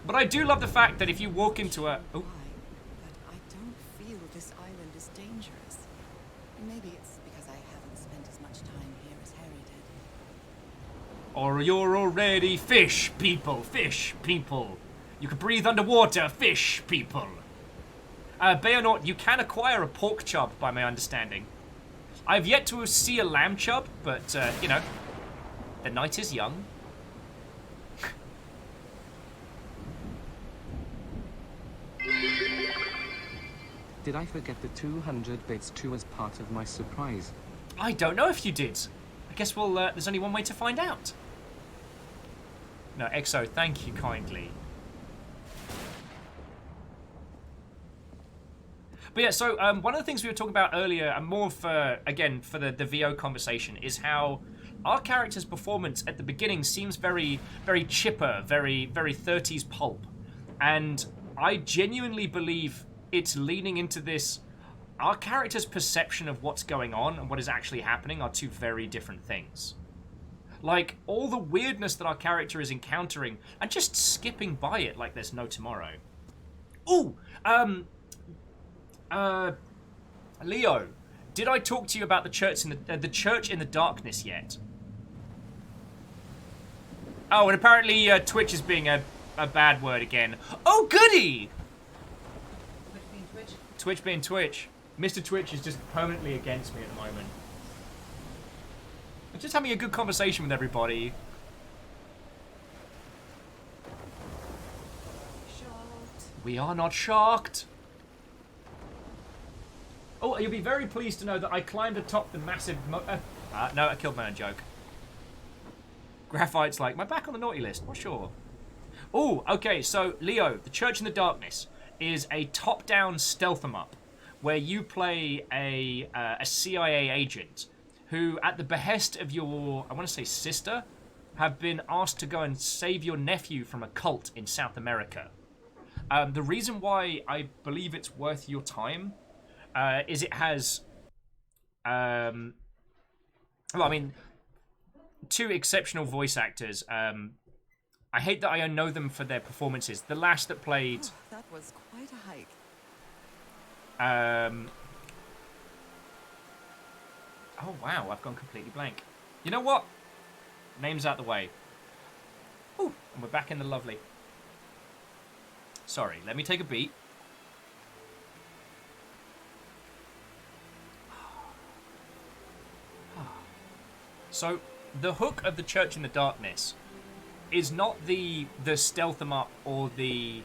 But I do love the fact that if you walk into a... Oh. But I don't feel this island is dangerous. Maybe it's because I haven't spent as much time here as Harry did. Or you're already fish people, fish people. You can breathe underwater, fish people. Bayonaut, you can acquire a pork chub, by my understanding. I've yet to see a lamb chub, but, you know, the night is young. Did I forget the 200 bits too as part of my surprise? I don't know if you did. I guess we'll, there's only one way to find out. No, Exo, thank you kindly. But yeah, so one of the things we were talking about earlier, and more for, again, for the VO conversation, is how our character's performance at the beginning seems very, very chipper, very, very 30s pulp. And I genuinely believe it's leaning into this. Our character's perception of what's going on and what is actually happening are two very different things. Like, all the weirdness that our character is encountering and just skipping by it like there's no tomorrow. Ooh, Leo, did I talk to you about the church in the church in the darkness yet? Oh, and apparently Twitch is being a bad word again. Oh, goody! Twitch being Twitch? Twitch being Twitch. Mr. Twitch is just permanently against me at the moment. I'm just having a good conversation with everybody. Shocked. We are not shocked. Oh, you'll be very pleased to know that I climbed atop the massive... no, I killed my own joke. Graphite's like, my back on the naughty list? Not sure. Oh, okay, so Leo, the Church in the Darkness is a top-down stealth 'em up where you play a CIA agent who, at the behest of your, I want to say sister, have been asked to go and save your nephew from a cult in South America. The reason why I believe it's worth your time is it has, well, I mean, two exceptional voice actors. I hate that I know them for their performances. The last that played... Oh, that was quite a hike. Oh, wow, I've gone completely blank. You know what? Name's out the way. Ooh, and we're back in the lovely. Sorry, let me take a beat. So, the hook of the Church in the Darkness is not the stealth 'em up or the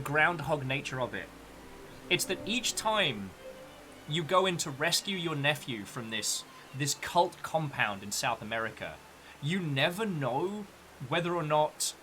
groundhog nature of it. It's that each time you go in to rescue your nephew from this cult compound in South America, you never know whether or not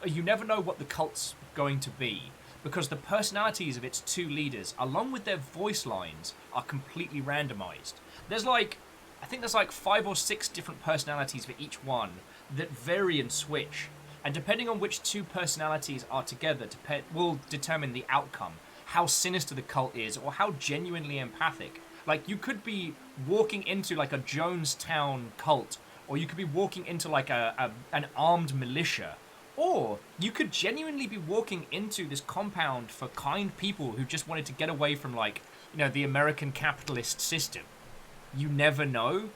you never know what the cult's going to be, because the personalities of its two leaders, along with their voice lines, are completely randomized. I think there's like 5 or 6 different personalities for each one that vary and switch. And depending on which two personalities are together will determine the outcome. How sinister the cult is, or how genuinely empathic. Like, you could be walking into like a Jonestown cult, or you could be walking into like an armed militia. Or you could genuinely be walking into this compound for kind people who just wanted to get away from like you know, the American capitalist system. You never know.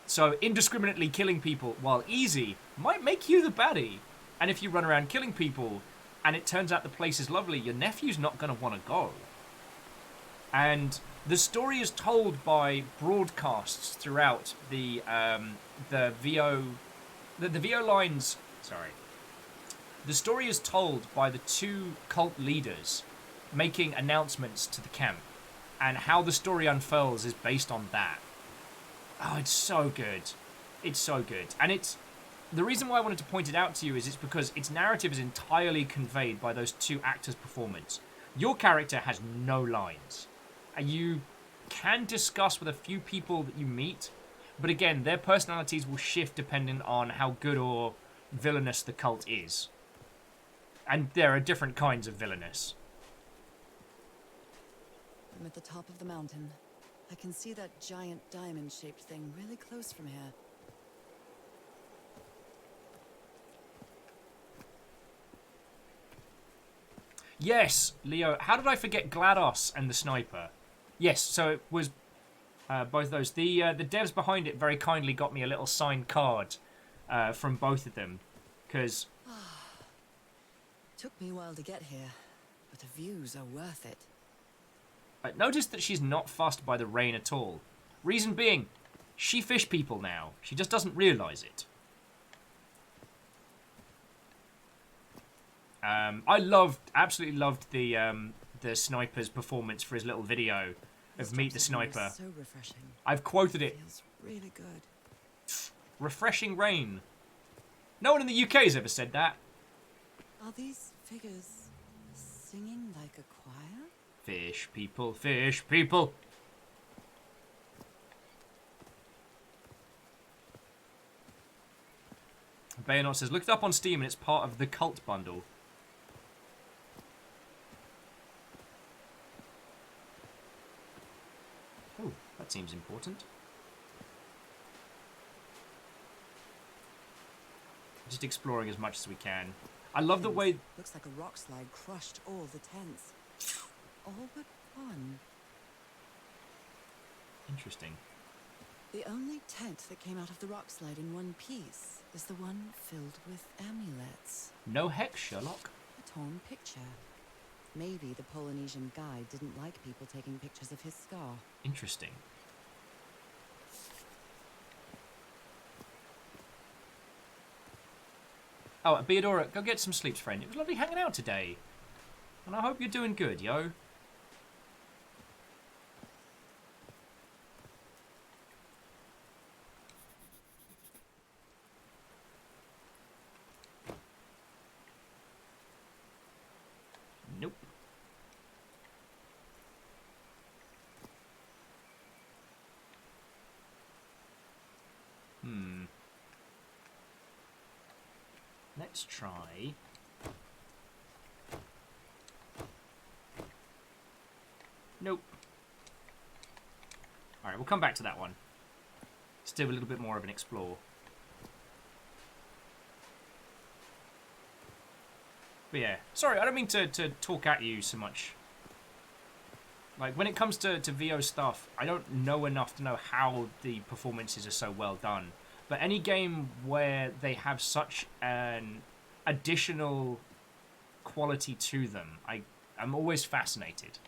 So indiscriminately killing people, while easy, might make you the baddie. And if you run around killing people and it turns out the place is lovely, your nephew's not going to want to go. And the story is told by broadcasts throughout the VO lines. Sorry. The story is told by the two cult leaders making announcements to the camp, and how the story unfurls is based on that. Oh, it's so good. It's so good. And it's... The reason why I wanted to point it out to you is it's because its narrative is entirely conveyed by those two actors' performance. Your character has no lines. And you can discuss with a few people that you meet, but again, their personalities will shift depending on how good or villainous the cult is. And there are different kinds of villainous. I'm at the top of the mountain. I can see that giant diamond-shaped thing really close from here. Yes, Leo. How did I forget GLaDOS and the sniper? Yes, so it was both those. The devs behind it very kindly got me a little signed card from both of them, because... Took me a while to get here, but the views are worth it. Notice that she's not fussed by the rain at all. Reason being, she fish people now. She just doesn't realise it. I absolutely loved the sniper's performance for his little video of Meet the Sniper. So refreshing. I've quoted it. Feels really good. Refreshing rain. No one in the UK has ever said that. Are these figures singing like a choir? Fish people, fish people. Bayonet says, looked up on Steam and it's part of the Cult bundle. Oh, that seems important. Just exploring as much as we can. I love the way... Looks like a rock slide crushed all the tents. All but one. Interesting. The only tent that came out of the rock slide in one piece is the one filled with amulets. No hex, Sherlock. A torn picture. Maybe the Polynesian guide didn't like people taking pictures of his scar. Interesting. Oh, Beadora, go get some sleep, friend. It was lovely hanging out today. And I hope you're doing good, yo. Nope. Let's try... Nope. Alright, we'll come back to that one. Still a little bit more of an explore. But yeah, sorry, I don't mean to talk at you so much. Like, when it comes to VO stuff, I don't know enough to know how the performances are so well done. But any game where they have such an additional quality to them, I'm always fascinated.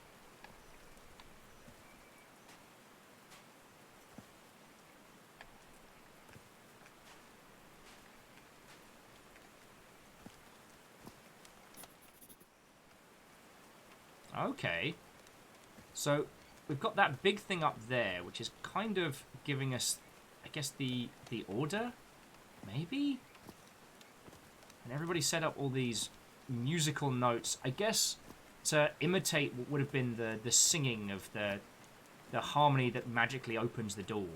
Okay. So, we've got that big thing up there, which is kind of giving us, I guess, the order? Maybe? And everybody set up all these musical notes, I guess, to imitate what would have been the singing of the harmony that magically opens the door.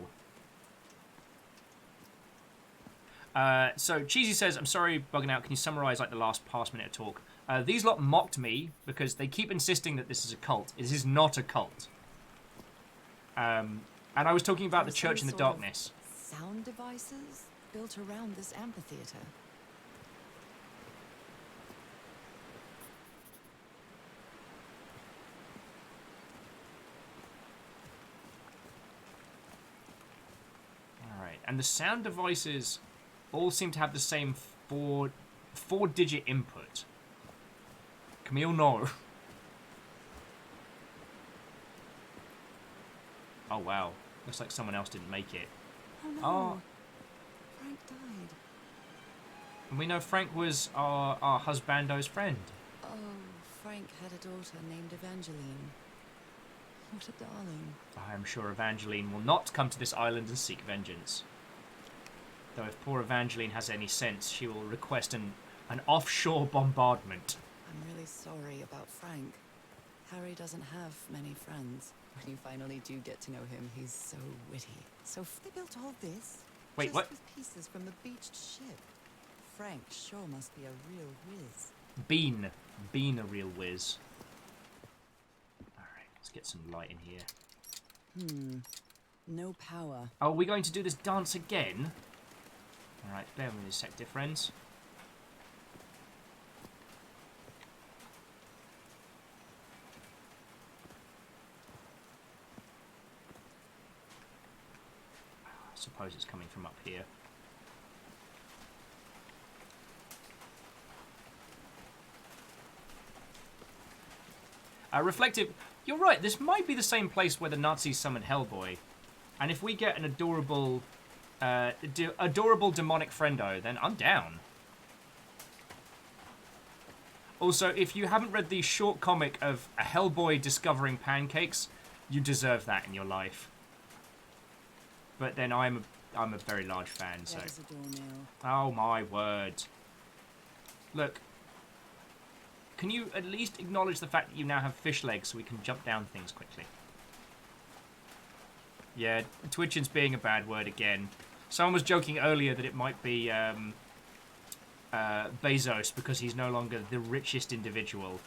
So, Cheesy says, I'm sorry, bugging out, can you summarize like the last past minute of talk? These lot mocked me because they keep insisting that this is a cult. It is not a cult. And I was talking about the Church in the Darkness. Sound devices built around this amphitheater. and the sound devices all seem to have the same four-digit input. Camille, no. Oh, wow. Looks like someone else didn't make it. Oh no. Oh. Frank died. And we know Frank was our husbando's friend. Oh, Frank had a daughter named Evangeline. What a darling. I am sure Evangeline will not come to this island and seek vengeance. Though if poor Evangeline has any sense, she will request an offshore bombardment. I'm really sorry about Frank. Harry doesn't have many friends. When you finally do get to know him, he's so witty. So they built all this? Wait, just what? With pieces from the beached ship. Frank sure must be a real whiz. Bean a real whiz. Alright, let's get some light in here. No power. Oh, are we going to do this dance again? Alright, bear with me a sec, dear friends. I suppose it's coming from up here. Reflective, you're right, this might be the same place where the Nazis summoned Hellboy. And if we get an adorable demonic friendo, then I'm down. Also, if you haven't read the short comic of a Hellboy discovering pancakes, you deserve that in your life. But then I'm a very large fan, so... There's a doornail. Oh my word. Look. Can you at least acknowledge the fact that you now have fish legs so we can jump down things quickly? Yeah, twitching's being a bad word again. Someone was joking earlier that it might be Bezos because he's no longer the richest individual.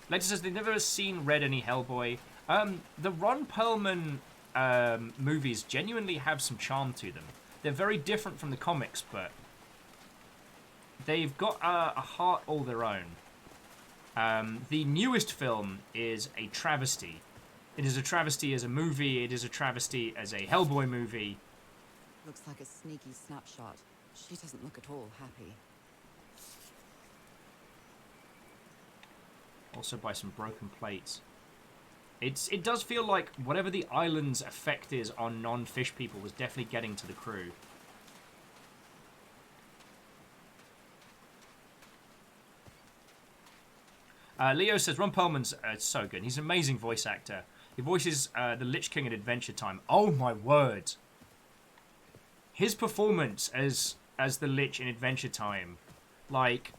Lexa says they've never read any Hellboy. The Ron Perlman movies genuinely have some charm to them. They're very different from the comics, but they've got a heart all their own. The newest film is a travesty. It is a travesty as a movie. It is a travesty as a Hellboy movie. Looks like a sneaky snapshot. She doesn't look at all happy. Also by some broken plates. It does feel like whatever the island's effect is on non-fish people was definitely getting to the crew. Leo says, Ron Perlman's so good. He's an amazing voice actor. He voices the Lich King in Adventure Time. Oh my word. His performance as the Lich in Adventure Time. Like,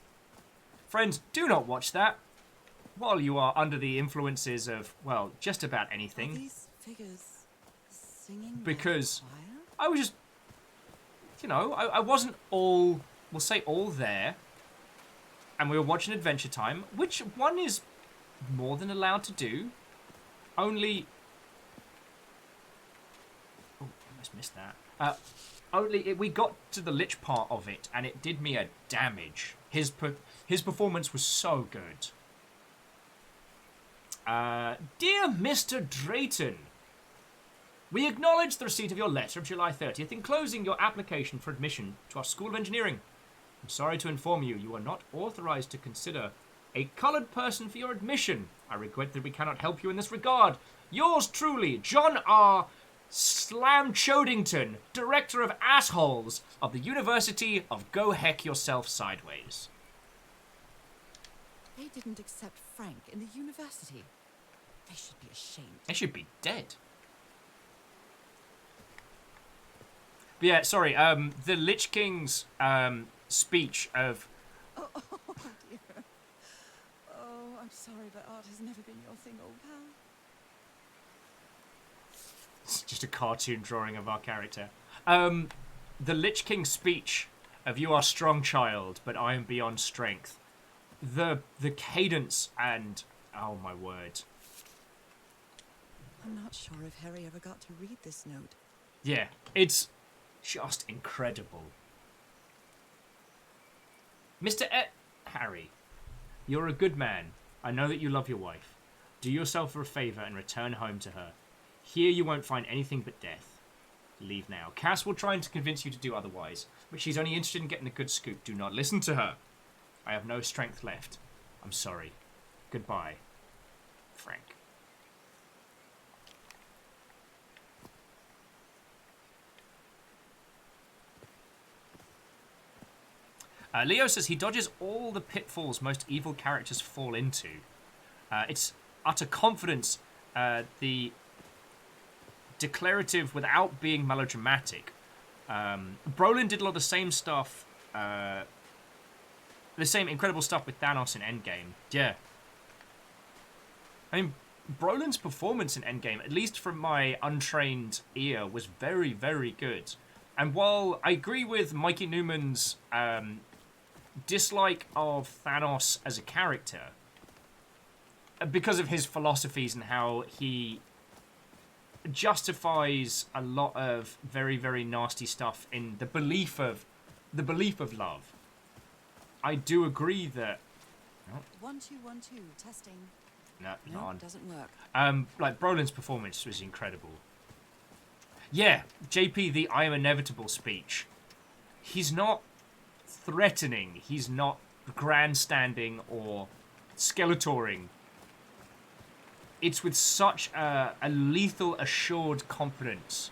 friends, do not watch that while you are under the influences of, well, just about anything. Are these figures singing? Because I was just, you know, I wasn't all, we'll say all there. And we were watching Adventure Time, which one is more than allowed to do. Only... Oh, I almost missed that. We got to the Lich part of it, and it did me a damage. His performance was so good. Dear Mr. Drayton, we acknowledge the receipt of your letter of July 30th enclosing your application for admission to our School of Engineering. I'm sorry to inform you, you are not authorized to consider a colored person for your admission. I regret that we cannot help you in this regard. Yours truly, John R. Slam Chodington, Director of Assholes of the University of Go Heck Yourself Sideways. They didn't accept Frank in the university. They should be ashamed. They should be dead. But yeah, sorry, the Lich King's speech of... Oh dear. Oh, I'm sorry, but art has never been your thing, old pal. It's just a cartoon drawing of our character. The Lich King's speech of "You are strong, child, but I am beyond strength." The cadence and... oh my word. I'm not sure if Harry ever got to read this note. Yeah, it's just incredible. Mr. Harry, you're a good man. I know that you love your wife. Do yourself a favour and return home to her. Here you won't find anything but death. Leave now. Cass will try to convince you to do otherwise, but she's only interested in getting a good scoop. Do not listen to her. I have no strength left. I'm sorry. Goodbye, Frank. Leo says he dodges all the pitfalls most evil characters fall into. It's utter confidence, the declarative without being melodramatic. Brolin did a lot of the same stuff, the same incredible stuff with Thanos in Endgame. Yeah. I mean, Brolin's performance in Endgame, at least from my untrained ear, was very, very good. And while I agree with Mikey Newman's dislike of Thanos as a character, because of his philosophies and how he justifies a lot of very, very nasty stuff in the belief of love, I do agree that 1 2 1 2 testing. No, doesn't work. Like Brolin's performance was incredible. Yeah, JP, the I am inevitable speech. He's not threatening. He's not grandstanding or Skeletoring. It's with such a lethal, assured confidence.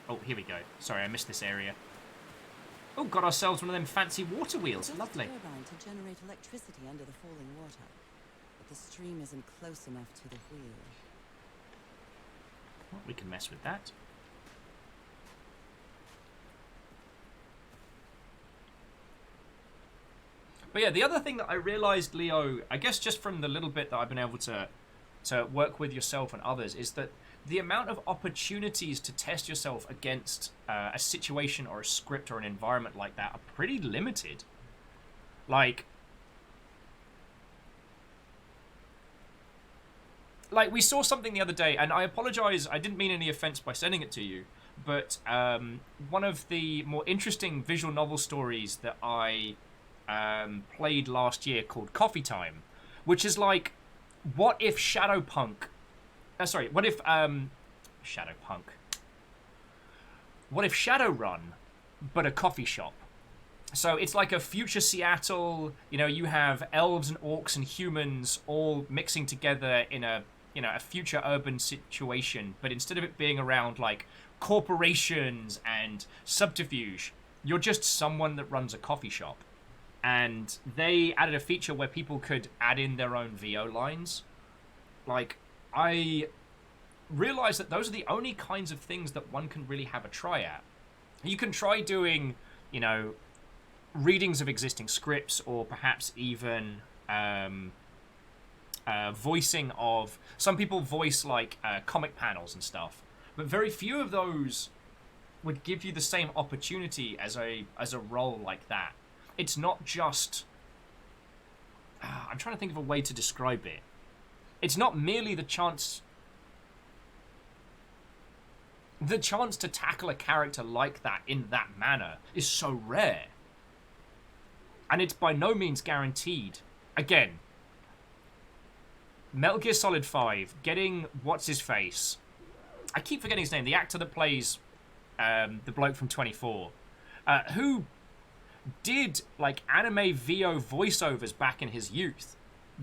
Oh, here we go. Sorry, I missed this area. Oh, got ourselves one of them fancy water wheels. Lovely. Turbine to generate electricity under the falling water, but the stream isn't close enough to the wheel. Well, we can mess with that. But yeah, the other thing that I realized, Leo, I guess just from the little bit that I've been able to work with yourself and others, is that the amount of opportunities to test yourself against a situation or a script or an environment like that are pretty limited. Like we saw something the other day, and I apologize, I didn't mean any offense by sending it to you, but one of the more interesting visual novel stories that I played last year called Coffee Time, which is like, what if Shadowpunk... what if Shadowpunk? What if Shadowrun, but a coffee shop? So it's like a future Seattle, you know, you have elves and orcs and humans all mixing together in a, you know, a future urban situation, but instead of it being around like corporations and subterfuge, you're just someone that runs a coffee shop. And they added a feature where people could add in their own VO lines. Like, I realized that those are the only kinds of things that one can really have a try at. You can try doing, you know, readings of existing scripts, or perhaps even voicing of... Some people voice, like, comic panels and stuff. But very few of those would give you the same opportunity as a role like that. It's not just... I'm trying to think of a way to describe it. It's not merely the chance... The chance to tackle a character like that in that manner is so rare. And it's by no means guaranteed. Again, Metal Gear Solid 5, getting what's-his-face... I keep forgetting his name. The actor that plays the bloke from 24. Who did, like, anime VO voiceovers back in his youth.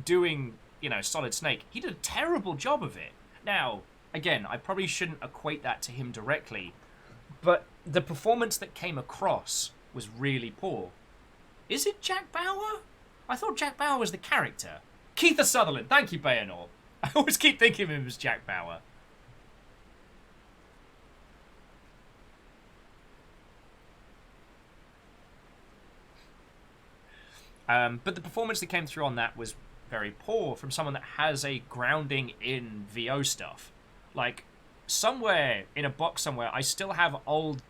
Doing, you know, Solid Snake. He did a terrible job of it. Now, again, I probably shouldn't equate that to him directly. But the performance that came across was really poor. Is it Jack Bauer? I thought Jack Bauer was the character. Keith Sutherland. Thank you, Bayanor. I always keep thinking of him as Jack Bauer. But the performance that came through on that was very poor from someone that has a grounding in VO stuff. Like, somewhere in a box somewhere, I still have old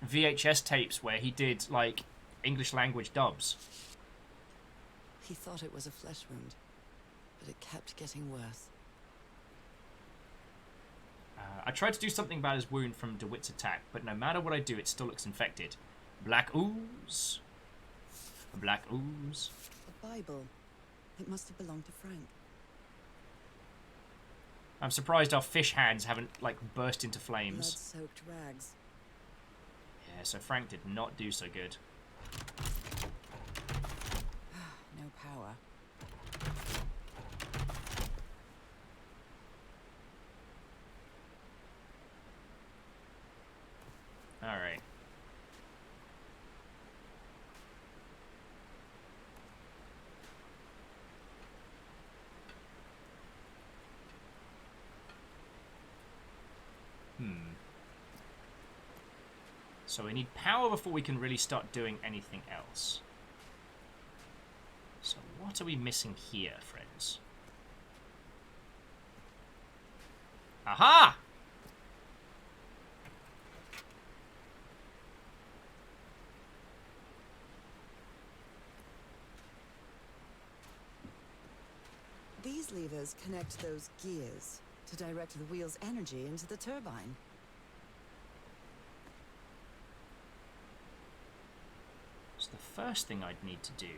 VHS tapes where he did, like, English language dubs. He thought it was a flesh wound, but it kept getting worse. I tried to do something about his wound from DeWitt's attack, but no matter what I do, it still looks infected. Black ooze. Black ooze. A Bible. It must have belonged to Frank. I'm surprised our fish hands haven't, like, burst into flames. Blood-soaked rags. Yeah, so Frank did not do so good. No power. Alright. So we need power before we can really start doing anything else. So what are we missing here, friends? Aha! These levers connect those gears to direct the wheel's energy into the turbine. So the first thing I'd need to do...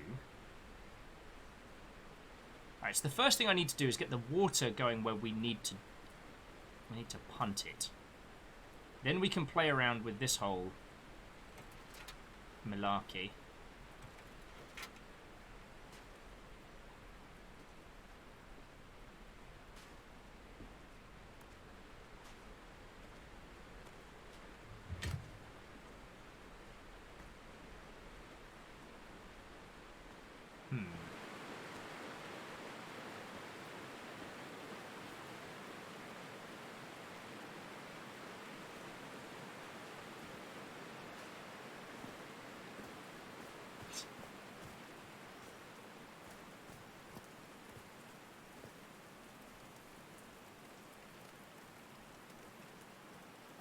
Alright, so the first thing I need to do is get the water going where we need to punt it. Then we can play around with this whole malarkey.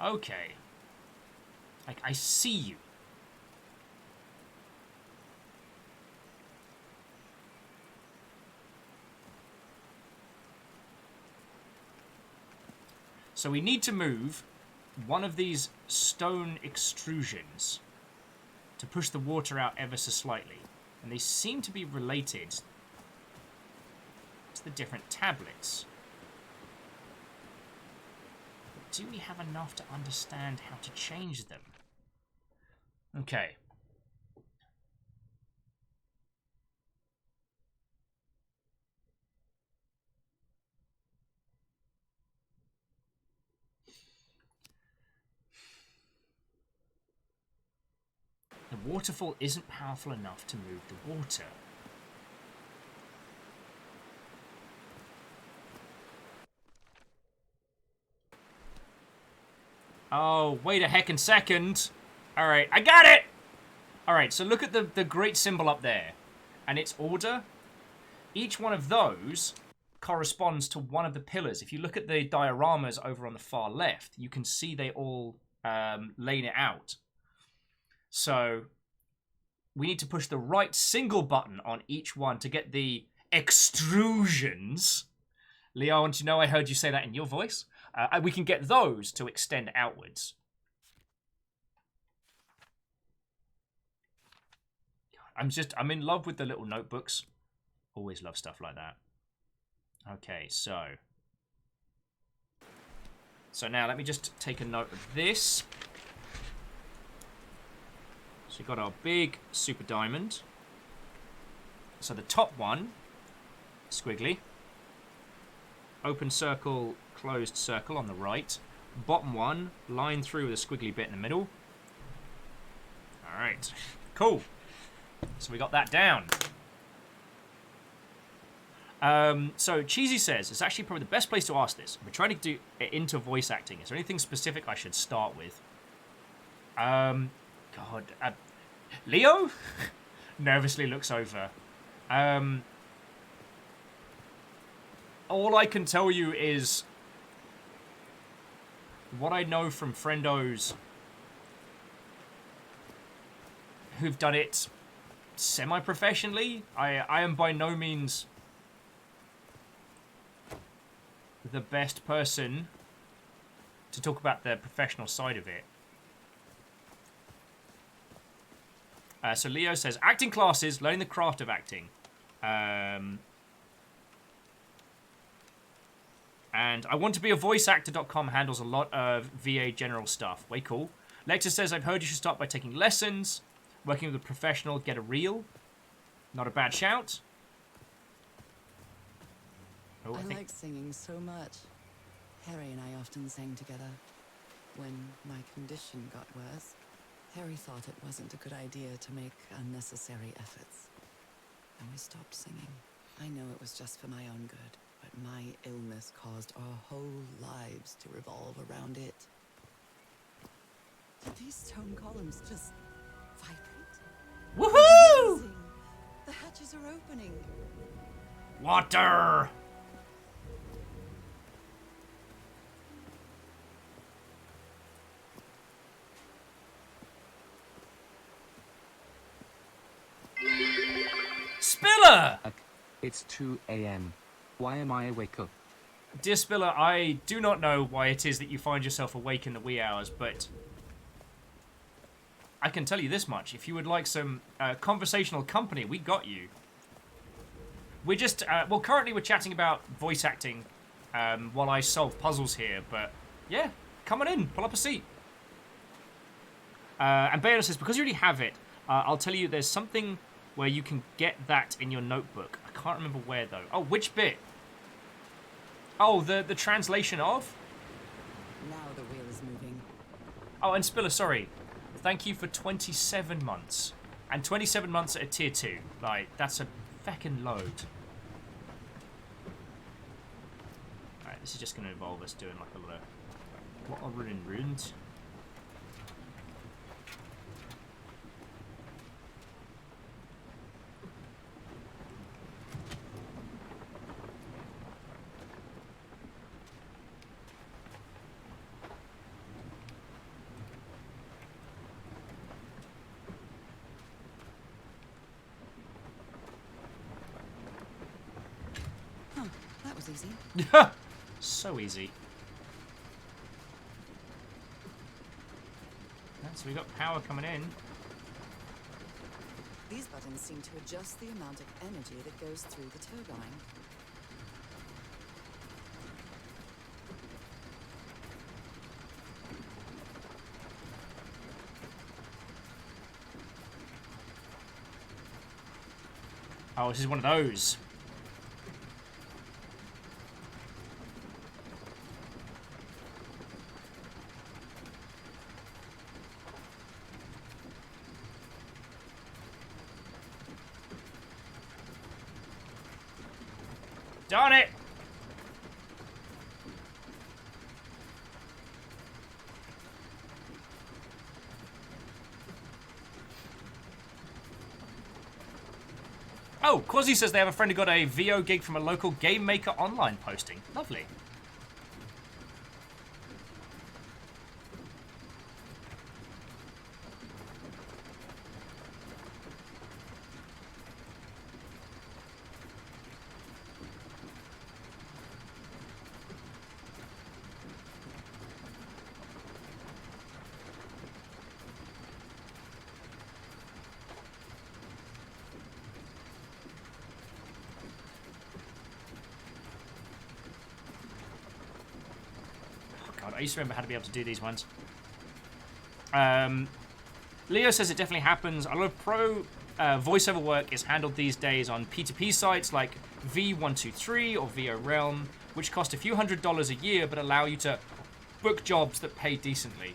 Okay. Like, I see you. So we need to move one of these stone extrusions to push the water out ever so slightly. And they seem to be related to the different tablets. Do we have enough to understand how to change them? Okay. The waterfall isn't powerful enough to move the water. Oh, wait a heckin' second. Alright, I got it! Alright, so look at the great symbol up there. And its order. Each one of those corresponds to one of the pillars. If you look at the dioramas over on the far left, you can see they all laid it out. So, we need to push the right single button on each one to get the extrusions. Leo, I want you to know I heard you say that in your voice. We can get those to extend outwards. I'm in love with the little notebooks. Always love stuff like that. Okay, so now let me just take a note of this. So we've got our big super diamond. So the top one, squiggly. Open circle, closed circle on the right. Bottom one, line through with a squiggly bit in the middle. Alright, cool. So we got that down. So Cheesy says, it's actually probably the best place to ask this. We're trying to do it into voice acting. Is there anything specific I should start with? God. Leo? Nervously looks over. All I can tell you is what I know from friendos who've done it semi-professionally. I am by no means the best person to talk about the professional side of it. So Leo says, acting classes, learning the craft of acting. And I want to be a voice actor.com handles a lot of VA general stuff. Way cool. Lecter says, I've heard you should start by taking lessons. Working with a professional, get a reel. Not a bad shout. Oh, I like singing so much. Harry and I often sang together. When my condition got worse, Harry thought it wasn't a good idea to make unnecessary efforts. And we stopped singing. I know it was just for my own good, but my illness caused our whole lives to revolve around it. Did these stone columns just vibrate? Woohoo! The hatches are opening. Water! Spiller! It's 2 a.m. Why am I awake up? Dear Spiller, I do not know why it is that you find yourself awake in the wee hours, but I can tell you this much. If you would like some conversational company, we got you. We're just, well, currently we're chatting about voice acting while I solve puzzles here, but yeah, come on in, pull up a seat. And Baylor says, because you already have it, I'll tell you there's something where you can get that in your notebook. I can't remember where, though. Oh, which bit? Oh, the translation of? Now the wheel is moving. Oh, and Spiller, sorry. Thank you for 27 months. And 27 months at a tier 2. Like, that's a feckin' load. Alright, this is just going to involve us doing like a lot of... What are running runes? That was easy. So easy. So we got power coming in. These buttons seem to adjust the amount of energy that goes through the turbine. Oh, this is one of those. Darn it! Oh, Quasi says they have a friend who got a VO gig from a local Game Maker online posting. Lovely. God, I used to remember how to be able to do these ones. Leo says it definitely happens. A lot of pro voiceover work is handled these days on P2P sites like V123 or VO Realm, which cost a few $100s a year but allow you to book jobs that pay decently.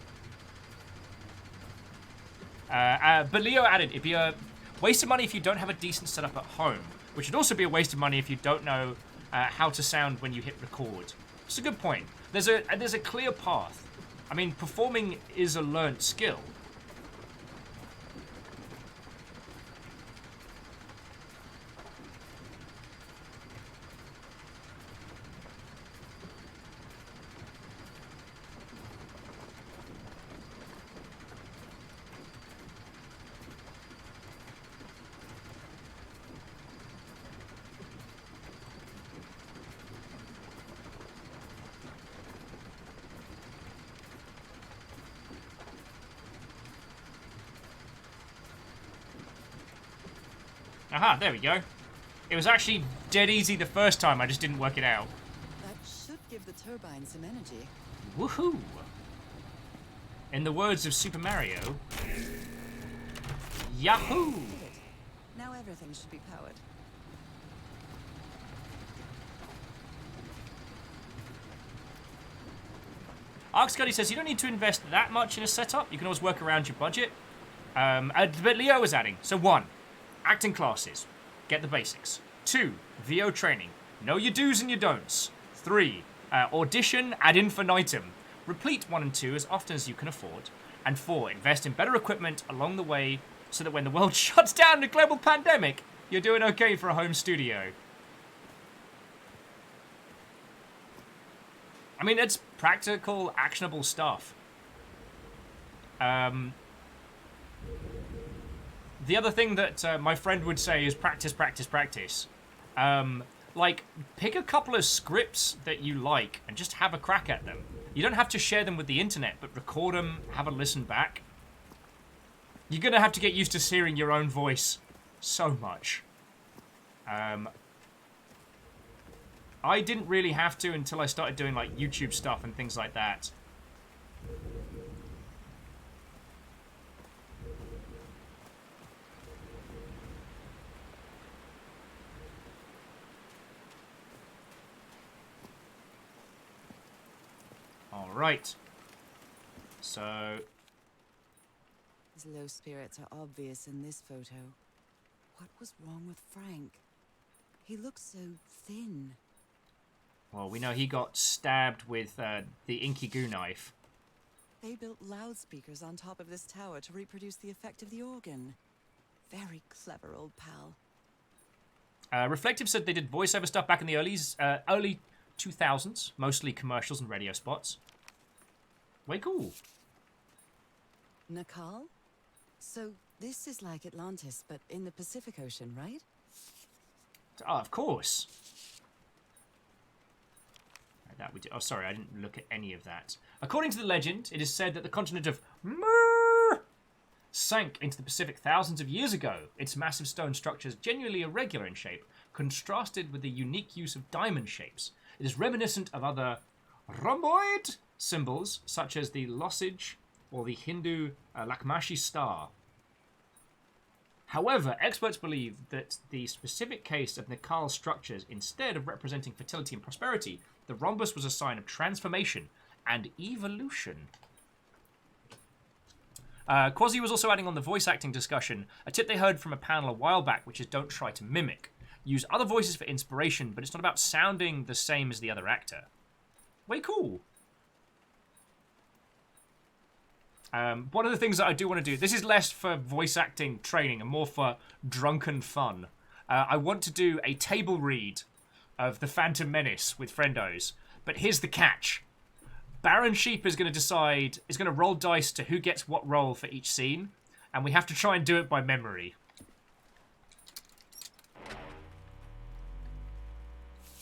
But Leo added, it'd be a waste of money if you don't have a decent setup at home, which would also be a waste of money if you don't know how to sound when you hit record. It's a good point. There's a clear path. I mean, performing is a learnt skill. Aha, there we go. It was actually dead easy the first time, I just didn't work it out. That should give the turbine some energy. Woohoo! In the words of Super Mario, Yahoo! Good. Now everything should be powered. Ark Scuddy says you don't need to invest that much in a setup. You can always work around your budget. But Leo was adding. So 1, acting classes. Get the basics. 2, VO training. Know your do's and your don'ts. 3, audition ad infinitum. Repeat 1 and 2 as often as you can afford. And 4, invest in better equipment along the way so that when the world shuts down in a global pandemic, you're doing okay for a home studio. I mean, it's practical, actionable stuff. The other thing that my friend would say is practice, practice, practice. Like, pick a couple of scripts that you like and just have a crack at them. You don't have to share them with the internet, but record them, have a listen back. You're going to have to get used to hearing your own voice so much. I didn't really have to until I started doing, like, YouTube stuff and things like that. Alright. So... His low spirits are obvious in this photo. What was wrong with Frank? He looks so thin. Well, we know he got stabbed with the Inky Goo knife. They built loudspeakers on top of this tower to reproduce the effect of the organ. Very clever, old pal. Reflective said they did voiceover stuff back in the early 2000s, mostly commercials and radio spots. Way cool. Nakal? So this is like Atlantis, but in the Pacific Ocean, right? Oh, of course. That we did. Oh, sorry, I didn't look at any of that. According to the legend, it is said that the continent of Myr sank into the Pacific thousands of years ago. Its massive stone structures, genuinely irregular in shape, contrasted with the unique use of diamond shapes. It is reminiscent of other rhomboid symbols, such as the lozenge or the Hindu Lakshmi star. However, experts believe that the specific case of Nakal structures, instead of representing fertility and prosperity, the rhombus was a sign of transformation and evolution. Quasi was also adding on the voice acting discussion a tip they heard from a panel a while back, which is don't try to mimic. Use other voices for inspiration, but it's not about sounding the same as the other actor. Way cool. One of the things that I do want to do, this is less for voice acting training and more for drunken fun. I want to do a table read of The Phantom Menace with friendos. But here's the catch. Baron Sheep is going to roll dice to who gets what role for each scene. And we have to try and do it by memory.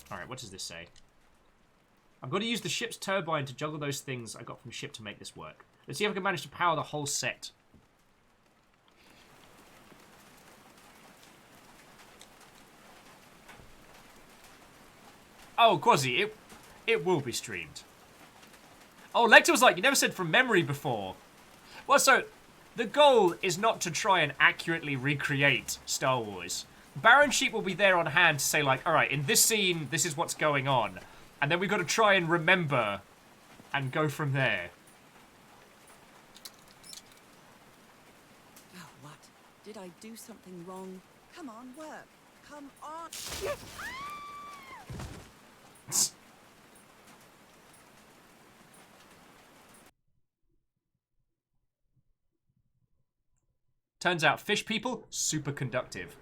Alright, what does this say? I'm going to use the ship's turbine to juggle those things I got from the ship to make this work. Let's see if I can manage to power the whole set. Oh, Quasi, it will be streamed. Oh, Lecter was like, you never said from memory before. Well, so, the goal is not to try and accurately recreate Star Wars. Baron Sheep will be there on hand to say, like, alright, in this scene, this is what's going on. And then we've got to try and remember and go from there. Oh, what? Did I do something wrong? Come on, work. Come on. Turns out fish people, super conductive.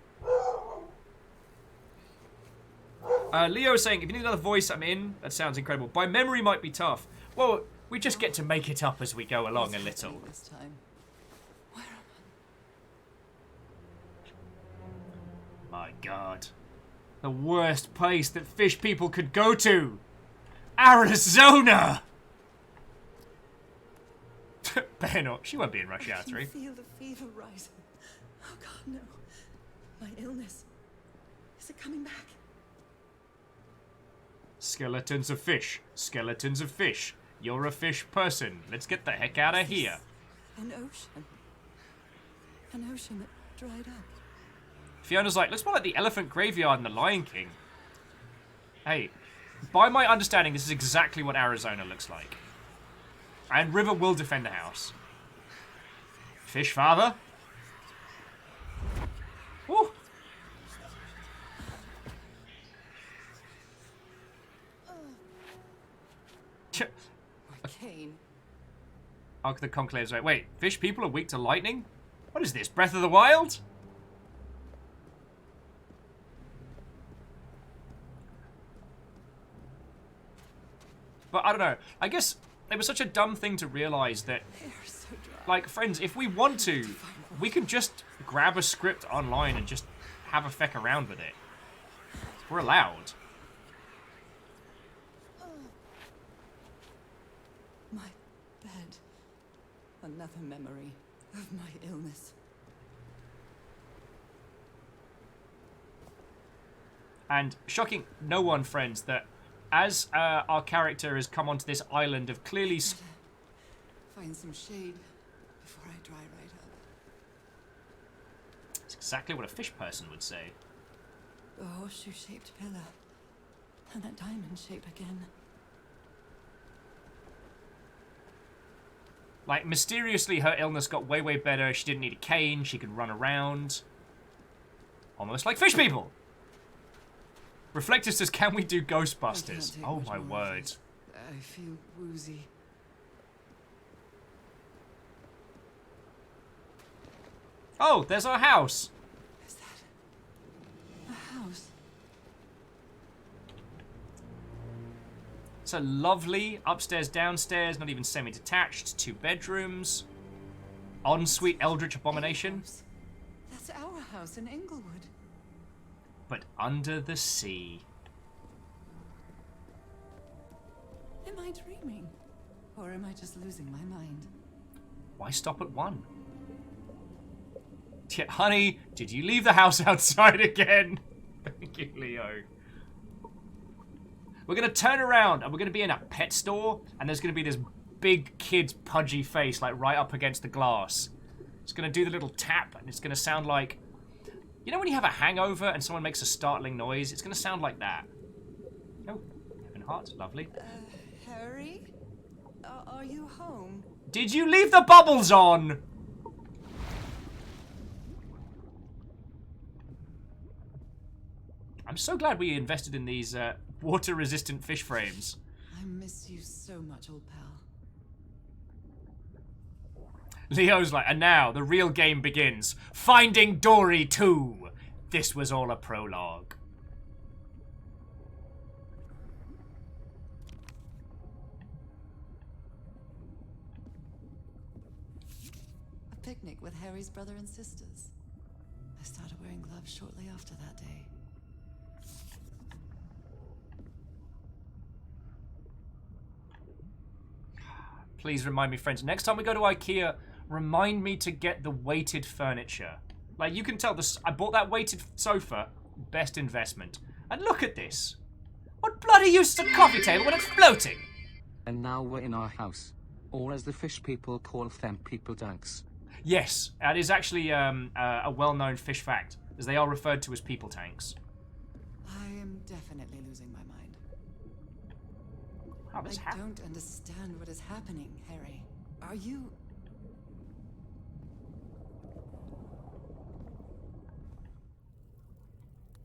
Leo is saying, if you need another voice, I'm in. That sounds incredible. By memory might be tough. Well, we just get to make it up as we go along a little. This time. Where am My God. The worst place that fish people could go to. Arizona! Bear not. She won't be in Rush Hour 3. I can feel the fever rising. Oh God, no. My illness. Is it coming back? Skeletons of fish. Skeletons of fish. You're a fish person. Let's get the heck out of here. An ocean. An ocean that dried up. Fiona's like, looks more like the elephant graveyard in The Lion King. Hey, by my understanding, this is exactly what Arizona looks like. And River will defend the house. Fish father. Woo. Kane. Ark of the Conclave's right. Wait, fish people are weak to lightning? What is this, Breath of the Wild? But I don't know. I guess it was such a dumb thing to realize that, like, friends, if we want to, we can just grab a script online and just have a feck around with it. We're allowed. My bed. Another memory of my illness. And shocking no one, friends, that as our character has come onto this island of clearly... Find some shade before I dry right up. It's exactly what a fish person would say. The horseshoe-shaped pillar. And that diamond shape again. Like, mysteriously, her illness got way, way better. She didn't need a cane. She could run around. Almost like fish people. Reflective says, can we do Ghostbusters? Oh, my word. I feel woozy. Oh, there's our house. Is that a house? It's a lovely upstairs, downstairs, not even semi-detached, 2 bedrooms. Ensuite Eldritch Abomination. That's our house in Inglewood. But under the sea. Am I dreaming? Or am I just losing my mind? Why stop at 1? Yeah, honey, did you leave the house outside again? Thank you, Leo. We're going to turn around and we're going to be in a pet store and there's going to be this big kid's pudgy face like right up against the glass. It's going to do the little tap and it's going to sound like... You know when you have a hangover and someone makes a startling noise? It's going to sound like that. Oh, Heaven Heart, lovely. Harry? Are you home? Did you leave the bubbles on? I'm so glad we invested in these water-resistant fish frames. I miss you so much, old pal. Leo's like, and now the real game begins. Finding Dory 2. This was all a prologue. A picnic with Harry's brother and sisters. I started wearing gloves shortly after that day. Please remind me, friends. Next time we go to IKEA, remind me to get the weighted furniture. Like, you can tell this. I bought that weighted sofa. Best investment. And look at this. What bloody use is a coffee table when it's floating? And now we're in our house. Or as the fish people call them, people tanks. Yes, that is actually a well-known fish fact, as they are referred to as people tanks. I am definitely losing my mind. How this I don't understand what is happening, Harry. Are you...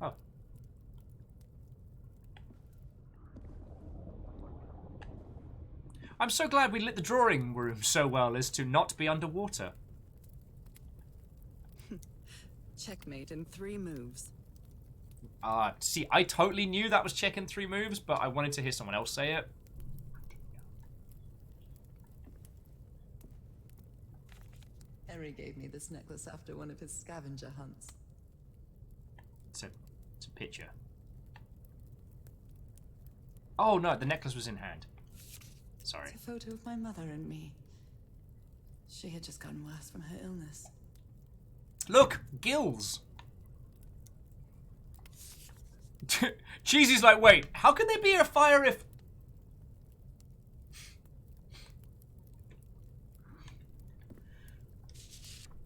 Oh. I'm so glad we lit the drawing room so well as to not be underwater. Checkmate in 3 moves. See, I totally knew that was check in 3 moves, but I wanted to hear someone else say it. Harry gave me this necklace after one of his scavenger hunts. It's a picture. Oh no, the necklace was in hand. Sorry. It's a photo of my mother and me. She had just gotten worse from her illness. Look! Gills! Cheesy's like, wait, how can there be a fire if...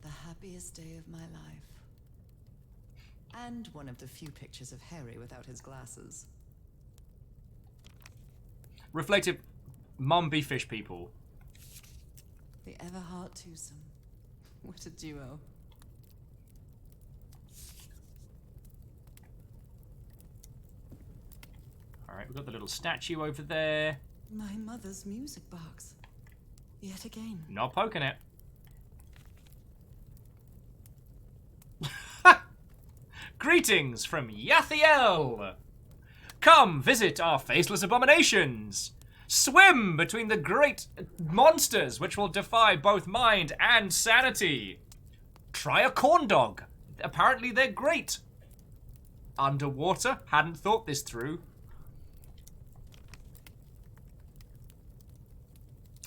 The happiest day of my life. And one of the few pictures of Harry without his glasses. Reflective Mumby fish people. The Everhart twosome. What a duo. Alright, we've got the little statue over there. My mother's music box. Yet again. Not poking it. Greetings from Yathiel! Come visit our faceless abominations! Swim between the great monsters which will defy both mind and sanity! Try a corn dog. Apparently they're great. Underwater? Hadn't thought this through.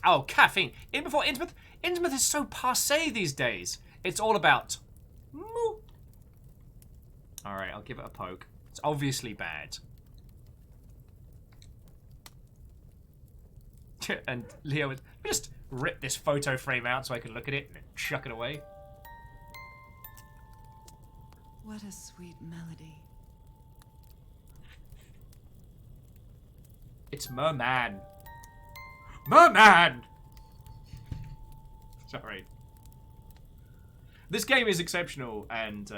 Oh, caffeine. Innsmouth is so passé these days. It's all about... moo. Alright, I'll give it a poke. It's obviously bad. And Leo would just rip this photo frame out so I can look at it and chuck it away. What a sweet melody. It's Merman. Merman! Sorry. This game is exceptional, and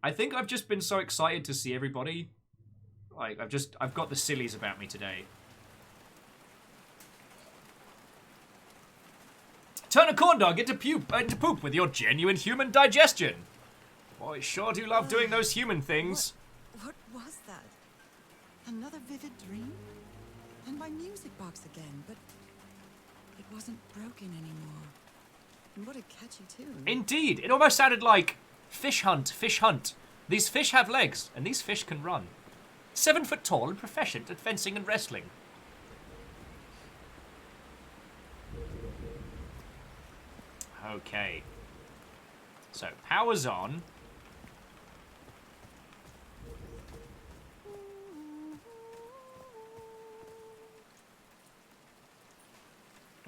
I think I've just been so excited to see everybody. Like, I've got the sillies about me today. Turn a corn dog into poop with your genuine human digestion. Boy, sure do love doing those human things. What was that? Another vivid dream? And my music box again, but it wasn't broken anymore. And what a catchy tune. Indeed, it almost sounded like fish hunt, fish hunt. These fish have legs, and these fish can run. 7 foot tall and proficient at fencing and wrestling. Okay. So, power's on.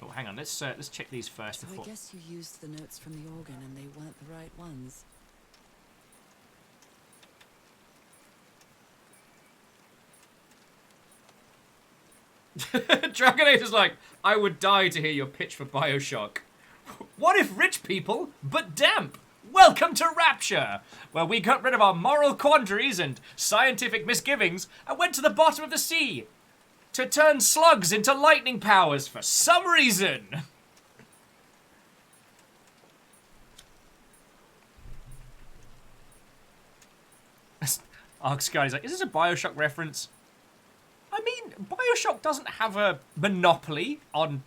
Oh, hang on. Let's check these first So before. I guess you used the notes from the organ and they weren't the right ones. Dragonator's like, I would die to hear your pitch for Bioshock. What if rich people, but damp? Welcome to Rapture, where we got rid of our moral quandaries and scientific misgivings and went to the bottom of the sea to turn slugs into lightning powers for some reason. Arksky's like, is this a Bioshock reference? I mean, Bioshock doesn't have a monopoly on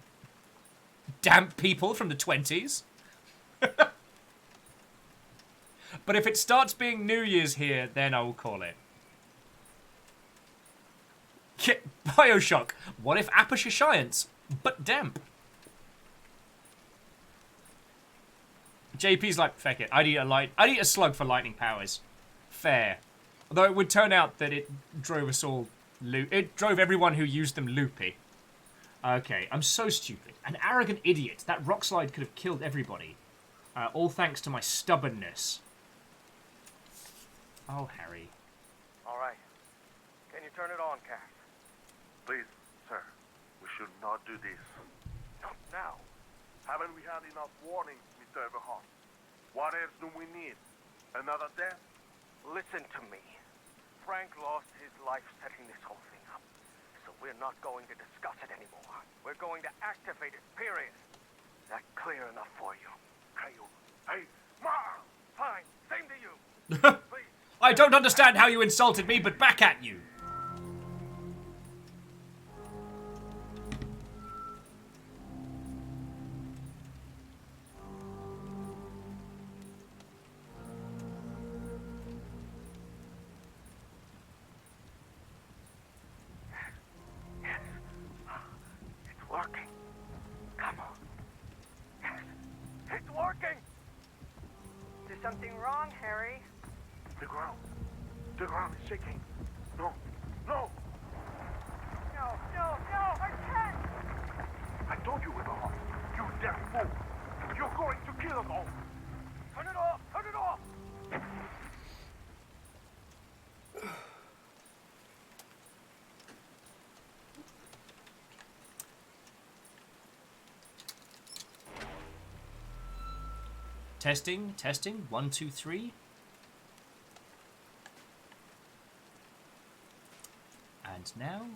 damp people from the 20s. But if it starts being New Year's here, then I will call it. Yeah, Bioshock. What if Aperture Science, but damp? JP's like, feck it. I'd eat a slug for lightning powers. Fair. Although it would turn out that it drove us all... It drove everyone who used them loopy. Okay, I'm so stupid. An arrogant idiot. That rock slide could have killed everybody. All thanks to my stubbornness. Oh, Harry. All right. Can you turn it on, Cass? Please, sir, we should not do this. Not now. Haven't we had enough warnings, Mr. Everhart? What else do we need? Another death? Listen to me. Frank lost his life setting this whole thing up. So we're not going to discuss it anymore. We're going to activate it, period. That clear enough for you? Hey, Ma! Fine, same to you. I don't understand how you insulted me, but back at you. It's working. Come on. Yes, it's working. Is something wrong, Harry? The ground is shaking. No, no! No, no, no, I can't! I told you it was off. You damn fool! You're going to kill us all! Turn it off! Turn it off! Testing, testing, 1, 2, 3. And now,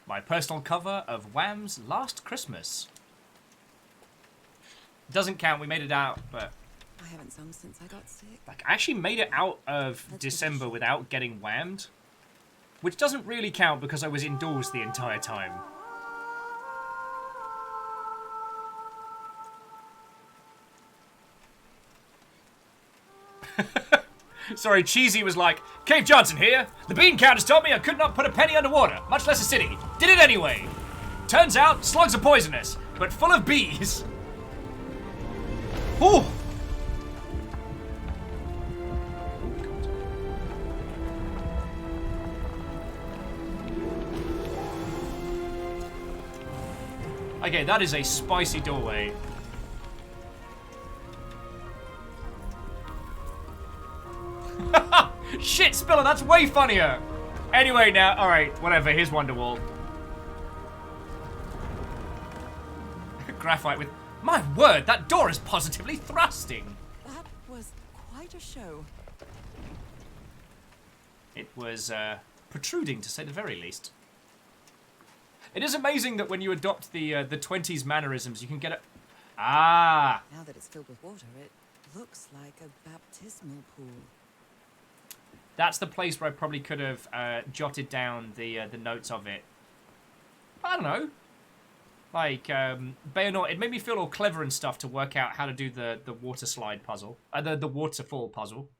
my personal cover of Wham's Last Christmas. Doesn't count, we made it out, but... I haven't sung since I got sick. Like, I actually made it out of December without getting whammed. Which doesn't really count because I was indoors the entire time. Sorry, Cheesy was like, Cave Johnson here. The bean counters told me I could not put a penny underwater, much less a city. Did it anyway. Turns out, slugs are poisonous, but full of bees. Ooh. Okay, that is a spicy doorway. Shit, Spiller, that's way funnier! Anyway, now, alright, whatever, here's Wonderwall. Graphite with... My word, that door is positively thrusting! That was quite a show. It was, protruding, to say the very least. It is amazing that when you adopt the 20s mannerisms, you can get a... Ah! Now that it's filled with water, it looks like a baptismal pool. That's the place where I probably could have jotted down the notes of it. I don't know. Like, Bayonor, it made me feel all clever and stuff to work out how to do the water slide puzzle. The waterfall puzzle.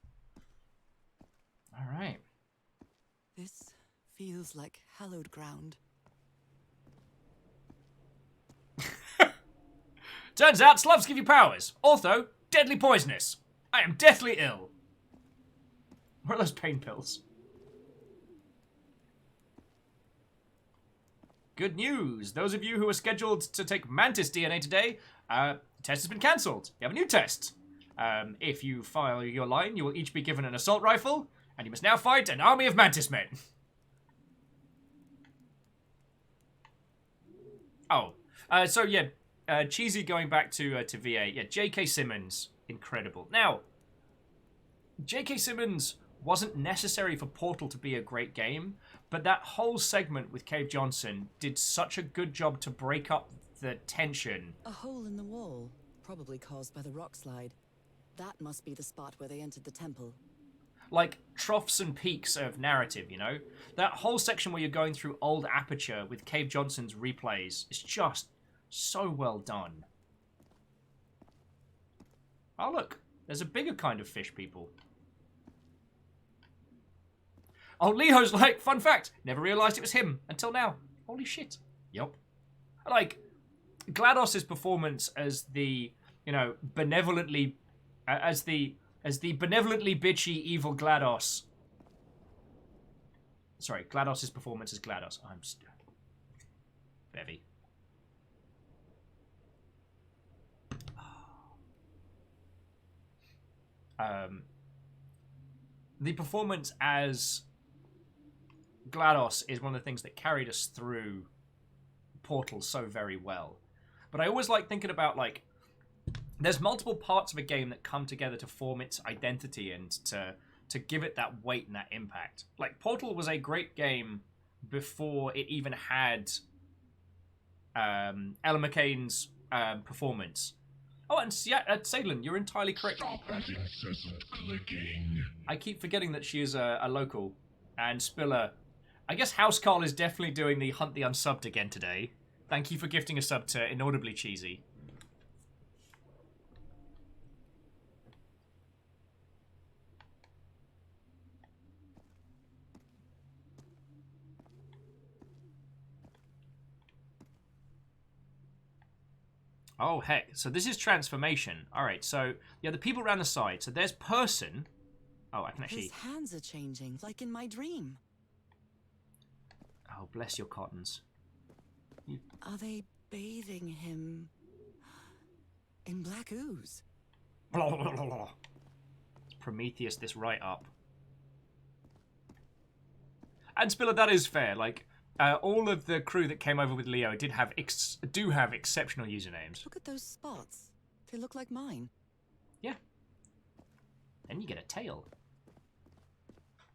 Alright. This feels like hallowed ground. Turns out slugs give you powers. Also, deadly poisonous. I am deathly ill. What are those pain pills? Good news. Those of you who are scheduled to take Mantis DNA today, the test has been cancelled. You have a new test. If you follow your line, you will each be given an assault rifle, and you must now fight an army of Mantis men. Oh. So, yeah. Cheesy going back to VA. Yeah, J.K. Simmons. Incredible. Now, J.K. Simmons wasn't necessary for Portal to be a great game, but that whole segment with Cave Johnson did such a good job to break up the tension. A hole in the wall, probably caused by the rock slide. That must be the spot where they entered the temple. Like, troughs and peaks of narrative, you know? That whole section where you're going through old Aperture with Cave Johnson's replays is just so well done. Oh, look. There's a bigger kind of fish, people. Oh, Leo's like, fun fact, never realised it was him until now. Holy shit. Yup. Like, GLaDOS's performance as the, you know, benevolently, as the benevolently bitchy evil GLaDOS. Sorry, GLaDOS's performance as GLaDOS. I'm Bevy. The performance as GLaDOS is one of the things that carried us through Portal so very well. But I always like thinking about, like, there's multiple parts of a game that come together to form its identity and to give it that weight and that impact. Like, Portal was a great game before it even had Ellen McCain's performance. Oh, and yeah, Salem, you're entirely correct. Stop that incessant clicking. I keep forgetting that she is a local. And Spiller, I guess House Carl is definitely doing the Hunt the Unsubbed again today. Thank you for gifting a sub to Inaudibly Cheesy. Oh, heck. So this is transformation. All right, so, yeah, the people around the side. So there's person. Oh, I can actually... His hands are changing, like in my dream. Oh, bless your cottons. Are they bathing him in black ooze? It's Prometheus this right up. And Spiller, that is fair. Like, all of the crew that came over with Leo do have exceptional usernames. Look at those spots. They look like mine. Yeah. Then you get a tail.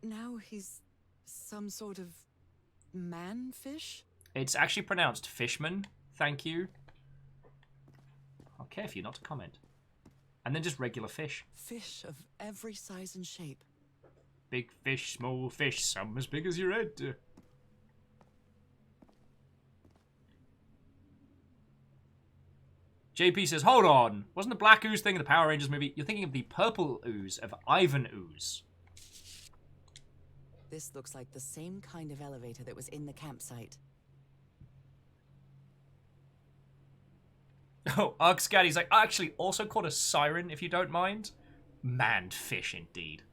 Now he's some sort of man-fish? It's actually pronounced fishman. Thank you. I'll care for you not to comment. And then just regular fish. Fish of every size and shape. Big fish, small fish, some as big as your head. JP says, hold on. Wasn't the black ooze thing in the Power Rangers movie? You're thinking of the purple ooze of Ivan Ooze. This looks like the same kind of elevator that was in the campsite. Oh, Arkscaddy's like, I actually also caught a siren, if you don't mind. Manned fish, indeed.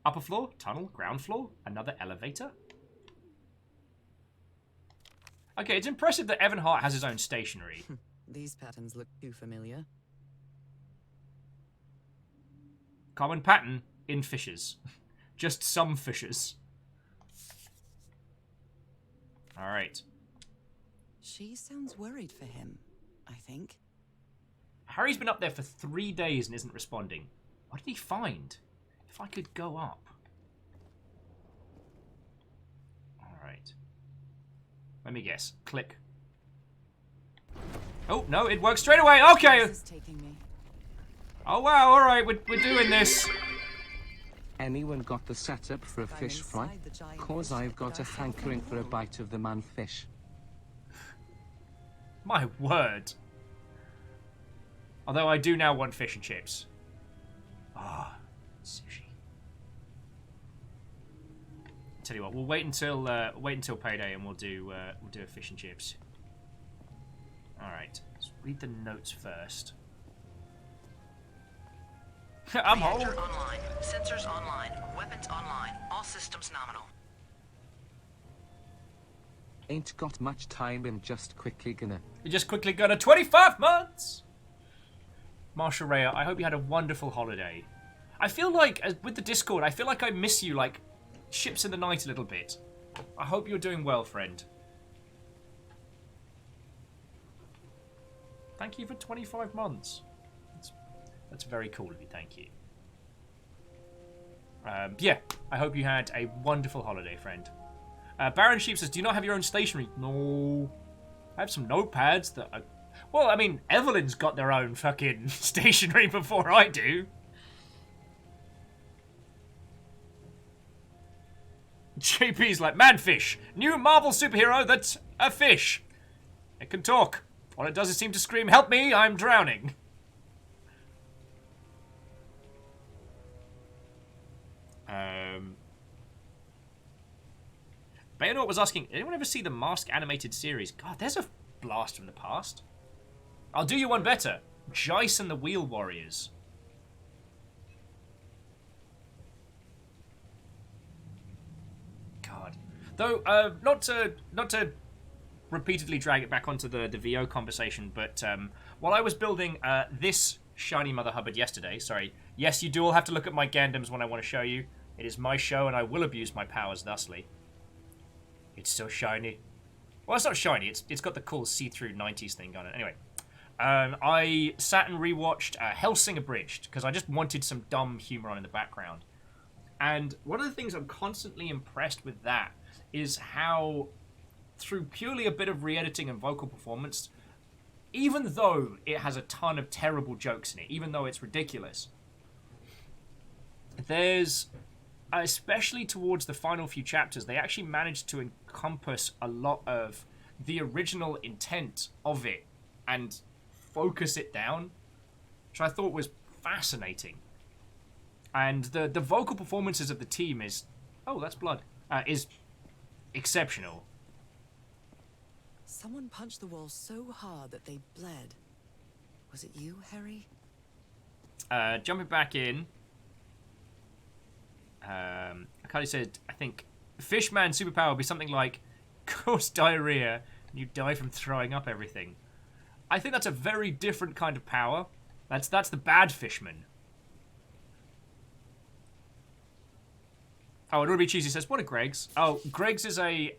Upper floor, tunnel, ground floor, another elevator. Okay, it's impressive that Evan Hart has his own stationery. These patterns look too familiar. Common pattern in fishes. Just some fishes. Alright. She sounds worried for him, I think. Harry's been up there for 3 days and isn't responding. What did he find? If I could go up. Alright. Let me guess. Click. Oh, no, it works straight away. Okay. This is taking me. Oh, wow. All right, we're doing this. Anyone got the setup for a fish fry? Cause I've got a hankering for a bite of the man fish. My word. Although I do now want fish and chips. Ah, sushi. Tell you what, we'll wait until payday and we'll do a fish and chips. All right, let's read the notes first. I'm home. Reactor online. Sensors online. Weapons online. All systems nominal. Ain't got much time and just quickly gonna. You're just quickly gonna 25 months. Marshall Rhea, I hope you had a wonderful holiday. I feel like, with the Discord, I feel like I miss you, like, ships in the night a little bit. I hope you're doing well, friend. Thank you for 25 months. That's very cool of you, thank you. Yeah, I hope you had a wonderful holiday, friend. Baron Sheep says, do you not have your own stationery? No. I have some notepads that I... Well, I mean, Evelyn's got their own fucking stationery before I do. JP's like, Manfish, new Marvel superhero that's a fish. It can talk. All it does is seem to scream, help me, I'm drowning. Bayanort was asking, anyone ever see the Mask animated series? God, there's a blast from the past. I'll do you one better. Jice and the Wheel Warriors. God. Though, not to repeatedly drag it back onto the VO conversation, but while I was building this shiny Mother Hubbard yesterday, sorry, yes, you do all have to look at my Gandams when I want to show you. It is my show and I will abuse my powers thusly. It's so shiny. Well, it's not shiny. It's got the cool see-through 90s thing on it. Anyway, I sat and rewatched Hellsing Abridged because I just wanted some dumb humor on in the background. And one of the things I'm constantly impressed with that is how, through purely a bit of re-editing and vocal performance, even though it has a ton of terrible jokes in it, even though it's ridiculous, there's, especially towards the final few chapters, they actually managed to encompass a lot of the original intent of it and focus it down, which I thought was fascinating. And the vocal performances of the team is, oh, that's blood, is exceptional. Someone punched the wall so hard that they bled. Was it you, Harry? jumping back in. Akali said, I think Fishman superpower would be something like cause diarrhea and you die from throwing up everything. I think that's a very different kind of power. That's the bad Fishman. Oh, and Ruby Cheesy says, what are Greg's? Oh, Greg's is a,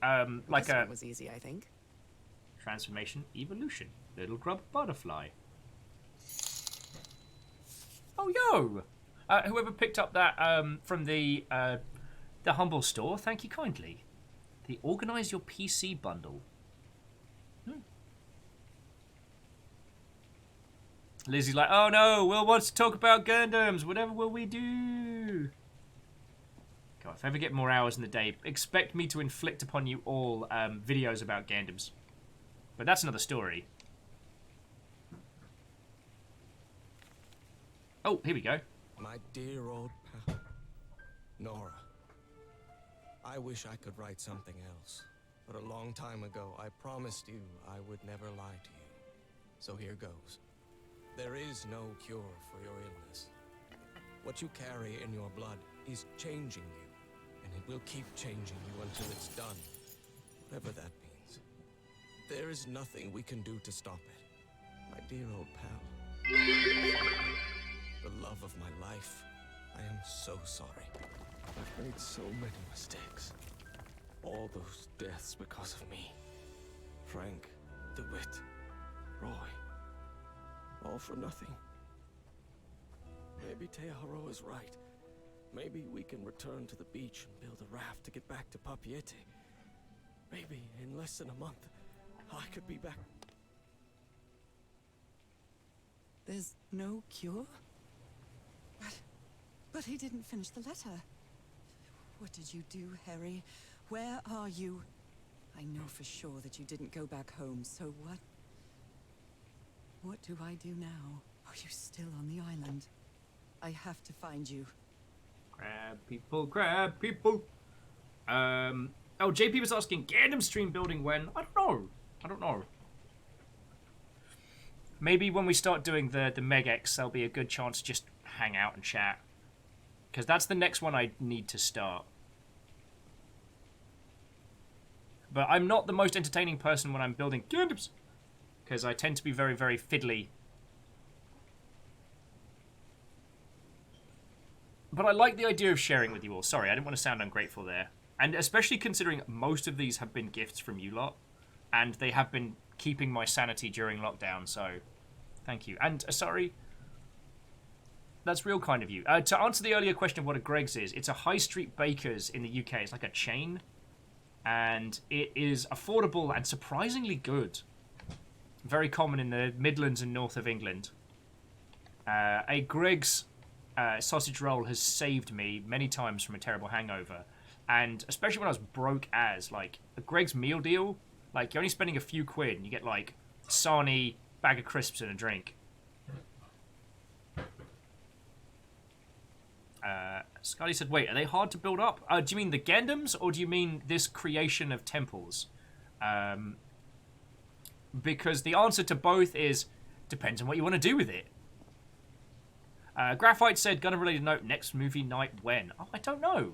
like This a... one was easy, I think. Transformation Evolution. Little grub butterfly. Oh, yo! Whoever picked up that from the Humble Store, thank you kindly. The Organize Your PC bundle. Lizzie's like, oh no, Will wants to talk about Gundams. Whatever will we do? God, if I ever get more hours in the day, expect me to inflict upon you all videos about Gundams. But that's another story. Oh, here we go. My dear old pal, Nora. I wish I could write something else, but a long time ago I promised you I would never lie to you. So here goes. There is no cure for your illness. What you carry in your blood is changing you, and it will keep changing you until it's done, whatever that means. There is nothing we can do to stop it. My dear old pal. The love of my life. I am so sorry. I've made so many mistakes. All those deaths because of me. Frank, DeWitt, Roy. All for nothing. Maybe Teodoro is right. Maybe we can return to the beach and build a raft to get back to Papiete. Maybe in less than a month, I could be back. There's no cure? But he didn't finish the letter. What did you do, Harry? Where are you? I know for sure that you didn't go back home, so what? What do I do now? Are you still on the island? I have to find you. Grab people, grab people. Oh, JP was asking, Gundam stream building when? I don't know. Maybe when we start doing the Megex, there'll be a good chance to just hang out and chat. Because that's the next one I need to start. But I'm not the most entertaining person when I'm building Gundams. Because I tend to be very, very fiddly. But I like the idea of sharing with you all. Sorry, I didn't want to sound ungrateful there. And especially considering most of these have been gifts from you lot. And they have been keeping my sanity during lockdown, so thank you. And sorry, that's real kind of you. To answer the earlier question of what a Greg's is, it's a high street baker's in the UK. It's like a chain. And it is affordable and surprisingly good. Very common in the Midlands and north of England. A Greg's sausage roll has saved me many times from a terrible hangover. And especially when I was broke as, like, a Greg's meal deal, like, you're only spending a few quid and you get, like, sarnie, bag of crisps and a drink. Scotty said, wait, are they hard to build up? Do you mean the Gundams, or do you mean this creation of temples? Because the answer to both is, depends on what you want to do with it. Graphite said, Gundam-related note, next movie night when? Oh, I don't know.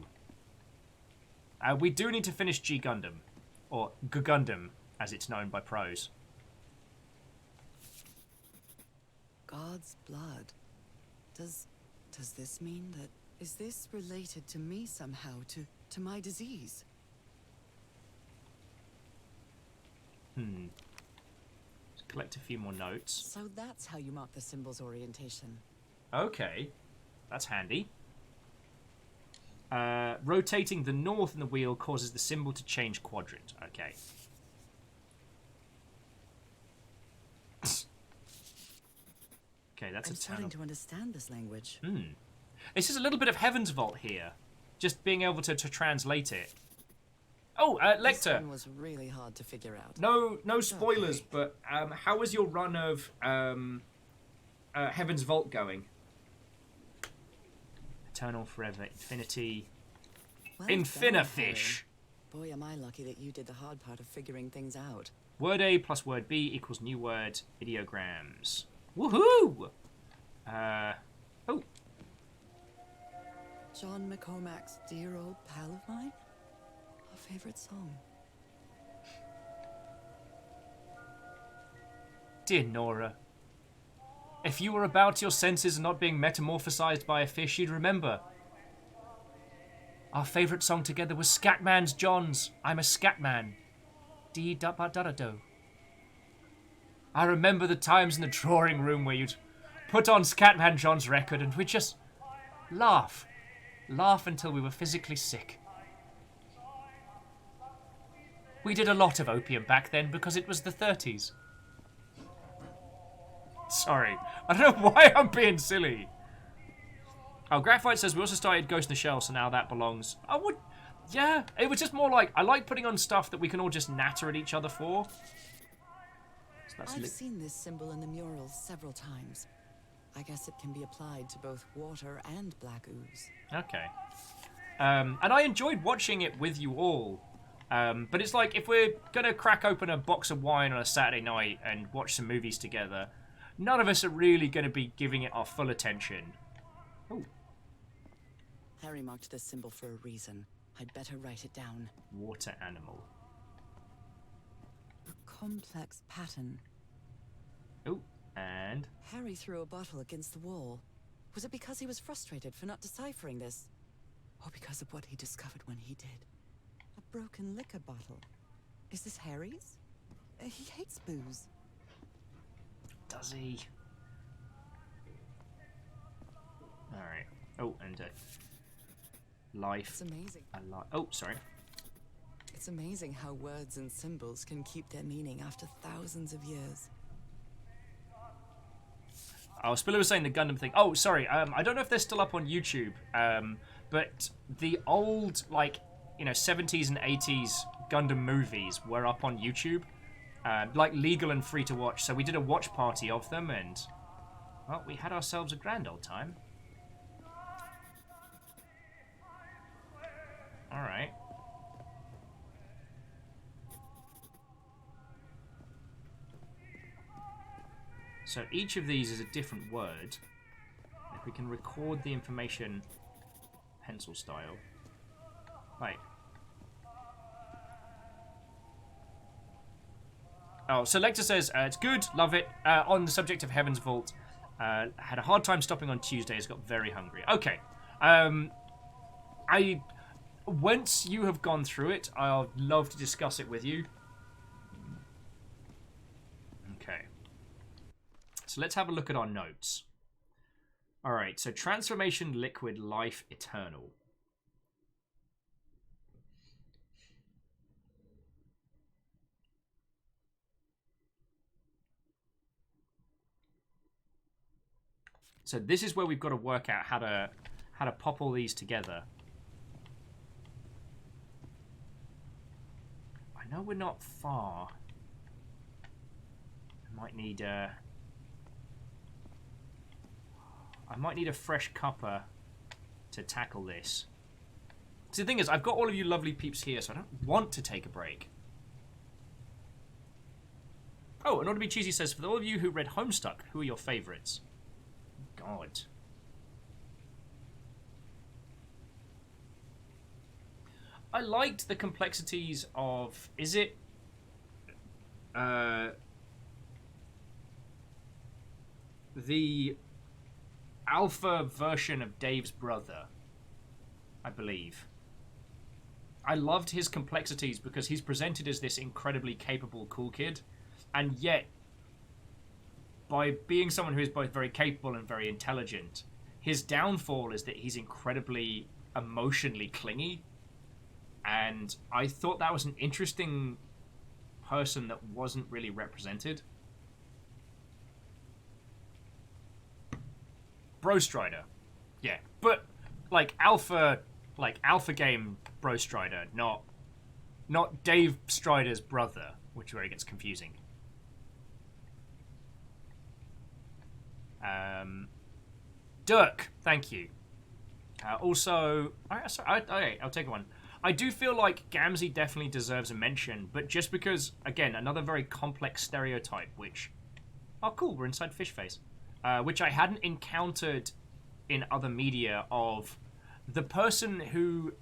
We do need to finish G Gundam, or G Gundam, as it's known by pros. God's blood. Does this mean that... Is this related to me somehow, to my disease? Let's collect a few more notes. So that's how you mark the symbol's orientation. Okay, that's handy. Rotating the north in the wheel causes the symbol to change quadrant. Okay. Okay, that's I'm a starting to understand this language. This is a little bit of Heaven's Vault here. Just being able to translate it. Oh, Lecter. This one was really hard to figure out. No spoilers, but how was your run of Heaven's Vault going? Eternal, Forever, Infinity. Well Infinifish. done, Boy, am I lucky that you did the hard part of figuring things out. Word A plus word B equals new word, ideograms. Woohoo! Oh. John McCormack's dear old pal of mine? Our favorite song. Dear Nora, if you were about your senses not being metamorphosized by a fish, you'd remember. Our favourite song together was Scatman's John's I'm a Scatman. Dee-da-ba-da-da-do. I remember the times in the drawing room where you'd put on Scatman John's record and we'd just laugh. Laugh until we were physically sick. We did a lot of opium back then because it was the 30s. Sorry. I don't know why I'm being silly. Oh, Graphite says we also started Ghost in the Shell, so now that belongs. I would... Yeah, it was just more like, I like putting on stuff that we can all just natter at each other for. So I've seen this symbol in the murals several times. I guess it can be applied to both water and black ooze. Okay. And I enjoyed watching it with you all. But it's like, if we're going to crack open a box of wine on a Saturday night and watch some movies together, none of us are really going to be giving it our full attention. Ooh. Harry marked this symbol for a reason. I'd better write it down. Water animal. A complex pattern. Ooh, and... Harry threw a bottle against the wall. Was it because he was frustrated for not deciphering this? Or because of what he discovered when he did? A broken liquor bottle. Is this Harry's? He hates booze. Does he? Alright. Oh, and life. It's amazing. Oh, sorry. It's amazing how words and symbols can keep their meaning after thousands of years. Oh, Spiller was saying the Gundam thing. Oh, sorry. I don't know if they're still up on YouTube. But the old, like, 70s and 80s Gundam movies were up on YouTube. Like, legal and free to watch. So we did a watch party of them, and, well, we had ourselves a grand old time. Alright. So each of these is a different word. If we can record the information pencil style. Right. Oh, Selector says, it's good, love it. On the subject of Heaven's Vault, had a hard time stopping on Tuesdays, got very hungry. Okay. Once you have gone through it, I'll love to discuss it with you. Okay. So let's have a look at our notes. Alright, so transformation, liquid, life, eternal. So this is where we've got to work out how to pop all these together. I know we're not far. I might need a fresh cuppa to tackle this. So the thing is, I've got all of you lovely peeps here, so I don't want to take a break. Oh, and Not to Be Cheesy says, for all of you who read Homestuck, who are your favourites? God. I liked the complexities of... Is it... the alpha version of Dave's brother, I believe. I loved his complexities because he's presented as this incredibly capable, cool kid, and yet, by being someone who is both very capable and very intelligent, his downfall is that he's incredibly emotionally clingy, and I thought that was an interesting person that wasn't really represented. Bro Strider. Yeah, but like alpha game Bro Strider, not Dave Strider's brother, which is where it gets confusing. Dirk, thank you. Also, okay, I'll take one. I do feel like Gamzee definitely deserves a mention, but just because, again, another very complex stereotype, which... Oh, cool, we're inside Fish Face. Which I hadn't encountered in other media of the person who,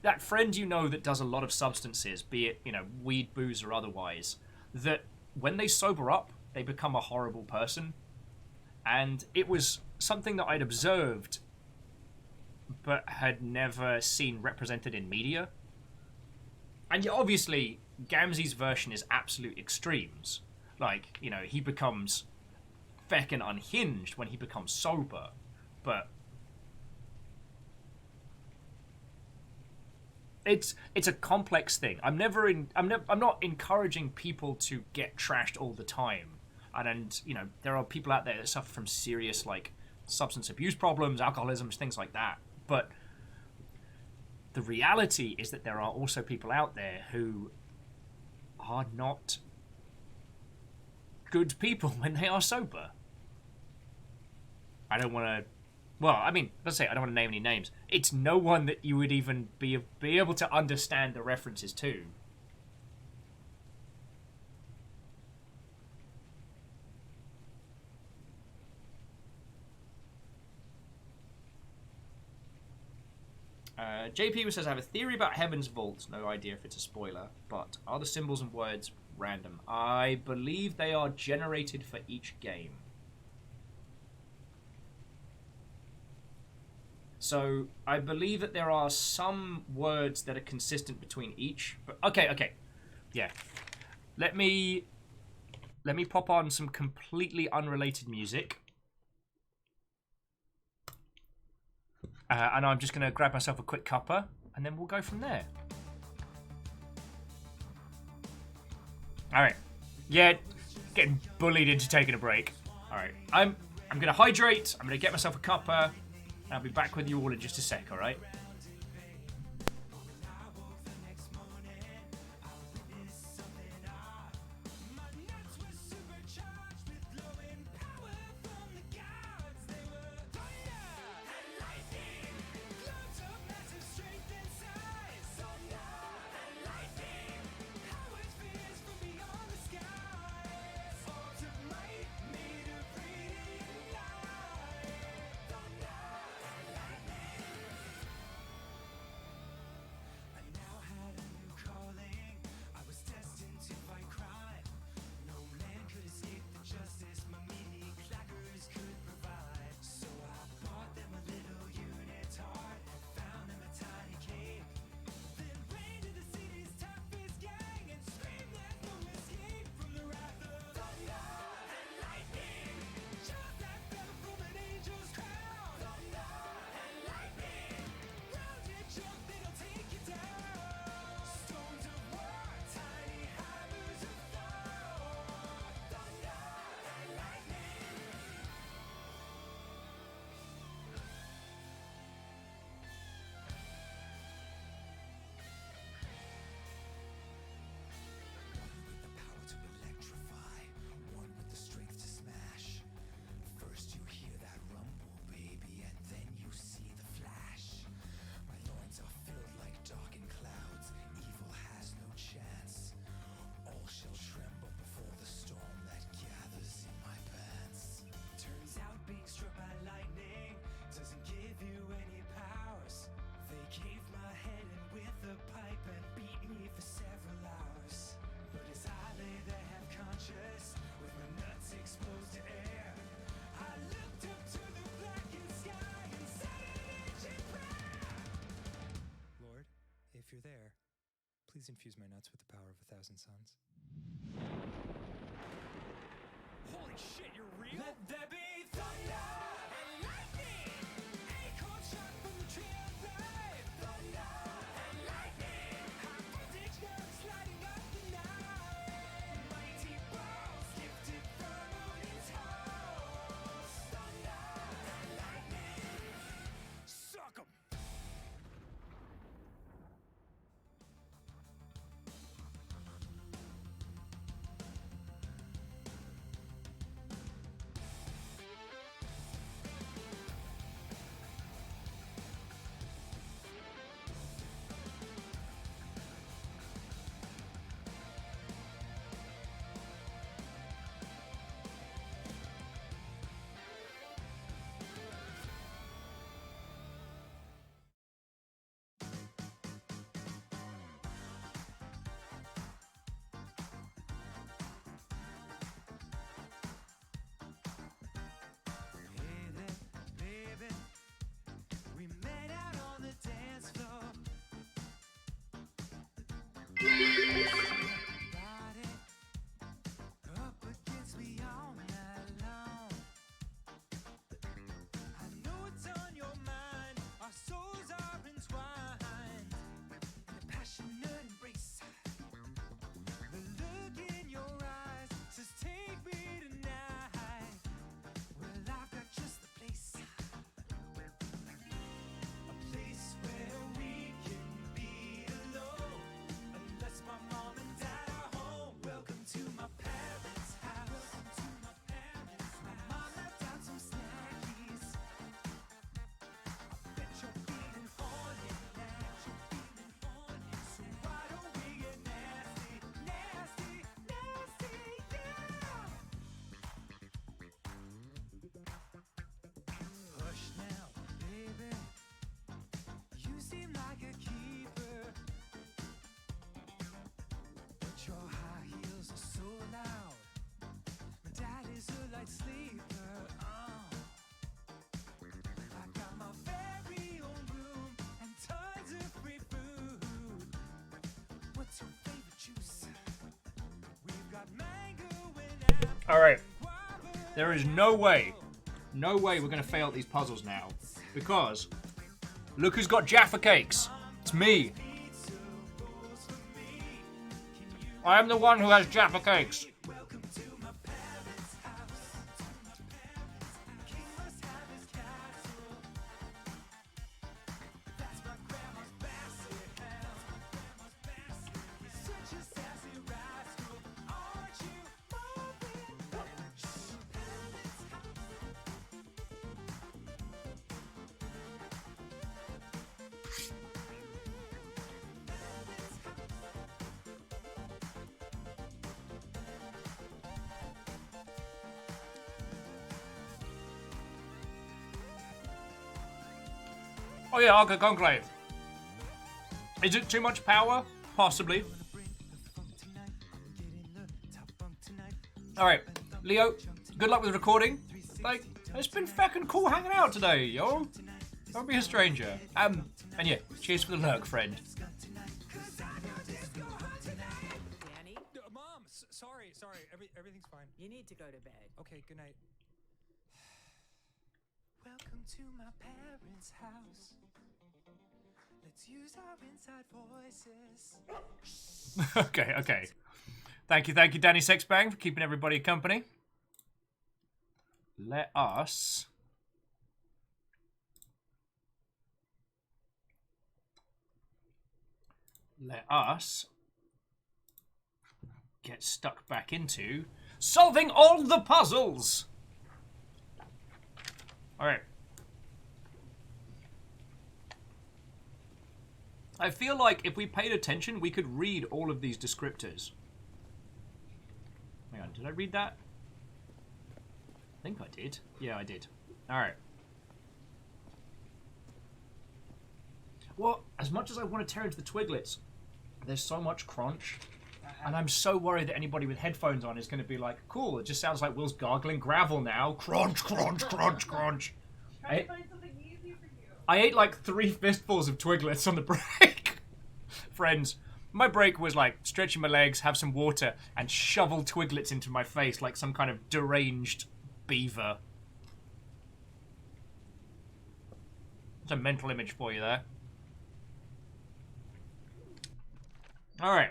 that friend you know that does a lot of substances, be it, you know, weed, booze, or otherwise, that when they sober up, they become a horrible person. And it was something that I'd observed but had never seen represented in media. And yeah, obviously, Gamzee's version is absolute extremes. Like, you know, he becomes feckin' unhinged when he becomes sober. But it's a complex thing. I'm not encouraging people to get trashed all the time. And you know, there are people out there that suffer from serious, like, substance abuse problems, alcoholism, things like that. But the reality is that there are also people out there who are not good people when they are sober. I don't want to... Well, I mean, let's say I don't want to name any names. It's no one that you would even be able to understand the references to. JP says, I have a theory about Heaven's Vault. No idea if it's a spoiler, but are the symbols and words random? I believe they are generated for each game. So I believe that there are some words that are consistent between each. But okay. Yeah. Let me pop on some completely unrelated music. And I'm just going to grab myself a quick cuppa, and then we'll go from there. All right. Yeah, getting bullied into taking a break. All right. I'm going to hydrate. I'm going to get myself a cuppa, and I'll be back with you all in just a sec, all right? If you're there, please infuse my nuts with the power of 1,000 suns. Holy shit, you're real? Let there be thunder and lightning, acorn shot from the tree of life. Thunder and lightning, high voltage nerves lighting up the night. Mighty balls gifted from Odin's house. Thunder and lightning, suck 'em. Alright. There is no way we're going to fail at these puzzles now. Because, look who's got Jaffa Cakes. It's me. I am the one who has Jaffa Cakes. Oh yeah, Arca Conclave. Is it too much power? Possibly. Alright, Leo, good luck with recording. Like, it's been fucking cool hanging out today, yo. Don't be a stranger. And yeah, cheers for the lurk, friend. Mom, sorry. Everything's fine. You need to go to bed. Okay, good night. Welcome to my parents' house. Let's use our inside voices. Okay. Thank you, Danny Sexbang, for keeping everybody company. Let us... get stuck back into solving all the puzzles! Alright. I feel like if we paid attention, we could read all of these descriptors. Hang on, did I read that? I think I did. Yeah, I did. Alright. Well, as much as I want to tear into the Twiglets, there's so much crunch. And I'm so worried that anybody with headphones on is going to be like, cool, it just sounds like Will's gargling gravel now. Crunch, crunch, crunch, crunch. I ate like 3 fistfuls of Twiglets on the break. Friends, my break was like stretching my legs, have some water, and shovel Twiglets into my face like some kind of deranged beaver. That's a mental image for you there. Alright.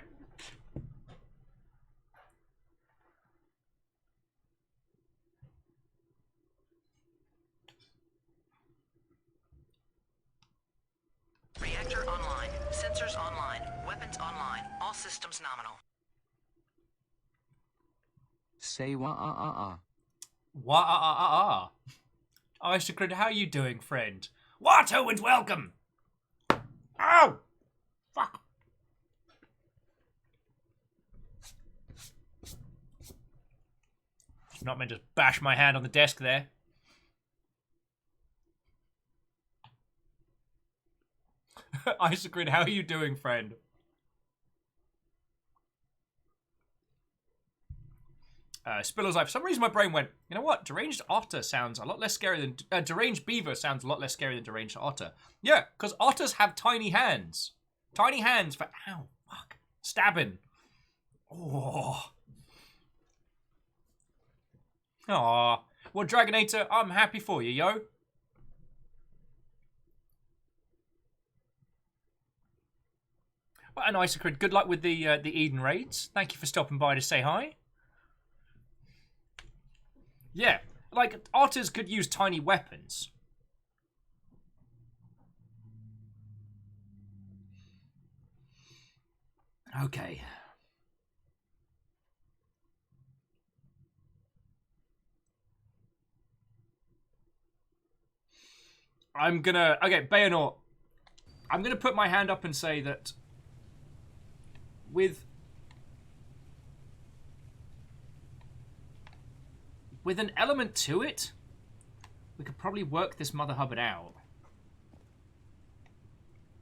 Reactor online. Sensors online. Weapons online. All systems nominal. Say wah-ah-ah-ah. Wah-ah-ah-ah-ah. Isocrid, how you doing, friend? Watto and welcome! Ow! Fuck. Not meant to bash my hand on the desk there. Isocrid, how are you doing, friend? Spiller's like, for some reason my brain went, you know what? Deranged otter sounds a lot less scary than... deranged beaver sounds a lot less scary than deranged otter. Yeah, because otters have tiny hands. Tiny hands for... Ow, fuck. Stabbing. Oh. Aw. Well, Dragonator, I'm happy for you, yo. And Isocrid, good luck with the Eden raids. Thank you for stopping by to say hi. Yeah, like, otters could use tiny weapons. Okay. I'm gonna... Okay, Bayonaut. I'm gonna put my hand up and say that with an element to it, we could probably work this Mother Hubbard out.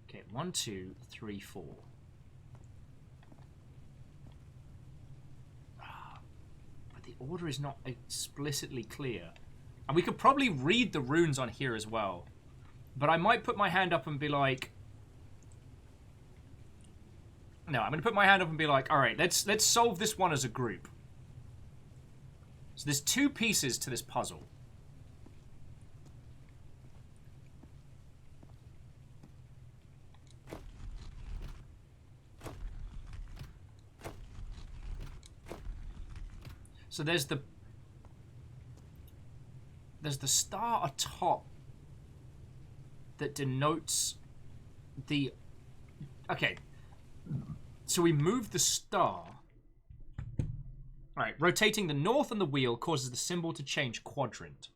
Okay, 1, 2, 3, 4. But the order is not explicitly clear. And we could probably read the runes on here as well. But I might put my hand up and be like... No, I'm going to put my hand up and be like, alright, let's solve this one as a group. So there's two pieces to this puzzle. So there's the star atop that denotes the... Okay. So we move the star. Alright, rotating the north on the wheel causes the symbol to change quadrant.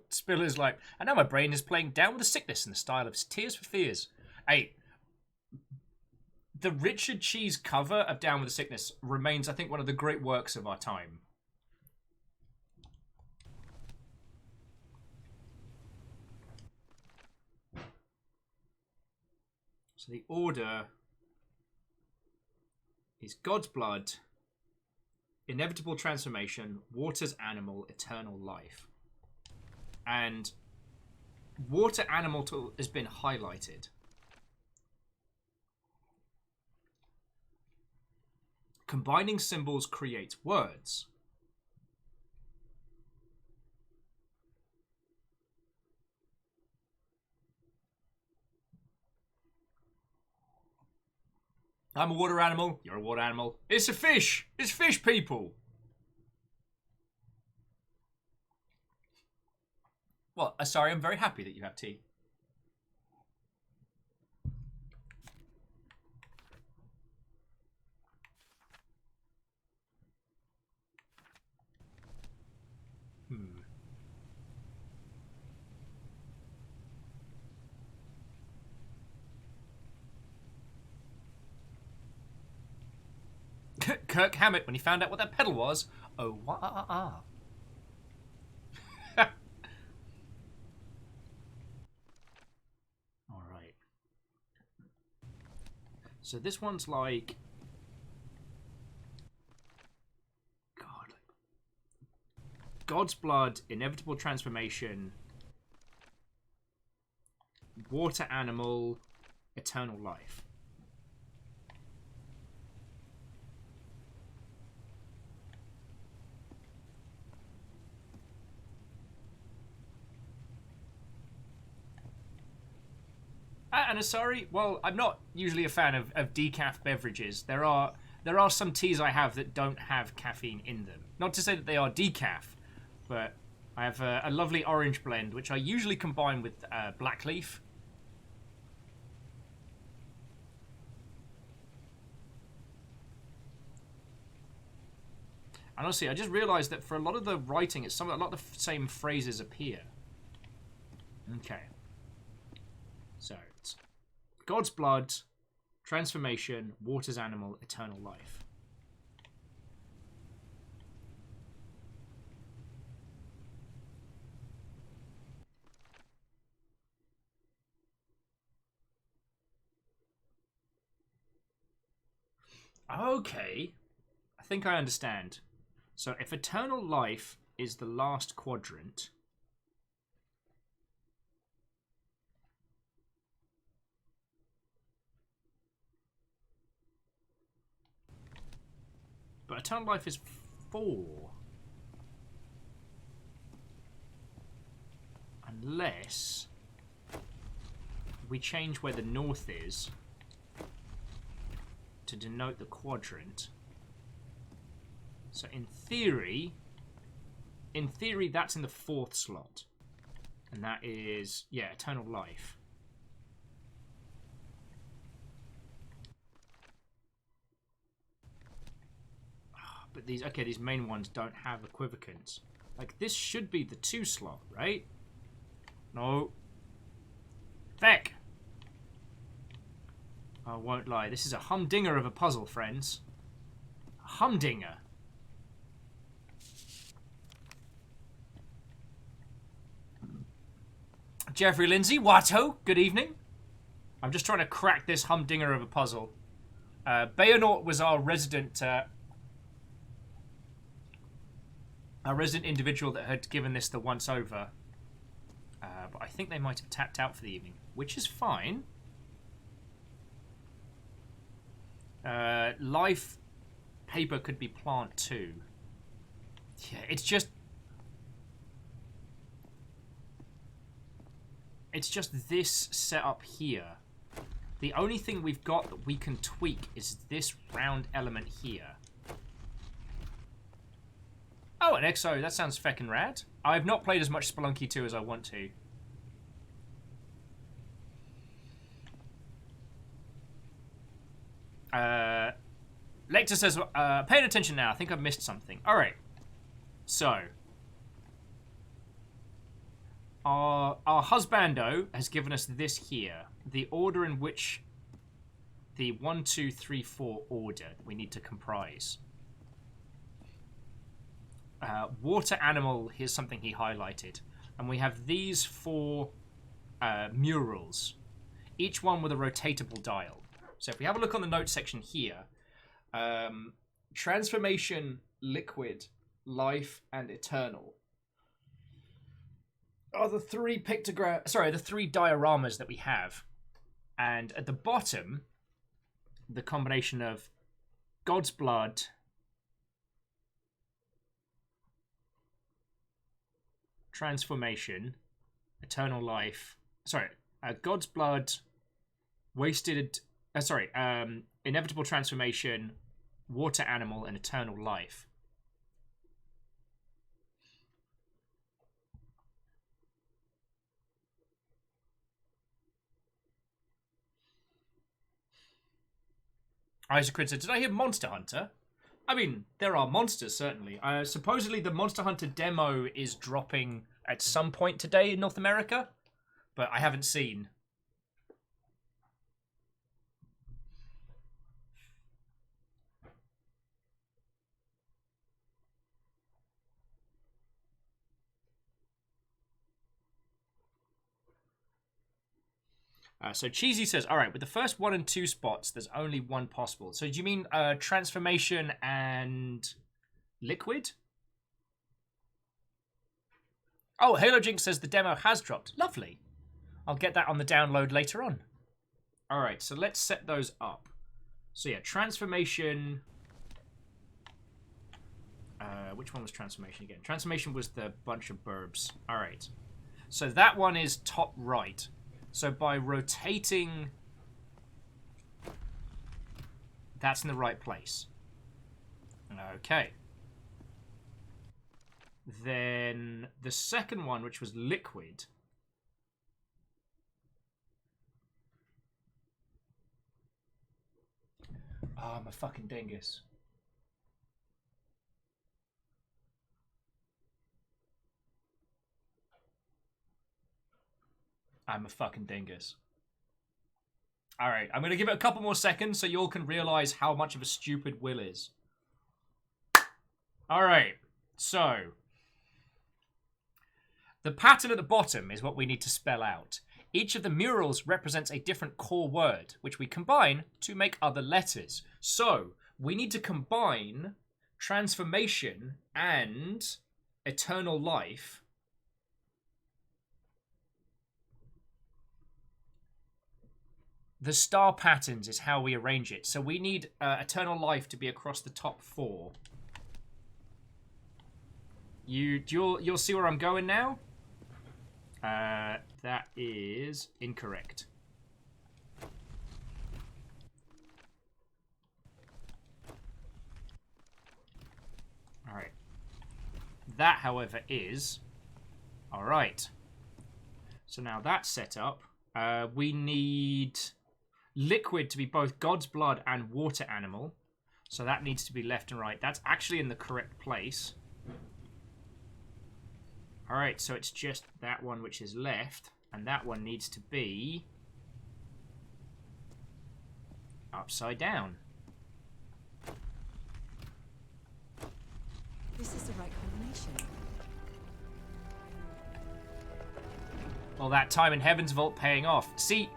Spiller's like, I know my brain is playing Down with the Sickness in the style of Tears for Fears. Hey, the Richard Cheese cover of Down with the Sickness remains, I think, one of the great works of our time. So the order is God's blood, inevitable transformation, water's animal, eternal life. And water animal has been highlighted. Combining symbols creates words. I'm a water animal. You're a water animal. It's a fish. It's fish people. Well, sorry, I'm very happy that you have tea. Kirk Hammett, when he found out what that pedal was, oh, wah-ah-ah. Alright. So this one's like... God. God's blood, inevitable transformation, water animal, eternal life. And sorry, well, I'm not usually a fan of decaf beverages. There are some teas I have that don't have caffeine in them. Not to say that they are decaf, but I have a lovely orange blend, which I usually combine with black leaf. And honestly, I just realised that for a lot of the writing, a lot of the same phrases appear. Okay. So, it's God's blood, transformation, water's animal, eternal life. Okay. I think I understand. So, if eternal life is the last quadrant... But eternal life is 4. Unless we change where the north is to denote the quadrant. So in theory that's in the 4th slot. And that is, yeah, eternal life. But these main ones don't have equivocants. Like, this should be the 2 slot, right? No. Feck! I won't lie. This is a humdinger of a puzzle, friends. A humdinger. Jeffrey Lindsay, Watto, good evening. I'm just trying to crack this humdinger of a puzzle. Bayonort was our resident... Our resident individual that had given this the once over. But I think they might have tapped out for the evening, which is fine. Life paper could be plant 2. Yeah, it's just this setup here. The only thing we've got that we can tweak is this round element here. Oh, an EXO. That sounds feckin' rad. I've not played as much Spelunky 2 as I want to. Lecter says, paying attention now. I think I've missed something. Alright. So. Our husbando has given us this here. The order in which the 1, 2, 3, 4 order we need to comprise. Water animal, here's something he highlighted. And we have these 4 murals. Each one with a rotatable dial. So if we have a look on the notes section here. Transformation, liquid, life, and eternal are the 3 the 3 dioramas that we have. And at the bottom, the combination of God's blood, transformation, eternal life. God's blood, inevitable transformation, water animal, and eternal life. Isaac Crid said, did I hear Monster Hunter? I mean, there are monsters, certainly. Supposedly the Monster Hunter demo is dropping at some point today in North America, but I haven't seen. So Cheesy says, all right, with the first 1 and 2 spots, there's only 1 possible. So do you mean transformation and liquid? Oh, Halo Jinx says the demo has dropped. Lovely. I'll get that on the download later on. All right, so let's set those up. So yeah, transformation. Which one was transformation again? Transformation was the bunch of burbs. All right. So that one is top right. So by rotating, that's in the right place. Okay. Then the second one, which was liquid. Oh, I'm a fucking dingus. I'm a fucking dingus. Alright, I'm going to give it a couple more seconds so you all can realize how much of a stupid Will is. Alright, so. The pattern at the bottom is what we need to spell out. Each of the murals represents a different core word, which we combine to make other letters. So, we need to combine transformation and eternal life. The star patterns is how we arrange it. So we need eternal life to be across the top 4. You'll see where I'm going now? That is incorrect. Alright. That, however, is... Alright. So now that's set up. We need liquid to be both God's blood and water animal. So that needs to be left and right. That's actually in the correct place. Alright, so it's just that one which is left. And that one needs to be upside down. This is the right combination. Well, that time in Heaven's Vault paying off. See,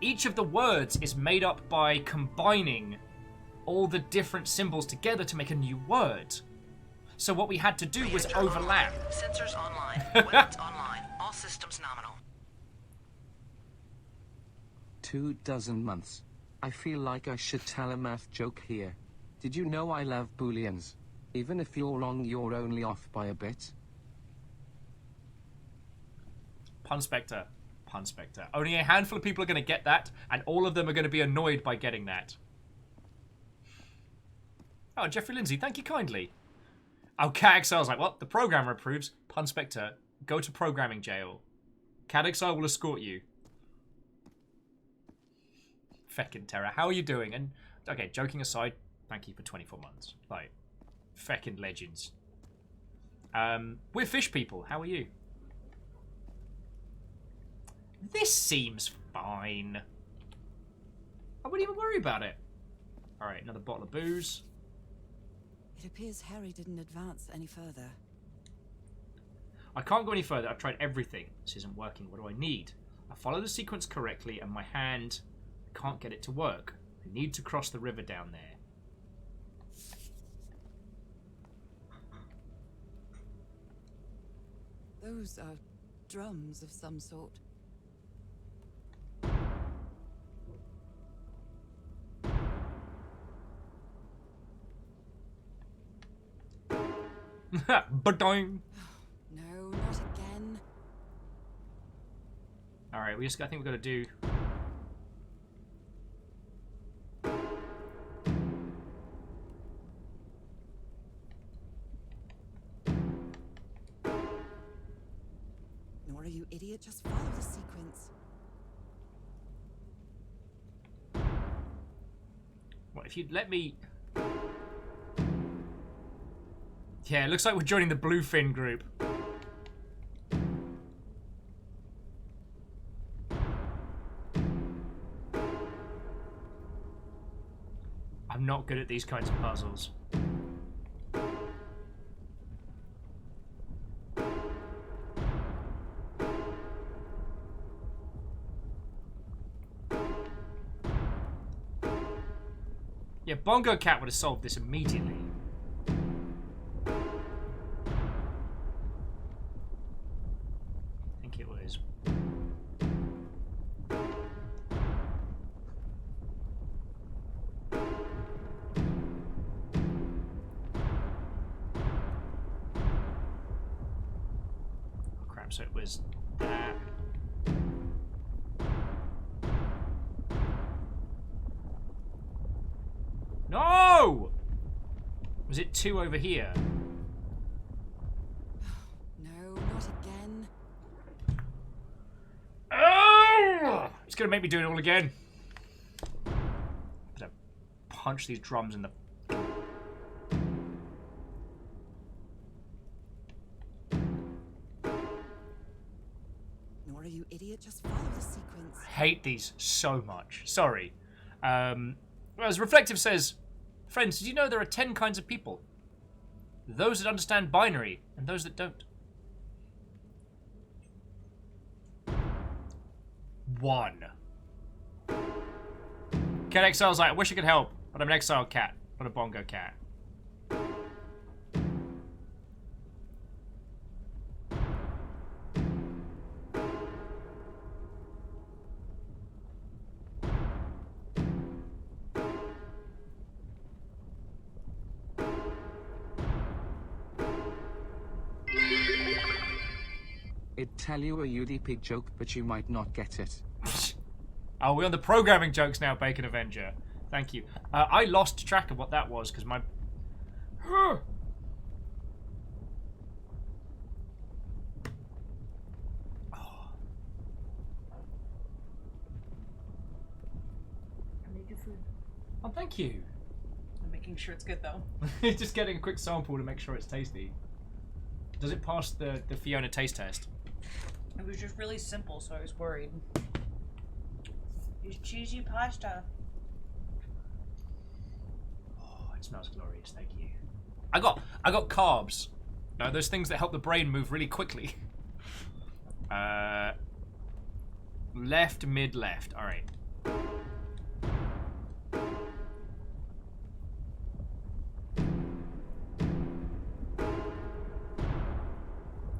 each of the words is made up by combining all the different symbols together to make a new word. So what we had to do was overlap. Sensors online. Weapons online. All systems nominal. 24 months. I feel like I should tell a math joke here. Did you know I love booleans? Even if you're wrong, you're only off by a bit. Pun Spectre. Pun Spectre. Only a handful of people are going to get that, and all of them are going to be annoyed by getting that. Oh, Jeffrey Lindsay, thank you kindly. Oh, Cat Exile's like, well, the programmer approves. Pun Spectre, go to programming jail. Cat Exile will escort you. Feckin' Terror, how are you doing? And, okay, joking aside, thank you for 24 months. Like, feckin' legends. We're fish people, how are you? This seems fine. I wouldn't even worry about it. Alright, another bottle of booze. It appears Harry didn't advance any further. I can't go any further. I've tried everything. This isn't working. What do I need? I follow the sequence correctly, and my hand, I can't get it to work. I need to cross the river down there. Those are drums of some sort. Ba-doing. No, not again. Alright, I think we've got to do... Nora, you idiot, just follow the sequence. What, if you'd let me... Yeah, it looks like we're joining the Bluefin group. I'm not good at these kinds of puzzles. Yeah, Bongo Cat would have solved this immediately. I think it was. Oh, crap, so it was that. No! Was it 2 over here? No, not again. Oh! It's gonna make me do it all again. I'm gonna punch these drums in the... Nora, you idiot, just follow the sequence. I hate these so much. Sorry. As Reflective says, friends, did you know there are 10 kinds of people? Those that understand binary, and those that don't. 1. Cat Exile's like, I wish I could help, but I'm an exiled cat, not a bongo cat. It'd tell you a UDP joke, but you might not get it. Oh, we're on the programming jokes now, Bacon Avenger. Thank you. I lost track of what that was, because my... I need your food. Oh, thank you. I'm making sure it's good, though. Just getting a quick sample to make sure it's tasty. Does it pass the Fiona taste test? It was just really simple, so I was worried. It's cheesy pasta. Oh, it smells glorious. Thank you. I got carbs. No, those things that help the brain move really quickly. Left, mid, left. All right.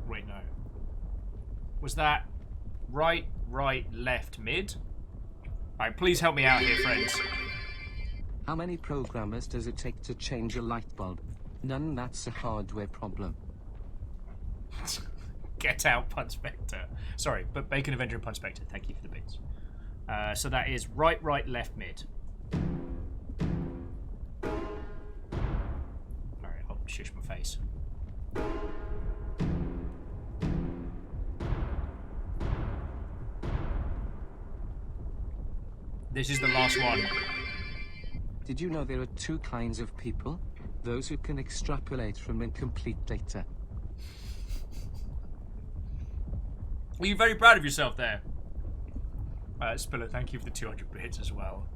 Wait, no. Was that right, left, mid? Alright, please help me out here, friends. How many programmers does it take to change a light bulb? None, that's a hardware problem. Get out, Pun Spectre. Sorry, but Bacon Avenger and Pun Spectre, thank you for the bits. So that is right, left, mid. Alright, I'll shush my face. This is the last one. Did you know there are two kinds of people? Those who can extrapolate from incomplete data. Were you very proud of yourself there? Spiller, thank you for the 200 bits as well.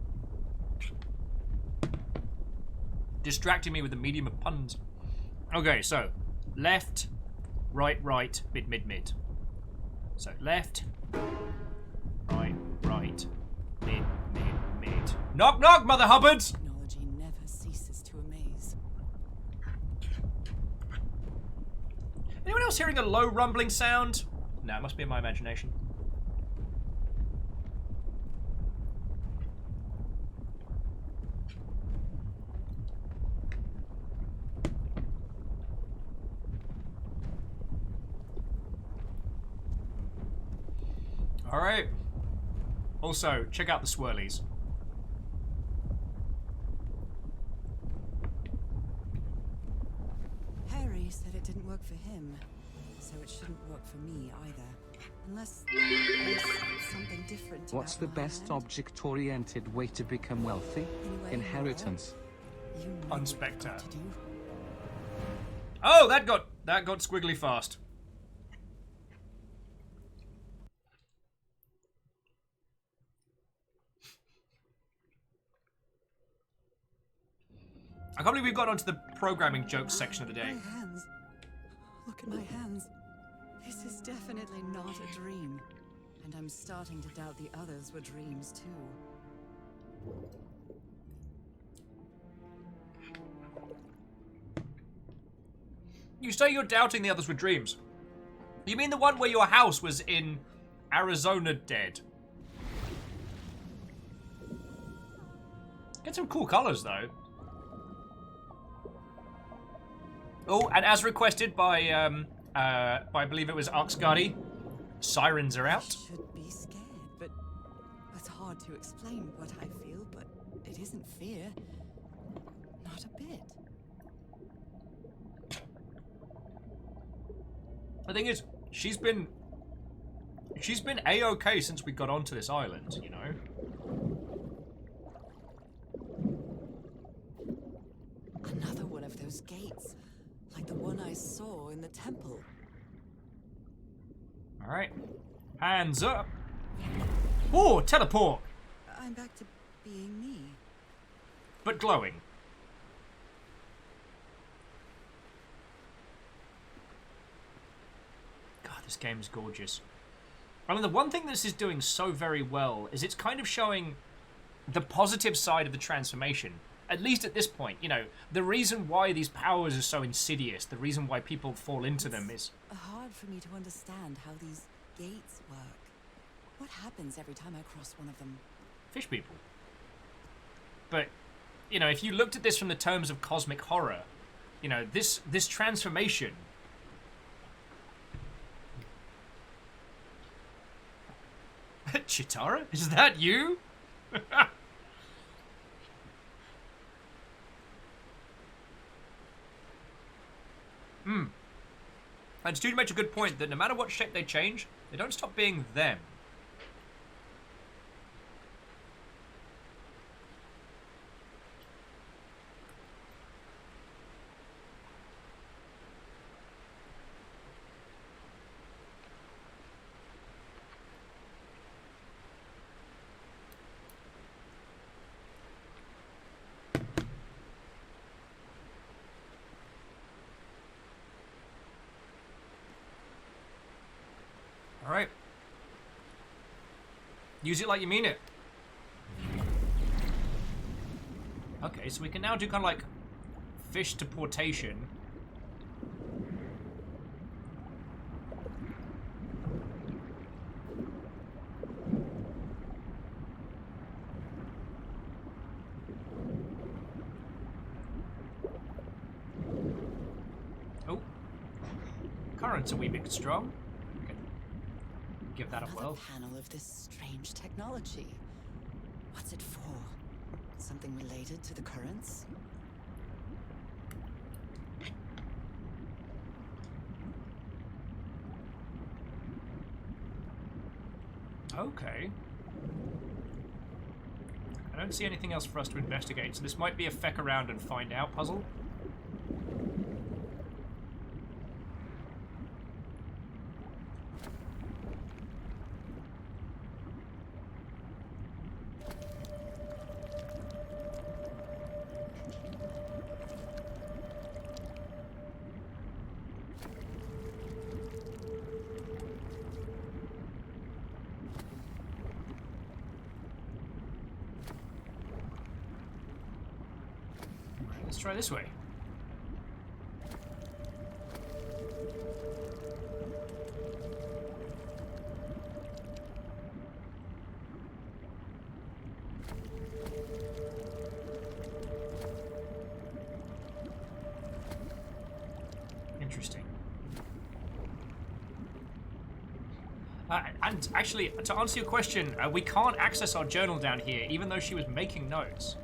Distracting me with the medium of puns. Okay, so left, right, mid. So left, right, mid. Knock, knock, Mother Hubbards! Technology never ceases to amaze. Anyone else hearing a low rumbling sound? No, it must be in my imagination. Alright. Also, check out the swirlies. Harry said it didn't work for him, so it shouldn't work for me either. Unless there's something different. What's the best object-oriented way to become wealthy? Anyway, Inheritance. Pun Spectre. Oh, that got squiggly fast. I can't believe we've got onto the programming jokes section of the day. My hands. Look at my hands. This is definitely not a dream. And I'm starting to doubt the others were dreams too. You say you're doubting the others were dreams. You mean the one where your house was in Arizona dead? Get some cool colors though. Oh, and as requested by I believe it was Oxgardy, sirens are out. I should be scared, but it's hard to explain what I feel, but it isn't fear. Not a bit. The thing is, she's been A-okay since we got onto this island, you know? Another one of those gates, like the one I saw in the temple. Alright. Hands up. Oh, teleport! I'm back to being me. But glowing. God, this game is gorgeous. I mean, the one thing this is doing so very well is it's kind of showing the positive side of the transformation. At least at this point, you know, the reason why these powers are so insidious, the reason why people fall into them is... hard for me to understand how these gates work. What happens every time I cross one of them? Fish people. But, you know, if you looked at this from the terms of cosmic horror, you know, this transformation... Chitara? Is that you? And Stu makes a good point that no matter what shape they change, they don't stop being them. Alright. Use it like you mean it. Okay, so we can now do kind of like fish to portation. It's a wee bit strong. Okay. Give that a whirl. Panel of this strange technology. What's it for? Something related to the currents? Okay. I don't see anything else for us to investigate, so this might be a feck around and find out puzzle. Let's try this way. Interesting. And actually, to answer your question, we can't access our journal down here, even though she was making notes.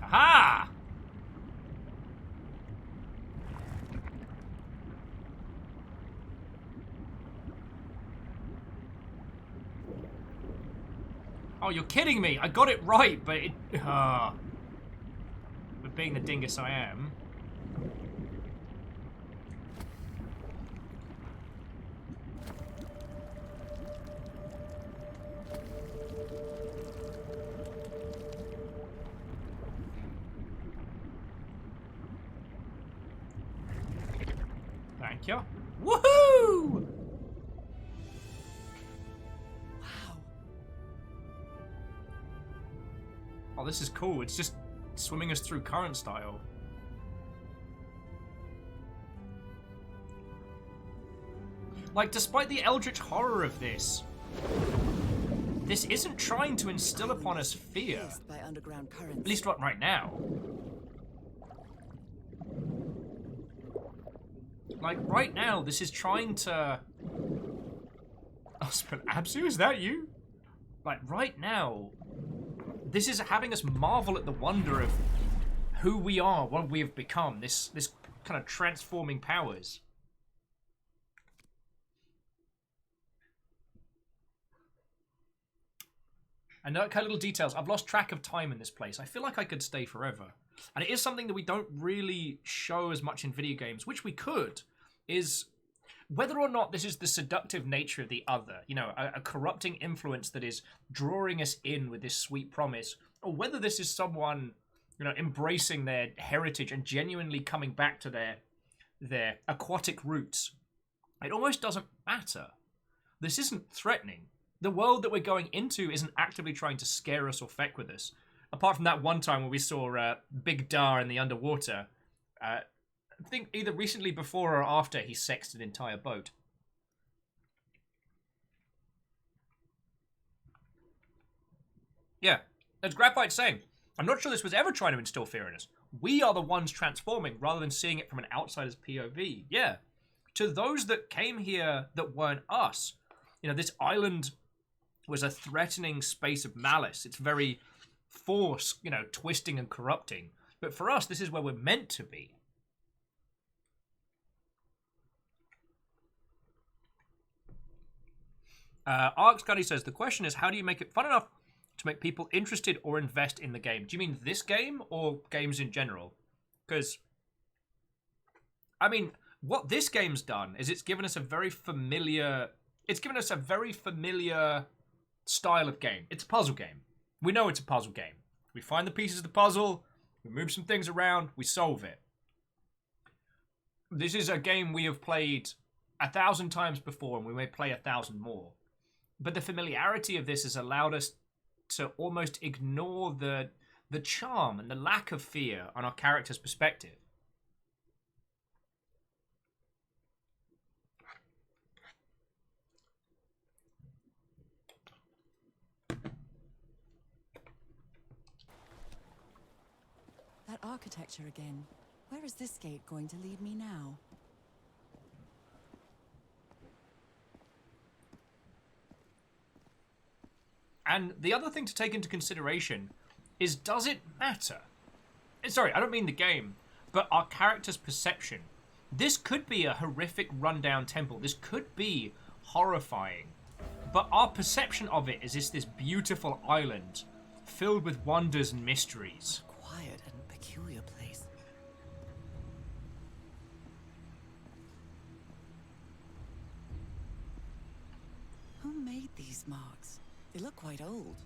Aha! Oh, you're kidding me! I got it right, but it... But being the dingus I am... Thank you. Woohoo! Oh, this is cool. It's just swimming us through current style. Like, despite the eldritch horror of this isn't trying to instill upon us fear. By underground currents. At least not right now. Like, right now, this is trying to... Oh, Absu, is that you? Like, right now, this is having us marvel at the wonder of who we are, what we have become, this kind of transforming powers. And note kind of little details. I've lost track of time in this place. I feel like I could stay forever. And it is something that we don't really show as much in video games, which we could, is whether or not this is the seductive nature of the other, you know, a corrupting influence that is drawing us in with this sweet promise, or whether this is someone, you know, embracing their heritage and genuinely coming back to their aquatic roots. It almost doesn't matter. This isn't threatening. The world that we're going into isn't actively trying to scare us or feck with us. Apart from that one time where we saw Big Dar in the underwater. I think either recently before or after he sexed an entire boat. Yeah, as Graphite saying, I'm not sure this was ever trying to instill fear in us. We are the ones transforming rather than seeing it from an outsider's POV. Yeah. To those that came here that weren't us, you know, this island was a threatening space of malice. It's very force, you know, twisting and corrupting. But for us, this is where we're meant to be. Arx Gunny says, the question is, how do you make it fun enough to make people interested or invest in the game? Do you mean this game or games in general? Because, I mean, what this game's done is it's given us a very familiar... It's given us a very familiar style of game. It's a puzzle game. We know it's a puzzle game. We find the pieces of the puzzle, we move some things around, we solve it. This is a game we have played 1,000 times before, and we may play 1,000 more. But the familiarity of this has allowed us to almost ignore the charm and the lack of fear on our character's perspective. architecture again. Where is this gate going to lead me now? And the other thing to take into consideration is, does it matter? Sorry, I don't mean the game, but our character's perception. This could be a horrific rundown temple. This could be horrifying. But our perception of it is this beautiful island filled with wonders and mysteries. Quiet and peculiar place. Who made these marks? They look quite old.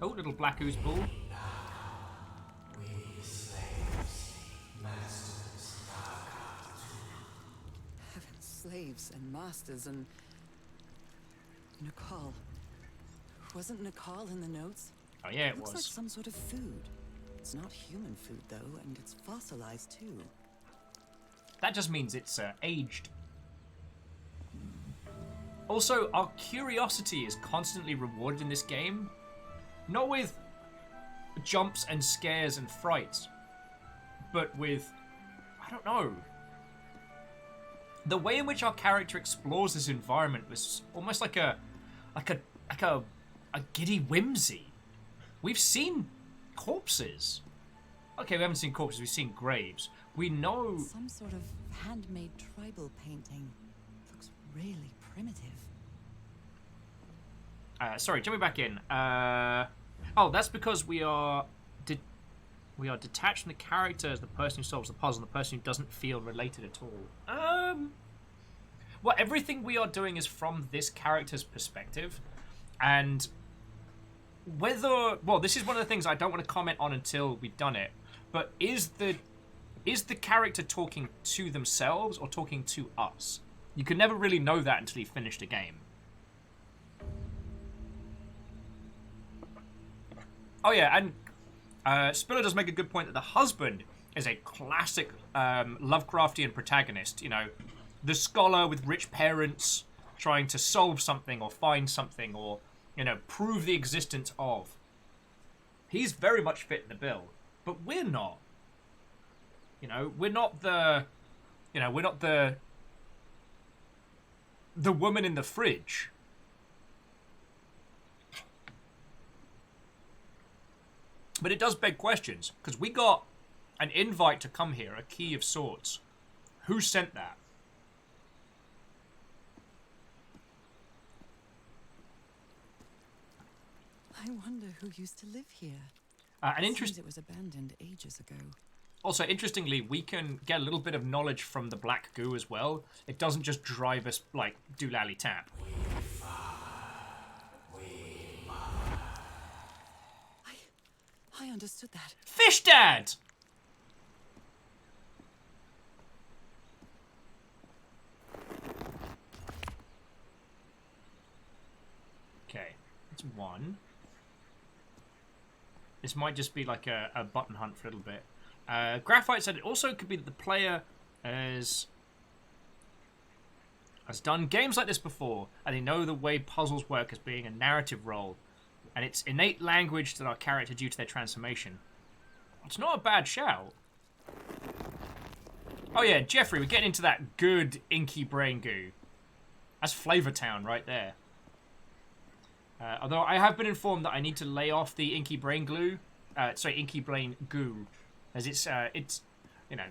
Oh, little black ooze ball. Slaves and masters and... Nicole. Wasn't Nicole in the notes? Oh yeah, it Looks was. like some sort of food. It's not human food though, and it's fossilized too. That just means it's aged. Also, our curiosity is constantly rewarded in this game. Not with jumps and scares and frights, but with, I don't know, the way in which our character explores this environment was almost like a giddy whimsy. We've seen corpses. Okay, we haven't seen corpses, we've seen graves. We know... Some sort of handmade tribal painting. Looks really primitive. Sorry, jumping back in. Oh, that's because we are detaching the character as the person who solves the puzzle and the person who doesn't feel related at all. Well, everything we are doing is from this character's perspective, and whether... Well, this is one of the things I don't want to comment on until we've done it, but is the character talking to themselves or talking to us? You can never really know that until you finish the game. Oh yeah, and Spiller does make a good point that the husband is a classic Lovecraftian protagonist. You know, the scholar with rich parents trying to solve something or find something or, you know, prove the existence of. He's very much fit the bill, but we're not. You know, we're not the woman in the fridge. But it does beg questions, because we got an invite to come here, a key of sorts. Who sent that? I wonder who used to live here. It was abandoned ages ago. Also, interestingly, we can get a little bit of knowledge from the black goo as well. It doesn't just drive us like doolally tap. I understood that. Fish Dad! Okay, it's one. This might just be like a button hunt for a little bit. Graphite said it also could be that the player has done games like this before, and they know the way puzzles work as being a narrative role, and it's innate language to our character due to their transformation. It's not a bad shout. Oh yeah, Jeffrey, we're getting into that good inky brain goo. That's Flavor Town right there. Although I have been informed that I need to lay off the inky brain glue. Inky brain goo, as it's you know,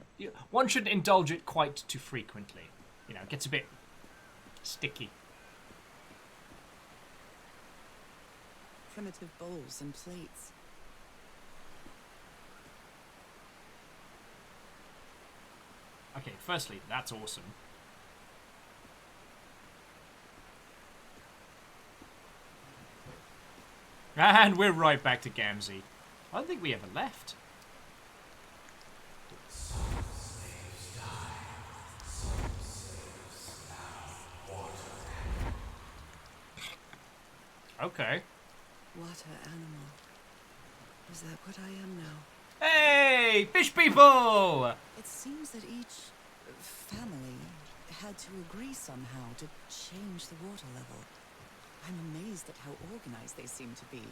one shouldn't indulge it quite too frequently. You know, it gets a bit sticky. Primitive bowls and plates. Okay, firstly, that's awesome. And we're right back to Gamzee. I don't think we ever left. Okay. Water animal. Is that what I am now? Hey, fish people! It seems that each family had to agree somehow to change the water level. I'm amazed at how organized they seem to be,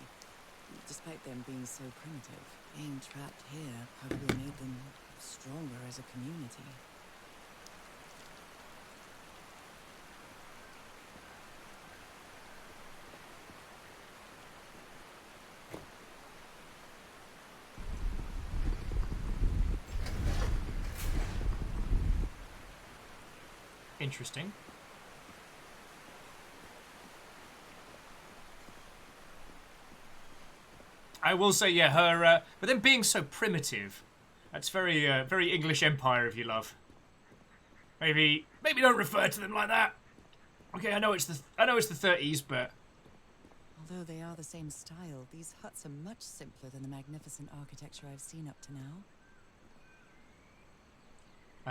despite them being so primitive. Being trapped here probably made them stronger as a community. Interesting. I will say, yeah, her, but then being so primitive, that's very, very English Empire, if you love. Maybe don't refer to them like that. Okay, I know it's the 30s, but Although they are the same style, these huts are much simpler than the magnificent architecture I've seen up to now.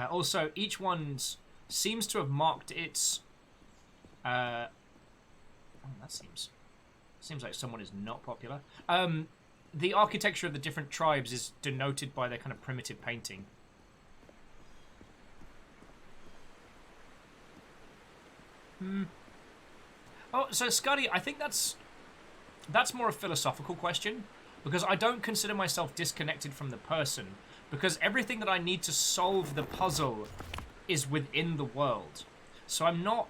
Also, each one seems to have marked its. Oh, that seems like someone is not popular. The architecture of the different tribes is denoted by their kind of primitive painting. Oh, so Scuddy, I think that's more a philosophical question, because I don't consider myself disconnected from the person, because everything that I need to solve the puzzle is within the world. So I'm not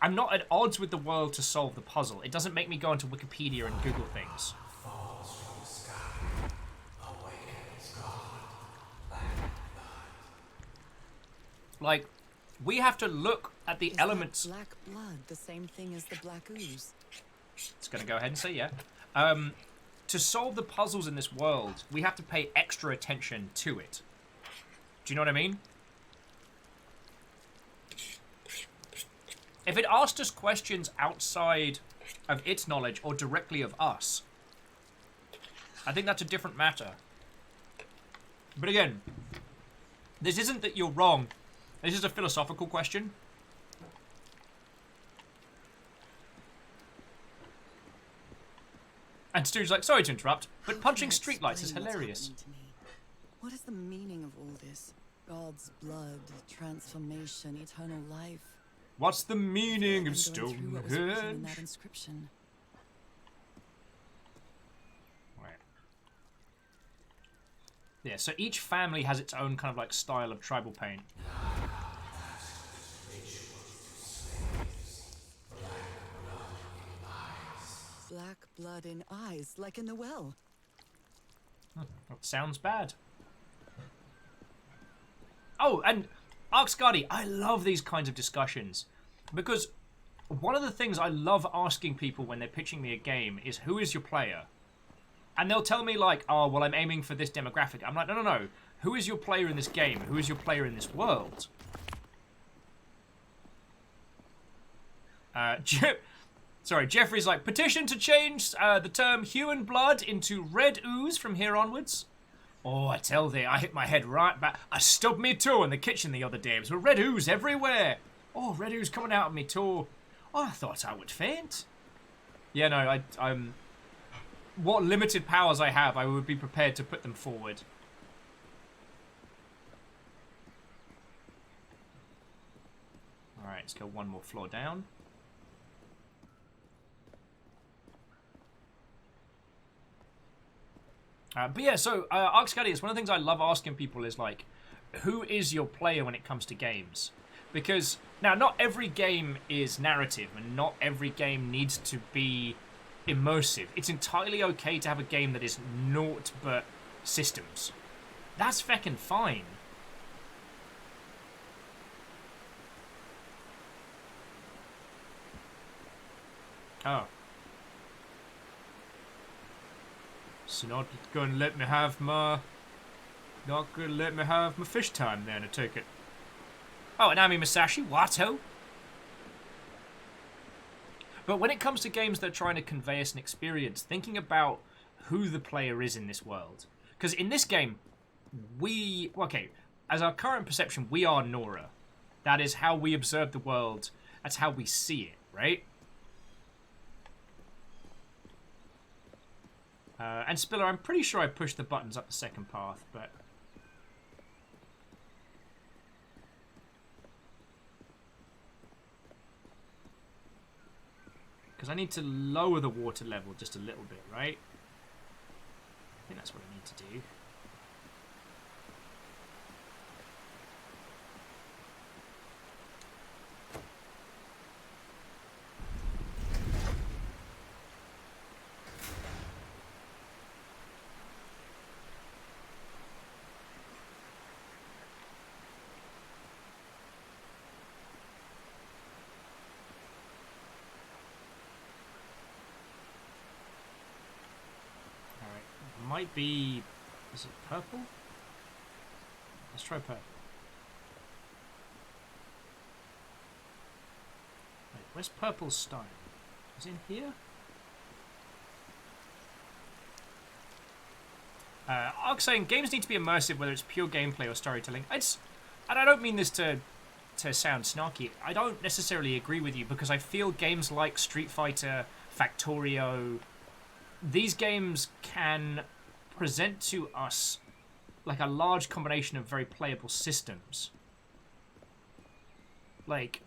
at odds with the world to solve the puzzle. It doesn't make me go onto Wikipedia and Google things. Like, we have to look at the elements. Black blood, the same thing as the black ooze. It's gonna go ahead and say yeah. To solve the puzzles in this world, we have to pay extra attention to it. Do you know what I mean? If it asked us questions outside of its knowledge or directly of us, I think that's a different matter. But again, this isn't that you're wrong. This is a philosophical question. And Stu's like, sorry to interrupt, but punching streetlights is hilarious. What is the meaning of all this? God's blood, transformation, eternal life. What's the meaning of Stonehenge? That inscription. Right. Yeah, so each family has its own kind of like style of tribal paint. Black blood in eyes, like in the well. That sounds bad. Oh, and Arkscardi, I love these kinds of discussions, because one of the things I love asking people when they're pitching me a game is, who is your player? And they'll tell me like, oh, well, I'm aiming for this demographic. I'm like, no. Who is your player in this game? Who is your player in this world? Jeffrey's like, petition to change the term human blood into red ooze from here onwards. Oh, I tell thee, I hit my head right back. I stubbed me toe in the kitchen the other day. It was red ooze everywhere. Oh, red ooze coming out of me toe. Oh, I thought I would faint. Yeah, no, I'm... What limited powers I have, I would be prepared to put them forward. Alright, let's go one more floor down. But yeah, so Arkscardi, it's one of the things I love asking people is like, who is your player when it comes to games? Because, now, not every game is narrative, and not every game needs to be immersive. It's entirely okay to have a game that is naught but systems. That's feckin' fine. Oh. So not going to let me have my... Not going to let me have my fish time then, I take it. Oh, and Ami Masashi, Watto. But when it comes to games that are trying to convey us an experience, thinking about who the player is in this world. Because in this game, okay, as our current perception, we are Nora. That is how we observe the world. That's how we see it, right? And Spiller, I'm pretty sure I pushed the buttons up the second path, but... Because I need to lower the water level just a little bit, right? I think that's what I need to do. Might be... Is it purple? Let's try purple. Wait, where's purple stone? Is it in here? Ark saying games need to be immersive, whether it's pure gameplay or storytelling. And I don't mean this to sound snarky. I don't necessarily agree with you because I feel games like Street Fighter, Factorio, these games can present to us like a large combination of very playable systems. Like,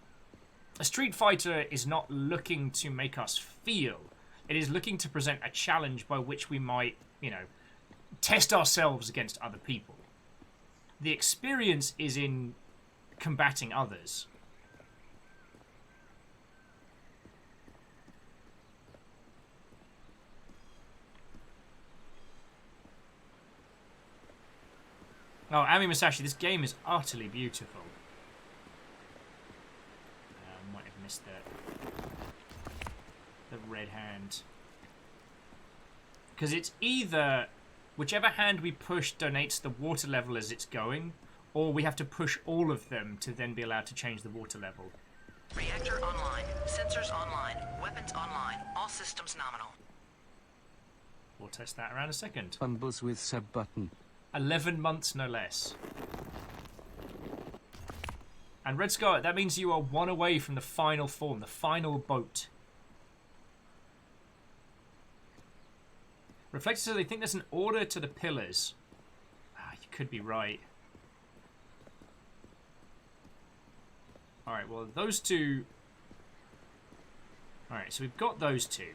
a Street Fighter is not looking to make us feel. It is looking to present a challenge by which we might, you know, test ourselves against other people. The experience is in combating others. Oh, Ami Masashi, this game is utterly beautiful. Might have missed the red hand. Because it's either whichever hand we push donates the water level as it's going, or we have to push all of them to then be allowed to change the water level. Reactor online. Sensors online. Weapons online. All systems nominal. We'll test that around a second. Fumbles with sub button. 11 months, no less. And Red Scarlet, that means you are one away from the final form, the final boat. Reflector says they think there's an order to the pillars. Ah, you could be right. Alright, well, those two... Alright, so we've got those two.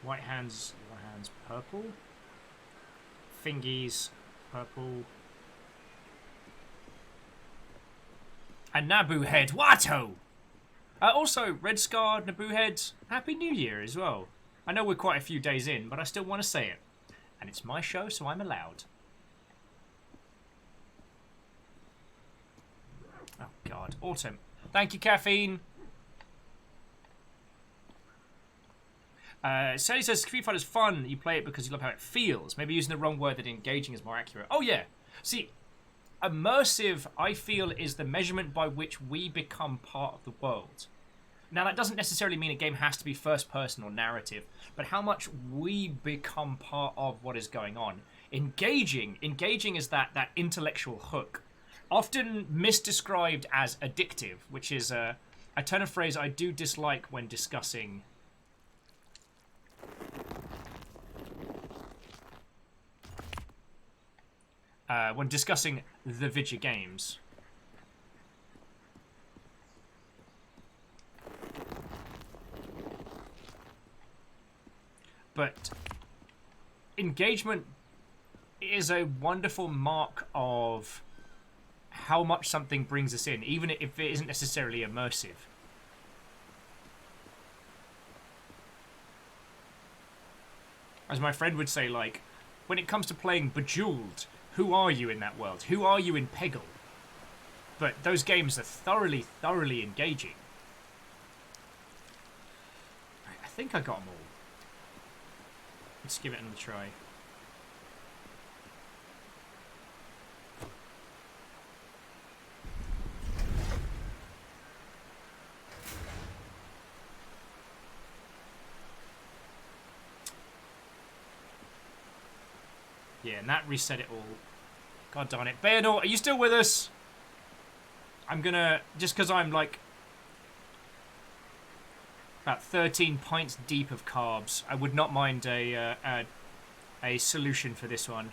White hands, purple. Fingies, purple. And Naboo Head, Watto! Also, Red Scar, Naboo Head, Happy New Year as well. I know we're quite a few days in, but I still want to say it. And it's my show, so I'm allowed. Oh, God. Autumn. Thank you, Caffeine. Sally says Street Fighter's fun. You play it because you love how it feels. Maybe using the wrong word that engaging is more accurate. Oh, yeah. See, immersive, I feel, is the measurement by which we become part of the world. Now, that doesn't necessarily mean a game has to be first person or narrative, but how much we become part of what is going on. Engaging is that intellectual hook. Often misdescribed as addictive, which is a turn of phrase I do dislike when discussing... the video games. But engagement is a wonderful mark of how much something brings us in, even if it isn't necessarily immersive. As my friend would say, like, when it comes to playing Bejeweled, who are you in that world? Who are you in Peggle? But those games are thoroughly, thoroughly engaging. I think I got them all. Let's give it another try. Yeah, and that reset it all. God darn it. Bayonor, are you still with us? I'm gonna... Just because I'm, like... about 13 pints deep of carbs, I would not mind a solution for this one.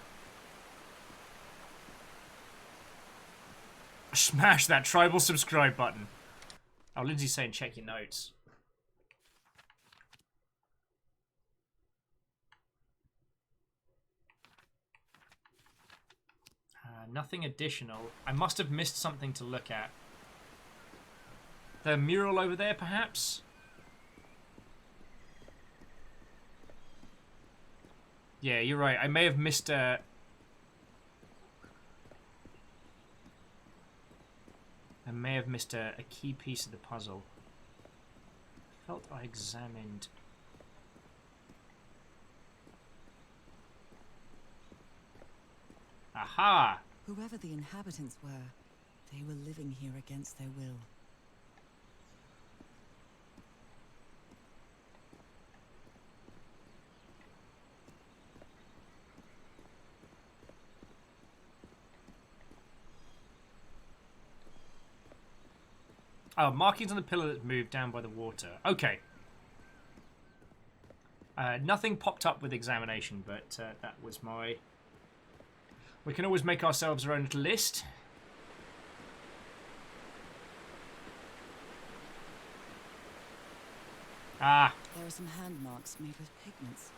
Smash that tribal subscribe button. Oh, Lindsay's saying check your notes. Nothing additional. I must have missed something to look at. The mural over there, perhaps? Yeah, you're right. I may have missed I may have missed a key piece of the puzzle. I felt I examined... Aha! Whoever the inhabitants were, they were living here against their will. Oh, markings on the pillar that moved down by the water. Okay. Nothing popped up with examination, but that was my... We can always make ourselves our own little list. Ah. There are some hand marks made with pigments.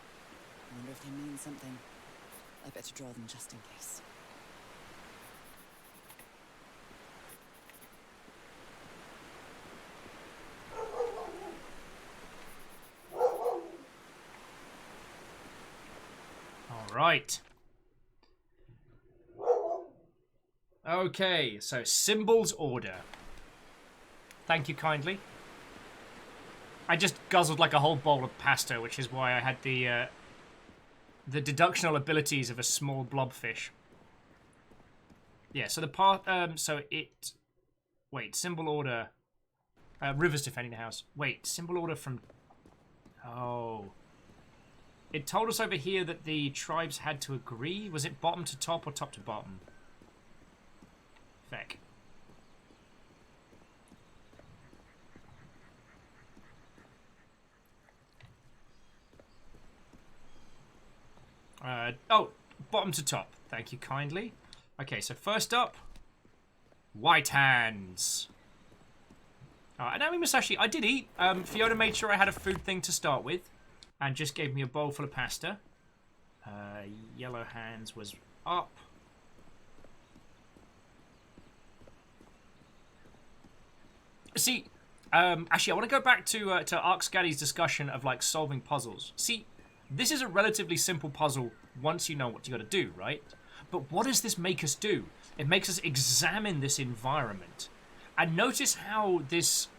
I wonder if they mean something. I better draw them just in case. All right. Okay, so symbols order. Thank you kindly. I just guzzled like a whole bowl of pasta, which is why I had the deductional abilities of a small blobfish. Yeah, so the part, wait, symbol order. Rivers defending the house. Wait, symbol order from... Oh. It told us over here that the tribes had to agree. Was it bottom to top or top to bottom? Feck. Oh, bottom to top. Thank you kindly. Okay, so first up, white hands. And now we must actually... I did eat. Fiona made sure I had a food thing to start with. And just gave me a bowl full of pasta. Yellow hands was up. See, actually, I want to go back to Arksgaddy's discussion of, like, solving puzzles. See, this is a relatively simple puzzle once you know what you got to do, right? But what does this make us do? It makes us examine this environment. And notice how this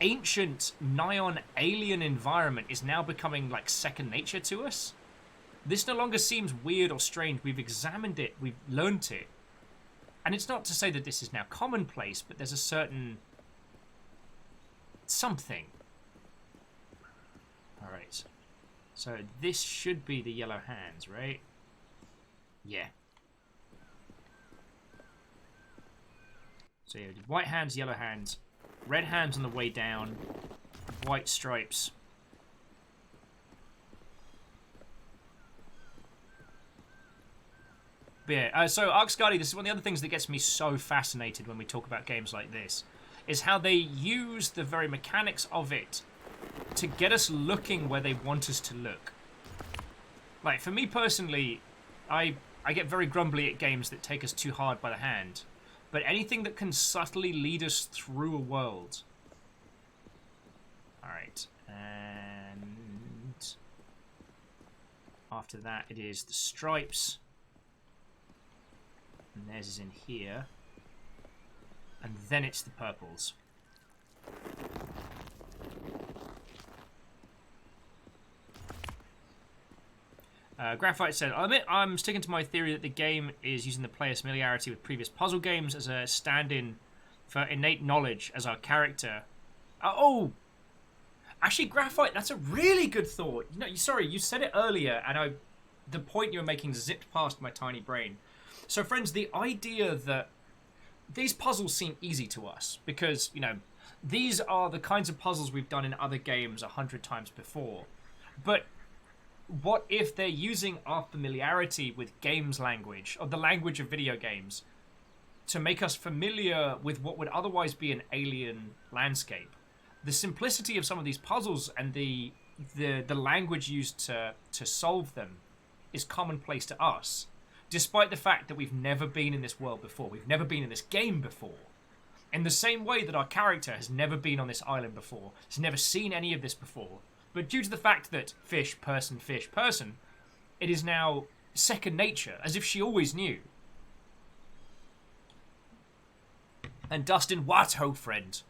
ancient, nigh-on alien environment is now becoming, like, second nature to us. This no longer seems weird or strange. We've examined it. We've learnt it. And it's not to say that this is now commonplace, but there's a certain... something. Alright. So this should be the yellow hands, right? Yeah. So yeah, white hands, yellow hands. Red hands on the way down. White stripes. But yeah, so Arksgardy, this is one of the other things that gets me so fascinated when we talk about games like this, is how they use the very mechanics of it to get us looking where they want us to look. Like, for me personally, I get very grumbly at games that take us too hard by the hand. But anything that can subtly lead us through a world. Alright, and after that it is the stripes. And theirs is in here. And then it's the purples. Graphite said, I admit I'm sticking to my theory that the game is using the player's familiarity with previous puzzle games as a stand-in for innate knowledge as our character. Oh! Actually, Graphite, that's a really good thought. You know, sorry, you said it earlier, and the point you were making zipped past my tiny brain. So, friends, the idea that these puzzles seem easy to us because, you know, these are the kinds of puzzles we've done in other games 100 times before. But what if they're using our familiarity with games language, or the language of video games, to make us familiar with what would otherwise be an alien landscape. The simplicity of some of these puzzles and the language used to solve them is commonplace to us, despite the fact that we've never been in this world before. We've never been in this game before. In the same way that our character has never been on this island before, has never seen any of this before, but due to the fact that fish, person, it is now second nature, as if she always knew. And Dustin, what, ho friend?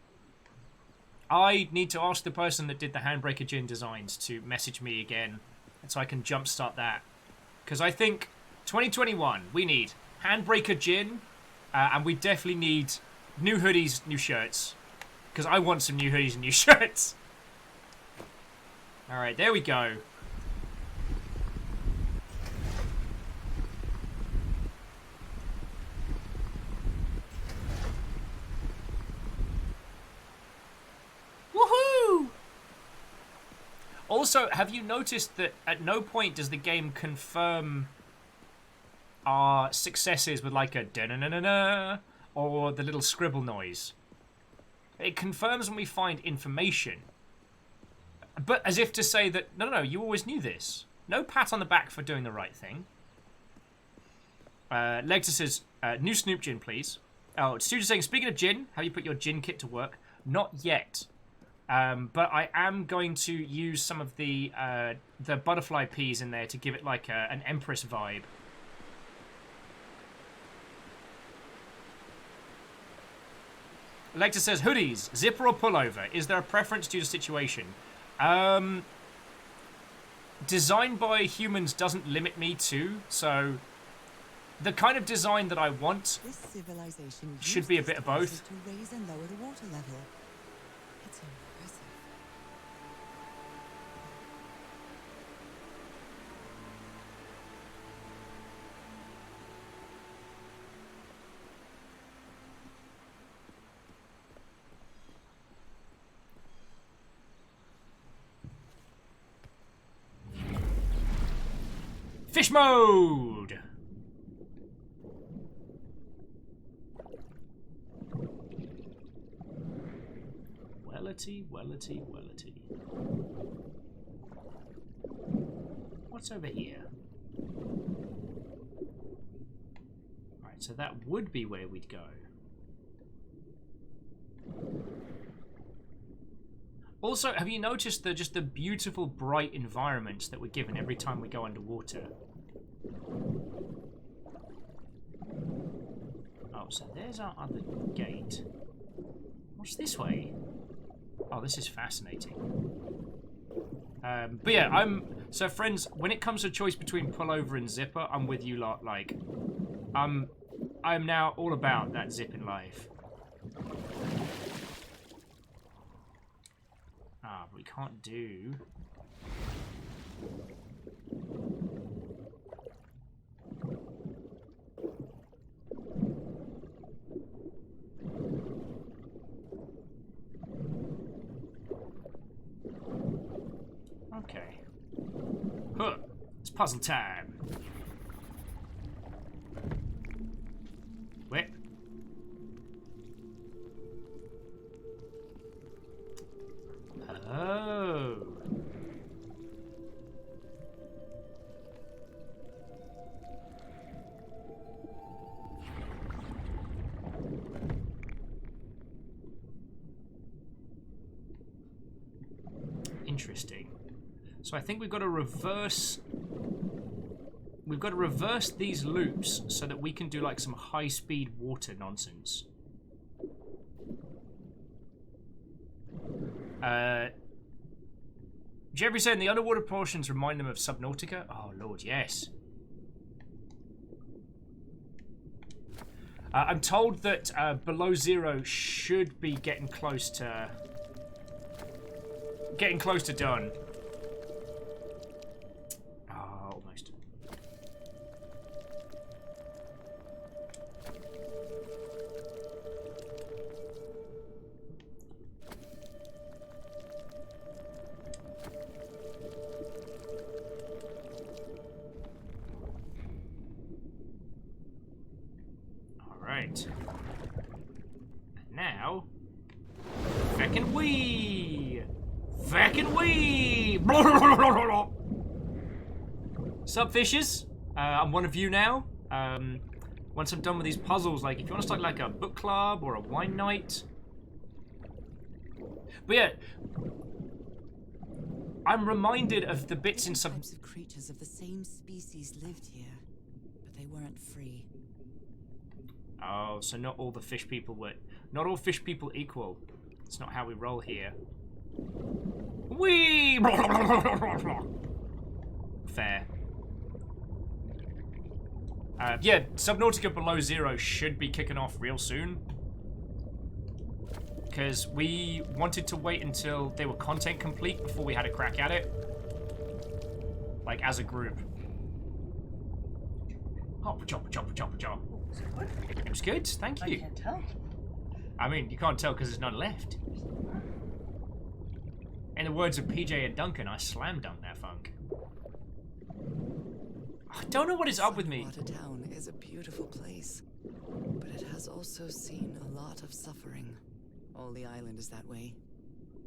I need to ask the person that did the Handbreaker Gin designs to message me again, so I can jumpstart that. Because I think 2021, we need Handbreaker Gin, and we definitely need new hoodies, new shirts. Because I want some new hoodies and new shirts. Alright, there we go. Woohoo! Also, have you noticed that at no point does the game confirm our successes with like a da-na-na-na-na or the little scribble noise? It confirms when we find information. But as if to say that, no, you always knew this. No pat on the back for doing the right thing. Legta says, new Snoop gin, please. Oh, Studio saying, speaking of gin, have you put your gin kit to work? Not yet. But I am going to use some of the butterfly peas in there to give it like an Empress vibe. Lecter says, hoodies, zipper or pullover? Is there a preference due to situation? Design by humans doesn't limit me to, so the kind of design that I want should be a bit of both. To raise and lower the water level. It's impressive. Fish mode! Wellity. What's over here? Alright, so that would be where we'd go. Also, have you noticed just the beautiful bright environments that we're given every time we go underwater? Oh, so there's our other gate. What's this way? Oh, this is fascinating. But yeah, so friends, when it comes to choice between pullover and zipper, I'm with you lot. Like, I'm now all about that zipping life. Ah, but we can't do. Okay. Huh. It's puzzle time. Wait. Oh. Interesting. So I think we've got to reverse... We've got to reverse these loops so that we can do like some high-speed water nonsense. Jeffrey saying the underwater portions remind them of Subnautica. Oh lord, yes. I'm told that Below Zero should be getting close to done. Oh, almost. All right. Sup, fishes? I'm one of you now. Once I'm done with these puzzles, like if you want to start like a book club or a wine night. But yeah, I'm reminded of the bits in some types of creatures of the same species lived here, but they weren't free. Oh, so not all the fish people were... Not all fish people equal. It's not how we roll here. Whee! Fair. Yeah, Subnautica Below Zero should be kicking off real soon. Because we wanted to wait until they were content complete before we had a crack at it. Like, as a group. Hoppa choppa choppa choppa chop. It was good, thank you. I can't tell. I mean, you can't tell because there's none left. In the words of PJ and Duncan, I slam dunked that funk. I don't know what is up with me. Watertown is a beautiful place, but it has also seen a lot of suffering. All the island is that way.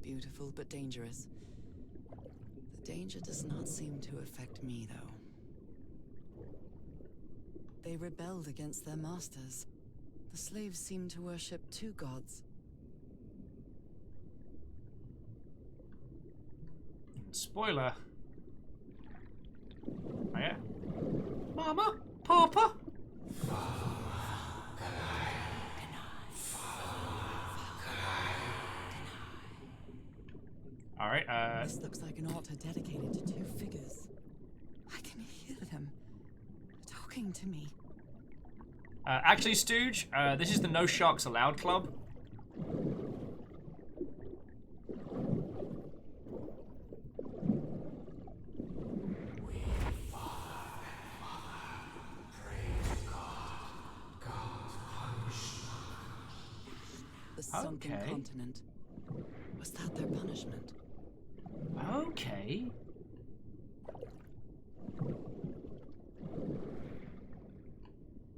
Beautiful but dangerous. The danger does not seem to affect me, though. They rebelled against their masters. The slaves seem to worship two gods. Spoiler. Oh yeah? Mama? Papa? Alright, This looks like an altar dedicated to two figures. I can hear them talking to me. Actually, Stooge, this is the No Sharks Allowed Club. The sunken continent. Was that their punishment? Okay.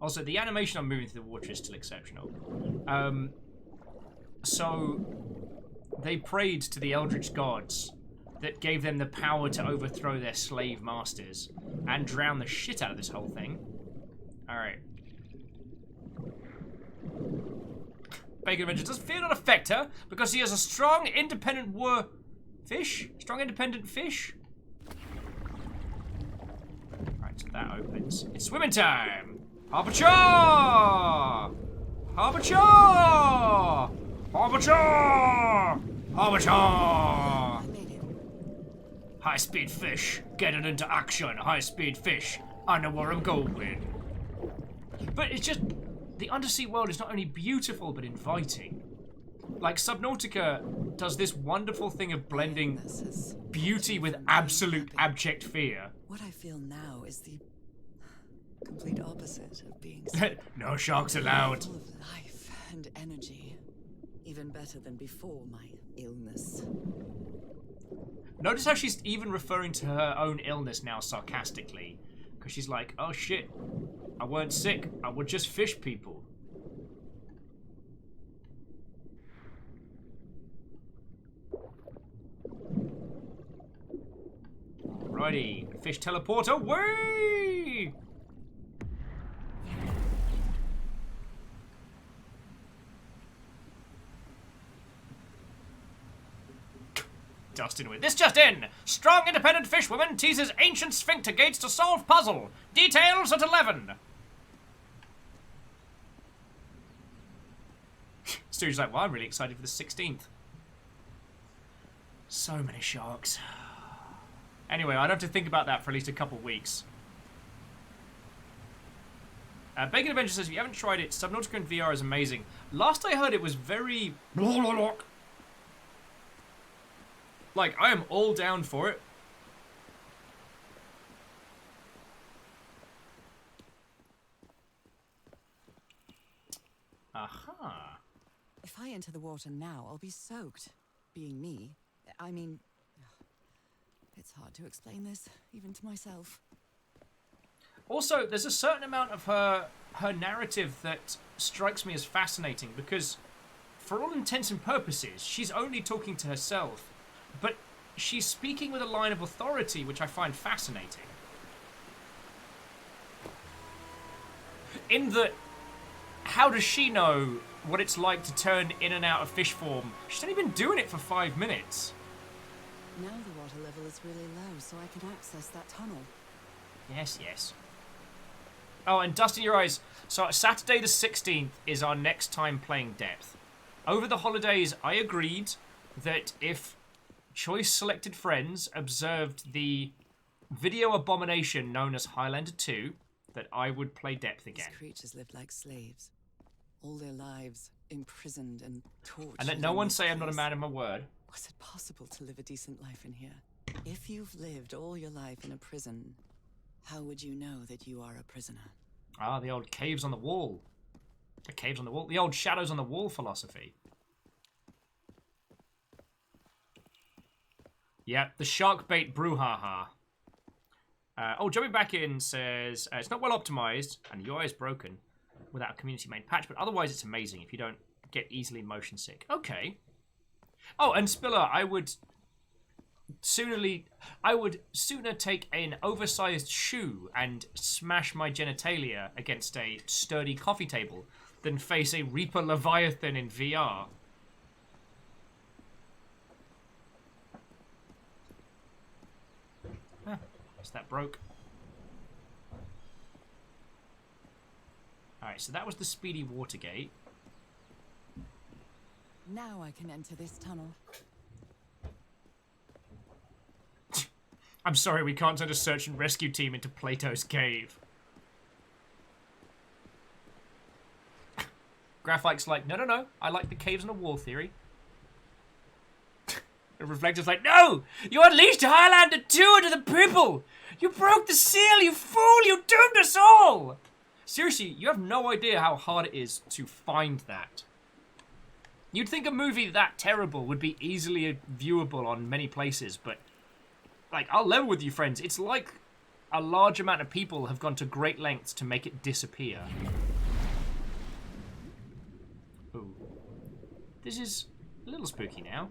Also, the animation I'm moving through the water is still exceptional. So, they prayed to the Eldritch gods that gave them the power to overthrow their slave masters and drown the shit out of this whole thing. Alright. Bacon Adventure. Does fear not affect her because he has a strong, independent fish? Strong, independent fish? Right, so that opens. It's swimming time! Harbour-chaw! Harbour-chaw! Harbour-chaw! Harbour-chaw! High-speed fish, getting into action. High-speed fish, I know where I'm going. But it's just... The undersea world is not only beautiful, but inviting. Like, Subnautica does this wonderful thing of blending beauty with absolute abject fear. What I feel now is the complete opposite of being No sharks allowed. full of life and energy. Even better than before my illness. Notice how she's even referring to her own illness now sarcastically. Because she's like, oh shit, I weren't sick, I would just fish people. Alrighty, fish teleporter, way! Dustin with this just in. Strong independent fishwoman teases ancient sphincter gates to solve puzzle. Details at 11. Stu's like, well, I'm really excited for the 16th. So many sharks. Anyway, I'd have to think about that for at least a couple weeks. Bacon Adventure says, if you haven't tried it, Subnautica in VR is amazing. Last I heard, it was very... Like, I am all down for it. Aha. If I enter the water now, I'll be soaked. Being me, I mean... It's hard to explain this, even to myself. Also, there's a certain amount of her narrative that strikes me as fascinating, because for all intents and purposes, she's only talking to herself. But she's speaking with a line of authority, which I find fascinating. In that, how does she know what it's like to turn in and out of fish form? She's only been doing it for 5 minutes. Now the water level is really low, so I can access that tunnel. Yes, yes. Oh, and dust in your eyes. So Saturday the 16th is our next time playing Depth. Over the holidays, I agreed that if choice selected friends observed the video abomination known as Highlander 2, that I would play Depth again. These creatures lived like slaves. All their lives imprisoned and tortured. And let no one say I'm not a man of my word. Was it possible to live a decent life in here? If you've lived all your life in a prison, how would you know that you are a prisoner? Ah, the old caves on the wall. The caves on the wall. The old shadows on the wall philosophy. Yeah, the shark bait brouhaha. Jumping back in says, it's not well optimized and the UI is broken without a community made patch, but otherwise it's amazing if you don't get easily motion sick. Okay. Oh, and Spiller, I would sooner take an oversized shoe and smash my genitalia against a sturdy coffee table than face a Reaper Leviathan in VR. Guess that broke. Alright, so that was the Speedy Watergate. Now I can enter this tunnel. I'm sorry, we can't send a search and rescue team into Plato's cave. Graphite's like, no, I like the caves on a wall theory. And Reflector's like, no! You unleashed Highlander 2 into the people! You broke the seal, you fool! You doomed us all! Seriously, you have no idea how hard it is to find that. You'd think a movie that terrible would be easily viewable on many places, but... like, I'll level with you, friends. It's like a large amount of people have gone to great lengths to make it disappear. Ooh. This is a little spooky now.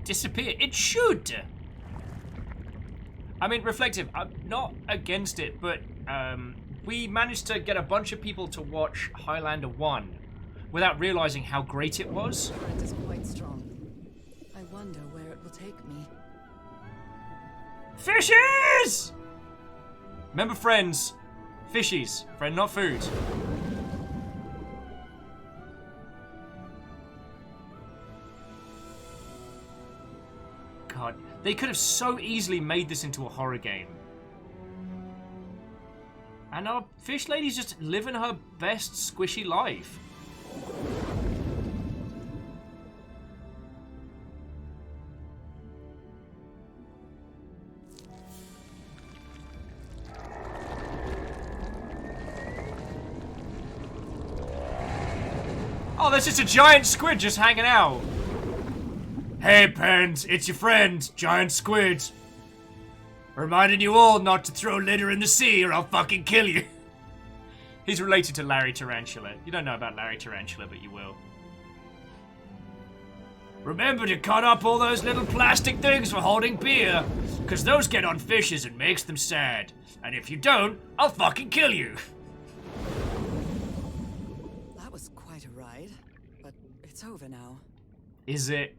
Disappear. It should! I mean, Reflective, I'm not against it, but we managed to get a bunch of people to watch Highlander 1 without realizing how great it was. The current is quite strong. I wonder where it will take me. Fishies! Remember, friends, fishies, friend, not food. God, they could have so easily made this into a horror game. And our fish lady's just living her best squishy life. Oh, there's just a giant squid just hanging out. Hey, Pens, it's your friend, Giant Squid. Reminding you all not to throw litter in the sea or I'll fucking kill you. He's related to Larry Tarantula. You don't know about Larry Tarantula, but you will. Remember to cut up all those little plastic things for holding beer, because those get on fishes and makes them sad. And if you don't, I'll fucking kill you. That was quite a ride, but it's over now. Is it?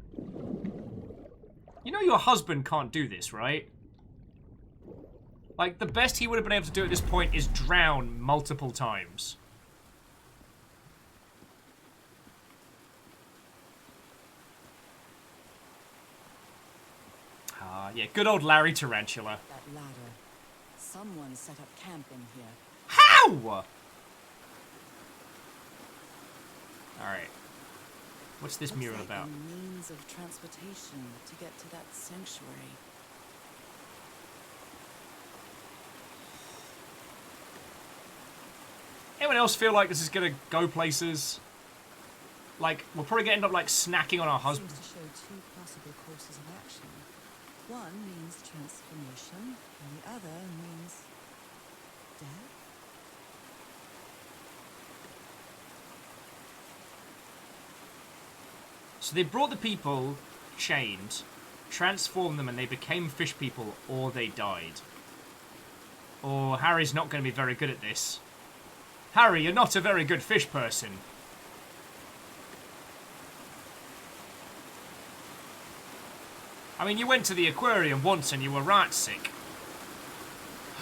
You know your husband can't do this, right? Like, the best he would have been able to do at this point is drown multiple times. Ah, yeah, good old Larry Tarantula. That ladder. Someone set up camp in here. How? Alright. What's this Looks mural like about? a means of transportation to get to that sanctuary. Anyone else feel like this is gonna go places? Like, we're probably gonna end up like snacking on our husband. Seems to show two possible courses of action. One means transformation, and the other means death. So they brought the people chained, transformed them, and they became fish people, or they died. Or Harry's not going to be very good at this. Harry, you're not a very good fish person. I mean, you went to the aquarium once and you were right sick.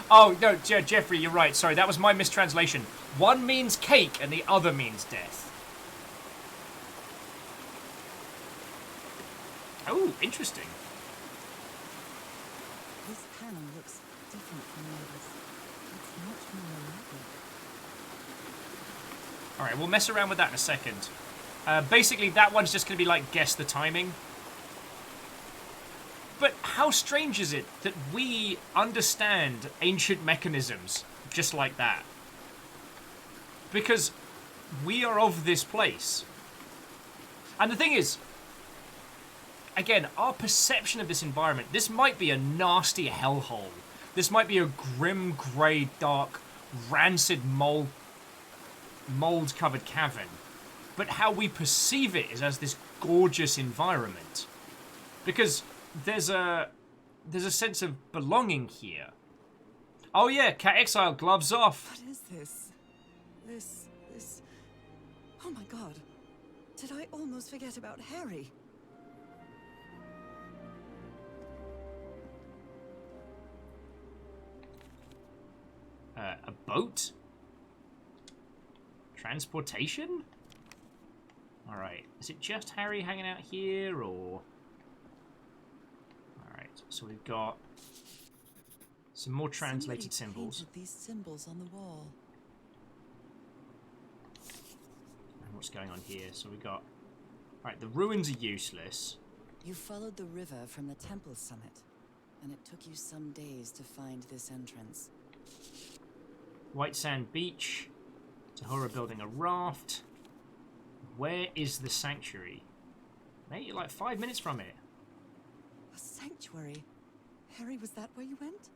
Oh, no, Jeffrey, you're right. Sorry, that was my mistranslation. One means cake and the other means death. Oh, interesting. This panel looks different from the others. It's much more elaborate. Alright, we'll mess around with that in a second. Basically, that one's just going to be like, guess the timing. But how strange is it that we understand ancient mechanisms just like that? Because we are of this place. And the thing is, again, our perception of this environment, this might be a nasty hellhole. This might be a grim, grey, dark, rancid mold-covered cavern. But how we perceive it is as this gorgeous environment. Because there's a sense of belonging here. Oh yeah, Cat Exile, gloves off. What is this? This... Oh my god. Did I almost forget about Harry? A boat? Transportation? Alright, is it just Harry hanging out here, or... Alright, so we've got some more translated symbols. Painted these symbols on the wall. And what's going on here? So we've got... Alright, the ruins are useless. You followed the river from the temple summit, and it took you some days to find this entrance. White Sand Beach. Tahura building a raft. Where is the sanctuary? Mate, you're like 5 minutes from it. A sanctuary? Harry, was that where you went?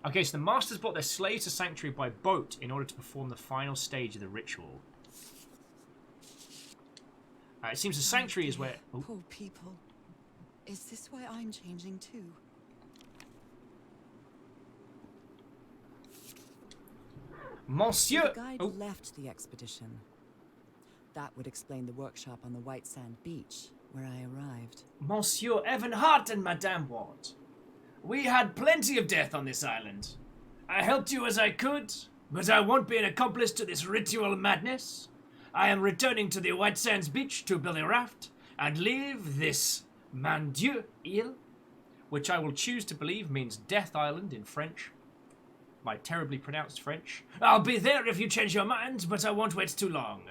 Okay, so the Masters brought their slaves to Sanctuary by boat in order to perform the final stage of the ritual. It seems the Sanctuary is where... Oh. Poor people. Is this why I'm changing too? Monsieur... The guide left the expedition. That would explain the workshop on the White Sand Beach, where I arrived. Monsieur Evan Hart and Madame Ward. We had plenty of death on this island. I helped you as I could, but I won't be an accomplice to this ritual madness. I am returning to the White Sands Beach to build a raft and leave this Mon Dieu Île, which I will choose to believe means Death Island in French. My terribly pronounced French. I'll be there if you change your mind, but I won't wait too long.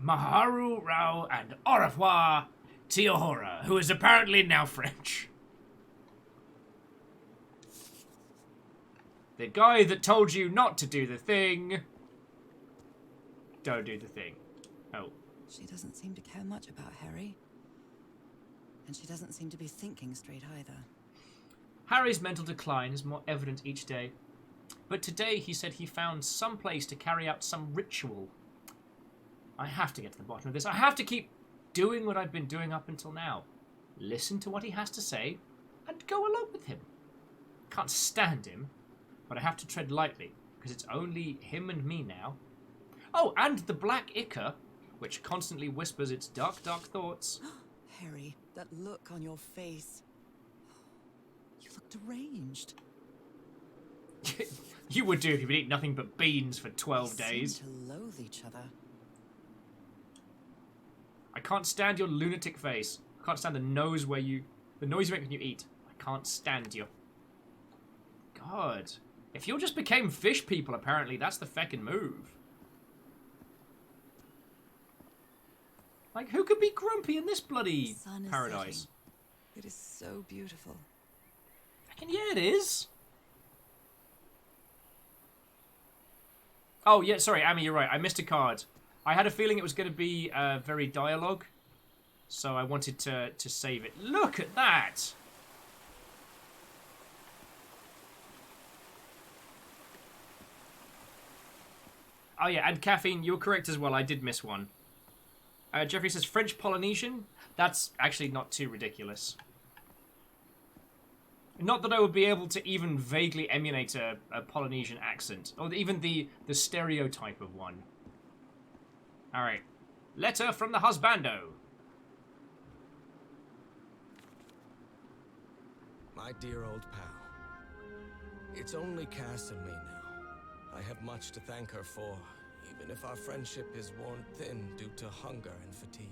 Maharu Rao and au revoir, Tahura, who is apparently now French. The guy that told you not to do the thing. Don't do the thing. Oh. She doesn't seem to care much about Harry. And she doesn't seem to be thinking straight either. Harry's mental decline is more evident each day. But today he said he found some place to carry out some ritual. I have to get to the bottom of this. I have to keep doing what I've been doing up until now. Listen to what he has to say and go along with him. Can't stand him, but I have to tread lightly because it's only him and me now. Oh, and the Black Ichor, which constantly whispers its dark, dark thoughts. Harry, that look on your face. You look deranged. You would do if you would eat nothing but beans for 12 days. Seem to loathe each other. I can't stand your lunatic face. I can't stand the noise you make when you eat. I can't stand you. God. If you just became fish people, apparently, that's the feckin' move. Like, who could be grumpy in this bloody The sun is paradise? setting. It is so beautiful. And yeah, it is. Oh, yeah, sorry, Amy, you're right. I missed a card. I had a feeling it was going to be very dialogue, so I wanted to save it. Look at that! Oh, yeah, and Caffeine, you were correct as well. I did miss one. Jeffrey says French Polynesian. That's actually not too ridiculous. Not that I would be able to even vaguely emulate a Polynesian accent, or even the stereotype of one. Alright. Letter from the husbando. My dear old pal. It's only Cass and me now. I have much to thank her for, even if our friendship is worn thin due to hunger and fatigue.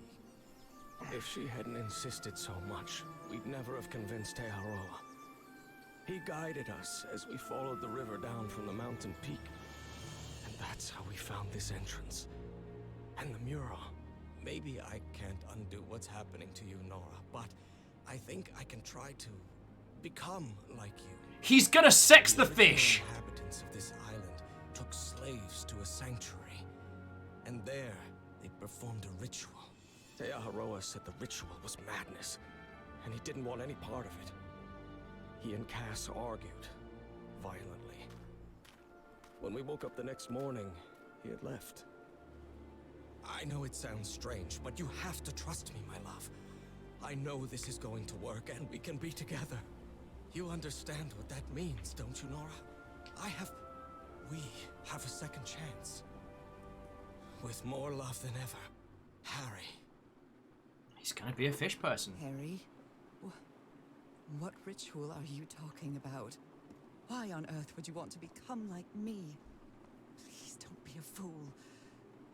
If she hadn't insisted so much, we'd never have convinced Teharoa. He guided us as we followed the river down from the mountain peak. And that's how we found this entrance. And the mural. Maybe I can't undo what's happening to you, Nora, but I think I can try to become like you. He's gonna sex the fish! The inhabitants of this island took slaves to a sanctuary. And there, they performed a ritual. Teaharoa said the ritual was madness, and he didn't want any part of it. He and Cass argued, violently. When we woke up the next morning, he had left. I know it sounds strange, but you have to trust me, my love. I know this is going to work, and we can be together. You understand what that means, don't you, Nora? We have a second chance. With more love than ever, Harry. He's gonna be a fish person. Harry? What ritual are you talking about? Why on earth would you want to become like me? Please don't be a fool.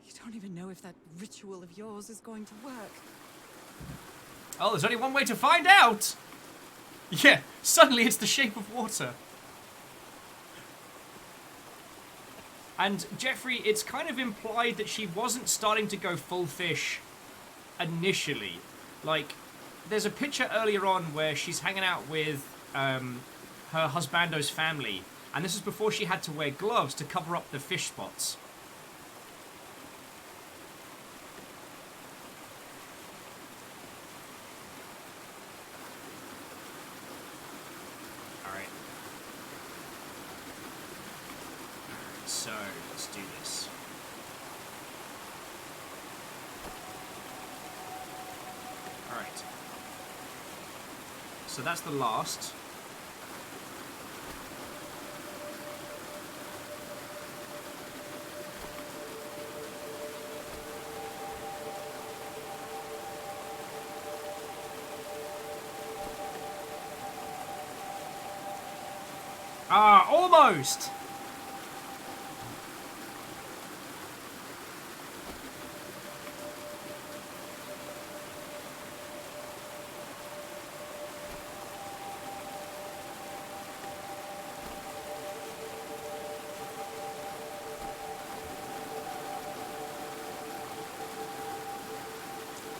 You don't even know if that ritual of yours is going to work. Oh, there's only one way to find out! Yeah, suddenly it's the shape of water. And Jeffrey, it's kind of implied that she wasn't starting to go full fish initially. Like, there's a picture earlier on where she's hanging out with her husbando's family, and this is before she had to wear gloves to cover up the fish spots. Alright. So, let's do this. Alright. So that's the last. Ah, almost!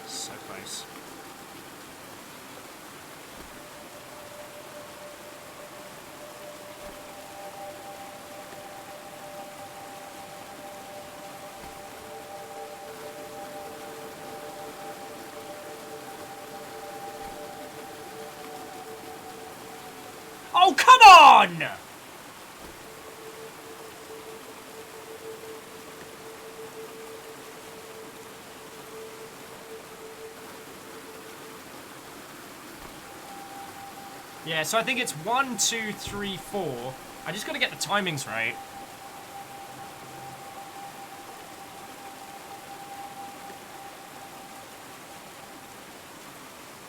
So close. Oh, come on! Yeah, so I think it's 1, 2, 3, 4. I just gotta get the timings right.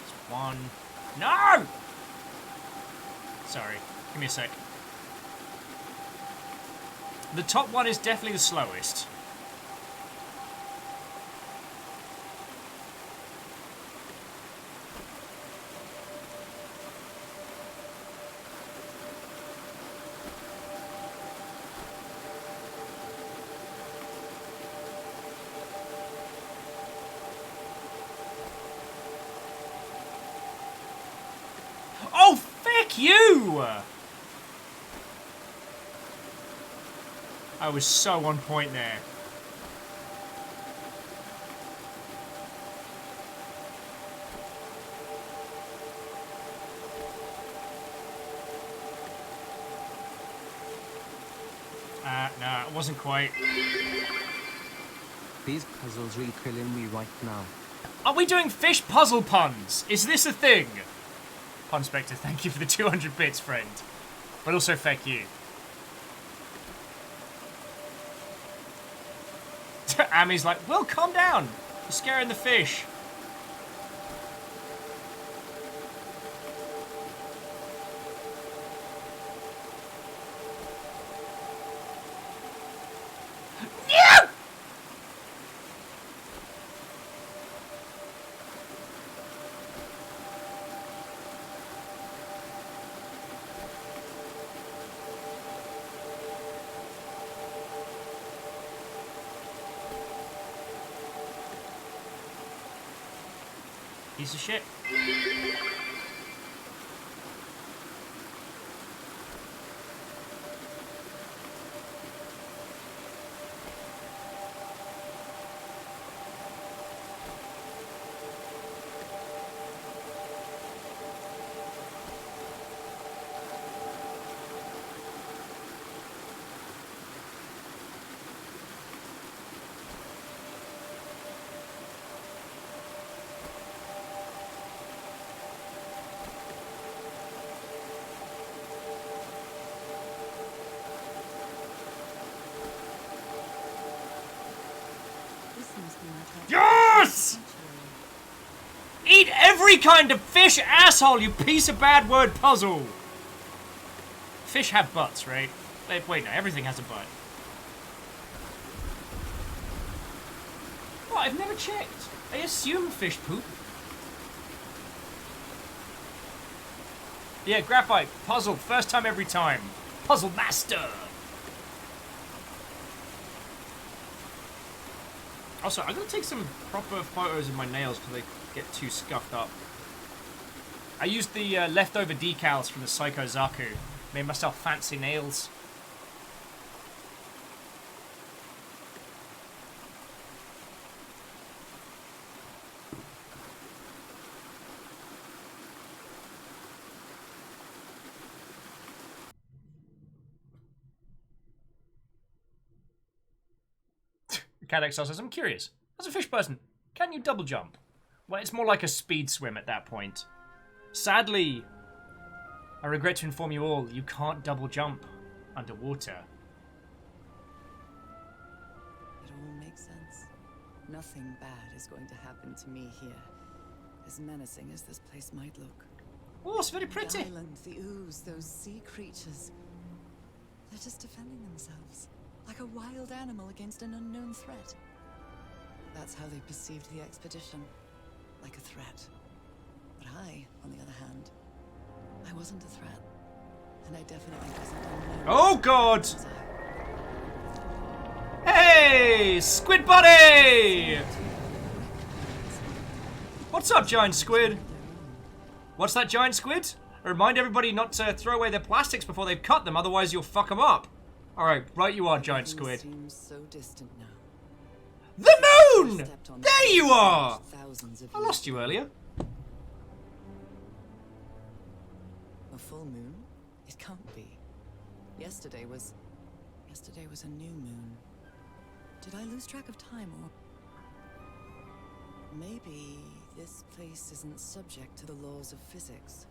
It's 1. No! Sorry, give me a sec. The top one is definitely the slowest. Fuck you! I was so on point there. Nah, it wasn't quite. These puzzles are killing me right now. Are we doing fish puzzle puns? Is this a thing? Pun Spectre, thank you for the 200 bits, friend. But also, feck you. Ami's like, well, calm down. You're scaring the fish. No! Piece of shit. Yes! Eat every kind of fish, asshole, you piece of bad word puzzle! Fish have butts, right? Wait, no, everything has a butt. What? I've never checked. I assume fish poop. Yeah, graphite, puzzle, first time every time. Puzzle master! Also, I'm gonna take some proper photos of my nails because they get too scuffed up. I used the leftover decals from the Psycho Zaku. Made myself fancy nails. CatXL says, I'm curious. As a fish person, can you double jump? Well, it's more like a speed swim at that point. Sadly, I regret to inform you all, you can't double jump underwater. It all makes sense. Nothing bad is going to happen to me here. As menacing as this place might look. Oh, it's very pretty. The island, the ooze, those sea creatures. They're just defending themselves. Like a wild animal against an unknown threat. That's how they perceived the expedition. Like a threat. But I, on the other hand, I wasn't a threat. And I definitely wasn't unknown. Oh, God! Hey! Squid Buddy! What's up, giant squid? What's that, giant squid? Remind everybody not to throw away their plastics before they've cut them, otherwise you'll fuck them up. Alright, right you are, giant squid. Seems so distant now. The moon! There you are! I lost you earlier. A full moon? It can't be. Yesterday was a new moon. Did I lose track of time, or maybe this place isn't subject to the laws of physics?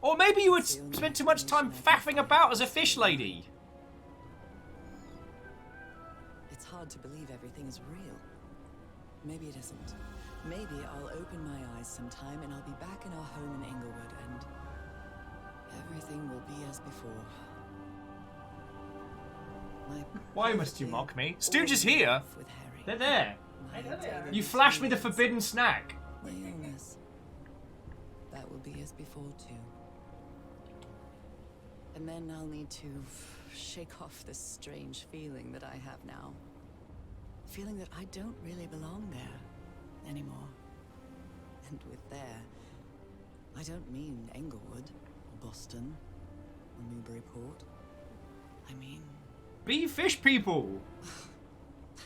Or maybe you would spend too much time faffing about as a fish lady. It's hard to believe everything is real. Maybe it isn't. Maybe I'll open my eyes sometime and I'll be back in our home in Englewood and everything will be as before. Why must you mock me? Stooge is here. They're there. You flashed me the forbidden snack. My illness. That will be as before too. And then I'll need to shake off this strange feeling that I have now. Feeling that I don't really belong there anymore. And with there, I don't mean Englewood or Boston or Newburyport. I mean... Be fish people!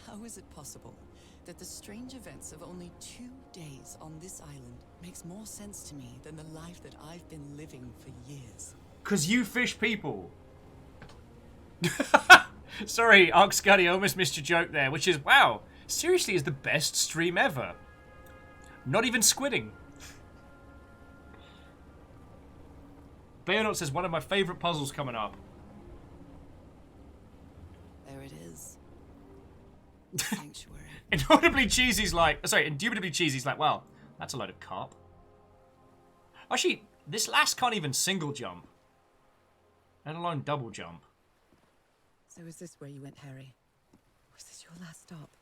How is it possible that the strange events of only 2 days on this island makes more sense to me than the life that I've been living for years? 'Cause you fish people. Sorry, Ark Scuddy, I almost missed your joke there, which is, wow, seriously is the best stream ever. Not even squidding. Bayonet says, one of my favourite puzzles coming up. There it is. Sanctuary. Indubitably Cheesy's like, wow, that's a load of carp. Actually, this last can't even single jump. Let alone double jump. So is this where you went, Harry? Was this your last stop?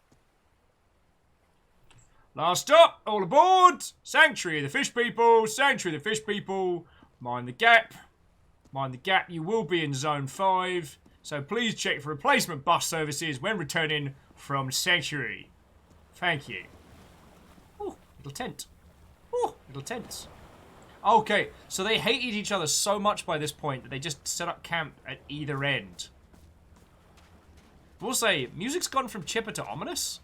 Last stop, all aboard! Sanctuary of the Fish People, Sanctuary of the Fish People. Mind the gap. Mind the gap, you will be in Zone 5. So please check for replacement bus services when returning from Sanctuary. Thank you. Oh, little tent. Oh, little tents. Okay, so they hated each other so much by this point that they just set up camp at either end. We'll say, music's gone from chipper to ominous.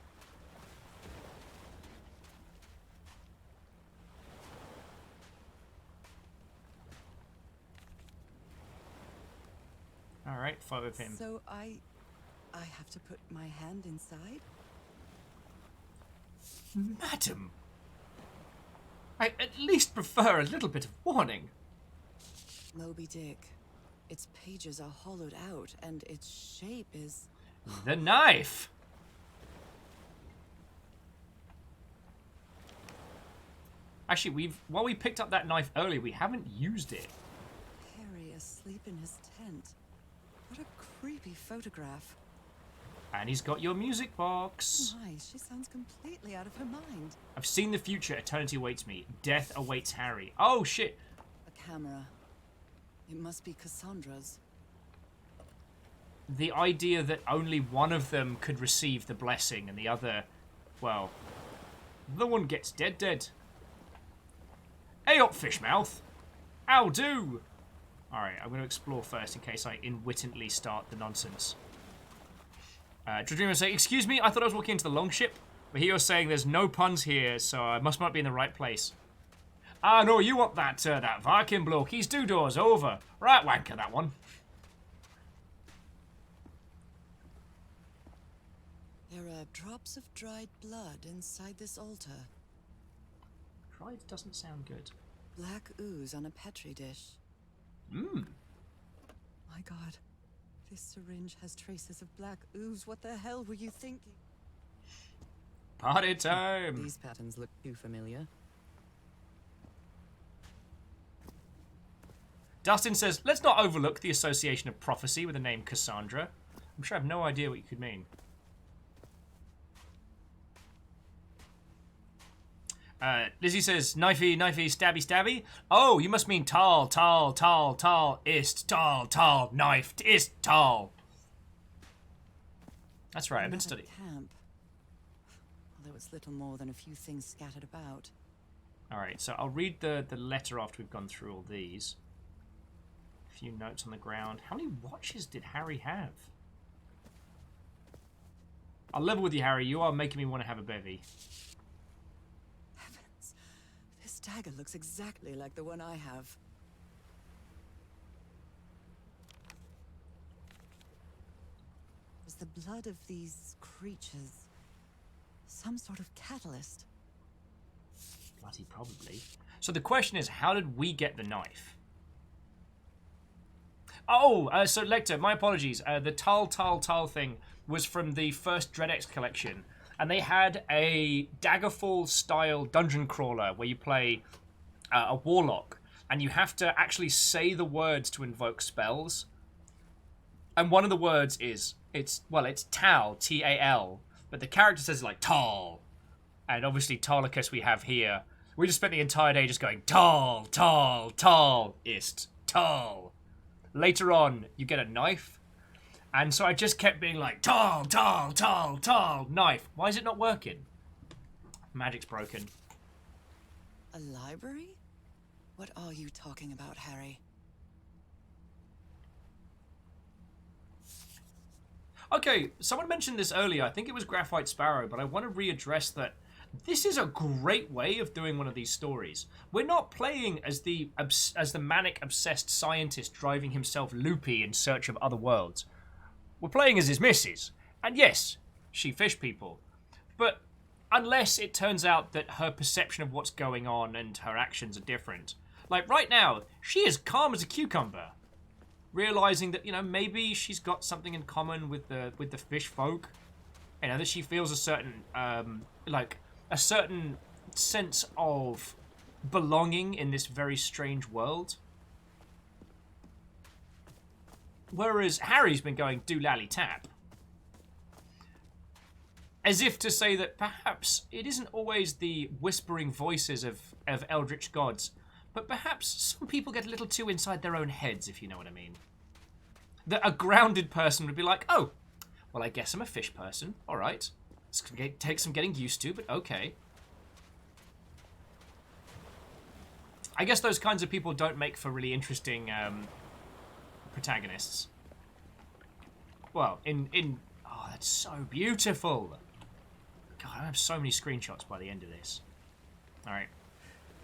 Alright, fight with him. So I have to put my hand inside? Madam! I at least prefer a little bit of warning. Moby Dick. Its pages are hollowed out, and its shape is... The knife! Actually, while we picked up that knife earlier, we haven't used it. Harry asleep in his tent. What a creepy photograph. And he's got your music box. My, she sounds completely out of her mind. I've seen the future. Eternity awaits me. Death awaits Harry. Oh, shit. A camera. It must be Cassandra's. The idea that only one of them could receive the blessing and the other, well, the one gets dead. Hey up, Fishmouth. How do? Alright, I'm going to explore first in case I inwittingly start the nonsense. Dreamer say, excuse me, I thought I was walking into the longship, but here you're saying there's no puns here, so I must not be in the right place. Ah, no, you want that Viking bloke. He's 2 doors over. Right wanker, that one. There are drops of dried blood inside this altar. Dried doesn't sound good. Black ooze on a petri dish. Mmm. My God. This syringe has traces of black ooze. What the hell were you thinking? Party time. These patterns look too familiar. Dustin says, let's not overlook the association of prophecy with the name Cassandra. I'm sure I have no idea what you could mean. Lizzie says, knifey, stabby, stabby. Oh, you must mean tall, ist, tall, knifed, ist, tall. That's right, I've been studying. Camp. Although it's little more than a few things scattered about. Alright, so I'll read the letter after we've gone through all these. A few notes on the ground. How many watches did Harry have? I'll level with you, Harry. You are making me want to have a bevy. This dagger looks exactly like the one I have. Was the blood of these creatures some sort of catalyst? Bloody probably. So the question is, how did we get the knife? Oh, so Lecter, my apologies. The Tal thing was from the first DreadX collection. And they had a Daggerfall-style dungeon crawler where you play a warlock. And you have to actually say the words to invoke spells. And one of the words is, it's Tal, T-A-L. But the character says like, Tal. And obviously Tarlicus we have here. We just spent the entire day just going, Tal, ist, Tal. Later on, you get a knife. And so I just kept being like, Tal, knife. Why is it not working? Magic's broken. A library? What are you talking about, Harry? Okay, someone mentioned this earlier. I think it was Graphite Sparrow, but I want to readdress that. This is a great way of doing one of these stories. We're not playing as the manic obsessed scientist driving himself loopy in search of other worlds. We're playing as his missus, and yes, she fish people. But unless it turns out that her perception of what's going on and her actions are different. Like right now, she is calm as a cucumber, realizing that, you know, maybe she's got something in common with the fish folk. You know, that she feels a certain a certain sense of belonging in this very strange world. Whereas Harry's been going do-lally-tap. As if to say that perhaps it isn't always the whispering voices of eldritch gods, but perhaps some people get a little too inside their own heads, if you know what I mean. That a grounded person would be like, oh, well, I guess I'm a fish person. All right. It's going to take some getting used to, but okay. I guess those kinds of people don't make for really interesting protagonists. Well, oh, that's so beautiful. God, I have so many screenshots by the end of this. All right.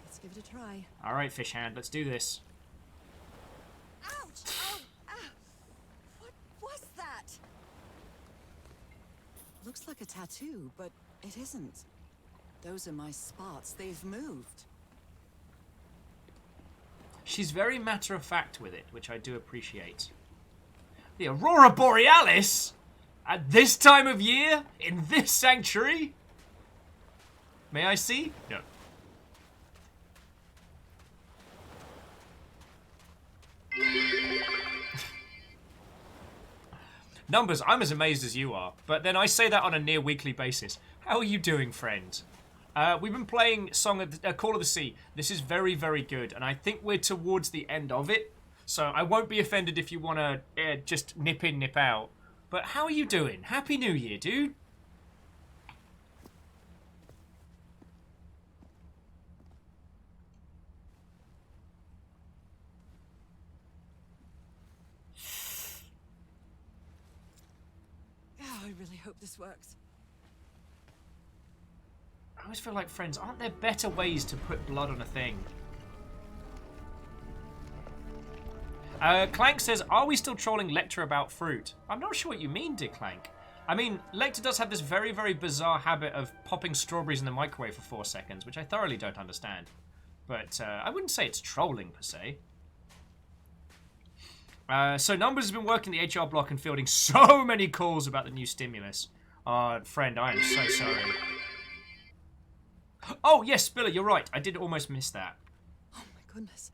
Let's give it a try. All right, fish hand, let's do this. Ouch! Oh, ah. What was that? Looks like a tattoo, but it isn't. Those are my spots. They've moved. She's very matter-of-fact with it, which I do appreciate. The Aurora Borealis? At this time of year? In this sanctuary? May I see? No. Numbers, I'm as amazed as you are, but then I say that on a near weekly basis. How are you doing, friend? We've been playing Call of the Sea. This is very, very good, and I think we're towards the end of it, so I won't be offended if you want to just nip in, nip out. But how are you doing? Happy New Year, dude. Oh, I really hope this works. I always feel like, friends, aren't there better ways to put blood on a thing? Clank says, are we still trolling Lecter about fruit? I'm not sure what you mean, dear Clank. I mean, Lecter does have this very, very bizarre habit of popping strawberries in the microwave for 4 seconds, which I thoroughly don't understand. But I wouldn't say it's trolling, per se. So Numbers has been working the HR block and fielding so many calls about the new stimulus. Friend, I am so sorry. Oh, yes, Spiller, you're right. I did almost miss that. Oh my goodness.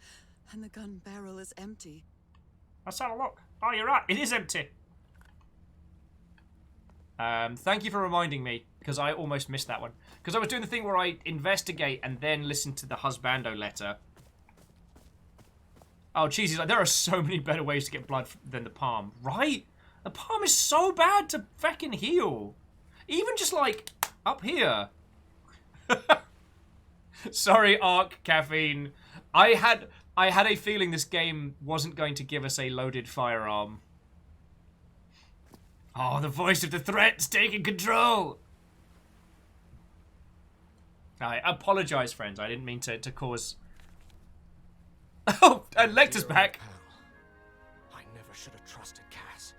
And the gun barrel is empty. Let's have a look. Oh, you're right. It is empty. Thank you for reminding me, because I almost missed that one. Because I was doing the thing where I investigate and then listen to the husbando letter. Oh, Jesus, like, there are so many better ways to get blood than the palm. Right? The palm is so bad to fucking heal. Even just, like, up here. Sorry, Arc Caffeine. I had a feeling this game wasn't going to give us a loaded firearm. Oh, the voice of the threat's taking control. I apologize, friends. I didn't mean to cause... Oh, and Lecter's back. I never should have trusted Cass.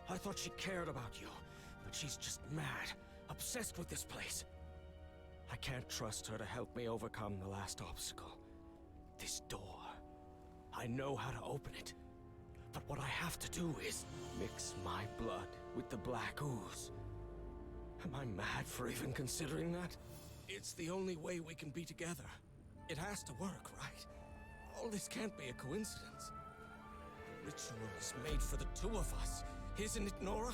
I thought she cared about you, but she's just mad, obsessed with this place. I can't trust her to help me overcome the last obstacle. This door. I know how to open it. But what I have to do is mix my blood with the black ooze. Am I mad for even considering that? It's the only way we can be together. It has to work, right? All this can't be a coincidence. The ritual is made for the two of us, isn't it, Nora?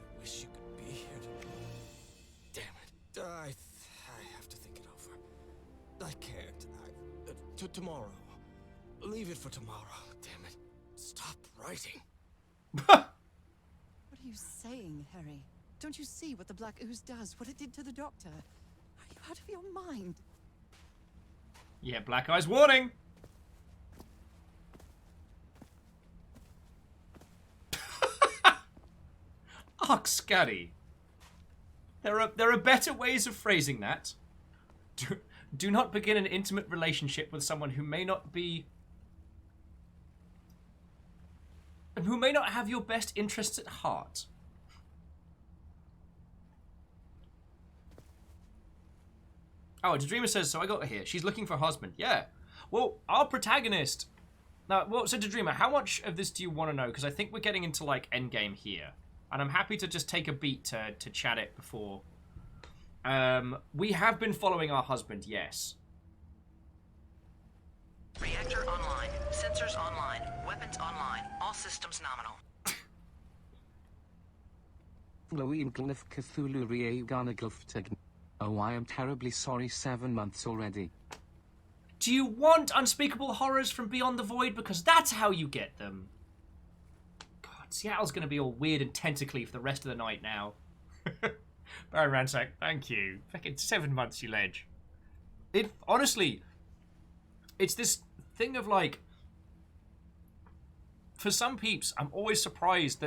I wish you could be here to... Damn it. I have to think it over. I can't. Tomorrow. Leave it for tomorrow. Damn it. Stop writing. What are you saying, Harry? Don't you see what the black ooze does? What it did to the doctor? Are you out of your mind? Yeah, Black Eyes warning. fuck, Scuddy? There are better ways of phrasing that. Do not begin an intimate relationship with someone who may not have your best interests at heart. Oh, Dreamer says, so I got her here. She's looking for a husband. Yeah. Well, our protagonist... Now, well, so Dreamer, how much of this do you want to know? Because I think we're getting into, like, endgame here. And I'm happy to just take a beat to chat it before... we have been following our husband, yes. Reactor online. Sensors online. Weapons online. All systems nominal. Oh, I am terribly sorry. 7 months already. Do you want unspeakable horrors from Beyond the Void? Because that's how you get them. God, Seattle's going to be all weird and tentacly for the rest of the night now. Baron Ransack, thank you. Fucking 7 months, you ledge. Honestly, it's this thing of like... For some peeps, I'm always surprised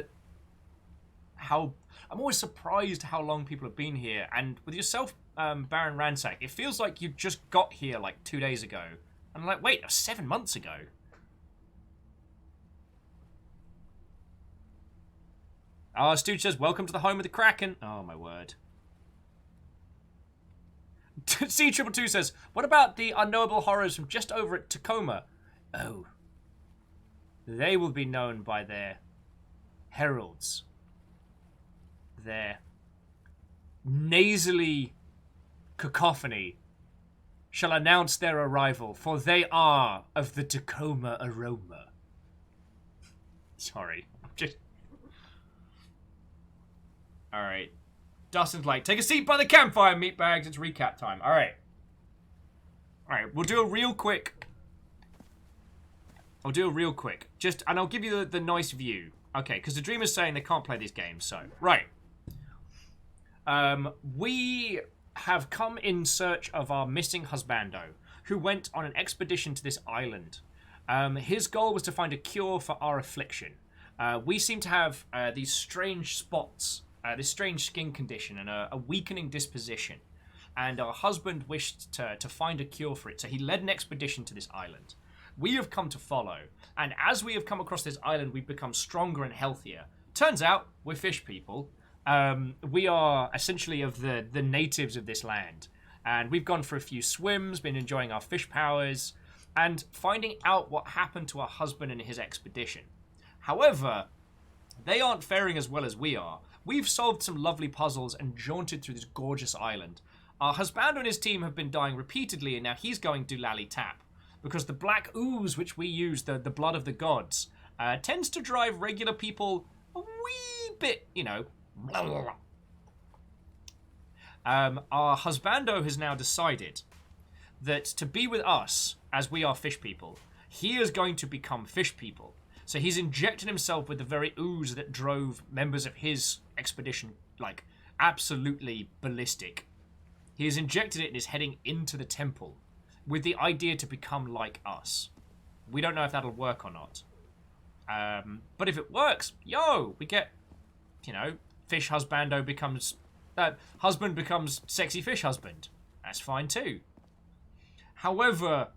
how long people have been here. And with yourself, Baron Ransack, it feels like you just got here like 2 days ago. And I'm like, wait, that was 7 months ago. Stooge says, welcome to the home of the Kraken. Oh, my word. C222 says, what about the unknowable horrors from just over at Tacoma? Oh. They will be known by their heralds. Their nasally cacophony shall announce their arrival, for they are of the Tacoma aroma. Sorry, just... Alright. Dustin's like, take a seat by the campfire, meatbags, it's recap time. Alright. Alright, we'll do a real quick... and I'll give you the nice view. Okay, because the Dreamer's saying they can't play these games, so... Right. We have come in search of our missing husbando, who went on an expedition to this island. His goal was to find a cure for our affliction. We seem to have these strange spots, this strange skin condition, and a weakening disposition. And our husband wished to find a cure for it, so he led an expedition to this island. We have come to follow, and as we have come across this island, we've become stronger and healthier. Turns out, we're fish people. We are essentially of the natives of this land. And we've gone for a few swims, been enjoying our fish powers, and finding out what happened to our husband and his expedition. However, they aren't faring as well as we are. We've solved some lovely puzzles and jaunted through this gorgeous island. Our husband and his team have been dying repeatedly, and now he's going to Lally Tap. Because the black ooze which we use, the blood of the gods, tends to drive regular people a wee bit, you know... Blah, blah, blah. Our husbando has now decided that to be with us, as we are fish people, he is going to become fish people. So he's injected himself with the very ooze that drove members of his expedition, like, absolutely ballistic. He has injected it and is heading into the temple with the idea to become like us. We don't know if that'll work or not. But if it works, we get, you know, fish husbando becomes... husband becomes sexy fish husband. That's fine too. However,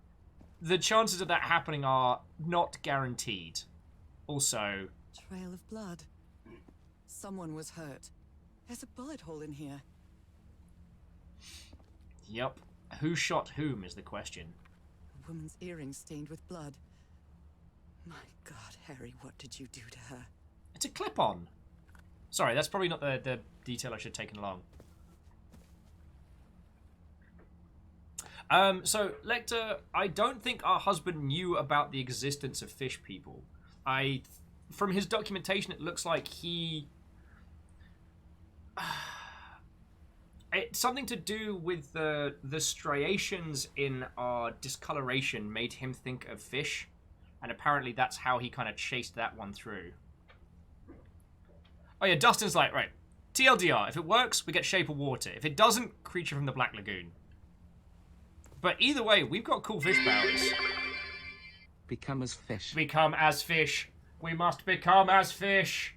the chances of that happening are not guaranteed. Also... Trail of blood. Someone was hurt. There's a bullet hole in here. Yep. Who shot whom is the question. A woman's earring stained with blood. My God, Harry, what did you do to her? It's a clip-on. Sorry, that's probably not the detail I should have taken along. So, Lecter, I don't think our husband knew about the existence of fish people. From his documentation, it looks like he... It's something to do with the striations in our discoloration made him think of fish. And apparently that's how he kind of chased that one through. Oh yeah, Dustin's like, right, TLDR, if it works, we get Shape of Water. If it doesn't, Creature from the Black Lagoon. But either way, we've got cool fish powers. Become as fish. Become as fish. We must become as fish.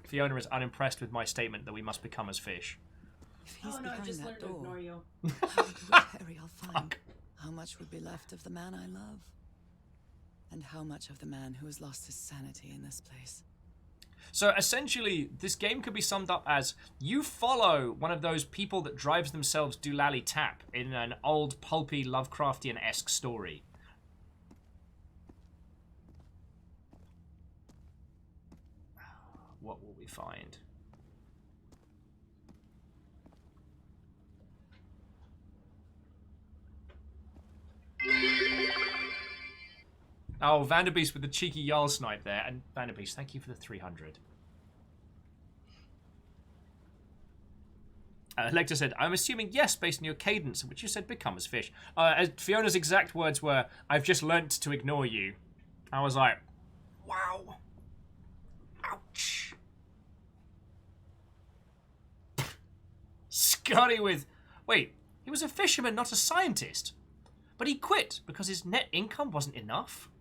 Fiona is unimpressed with my statement that we must become as fish. If he's Oh no, I behind just that learned to door, ignore you. how would Harry I'll find? How much would be left of the man I love? And how much of the man who has lost his sanity in this place? So essentially, this game could be summed up as you follow one of those people that drives themselves doolally tap in an old pulpy Lovecraftian-esque story. What will we find? Oh, Vanderbeest with the cheeky Jarl snipe there. And Vanderbeest, thank you for the 300. Lecter said, I'm assuming yes, based on your cadence, in which you said become as fish. Fiona's exact words were, I've just learnt to ignore you. I was like, wow. Ouch. Scotty with, wait, he was a fisherman, not a scientist. But he quit because his net income wasn't enough.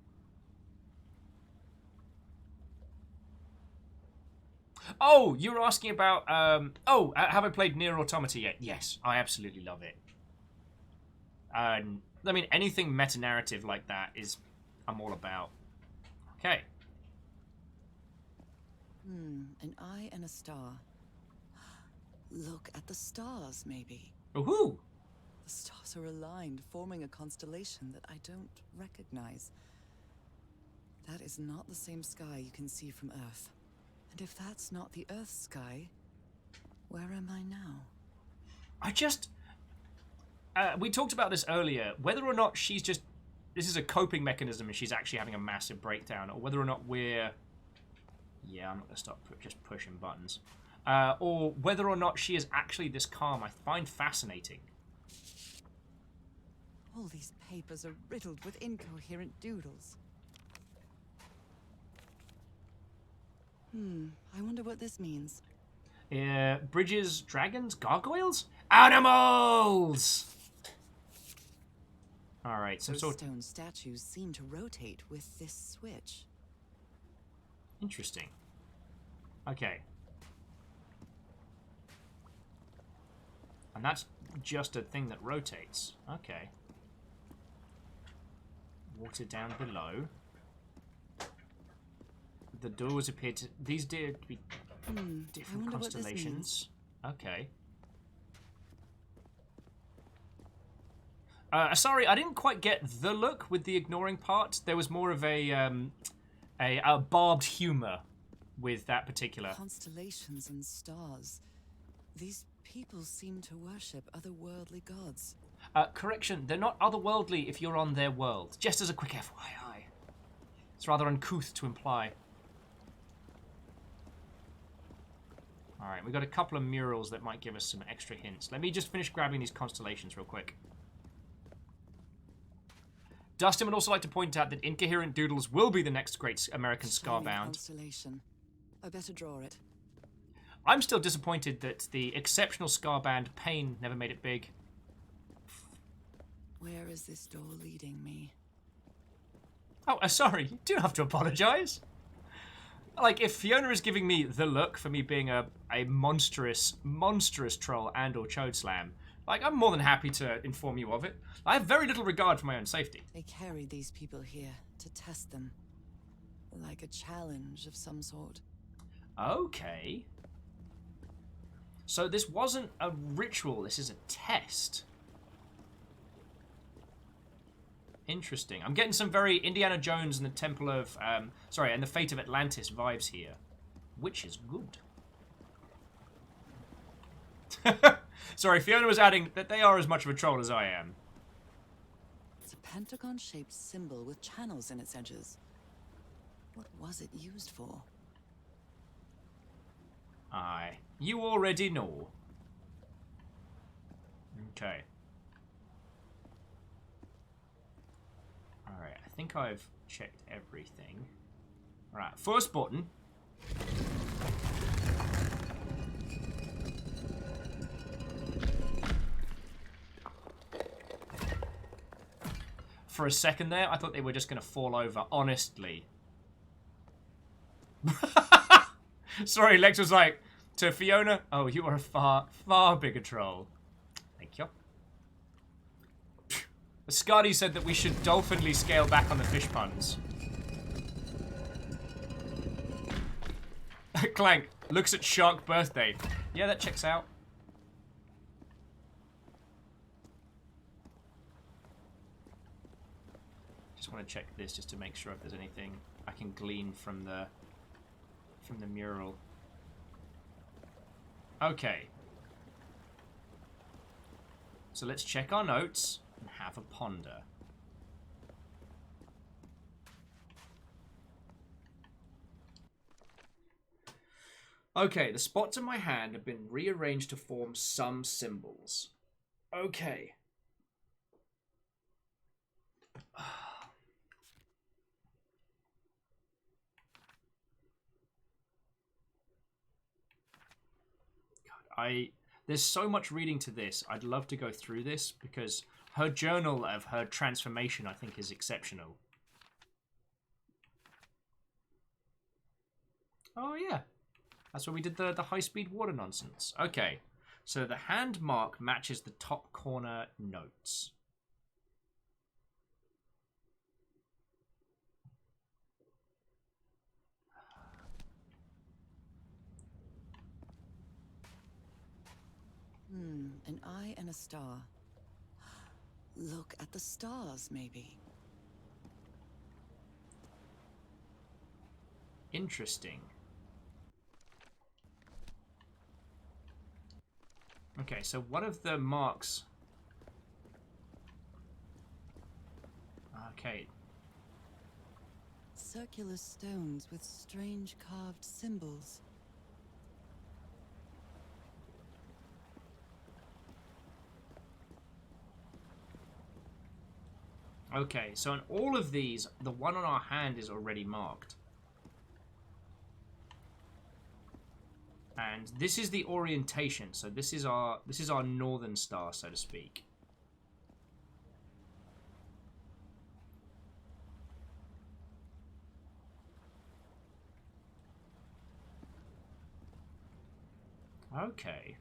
Oh, you were asking about, have I played Nier Automata yet? Yes, I absolutely love it. I mean, anything meta-narrative like that is, I'm all about. Okay. An eye and a star. Look at the stars, maybe. Woohoo! The stars are aligned, forming a constellation that I don't recognize. That is not the same sky you can see from Earth. And if that's not the Earth sky, where am I now? We talked about this earlier, whether or not she's just, this is a coping mechanism and she's actually having a massive breakdown, or whether or not we're, yeah, I'm not going to stop just pushing buttons, or whether or not she is actually this calm, I find fascinating. All these papers are riddled with incoherent doodles. I wonder what this means. Bridges, dragons, gargoyles? Animals! Alright, some Those sort of... stone statues seem to rotate with this switch. Interesting. Okay. And that's just a thing that rotates. Okay. Water down below. The doors appear to... These appear to be different constellations. Okay. Sorry, I didn't quite get the look with the ignoring part. There was more of a barbed humor with that particular... Constellations and stars. These people seem to worship otherworldly gods. Correction, they're not otherworldly if you're on their world. Just as a quick FYI. It's rather uncouth to imply. Alright, we've got a couple of murals that might give us some extra hints. Let me just finish grabbing these constellations real quick. Dustin would also like to point out that Incoherent Doodles will be the next great American Scarbound. Constellation. I better draw it. I'm still disappointed that the exceptional Scarband Pain never made it big. Where is this door leading me? Oh, sorry. You don't have to apologize. Like, if Fiona is giving me the look for me being a monstrous troll and or Chodeslam, like, I'm more than happy to inform you of it. I have very little regard for my own safety. They carried these people here to test them. Like a challenge of some sort. Okay. So this wasn't a ritual, this is a test. Interesting. I'm getting some very Indiana Jones and the Temple of, and the Fate of Atlantis vibes here. Which is good. Sorry, Fiona was adding that they are as much of a troll as I am. It's a pentagon-shaped symbol with channels in its edges. What was it used for? Aye. You already know. Okay. Alright, I think I've checked everything. Alright, first button. For a second there, I thought they were just going to fall over, honestly. Sorry, Lex was like, to Fiona, oh, you are a far, far bigger troll. Thank you. Scotty said that we should dolphinly scale back on the fish puns. Clank looks at Shark Birthday. Yeah, that checks out. Just want to check this just to make sure if there's anything I can glean from the mural. Okay. So let's check our notes and have a ponder. Okay, the spots in my hand have been rearranged to form some symbols. Okay. There's so much reading to this. I'd love to go through this because her journal of her transformation, I think, is exceptional. Oh, yeah. That's where we did the high-speed water nonsense. Okay. So the hand mark matches the top corner notes. An eye and a star. Look at the stars, maybe. Interesting. Okay, so one of the marks... Okay. Circular stones with strange carved symbols. Okay, so in all of these, the one on our hand is already marked. And this is the orientation, so this is our northern star, so to speak. Okay.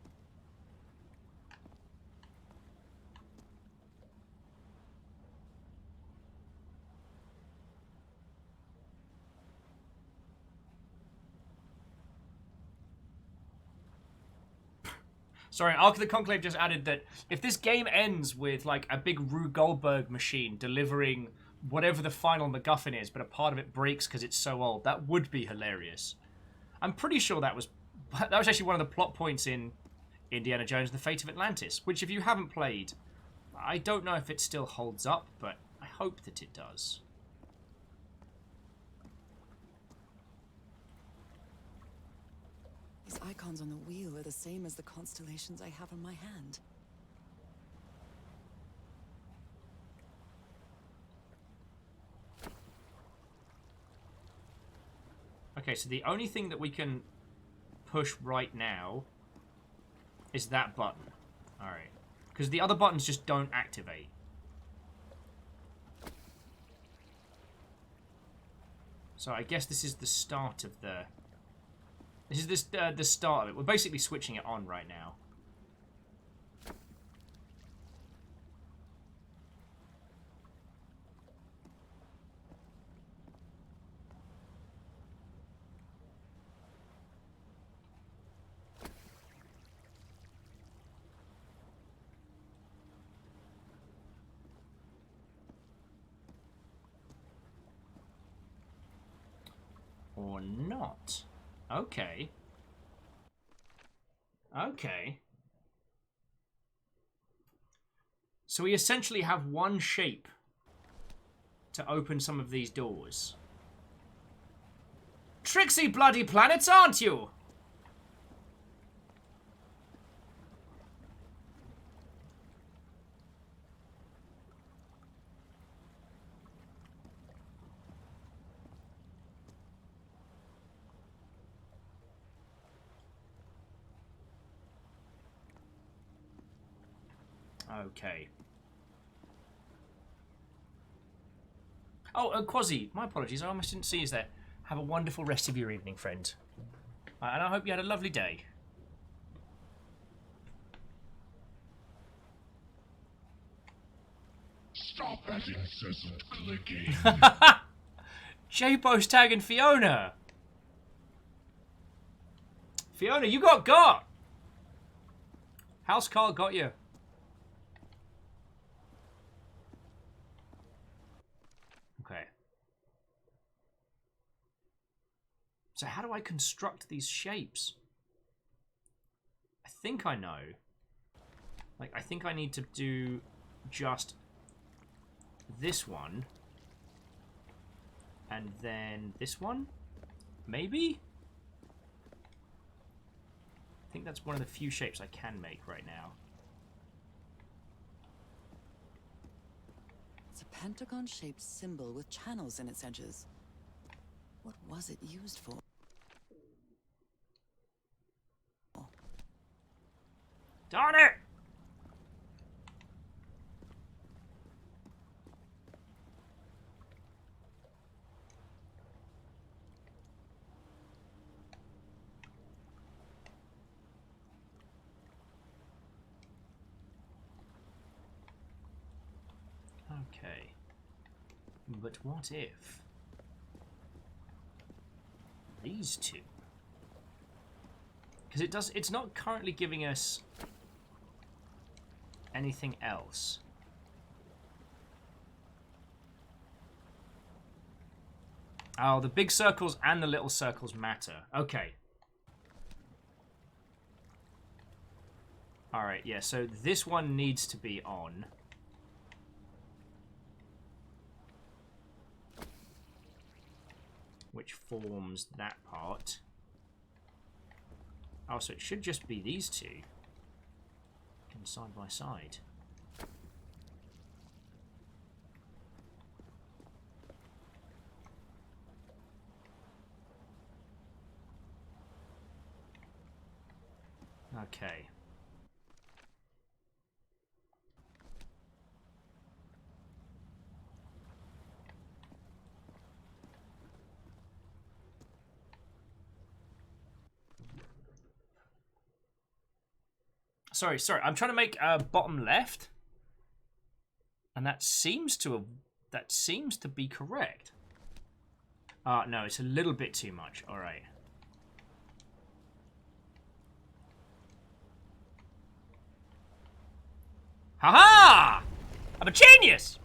Sorry, Ark of the Conclave just added that if this game ends with like a big Rube Goldberg machine delivering whatever the final MacGuffin is, but a part of it breaks because it's so old, that would be hilarious. I'm pretty sure that was actually one of the plot points in Indiana Jones and the Fate of Atlantis, which if you haven't played, I don't know if it still holds up, but I hope that it does. These icons on the wheel are the same as the constellations I have on my hand. Okay, so the only thing that we can push right now is that button. Alright. Because the other buttons just don't activate. So I guess this is the start of the... This is the start of it. We're basically switching it on right now. Or not. Okay. Okay. So we essentially have one shape to open some of these doors. Tricksy bloody planets, aren't you? Okay. Oh, Quasi, my apologies. I almost didn't see you there. Have a wonderful rest of your evening, friend. And I hope you had a lovely day. Stop that incessant clicking. J-Po's tagging Fiona. Fiona, you got. House Carl got you. Okay. So how do I construct these shapes? I think I know. Like, I think I need to do just this one. And then this one? Maybe? I think that's one of the few shapes I can make right now. It's a pentagon-shaped symbol with channels in its edges. What was it used for? Darn it! Okay. But what if these two? Because it's not currently giving us anything else. Oh, the big circles and the little circles matter. Okay. Alright, yeah, so this one needs to be on. Which forms that part. Oh, so it should just be these two. Side by side. Okay. Sorry. I'm trying to make bottom left, and that seems to be correct. No, it's a little bit too much. All right. Haha! I'm a genius.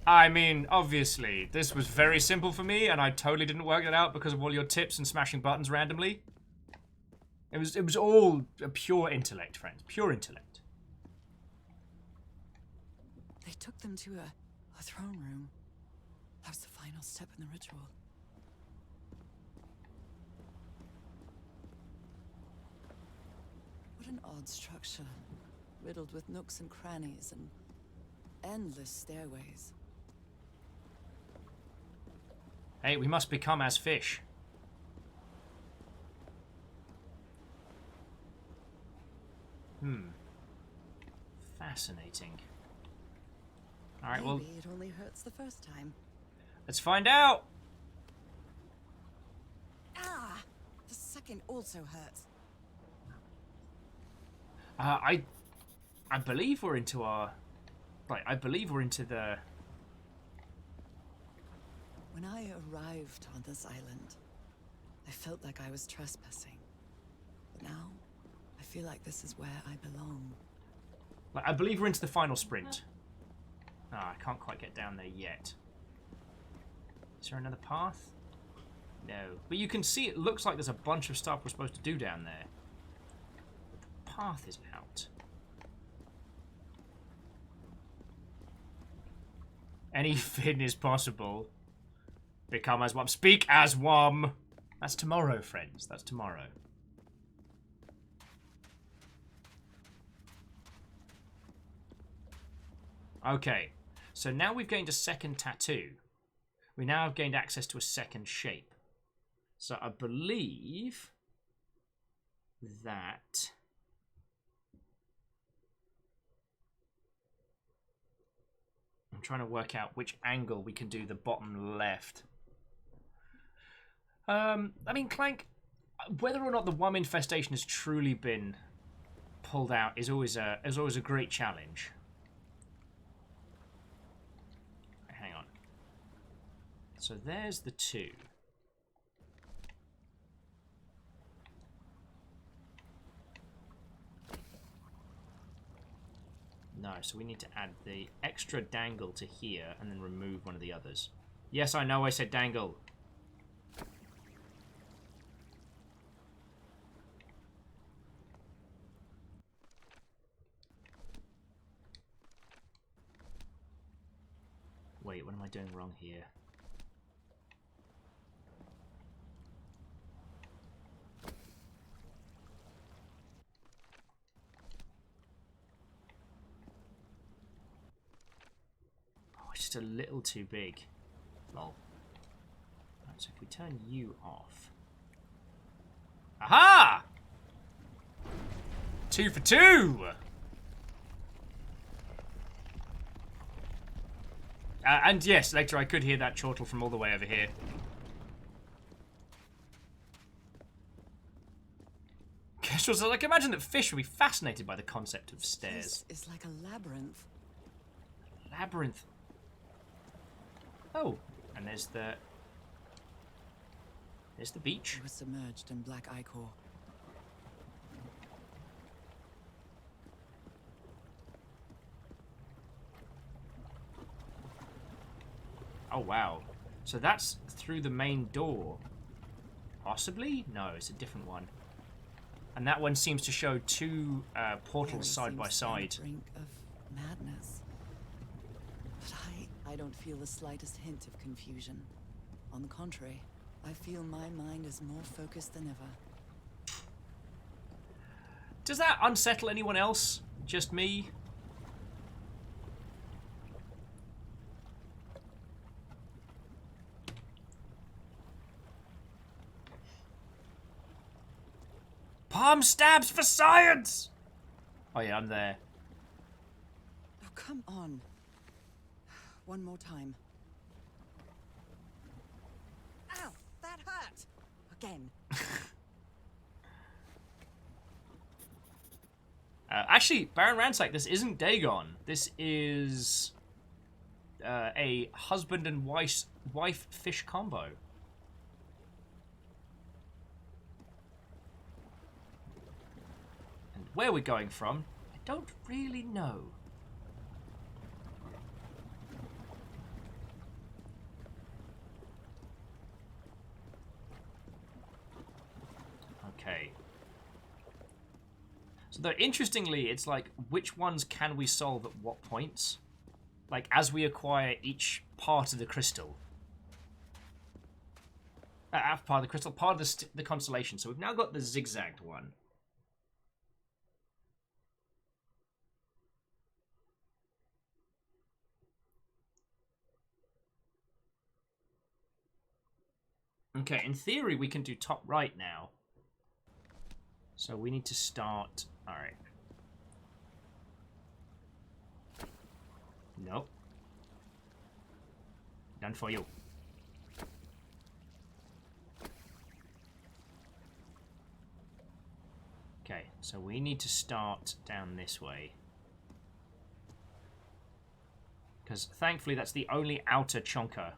I mean, obviously, this was very simple for me, and I totally didn't work it out because of all your tips and smashing buttons randomly. It was all a pure intellect, friends. Pure intellect. They took them to a throne room. That was the final step in the ritual. What an odd structure. Riddled with nooks and crannies and endless stairways. Hey, we must become as fish. Fascinating. Alright, well... Maybe it only hurts the first time. Let's find out! Ah! The second also hurts. I believe we're into our... Right, I believe we're into the... When I arrived on this island, I felt like I was trespassing. But now, I feel like this is where I belong. Like, I believe we're into the final sprint. I can't quite get down there yet. Is there another path? No. But you can see it looks like there's a bunch of stuff we're supposed to do down there. But the path is out. Any fin is possible. Become as one. Speak as one. That's tomorrow, friends. That's tomorrow. Okay. So now we've gained a second tattoo. We now have gained access to a second shape. So I believe that... I'm trying to work out which angle we can do the bottom left. I mean, Clank, whether or not the worm infestation has truly been pulled out is always a great challenge. Hang on. So there's the 2. No, so we need to add the extra dangle to here and then remove one of the others. Yes, I know I said dangle. Wait, what am I doing wrong here? Oh, it's just a little too big. Lol. Right, so if we turn you off. Aha! 2 for 2! And yes, later I could hear that chortle from all the way over here. Kestrel says, I can imagine that fish would be fascinated by the concept of stairs. This is like a labyrinth. Labyrinth. Oh, and there's the beach. It was submerged in black ichor. Oh, wow. So that's through the main door. Possibly? No, it's a different one. And that one seems to show 2 portals side by side. Brink of madness. But I don't feel the slightest hint of confusion. On the contrary, I feel my mind is more focused than ever. Does that unsettle anyone else? Just me? Palm stabs for science! Oh yeah, I'm there. Oh, come on. One more time. Ow! That hurt! Again. Actually, Baron Ransack, this isn't Dagon. This is a husband and wife fish combo. And where we're going from, I don't really know. Okay. So though, interestingly, it's like, which ones can we solve at what points? Like, as we acquire each part of the crystal. Part of the crystal, part of the constellation. So we've now got the zigzagged one. Okay, in theory, we can do top right now. So we need to start... Alright. Nope. Done for you. Okay, so we need to start down this way. Because thankfully that's the only outer chonker.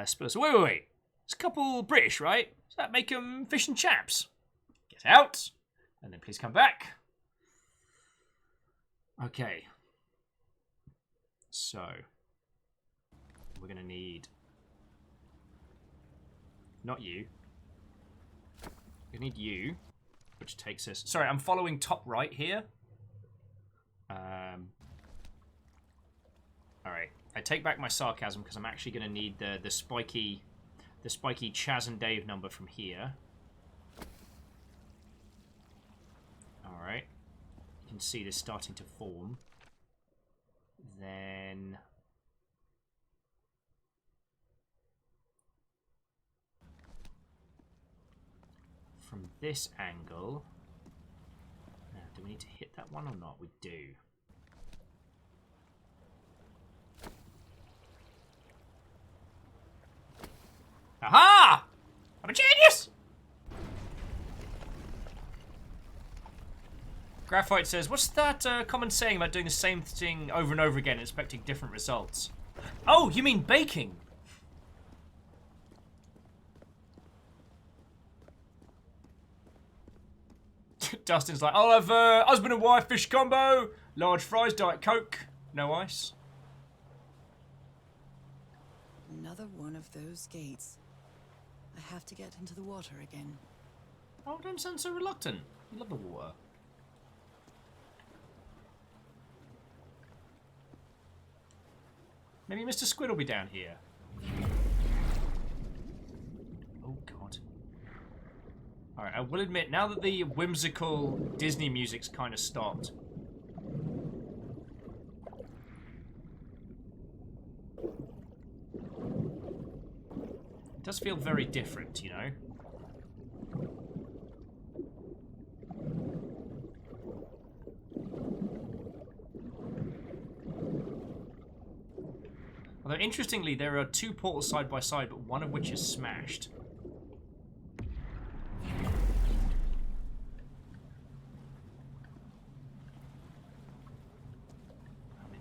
So wait. It's a couple British, right? Does that make them fish and chaps? Get out. And then please come back. Okay. So. We're going to need... Not you. We need you. Which takes us... Sorry, I'm following top right here. Alright. I take back my sarcasm because I'm actually going to need the spiky Chaz and Dave number from here. Alright. You can see this starting to form. Then... From this angle... Now, do we need to hit that one or not? We do. Aha! I'm a genius! Graphite says, what's that common saying about doing the same thing over and over again and expecting different results? Oh, you mean baking? Dustin's like, I'll have husband and wife fish combo, large fries, Diet Coke, no ice. Another one of those gates. I have to get into the water again. Oh, don't sound so reluctant. You love the water. Maybe Mr. Squid will be down here. Oh, God. Alright, I will admit, now that the whimsical Disney music's kind of stopped. It does feel very different, you know? Although, interestingly, there are two portals side by side, but one of which is smashed.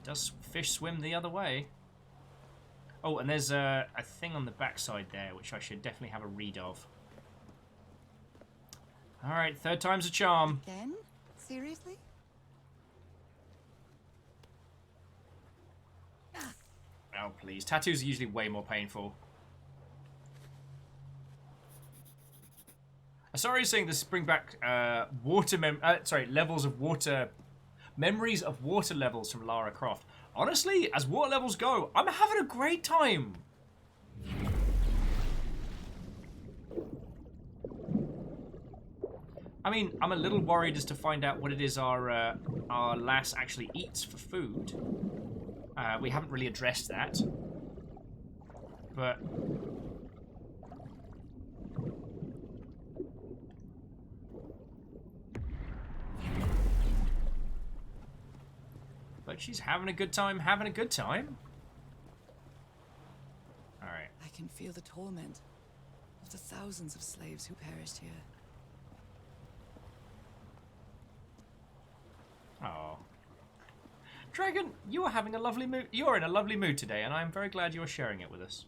Does fish swim the other way? Oh, and there's a thing on the backside there, which I should definitely have a read of. Alright, third time's a charm. Again? Seriously? Oh, please. Tattoos are usually way more painful. Sorry, saying this bring back levels of water... Memories of water levels from Lara Croft. Honestly, as water levels go, I'm having a great time. I mean, I'm a little worried as to find out what it is our lass actually eats for food. We haven't really addressed that. But... But she's having a good time, having a good time. Alright. I can feel the torment of the thousands of slaves who perished here. Oh. Dragon, you are having a lovely mood. You're in a lovely mood today, and I'm very glad you're sharing it with us.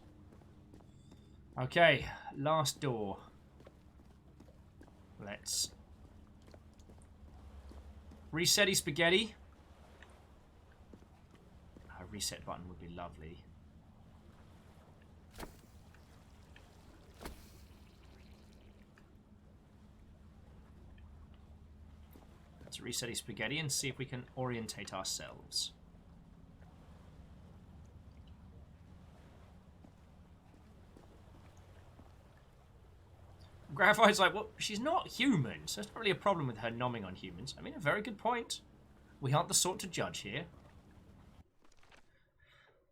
Okay, last door. Let's... Resetty spaghetti. Reset button would be lovely. Let's reset spaghetti and see if we can orientate ourselves. Graphite's like, well, she's not human, so there's not really a problem with her nomming on humans. I mean, a very good point. We aren't the sort to judge here.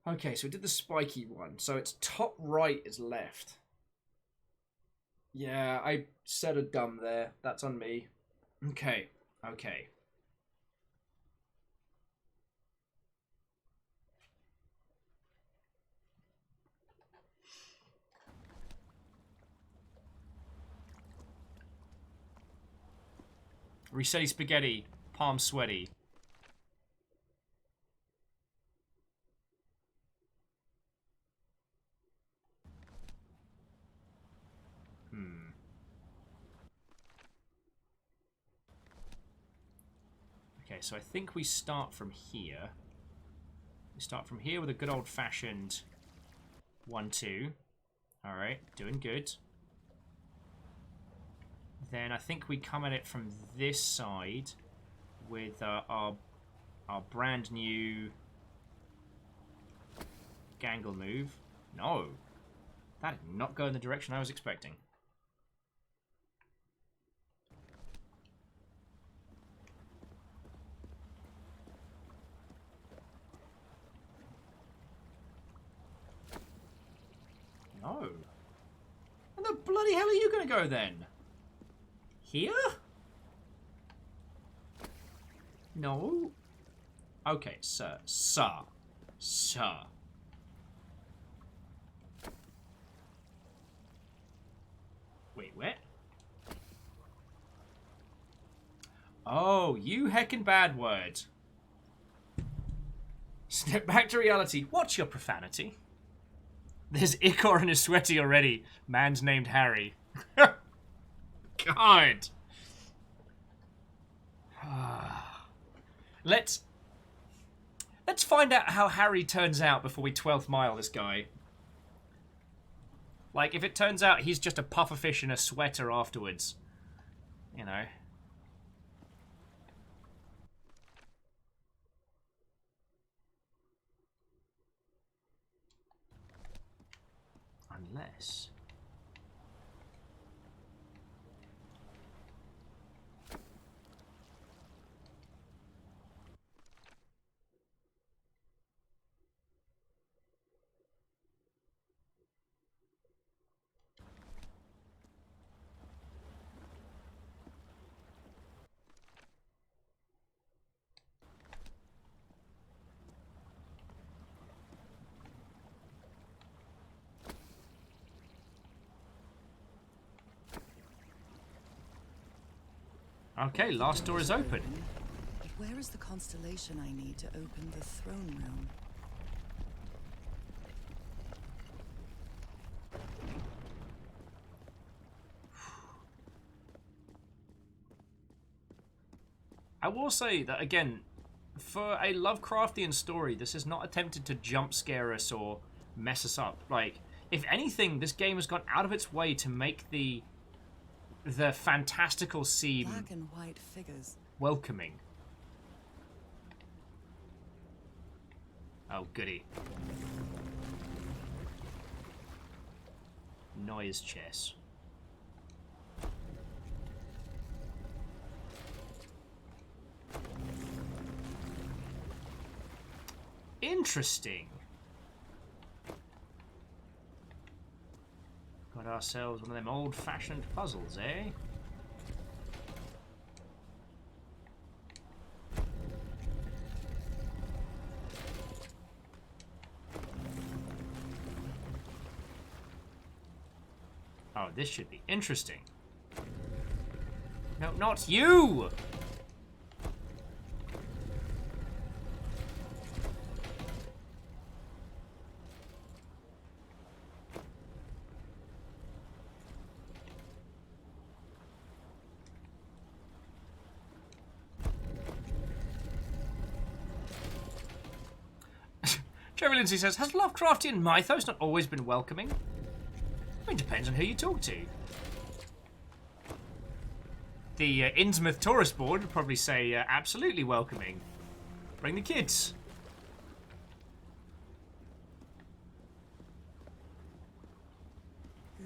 Okay, so we did the spiky one. So it's top right is left. Yeah, I said a dumb there. That's on me. Okay, okay. Resetty spaghetti, palm sweaty. Okay, so I think we start from here. We start from here with a good old-fashioned 1-2. Alright, doing good. Then I think we come at it from this side with our brand new Gangle move. No, that did not go in the direction I was expecting. No. Where the bloody hell are you going to go then? Here? No. Okay, sir. Sir. Sir. Wait, what? Oh, you heckin' bad word. Step back to reality. What's your profanity? There's Ichor and his sweaty already. Man's named Harry. God. Let's find out how Harry turns out before we 12th mile this guy. Like, if it turns out he's just a pufferfish in a sweater afterwards, you know. Unless... Okay, last door is open. But where is the constellation I need to open the throne room? I will say that, again, for a Lovecraftian story, this is not attempted to jump scare us or mess us up. Like, if anything, this game has gone out of its way to make the fantastical seem Black and white figures. welcoming. Oh, goody. Noise chess. Interesting. Got ourselves one of them old-fashioned puzzles, eh? Oh, this should be interesting. No, not you! Trevor Lindsay says, has Lovecraftian mythos not always been welcoming? I mean, depends on who you talk to. The Innsmouth tourist board would probably say absolutely welcoming. Bring the kids.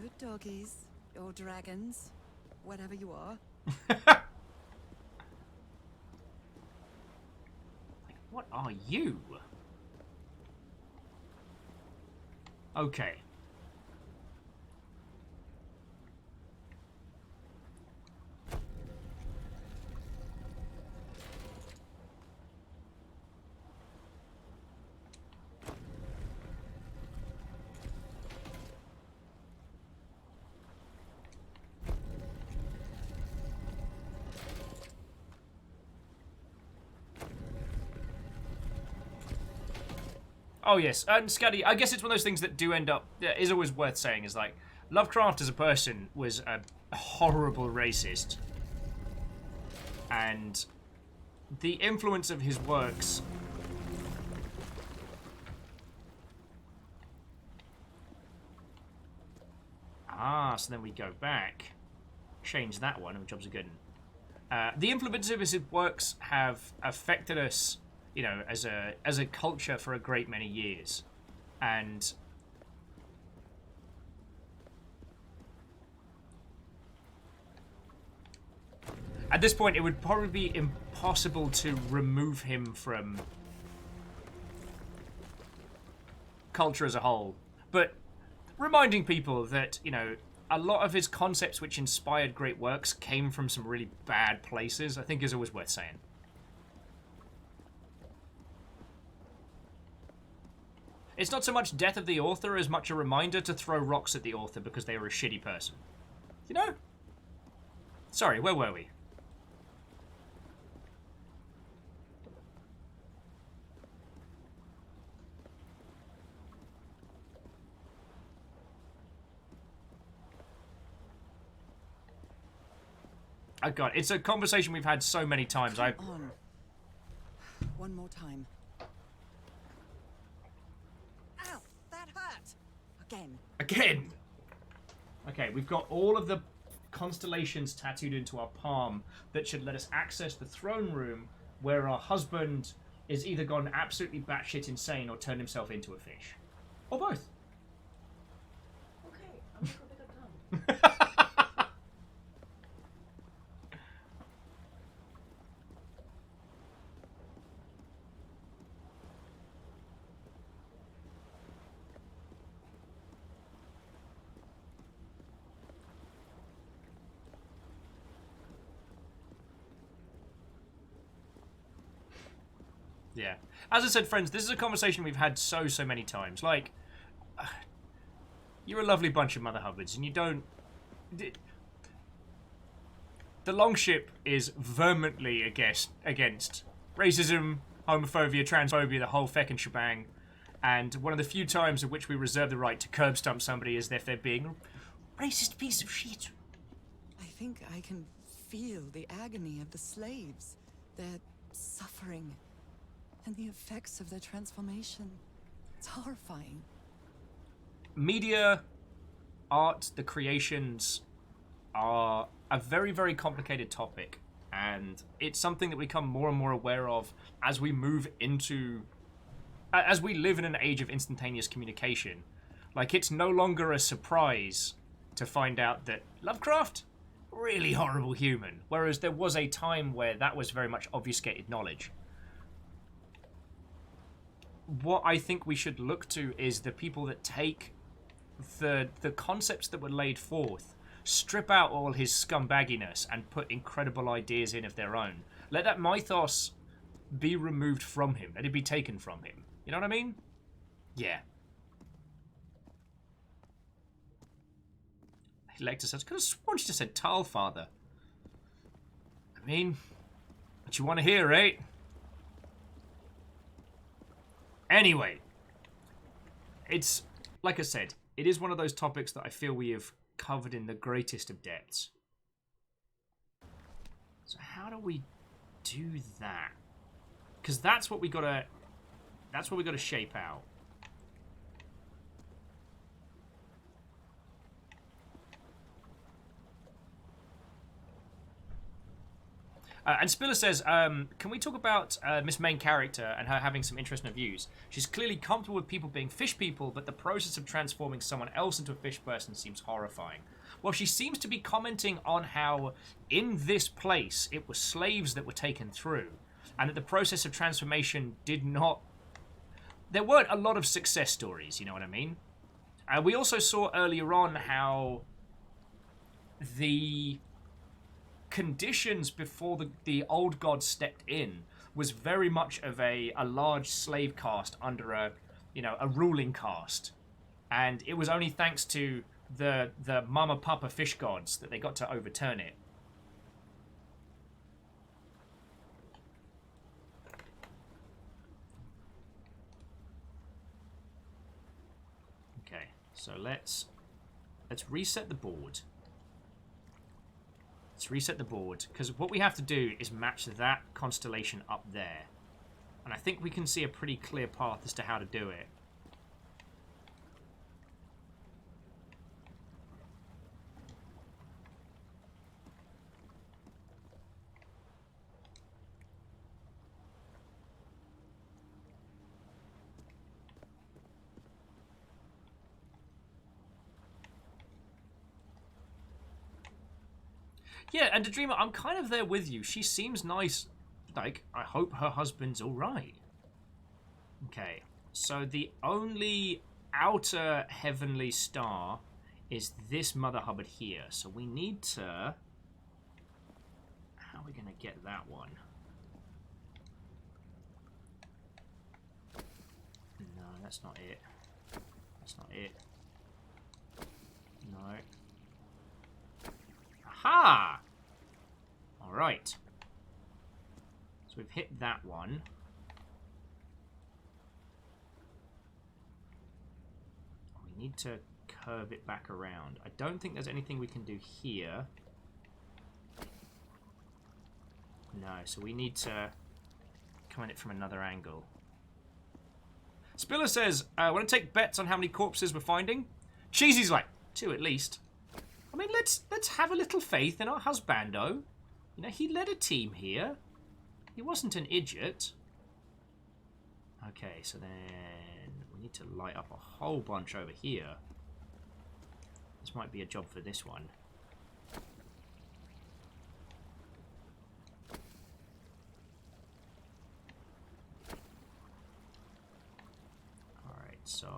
Good doggies, or dragons, whatever you are. What are you? Okay. Oh yes, and Scuddy, I guess it's one of those things that do end up, is always worth saying, is like, Lovecraft as a person was a horrible racist. And the influence of his works... Ah, so then we go back, change that one, jobs are good. The influence of his works have affected us, you know, as a culture for a great many years. And at this point, it would probably be impossible to remove him from culture as a whole. But reminding people that, you know, a lot of his concepts which inspired great works came from some really bad places, I think is always worth saying. It's not so much death of the author as much a reminder to throw rocks at the author because they were a shitty person. You know? Sorry, where were we? Oh god, it's a conversation we've had so many times. Come on. One more time. Ow, that hurt. Again. Okay, we've got all of the constellations tattooed into our palm that should let us access the throne room where our husband is either gone absolutely batshit insane or turned himself into a fish. Or both. Okay, I'm gonna go pick up Tom. Yeah. As I said, friends, this is a conversation we've had so many times. Like, you're a lovely bunch of Mother Hubbards, and you don't... The Longship is vehemently against racism, homophobia, transphobia, the whole feckin' shebang. And one of the few times in which we reserve the right to curb stomp somebody is if they're being a racist piece of shit. I think I can feel the agony of the slaves. Their suffering. And the effects of their transformation. It's horrifying. Media, art, the creations are a very complicated topic, and it's something that we become more and more aware of as we move into... as we live in an age of instantaneous communication. Like, it's no longer a surprise to find out that Lovecraft, really horrible human, whereas there was a time where that was very much obfuscated knowledge. What I think we should look to is the people that take the concepts that were laid forth, strip out all his scumbagginess, and put incredible ideas in of their own. Let that mythos be removed from him. Let it be taken from him. You know what I mean? Yeah. Elector says, I could have sworn she just said Talfather. I mean, what you want to hear, eh? Anyway, it's, like I said, it is one of those topics that I feel we have covered in the greatest of depths. So how do we do that? Because that's what we gotta shape out. And Spiller says, can we talk about Miss Main Character and her having some interesting views? She's clearly comfortable with people being fish people, but the process of transforming someone else into a fish person seems horrifying. Well, she seems to be commenting on how in this place it was slaves that were taken through, and that the process of transformation did not... There weren't a lot of success stories, you know what I mean? We also saw earlier on how the conditions before the old god stepped in was very much of a large slave caste under a ruling caste, and it was only thanks to the mama papa fish gods that they got to overturn it. Okay, so let's reset the board. Let's reset the board, because what we have to do is match that constellation up there. And I think we can see a pretty clear path as to how to do it. Yeah, and Dreamer, I'm kind of there with you. She seems nice. Like, I hope her husband's alright. Okay, so the only outer heavenly star is this Mother Hubbard here. So we need to... How are we going to get that one? No, that's not it. That's not it. No. Aha! Alright. So we've hit that one. We need to curve it back around. I don't think there's anything we can do here. No, so we need to come at it from another angle. Spiller says, want to take bets on how many corpses we're finding? Cheesy's like, 2 at least. I mean, let's have a little faith in our husbando. You know, he led a team here. He wasn't an idiot. Okay, so then we need to light up a whole bunch over here. This might be a job for this one. Alright, so...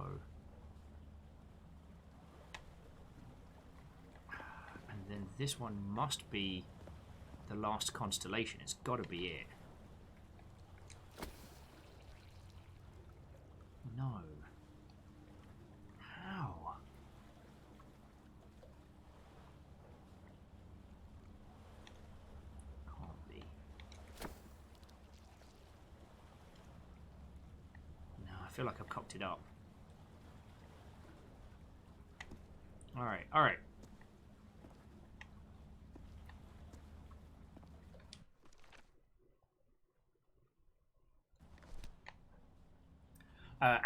And then this one must be the last constellation. It's got to be it. No. How? Can't be. No, I feel like I've cocked it up. Alright, alright.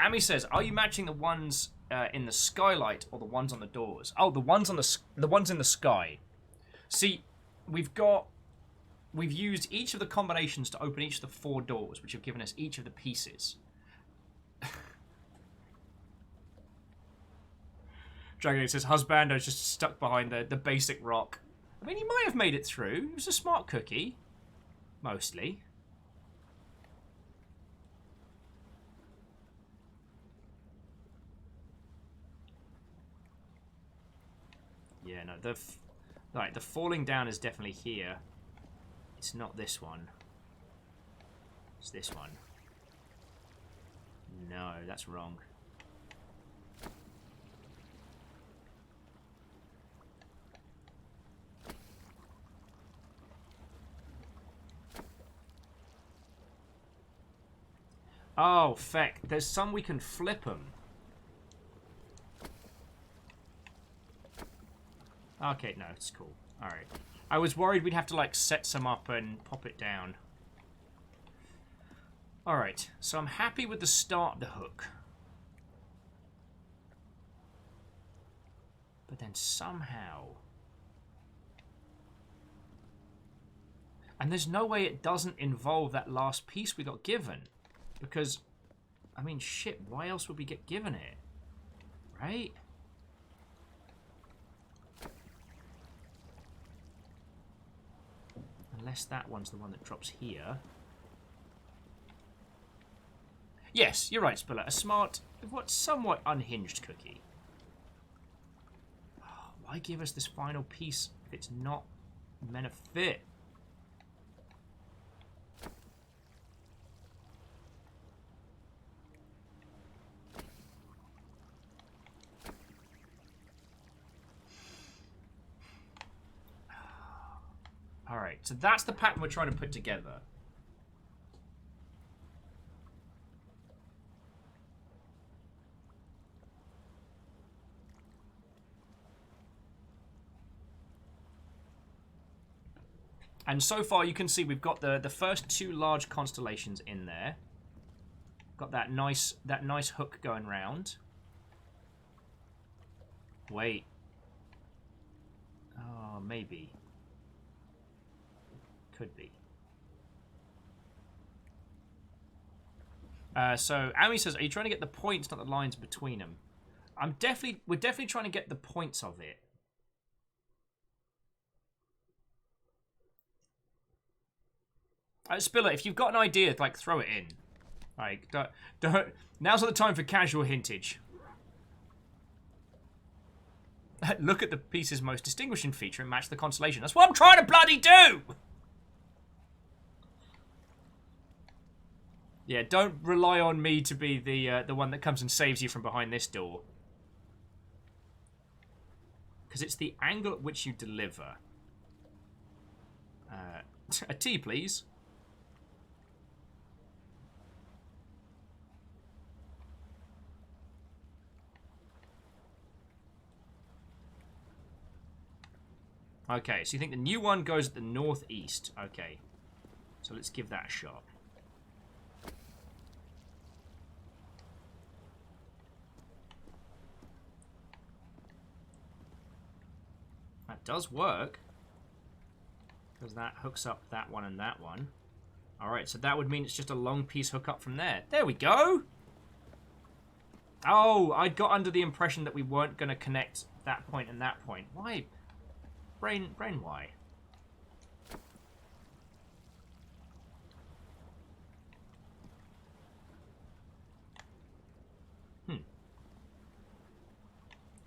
Amy says, "Are you matching the ones in the skylight or the ones on the doors?" Oh, the ones on the ones in the sky. See, we've used each of the combinations to open each of the 4 doors, which have given us each of the pieces. Dragon says, "Husbando's just stuck behind the basic rock." I mean, he might have made it through. He was a smart cookie, mostly. Yeah, no, the falling down is definitely here. It's not this one. It's this one. No, that's wrong. Oh, feck. There's some we can flip them. Okay, no, it's cool. Alright. I was worried we'd have to, like, set some up and pop it down. Alright, so I'm happy with the start of the hook. But then somehow... And there's no way it doesn't involve that last piece we got given. Because, I mean, shit, why else would we get given it? Right? Unless that one's the one that drops here. Yes, you're right, Spiller. A smart, somewhat unhinged cookie. Oh, why give us this final piece if it's not meant to fit? Alright, so that's the pattern we're trying to put together. And so far you can see we've got the first 2 large constellations in there. Got that nice hook going round. Wait. Oh, maybe. Could be. So Ami says, "Are you trying to get the points, not the lines between them?" We're definitely trying to get the points of it. Spiller, if you've got an idea, like, throw it in. Like, don't. Now's not the time for casual hintage. Look at the piece's most distinguishing feature and match the constellation. That's what I'm trying to bloody do! Yeah, don't rely on me to be the one that comes and saves you from behind this door. Because it's the angle at which you deliver. A tea, please. Okay, so you think the new one goes at the northeast. Okay. So let's give that a shot. That does work. Because that hooks up that one and that one. Alright, so that would mean it's just a long piece hook up from there. There we go! Oh, I got under the impression that we weren't going to connect that point and that point. Why? Brain why?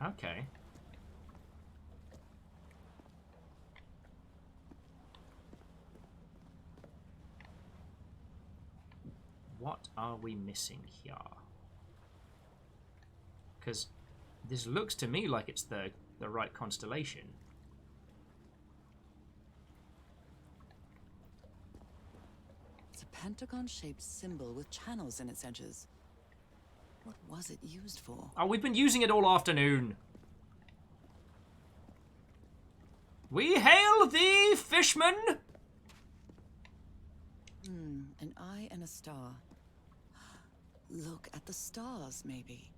Okay. What are we missing here? Because this looks to me like it's the right constellation. It's a pentagon-shaped symbol with channels in its edges. What was it used for? Oh, we've been using it all afternoon. We hail thee, fishman! An eye and a star. Look at the stars, maybe.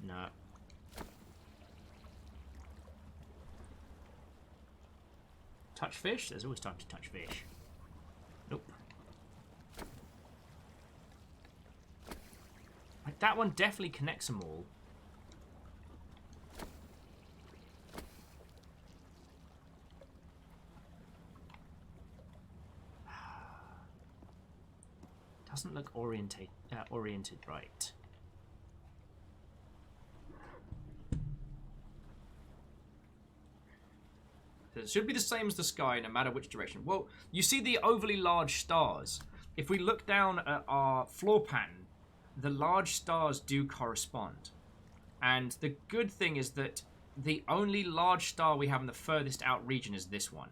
No. Touch fish? There's always time to touch fish. Nope. Like, that one definitely connects them all. Doesn't look oriented right. It should be the same as the sky no matter which direction. Well, you see the overly large stars. If we look down at our floor pattern, the large stars do correspond. And the good thing is that the only large star we have in the furthest out region is this one.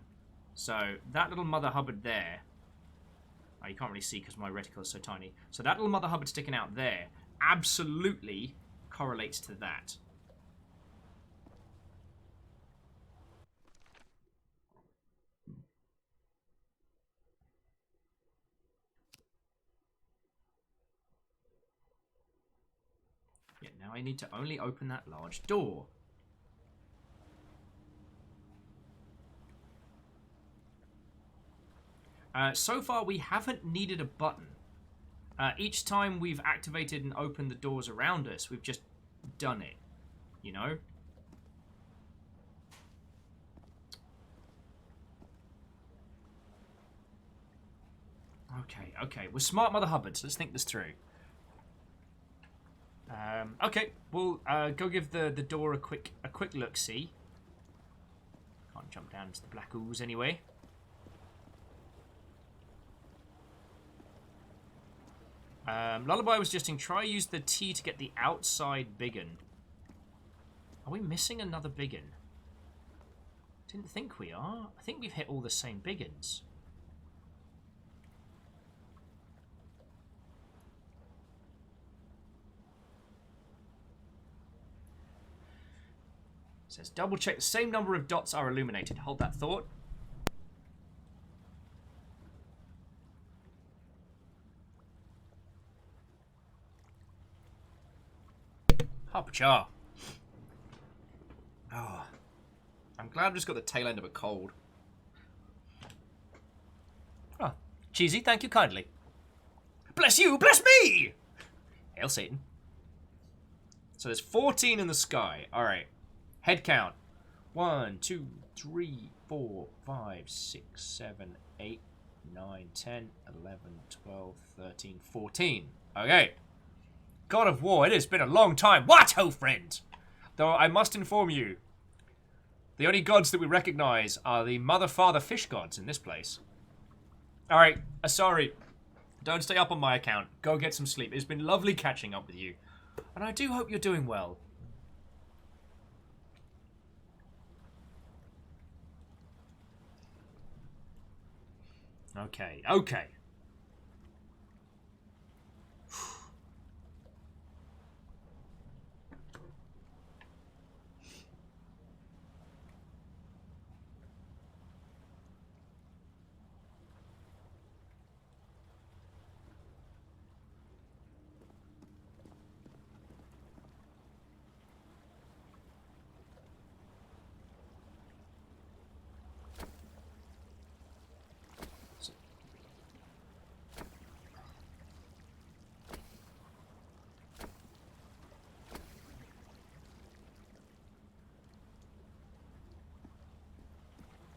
So that little Mother Hubbard there, oh, you can't really see because my reticle is so tiny. So that little Mother Hubbard sticking out there absolutely correlates to that. Yeah, now I need to only open that large door. So far, we haven't needed a button. Each time we've activated and opened the doors around us, we've just done it, you know? Okay, we're smart Mother Hubbards. Let's think this through. Okay, we'll go give the door a quick look-see. Can't jump down into the black ooze anyway. Lullaby was suggesting try use the T to get the outside biggin. Are we missing another biggin? Didn't think we are. I think we've hit all the same biggins. It says double check the same number of dots are illuminated. Hold that thought. Hopcha. Oh, I'm glad I've just got the tail end of a cold. Oh, cheesy, thank you kindly. Bless you, bless me! Hail Satan. So there's 14 in the sky. Alright. Head count. 1, 2, 3, 4, 5, 6, 7, 8, 9, 10, 11, 12, 13, 14. Okay. God of War, it has been a long time. What, ho friend? Though I must inform you, the only gods that we recognize are the mother-father fish gods in this place. Alright, sorry. Don't stay up on my account. Go get some sleep. It's been lovely catching up with you. And I do hope you're doing well. Okay, okay.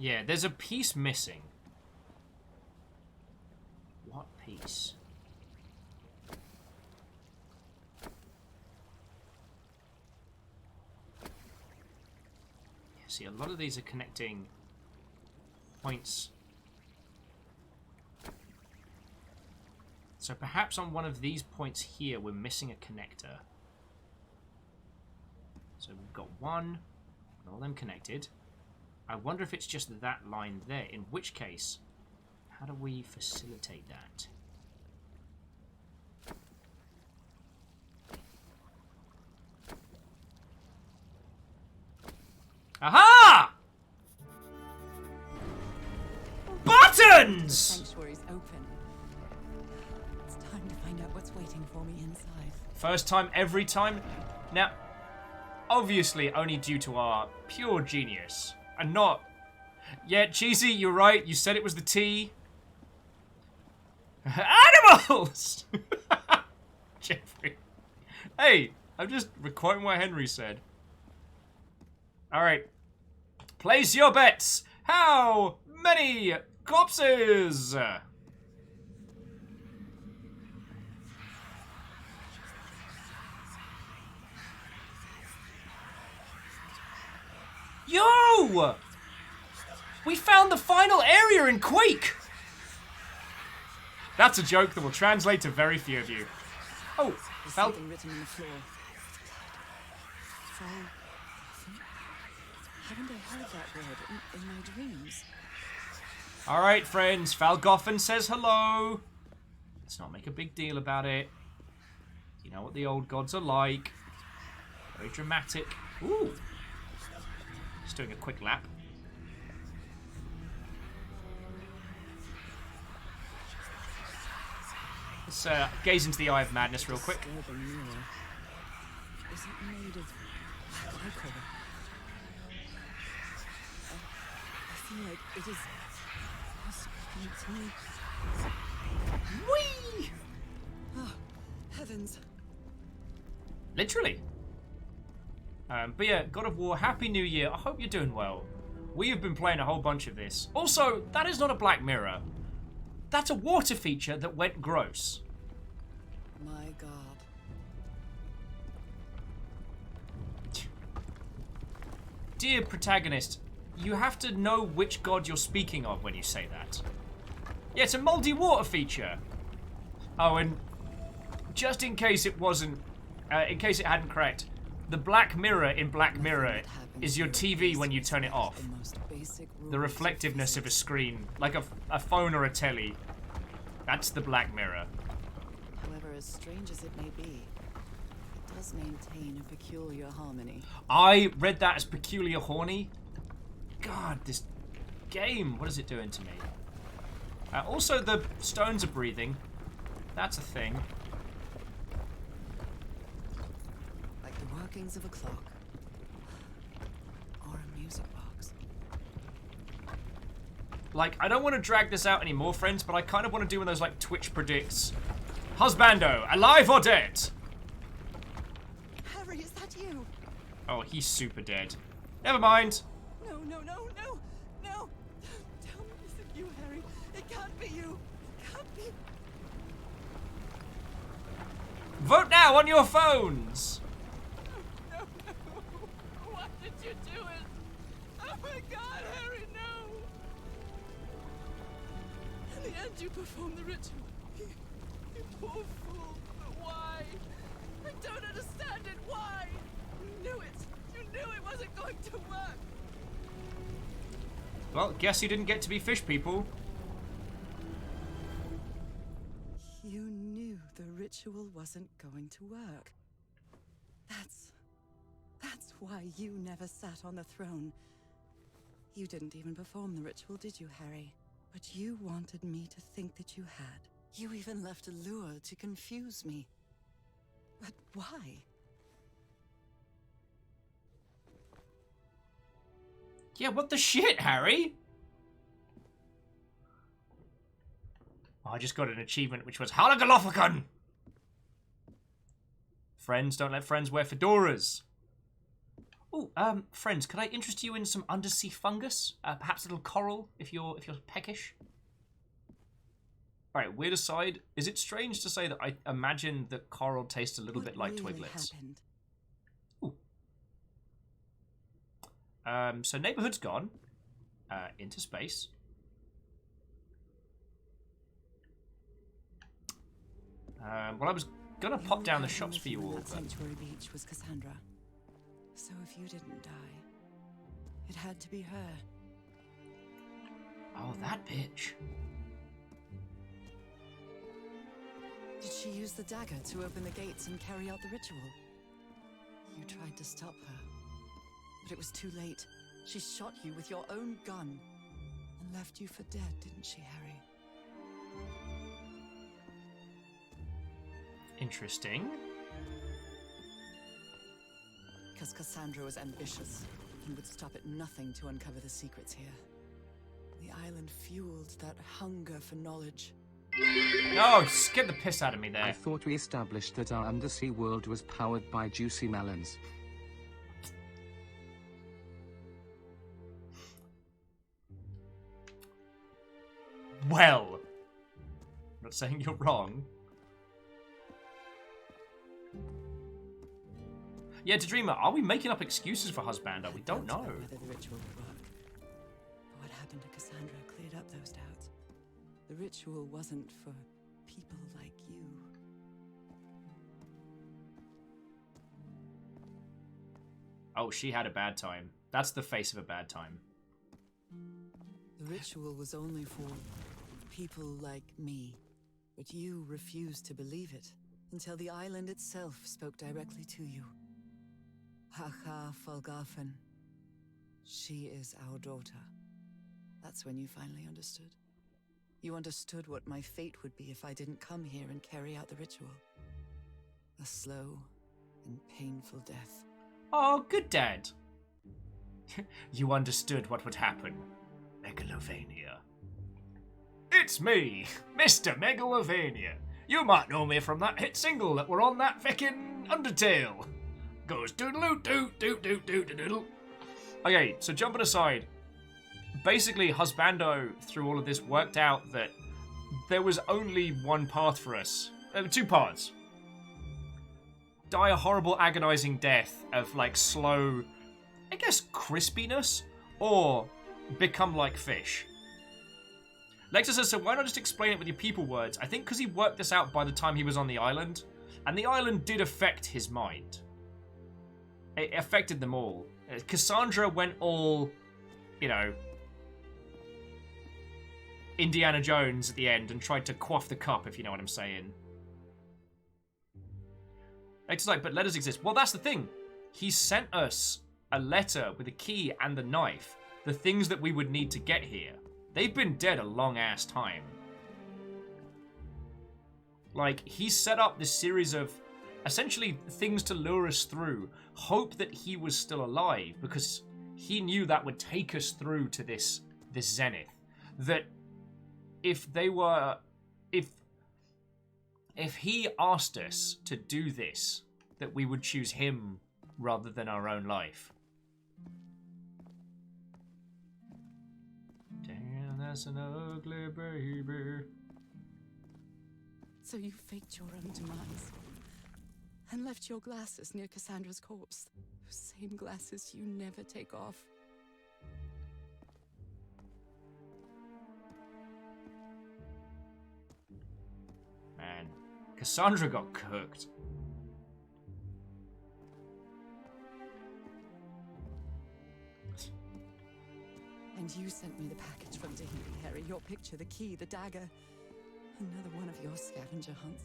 Yeah, there's a piece missing. What piece? Yeah, see, a lot of these are connecting points. So perhaps on one of these points here, we're missing a connector. So we've got one, and all them connected. I wonder if it's just that line there, in which case, how do we facilitate that? Aha! Buttons! The sanctuary's open. It's time to find out what's waiting for me inside. First time, every time. Now, obviously only due to our pure genius. And not... Yeah, Cheesy, you're right. You said it was the T. Animals! Jeffrey. Hey, I'm just quoting what Henry said. Alright. Place your bets. How many corpses? Yo! We found the final area in Quake! That's a joke that will translate to very few of you. Oh, There's Val... something written on the floor. Haven't I heard that word in my dreams? Alright, friends. Falgoffen says hello. Let's not make a big deal about it. You know what the old gods are like. Very dramatic. Ooh. Just doing a quick lap. Let's gaze into the Eye of Madness real quick. The mirror isn't made of glycol. I feel like it is speaking to me. Whee! Oh, heavens. Literally. But yeah, God of War, Happy New Year. I hope you're doing well. We have been playing a whole bunch of this. Also, that is not a Black Mirror. That's a water feature that went gross. My God. Dear protagonist, you have to know which god you're speaking of when you say that. Yeah, it's a moldy water feature. Oh, and just in case it wasn't, in case it hadn't cracked, the Black Mirror in Black Mirror is your TV when you turn it off. The reflectiveness of a screen, like a phone or a telly. That's the Black Mirror. However, as strange as it may be, it does maintain a peculiar harmony. I read that as peculiar horny. God, this game, what is it doing to me? Also, the stones are breathing. That's a thing. Like the workings of a clock. Or a music box. Like, I don't want to drag this out anymore, friends, but I kind of want to do one of those, like, Twitch predicts. Husbando, alive or dead? Harry, is that you? Oh, he's super dead. Never mind. No, no, no, no, no! Tell me this is you, Harry. It can't be you. It can't be. Vote now on your phones. No, no. Why did you do it? Oh my God, Harry, no! The and you perform the ritual. You poor fool. But why? I don't understand it. Why? You knew it. You knew it wasn't going to work. Well, guess you didn't get to be fish people. You knew the ritual wasn't going to work. That's why you never sat on the throne. You didn't even perform the ritual, did you, Harry? But you wanted me to think that you had. You even left a lure to confuse me. But why? Yeah, what the shit, Harry? Oh, I just got an achievement which was Halagalophicon! Friends, don't let friends wear fedoras. Oh, friends, could I interest you in some undersea fungus? Perhaps a little coral, if you're peckish. Alright, weird aside, is it strange to say that I imagine that coral tastes a little bit like Twiglets? Ooh. So neighborhood's gone. Into space. Well, I was gonna pop down the shops for you all, That but... sanctuary beach was Cassandra. So if you didn't die, it had to be her. Oh, that bitch. Did she use the dagger to open the gates and carry out the ritual? You tried to stop her, but it was too late. She shot you with your own gun and left you for dead, didn't she, Harry? Interesting. Because Cassandra was ambitious and would stop at nothing to uncover the secrets here. The island fueled that hunger for knowledge. Oh, scared the piss out of me there. I thought we established that our undersea world was powered by juicy melons. Well, I'm not saying you're wrong. Yeah, Dreamer, are we making up excuses for Husbando? We don't know. Whether the ritual would work. But what happened to Cassandra cleared up those doubts. The ritual wasn't for people like you. Oh, she had a bad time. That's the face of a bad time. The ritual was only for people like me. But you refused to believe it until the island itself spoke directly to you. Haha Folgarfen. She is our daughter. That's when you finally understood. You understood what my fate would be if I didn't come here and carry out the ritual. A slow and painful death. Oh, good dad. You understood what would happen. Megalovania. It's me, Mr. Megalovania. You might know me from that hit single that were on that feckin' Undertale. Goes doodaloo doot doot doot doot doodle. Okay, so jumping aside, basically Husbando through all of this worked out that there was only one path for us. Two paths. Die a horrible agonizing death of like slow, I guess, crispiness, or become like fish. Lexa says, so why not just explain it with your people words? I think because he worked this out by the time he was on the island, and the island did affect his mind. It affected them all. Cassandra went all, you know, Indiana Jones at the end and tried to quaff the cup, if you know what I'm saying. It's like, but letters exist. Well, that's the thing. He sent us a letter with a key and the knife. The things that we would need to get here. They've been dead a long-ass time. Like, he set up this series of, essentially, things to lure us through. Hope that he was still alive, because he knew that would take us through to this zenith. That if they were... If he asked us to do this, that we would choose him rather than our own life. Damn, that's an ugly baby. So you faked your own demise and left your glasses near Cassandra's corpse. Those same glasses you never take off. Cassandra got cooked. And you sent me the package from Tahiti, Harry. Your picture, the key, the dagger. Another one of your scavenger hunts.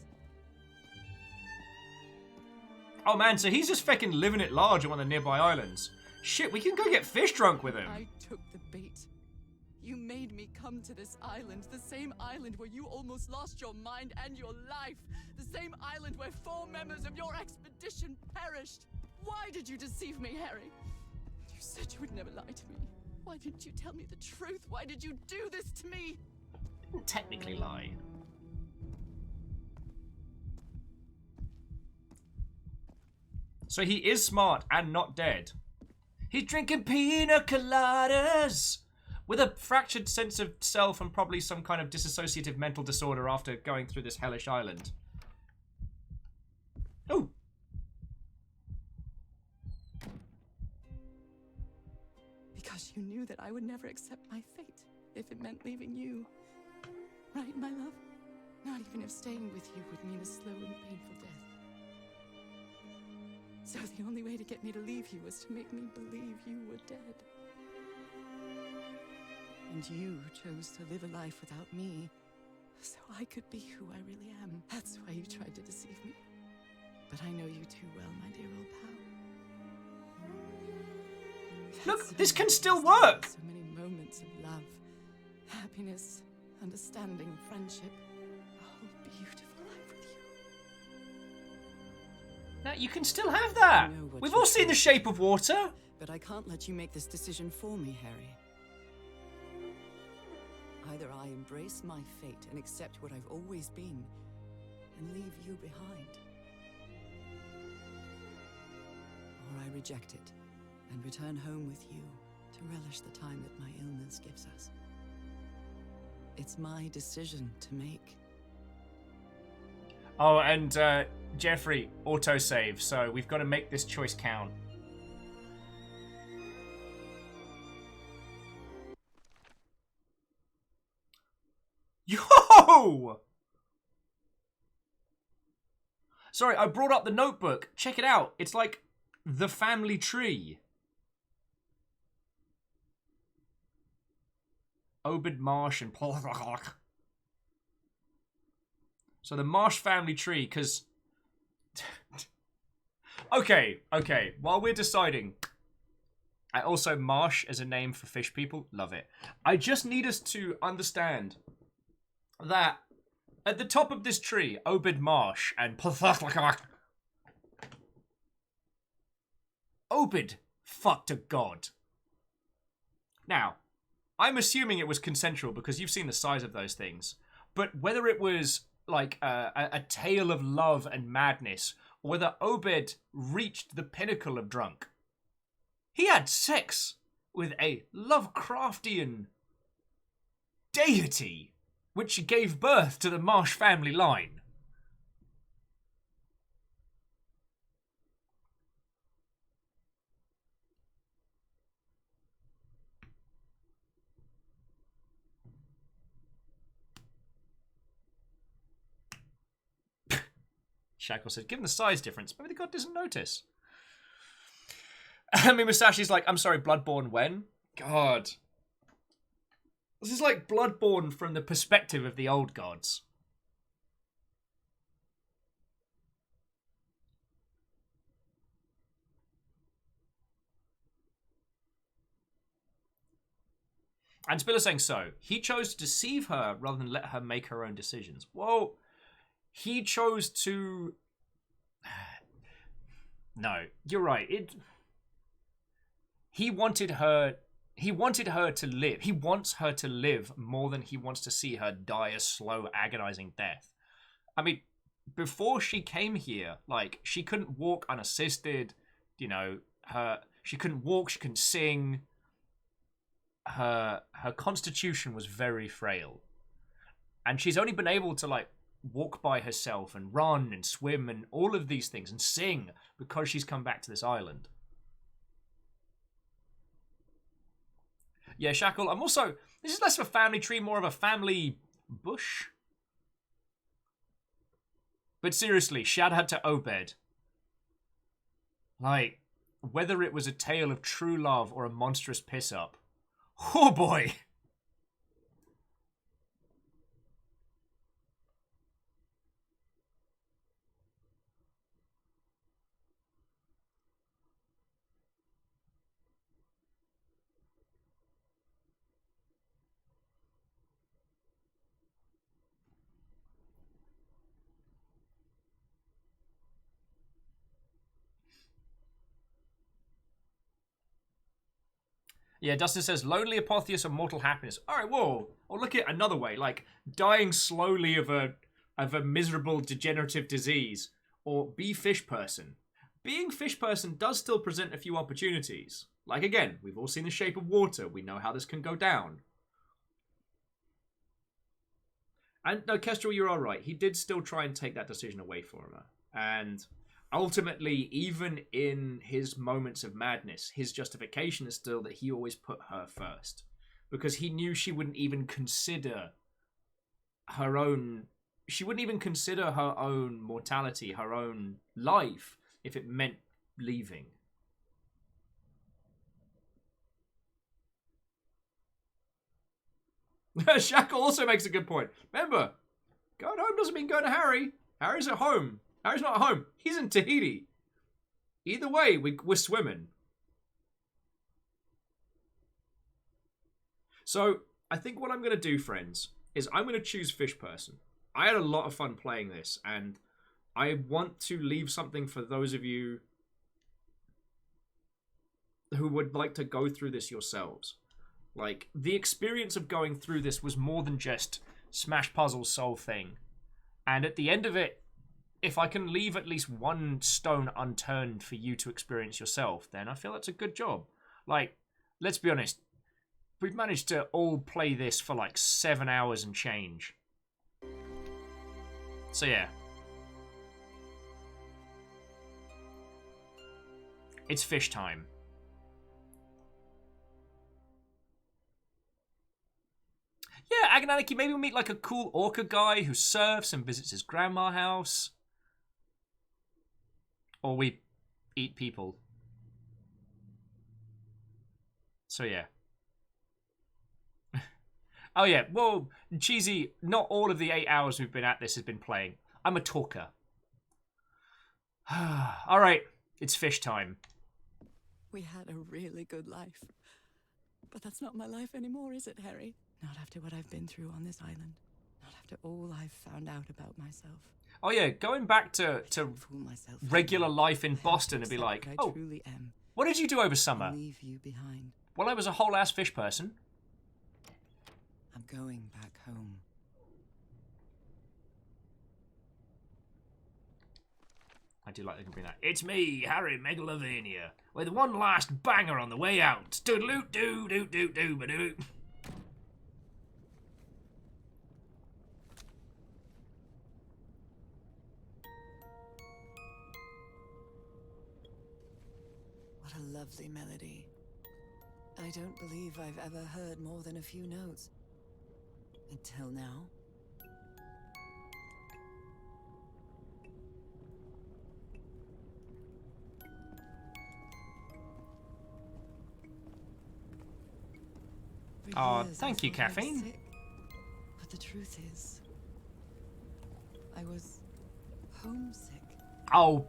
Oh man, so he's just fucking living it large at one of the nearby islands. Shit, we can go get fish drunk with him. I took the bait. You made me come to this island, the same island where you almost lost your mind and your life. The same island where 4 members of your expedition perished. Why did you deceive me, Harry? You said you would never lie to me. Why didn't you tell me the truth? Why did you do this to me? Didn't technically lie. So he is smart and not dead. He's drinking pina coladas with a fractured sense of self and probably some kind of dissociative mental disorder after going through this hellish island. Oh. Because you knew that I would never accept my fate if it meant leaving you. Right, my love? Not even if staying with you would mean a slow and painful death. So the only way to get me to leave you was to make me believe you were dead. And you chose to live a life without me, so I could be who I really am. That's why you tried to deceive me. But I know you too well, my dear old pal. Look, this can still work. So many moments of love, happiness, understanding, friendship. A whole beautiful life with you. Now, you can still have that. We've all seen The Shape of Water. But I can't let you make this decision for me, Harry. Either I embrace my fate and accept what I've always been, and leave you behind. Or I reject it, and return home with you to relish the time that my illness gives us. It's my decision to make. Oh, and Jeffrey, autosave, so we've got to make this choice count. Yo! Sorry, I brought up the notebook. Check it out. It's like the family tree. Obed Marsh and Paul. So the Marsh family tree, because... okay. While we're deciding... Also, Marsh as a name for fish people. Love it. I just need us to understand that at the top of this tree, Obed Marsh and... Obed fucked a god. Now, I'm assuming it was consensual because you've seen the size of those things. But whether it was like a tale of love and madness, or whether Obed reached the pinnacle of drunk, he had sex with a Lovecraftian deity, which gave birth to the Marsh family line. Shackle said, given the size difference, maybe the god doesn't notice. I mean, Musashi's like, I'm sorry, Bloodborne when? God. This is like Bloodborne from the perspective of the old gods. And Spiller's saying so. He chose to deceive her rather than let her make her own decisions. Whoa. He chose to... No, you're right. He wanted her to live. He wants her to live more than he wants to see her die a slow, agonizing death. I mean, before she came here, like, she couldn't walk unassisted. You know, she couldn't walk, she couldn't sing. Her constitution was very frail. And she's only been able to, like, walk by herself and run and swim and all of these things and sing because she's come back to this island. Yeah, Shackle, I'm also... This is less of a family tree, more of a family bush. But seriously, shout out to Obed. Like, whether it was a tale of true love or a monstrous piss-up. Oh boy! Yeah, Dustin says, lonely apotheosis of mortal happiness. Alright, whoa. Or look at another way, like dying slowly of a miserable degenerative disease. Or be fish person. Being fish person does still present a few opportunities. Like again, we've all seen The Shape of Water. We know how this can go down. And no, Kestrel, you're alright. He did still try and take that decision away from her. And ultimately, even in his moments of madness, his justification is still that he always put her first. Because he knew she wouldn't even consider her own... She wouldn't even consider her own mortality, her own life, if it meant leaving. Shackle also makes a good point. Remember, going home doesn't mean going to Harry. Harry's at home. Harry's not at home. He's in Tahiti. Either way, we're swimming. So, I think what I'm going to do, friends, is I'm going to choose fish person. I had a lot of fun playing this, and I want to leave something for those of you who would like to go through this yourselves. Like, the experience of going through this was more than just Smash Puzzle's sole thing. And at the end of it, if I can leave at least one stone unturned for you to experience yourself, then I feel that's a good job. Like, let's be honest, we've managed to all play this for like 7 hours and change. So yeah. It's fish time. Yeah, Agonaniki, maybe we'll meet like a cool orca guy who surfs and visits his grandma's house. Or we eat people. So yeah. Oh yeah, well, Cheesy, not all of the 8 hours we've been at this has been playing. I'm a talker. Alright, it's fish time. We had a really good life. But that's not my life anymore, is it, Harry? Not after what I've been through on this island. Not after all I've found out about myself. Oh yeah, going back to regular life in Boston and be like, oh, truly am. What did you do over summer? Leave you behind. Well, I was a whole ass fish person. I'm going back home. I do like they can bring that. It's me, Harry Megalovania, with one last banger on the way out. Doodaloot doo doo doo doo ba doo. What a lovely melody. I don't believe I've ever heard more than a few notes. Until now. Oh, thank you, Caffeine. Sick, but the truth is, I was homesick. Oh.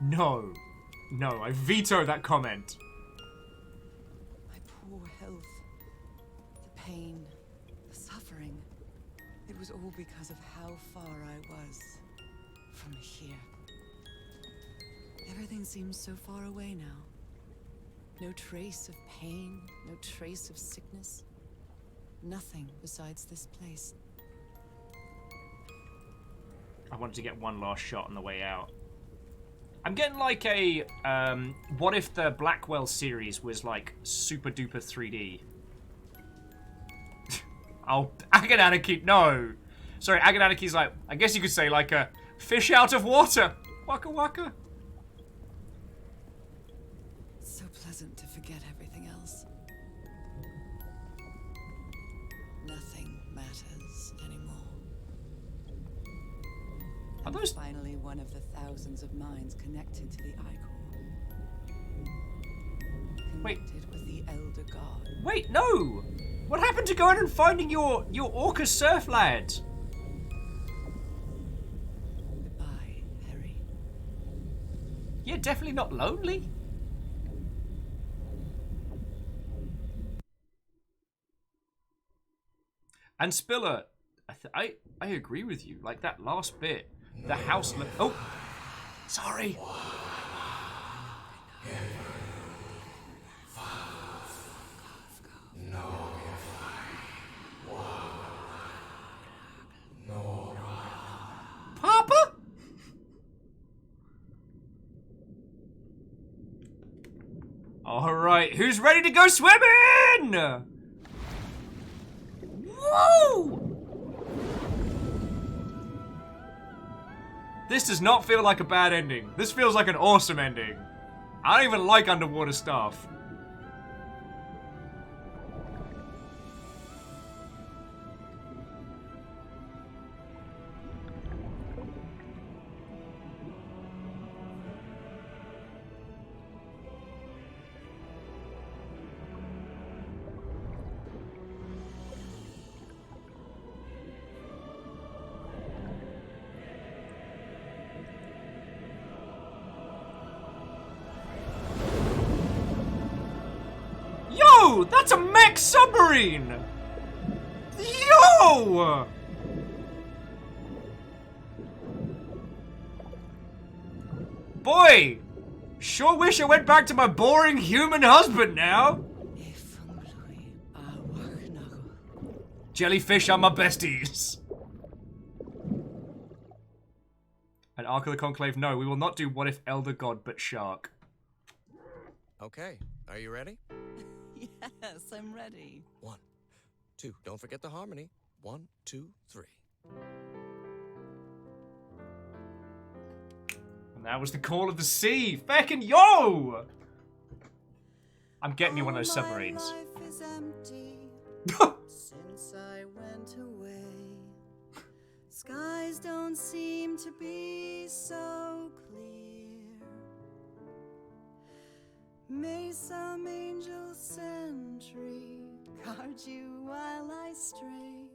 No. No, I veto that comment. My poor health. The pain. The suffering. It was all because of how far I was from here. Everything seems so far away now. No trace of pain, no trace of sickness. Nothing besides this place. I wanted to get one last shot on the way out. I'm getting like a, what if the Blackwell series was like super duper 3D? Oh, Agonaniki, no. Sorry, Agonaniki's like, I guess you could say like a fish out of water. Waka waka. So pleasant to forget everything else. Nothing matters anymore. Are those... Finally, one of the thousands of minds connected to the Icor. Connected with the Elder God. Wait, no! What happened to going and finding your Orca surf lads? Goodbye, Harry. You're definitely not lonely. And Spiller, I agree with you. Like that last bit, the house. Oh, sorry. Papa? All right, who's ready to go swimming? Woo! This does not feel like a bad ending. This feels like an awesome ending. I don't even like underwater stuff. Yo, that's a mech submarine! Yo! Boy, sure wish I went back to my boring human husband now. Jellyfish are my besties. An Ark of the Conclave, no, we will not do What If Elder God but Shark. Okay, are you ready? Yes, I'm ready. 1, 2, don't forget the harmony. 1, 2, 3. And that was the call of the sea. Feckin' yo! I'm getting you one of those submarines. My life is empty since I went away. Skies don't seem to be so clear. May some angel sentry guard you while I stray,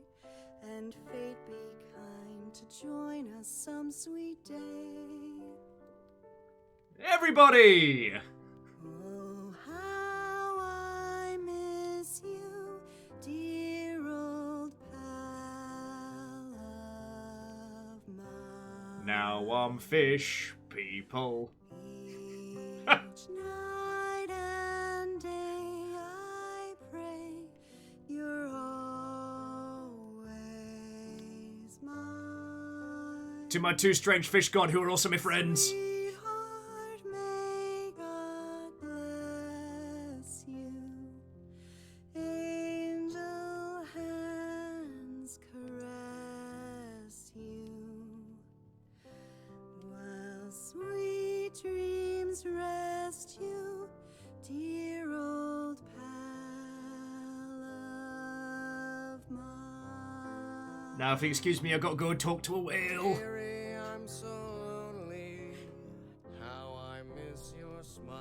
and fate be kind to join us some sweet day. Everybody! Oh, how I miss you, dear old pal of mine. Now I'm fish, people. Each night and day I pray you're always mine. To my two strange fish god who are also my friends. Sweetheart, may God bless you. Angel hands caress you, while sweet dreams rest you, dear old pal of mine. Now, if you excuse me, I gotta go and talk to a whale. Harry, I'm so lonely. How I miss your smile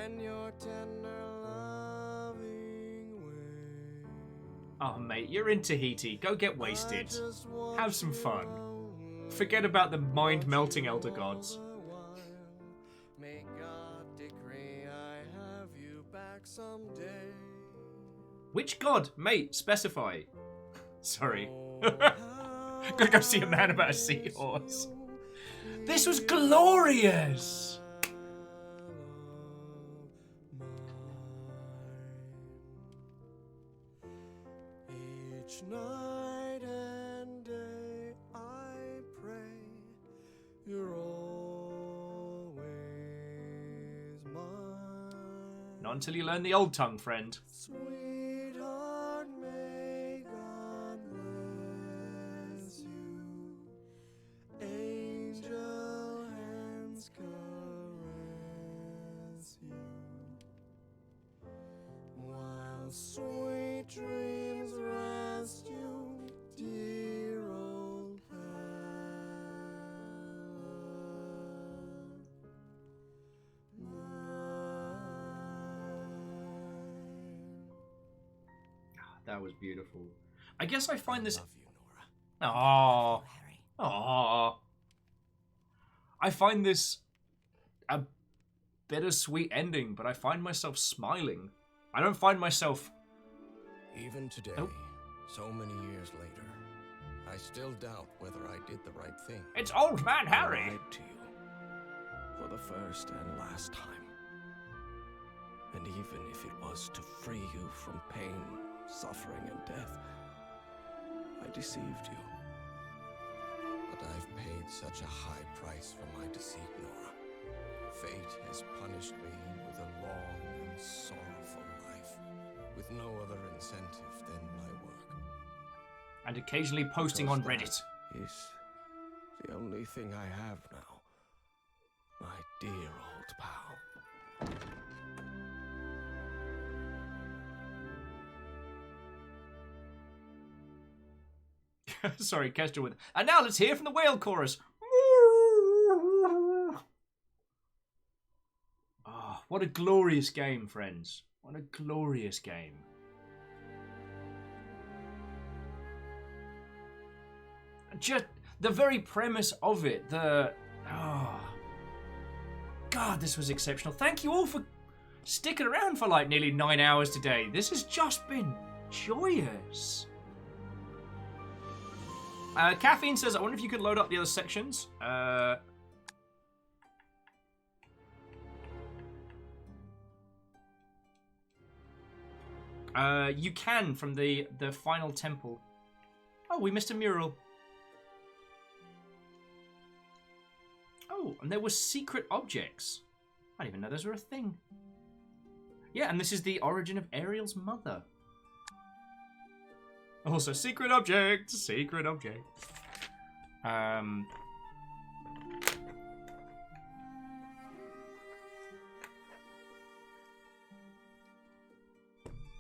and your tender loving way. Oh, mate, you're in Tahiti. Go get wasted. Have some fun. Forget about the mind-melting elder gods. May God decree I have you back someday. Which god? Mate, specify. Sorry. Gotta go see a man about a seahorse. This was glorious! Each night and day I pray you're always mine. Not until you learn the old tongue, friend. Sweetheart, may God bless you. Angel hands caress you, while sweet dreams rest you, dear old pal That was beautiful. I guess I find this... Aww. Aww. I find this a bittersweet ending, but I find myself smiling. I don't find myself... Even today, so many years later, I still doubt whether I did the right thing. It's Old Man Harry! I lied to you. For the first and last time. And even if it was to free you from pain, suffering, and death, I deceived you. But I've paid such a high price for my deceit, Nora. Fate has punished me with a long and sorrowful life, with no other incentive than my work. And occasionally posting on Reddit. Is the only thing I have now. My dear old pal. Sorry, Kestrel with... And now let's hear from the whale chorus. Oh, what a glorious game, friends. What a glorious game. Just the very premise of it, the... Oh. God, this was exceptional. Thank you all for sticking around for like nearly 9 hours today. This has just been joyous. Caffeine says, I wonder if you could load up the other sections. You can from the final temple. Oh, we missed a mural. Oh, and there were secret objects. I didn't even know those were a thing. Yeah, and this is the origin of Ariel's mother. Also, secret object, secret object.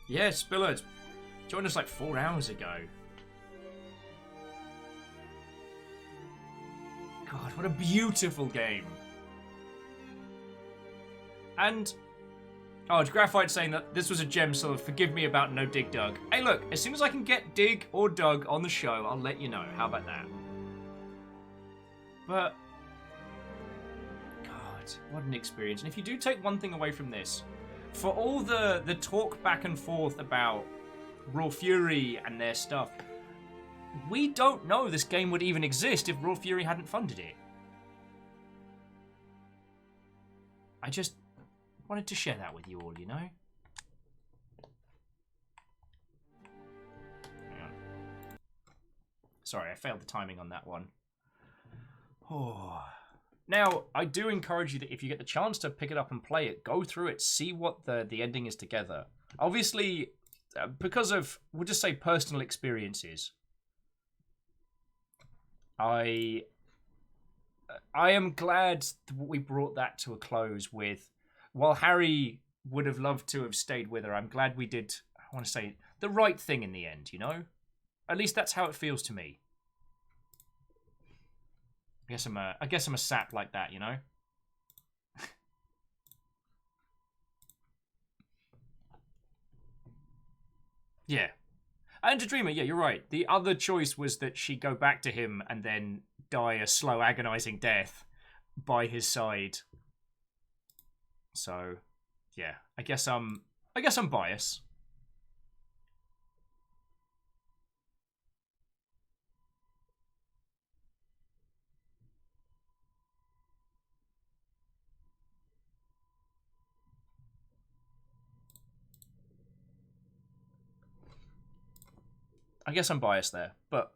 Yeah, Spillard joined us like 4 hours ago. God, what a beautiful game. And... Oh, it's Graphite saying that this was a gem, so forgive me about no Dig Dug. Hey, look, as soon as I can get Dig or Doug on the show, I'll let you know. How about that? But... God, what an experience. And if you do take one thing away from this, for all the talk back and forth about Raw Fury and their stuff, we don't know this game would even exist if Raw Fury hadn't funded it. I just wanted to share that with you all, you know? Hang on. Sorry, I failed the timing on that one. Oh. Now, I do encourage you that if you get the chance to pick it up and play it, go through it, see what the ending is together. Obviously, because of, we'll just say, personal experiences, I am glad that we brought that to a close with, while Harry would have loved to have stayed with her, I'm glad we did, I want to say, the right thing in the end, you know? At least that's how it feels to me. I guess I'm a sap like that, you know? Yeah. And a Dreamer, yeah, you're right. The other choice was that she go back to him and then die a slow, agonizing death by his side. So, yeah, I guess I'm biased. I guess I'm biased there, but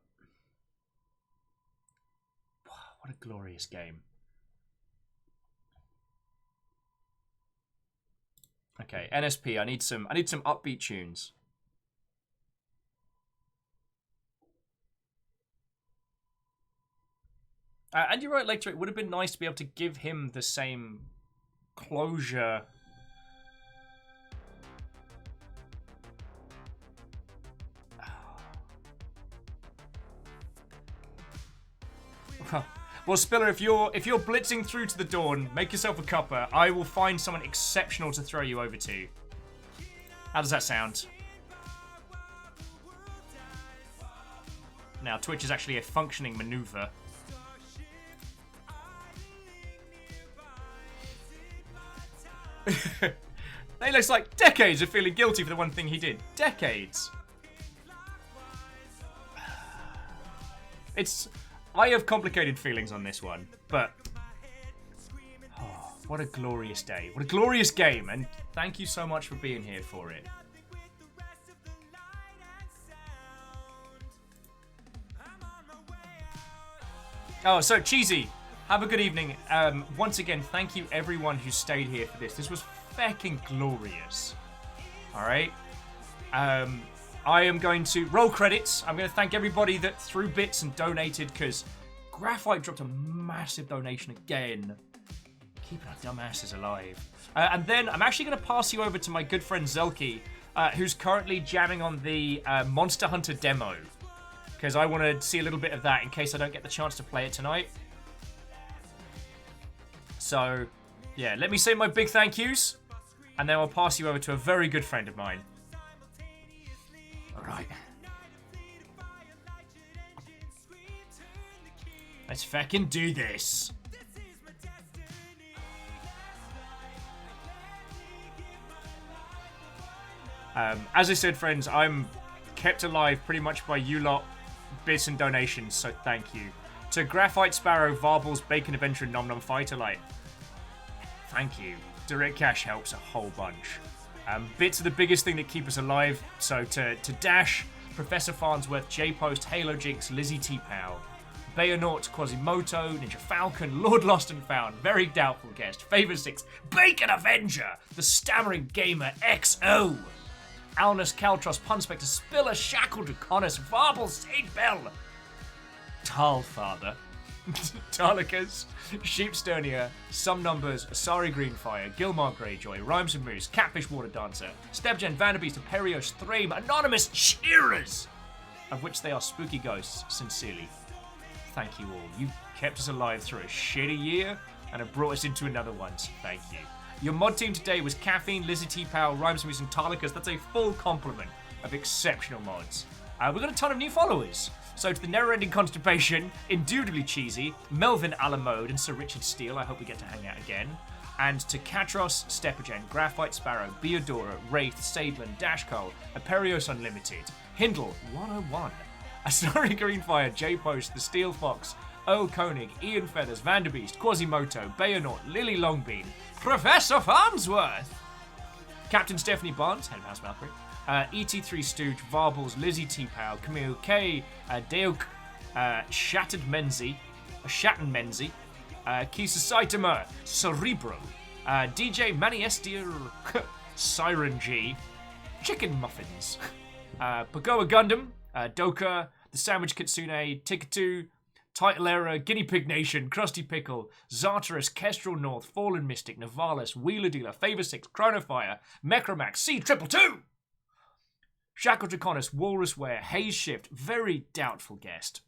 what a glorious game. Okay, NSP, I need some upbeat tunes. And you're right, Lecter, it would have been nice to be able to give him the same closure. Well, Spiller, if you're blitzing through to the dawn, make yourself a cuppa. I will find someone exceptional to throw you over to. How does that sound? now Twitch is actually a functioning maneuver. It looks like decades of feeling guilty for the one thing he did. Decades. I have complicated feelings on this one, but what a glorious day. What a glorious game, and thank you so much for being here for it. Oh, so Cheesy, have a good evening. Once again, thank you everyone who stayed here for this. This was fucking glorious. Alright. I am going to roll credits. I'm going to thank everybody that threw bits and donated, because Graphite dropped a massive donation again. Keeping our dumbasses alive. And then I'm actually going to pass you over to my good friend Zelky, who's currently jamming on the Monster Hunter demo, because I want to see a little bit of that in case I don't get the chance to play it tonight. So, yeah, let me say my big thank yous, and then I'll pass you over to a very good friend of mine. Alright. Let's fucking do this. As I said, friends, I'm kept alive pretty much by you lot, bits and donations, so thank you. To Graphite Sparrow, Varbles, Bacon Adventure, and Nom Nom Fighter Light, thank you. Direct cash helps a whole bunch. Bits are the biggest thing that keep us alive, so to Dash, Professor Farnsworth, J-Post, Halo Jinx, Lizzie T-Pow, Bayonort, Quasimoto, Ninja Falcon, Lord Lost and Found, Very Doubtful Guest, Favor 6, Bacon Avenger, The Stammering Gamer XO, Alnus, Caltros, Punspector, Spiller, Shackle, Draconis, Varble, Saint Bell, Talfather, Tarlicus, Sheepsternia, Some Numbers, Asari Greenfire, Gilmar Greyjoy, Rhymes and Moose, Catfish Water Dancer, Stepgen, Vanderbeast, Imperios, Thrame, Anonymous Cheerers, of which they are spooky ghosts, sincerely. Thank you all. You kept us alive through a shitty year and have brought us into another one, so thank you. Your mod team today was Caffeine, Lizzie T-Pow, Rhymes and Moose, and Tarlicus. That's a full complement of exceptional mods. We've got a ton of new followers. So to the Never-Ending Constipation, Indubitably Cheesy, Melvin Alamode, and Sir Richard Steele, I hope we get to hang out again. And to Katros, Stepagen, Graphite Sparrow, Beodora, Wraith, Saidlin, Dashcole, Aperios Unlimited, Hindle 101, Asari Greenfire, J-Post, The Steel Fox, O. Koenig, Ian Feathers, Vanderbeast, Quasimoto, Bayonort, Lily Longbean, Professor Farnsworth, Captain Stephanie Barnes, Head of House Malcolm, ET3 Stooge, Varbles, Lizzie T-Pow, Camille K, Deok, Shattered Menzi, Kisa Saitama, Cerebro, DJ Maniestier, Siren G, Chicken Muffins, Pagoa Gundam, Doka, The Sandwich Kitsune, Tikatu, Title Error, Guinea Pig Nation, Krusty Pickle, Zartarus, Kestrel North, Fallen Mystic, Navalis, Wheeler Dealer, Favor 6, Chronofire, Mecromax, C222! Shackle Draconis, Walrus Ware, Haze Shift, Very Doubtful Guest,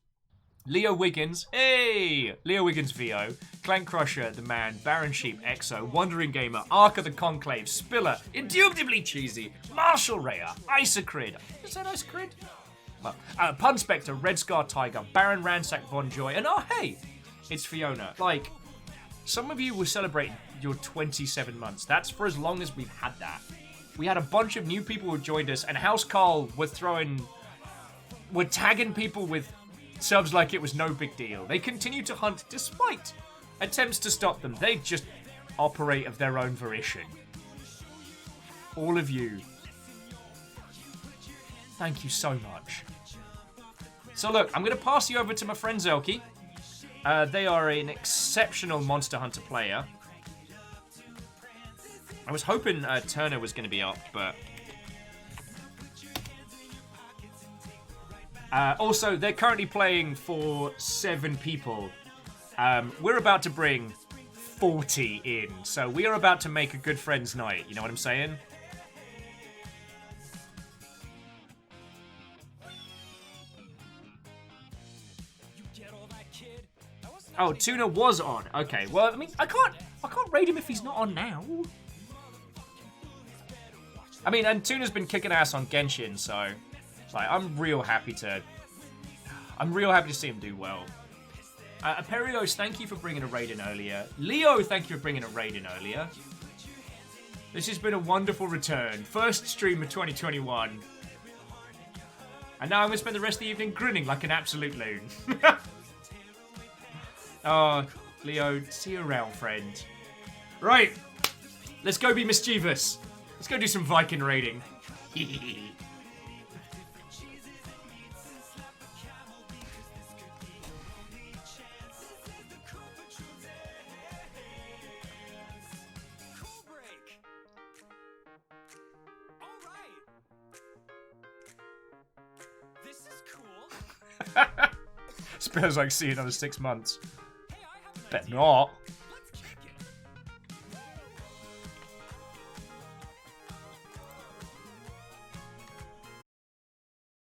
Leo Wiggins, hey! Leo Wiggins VO, Clank Crusher, The Man, Baron Sheep, Exo, Wandering Gamer, Ark of the Conclave, Spiller, Indubitably Cheesy, Marshall Raya, Isocrid, is that Isocrid? Well, Punspector, Red Scar Tiger, Baron Ransack Von Joy, and oh hey, it's Fiona. Like, some of you were celebrating your 27 months. That's for as long as we've had that. We had a bunch of new people who joined us, and House Carl were tagging people with subs like it was no big deal. They continue to hunt despite attempts to stop them. They just operate of their own volition. All of you, thank you so much. So look, I'm going to pass you over to my friend Zelky. They are an exceptional Monster Hunter player. I was hoping Turner was going to be up, but... also, they're currently playing for 7 people. We're about to bring 40 in, so we are about to make a good friends night, you know what I'm saying? Oh, Tuna was on. Okay, well, I mean, I can't raid him if he's not on now. I mean, and Tuna's been kicking ass on Genshin, so like, I'm real happy to I'm real happy to see him do well. Aperios, thank you for bringing a raid in earlier. Leo, thank you for bringing a raid in earlier. This has been a wonderful return. First stream of 2021. And now I'm going to spend the rest of the evening grinning like an absolute loon. Oh, Leo, see you around, friend. Right, let's go be mischievous. Let's go do some Viking raiding. Spurs like see another 6 months. Bet not.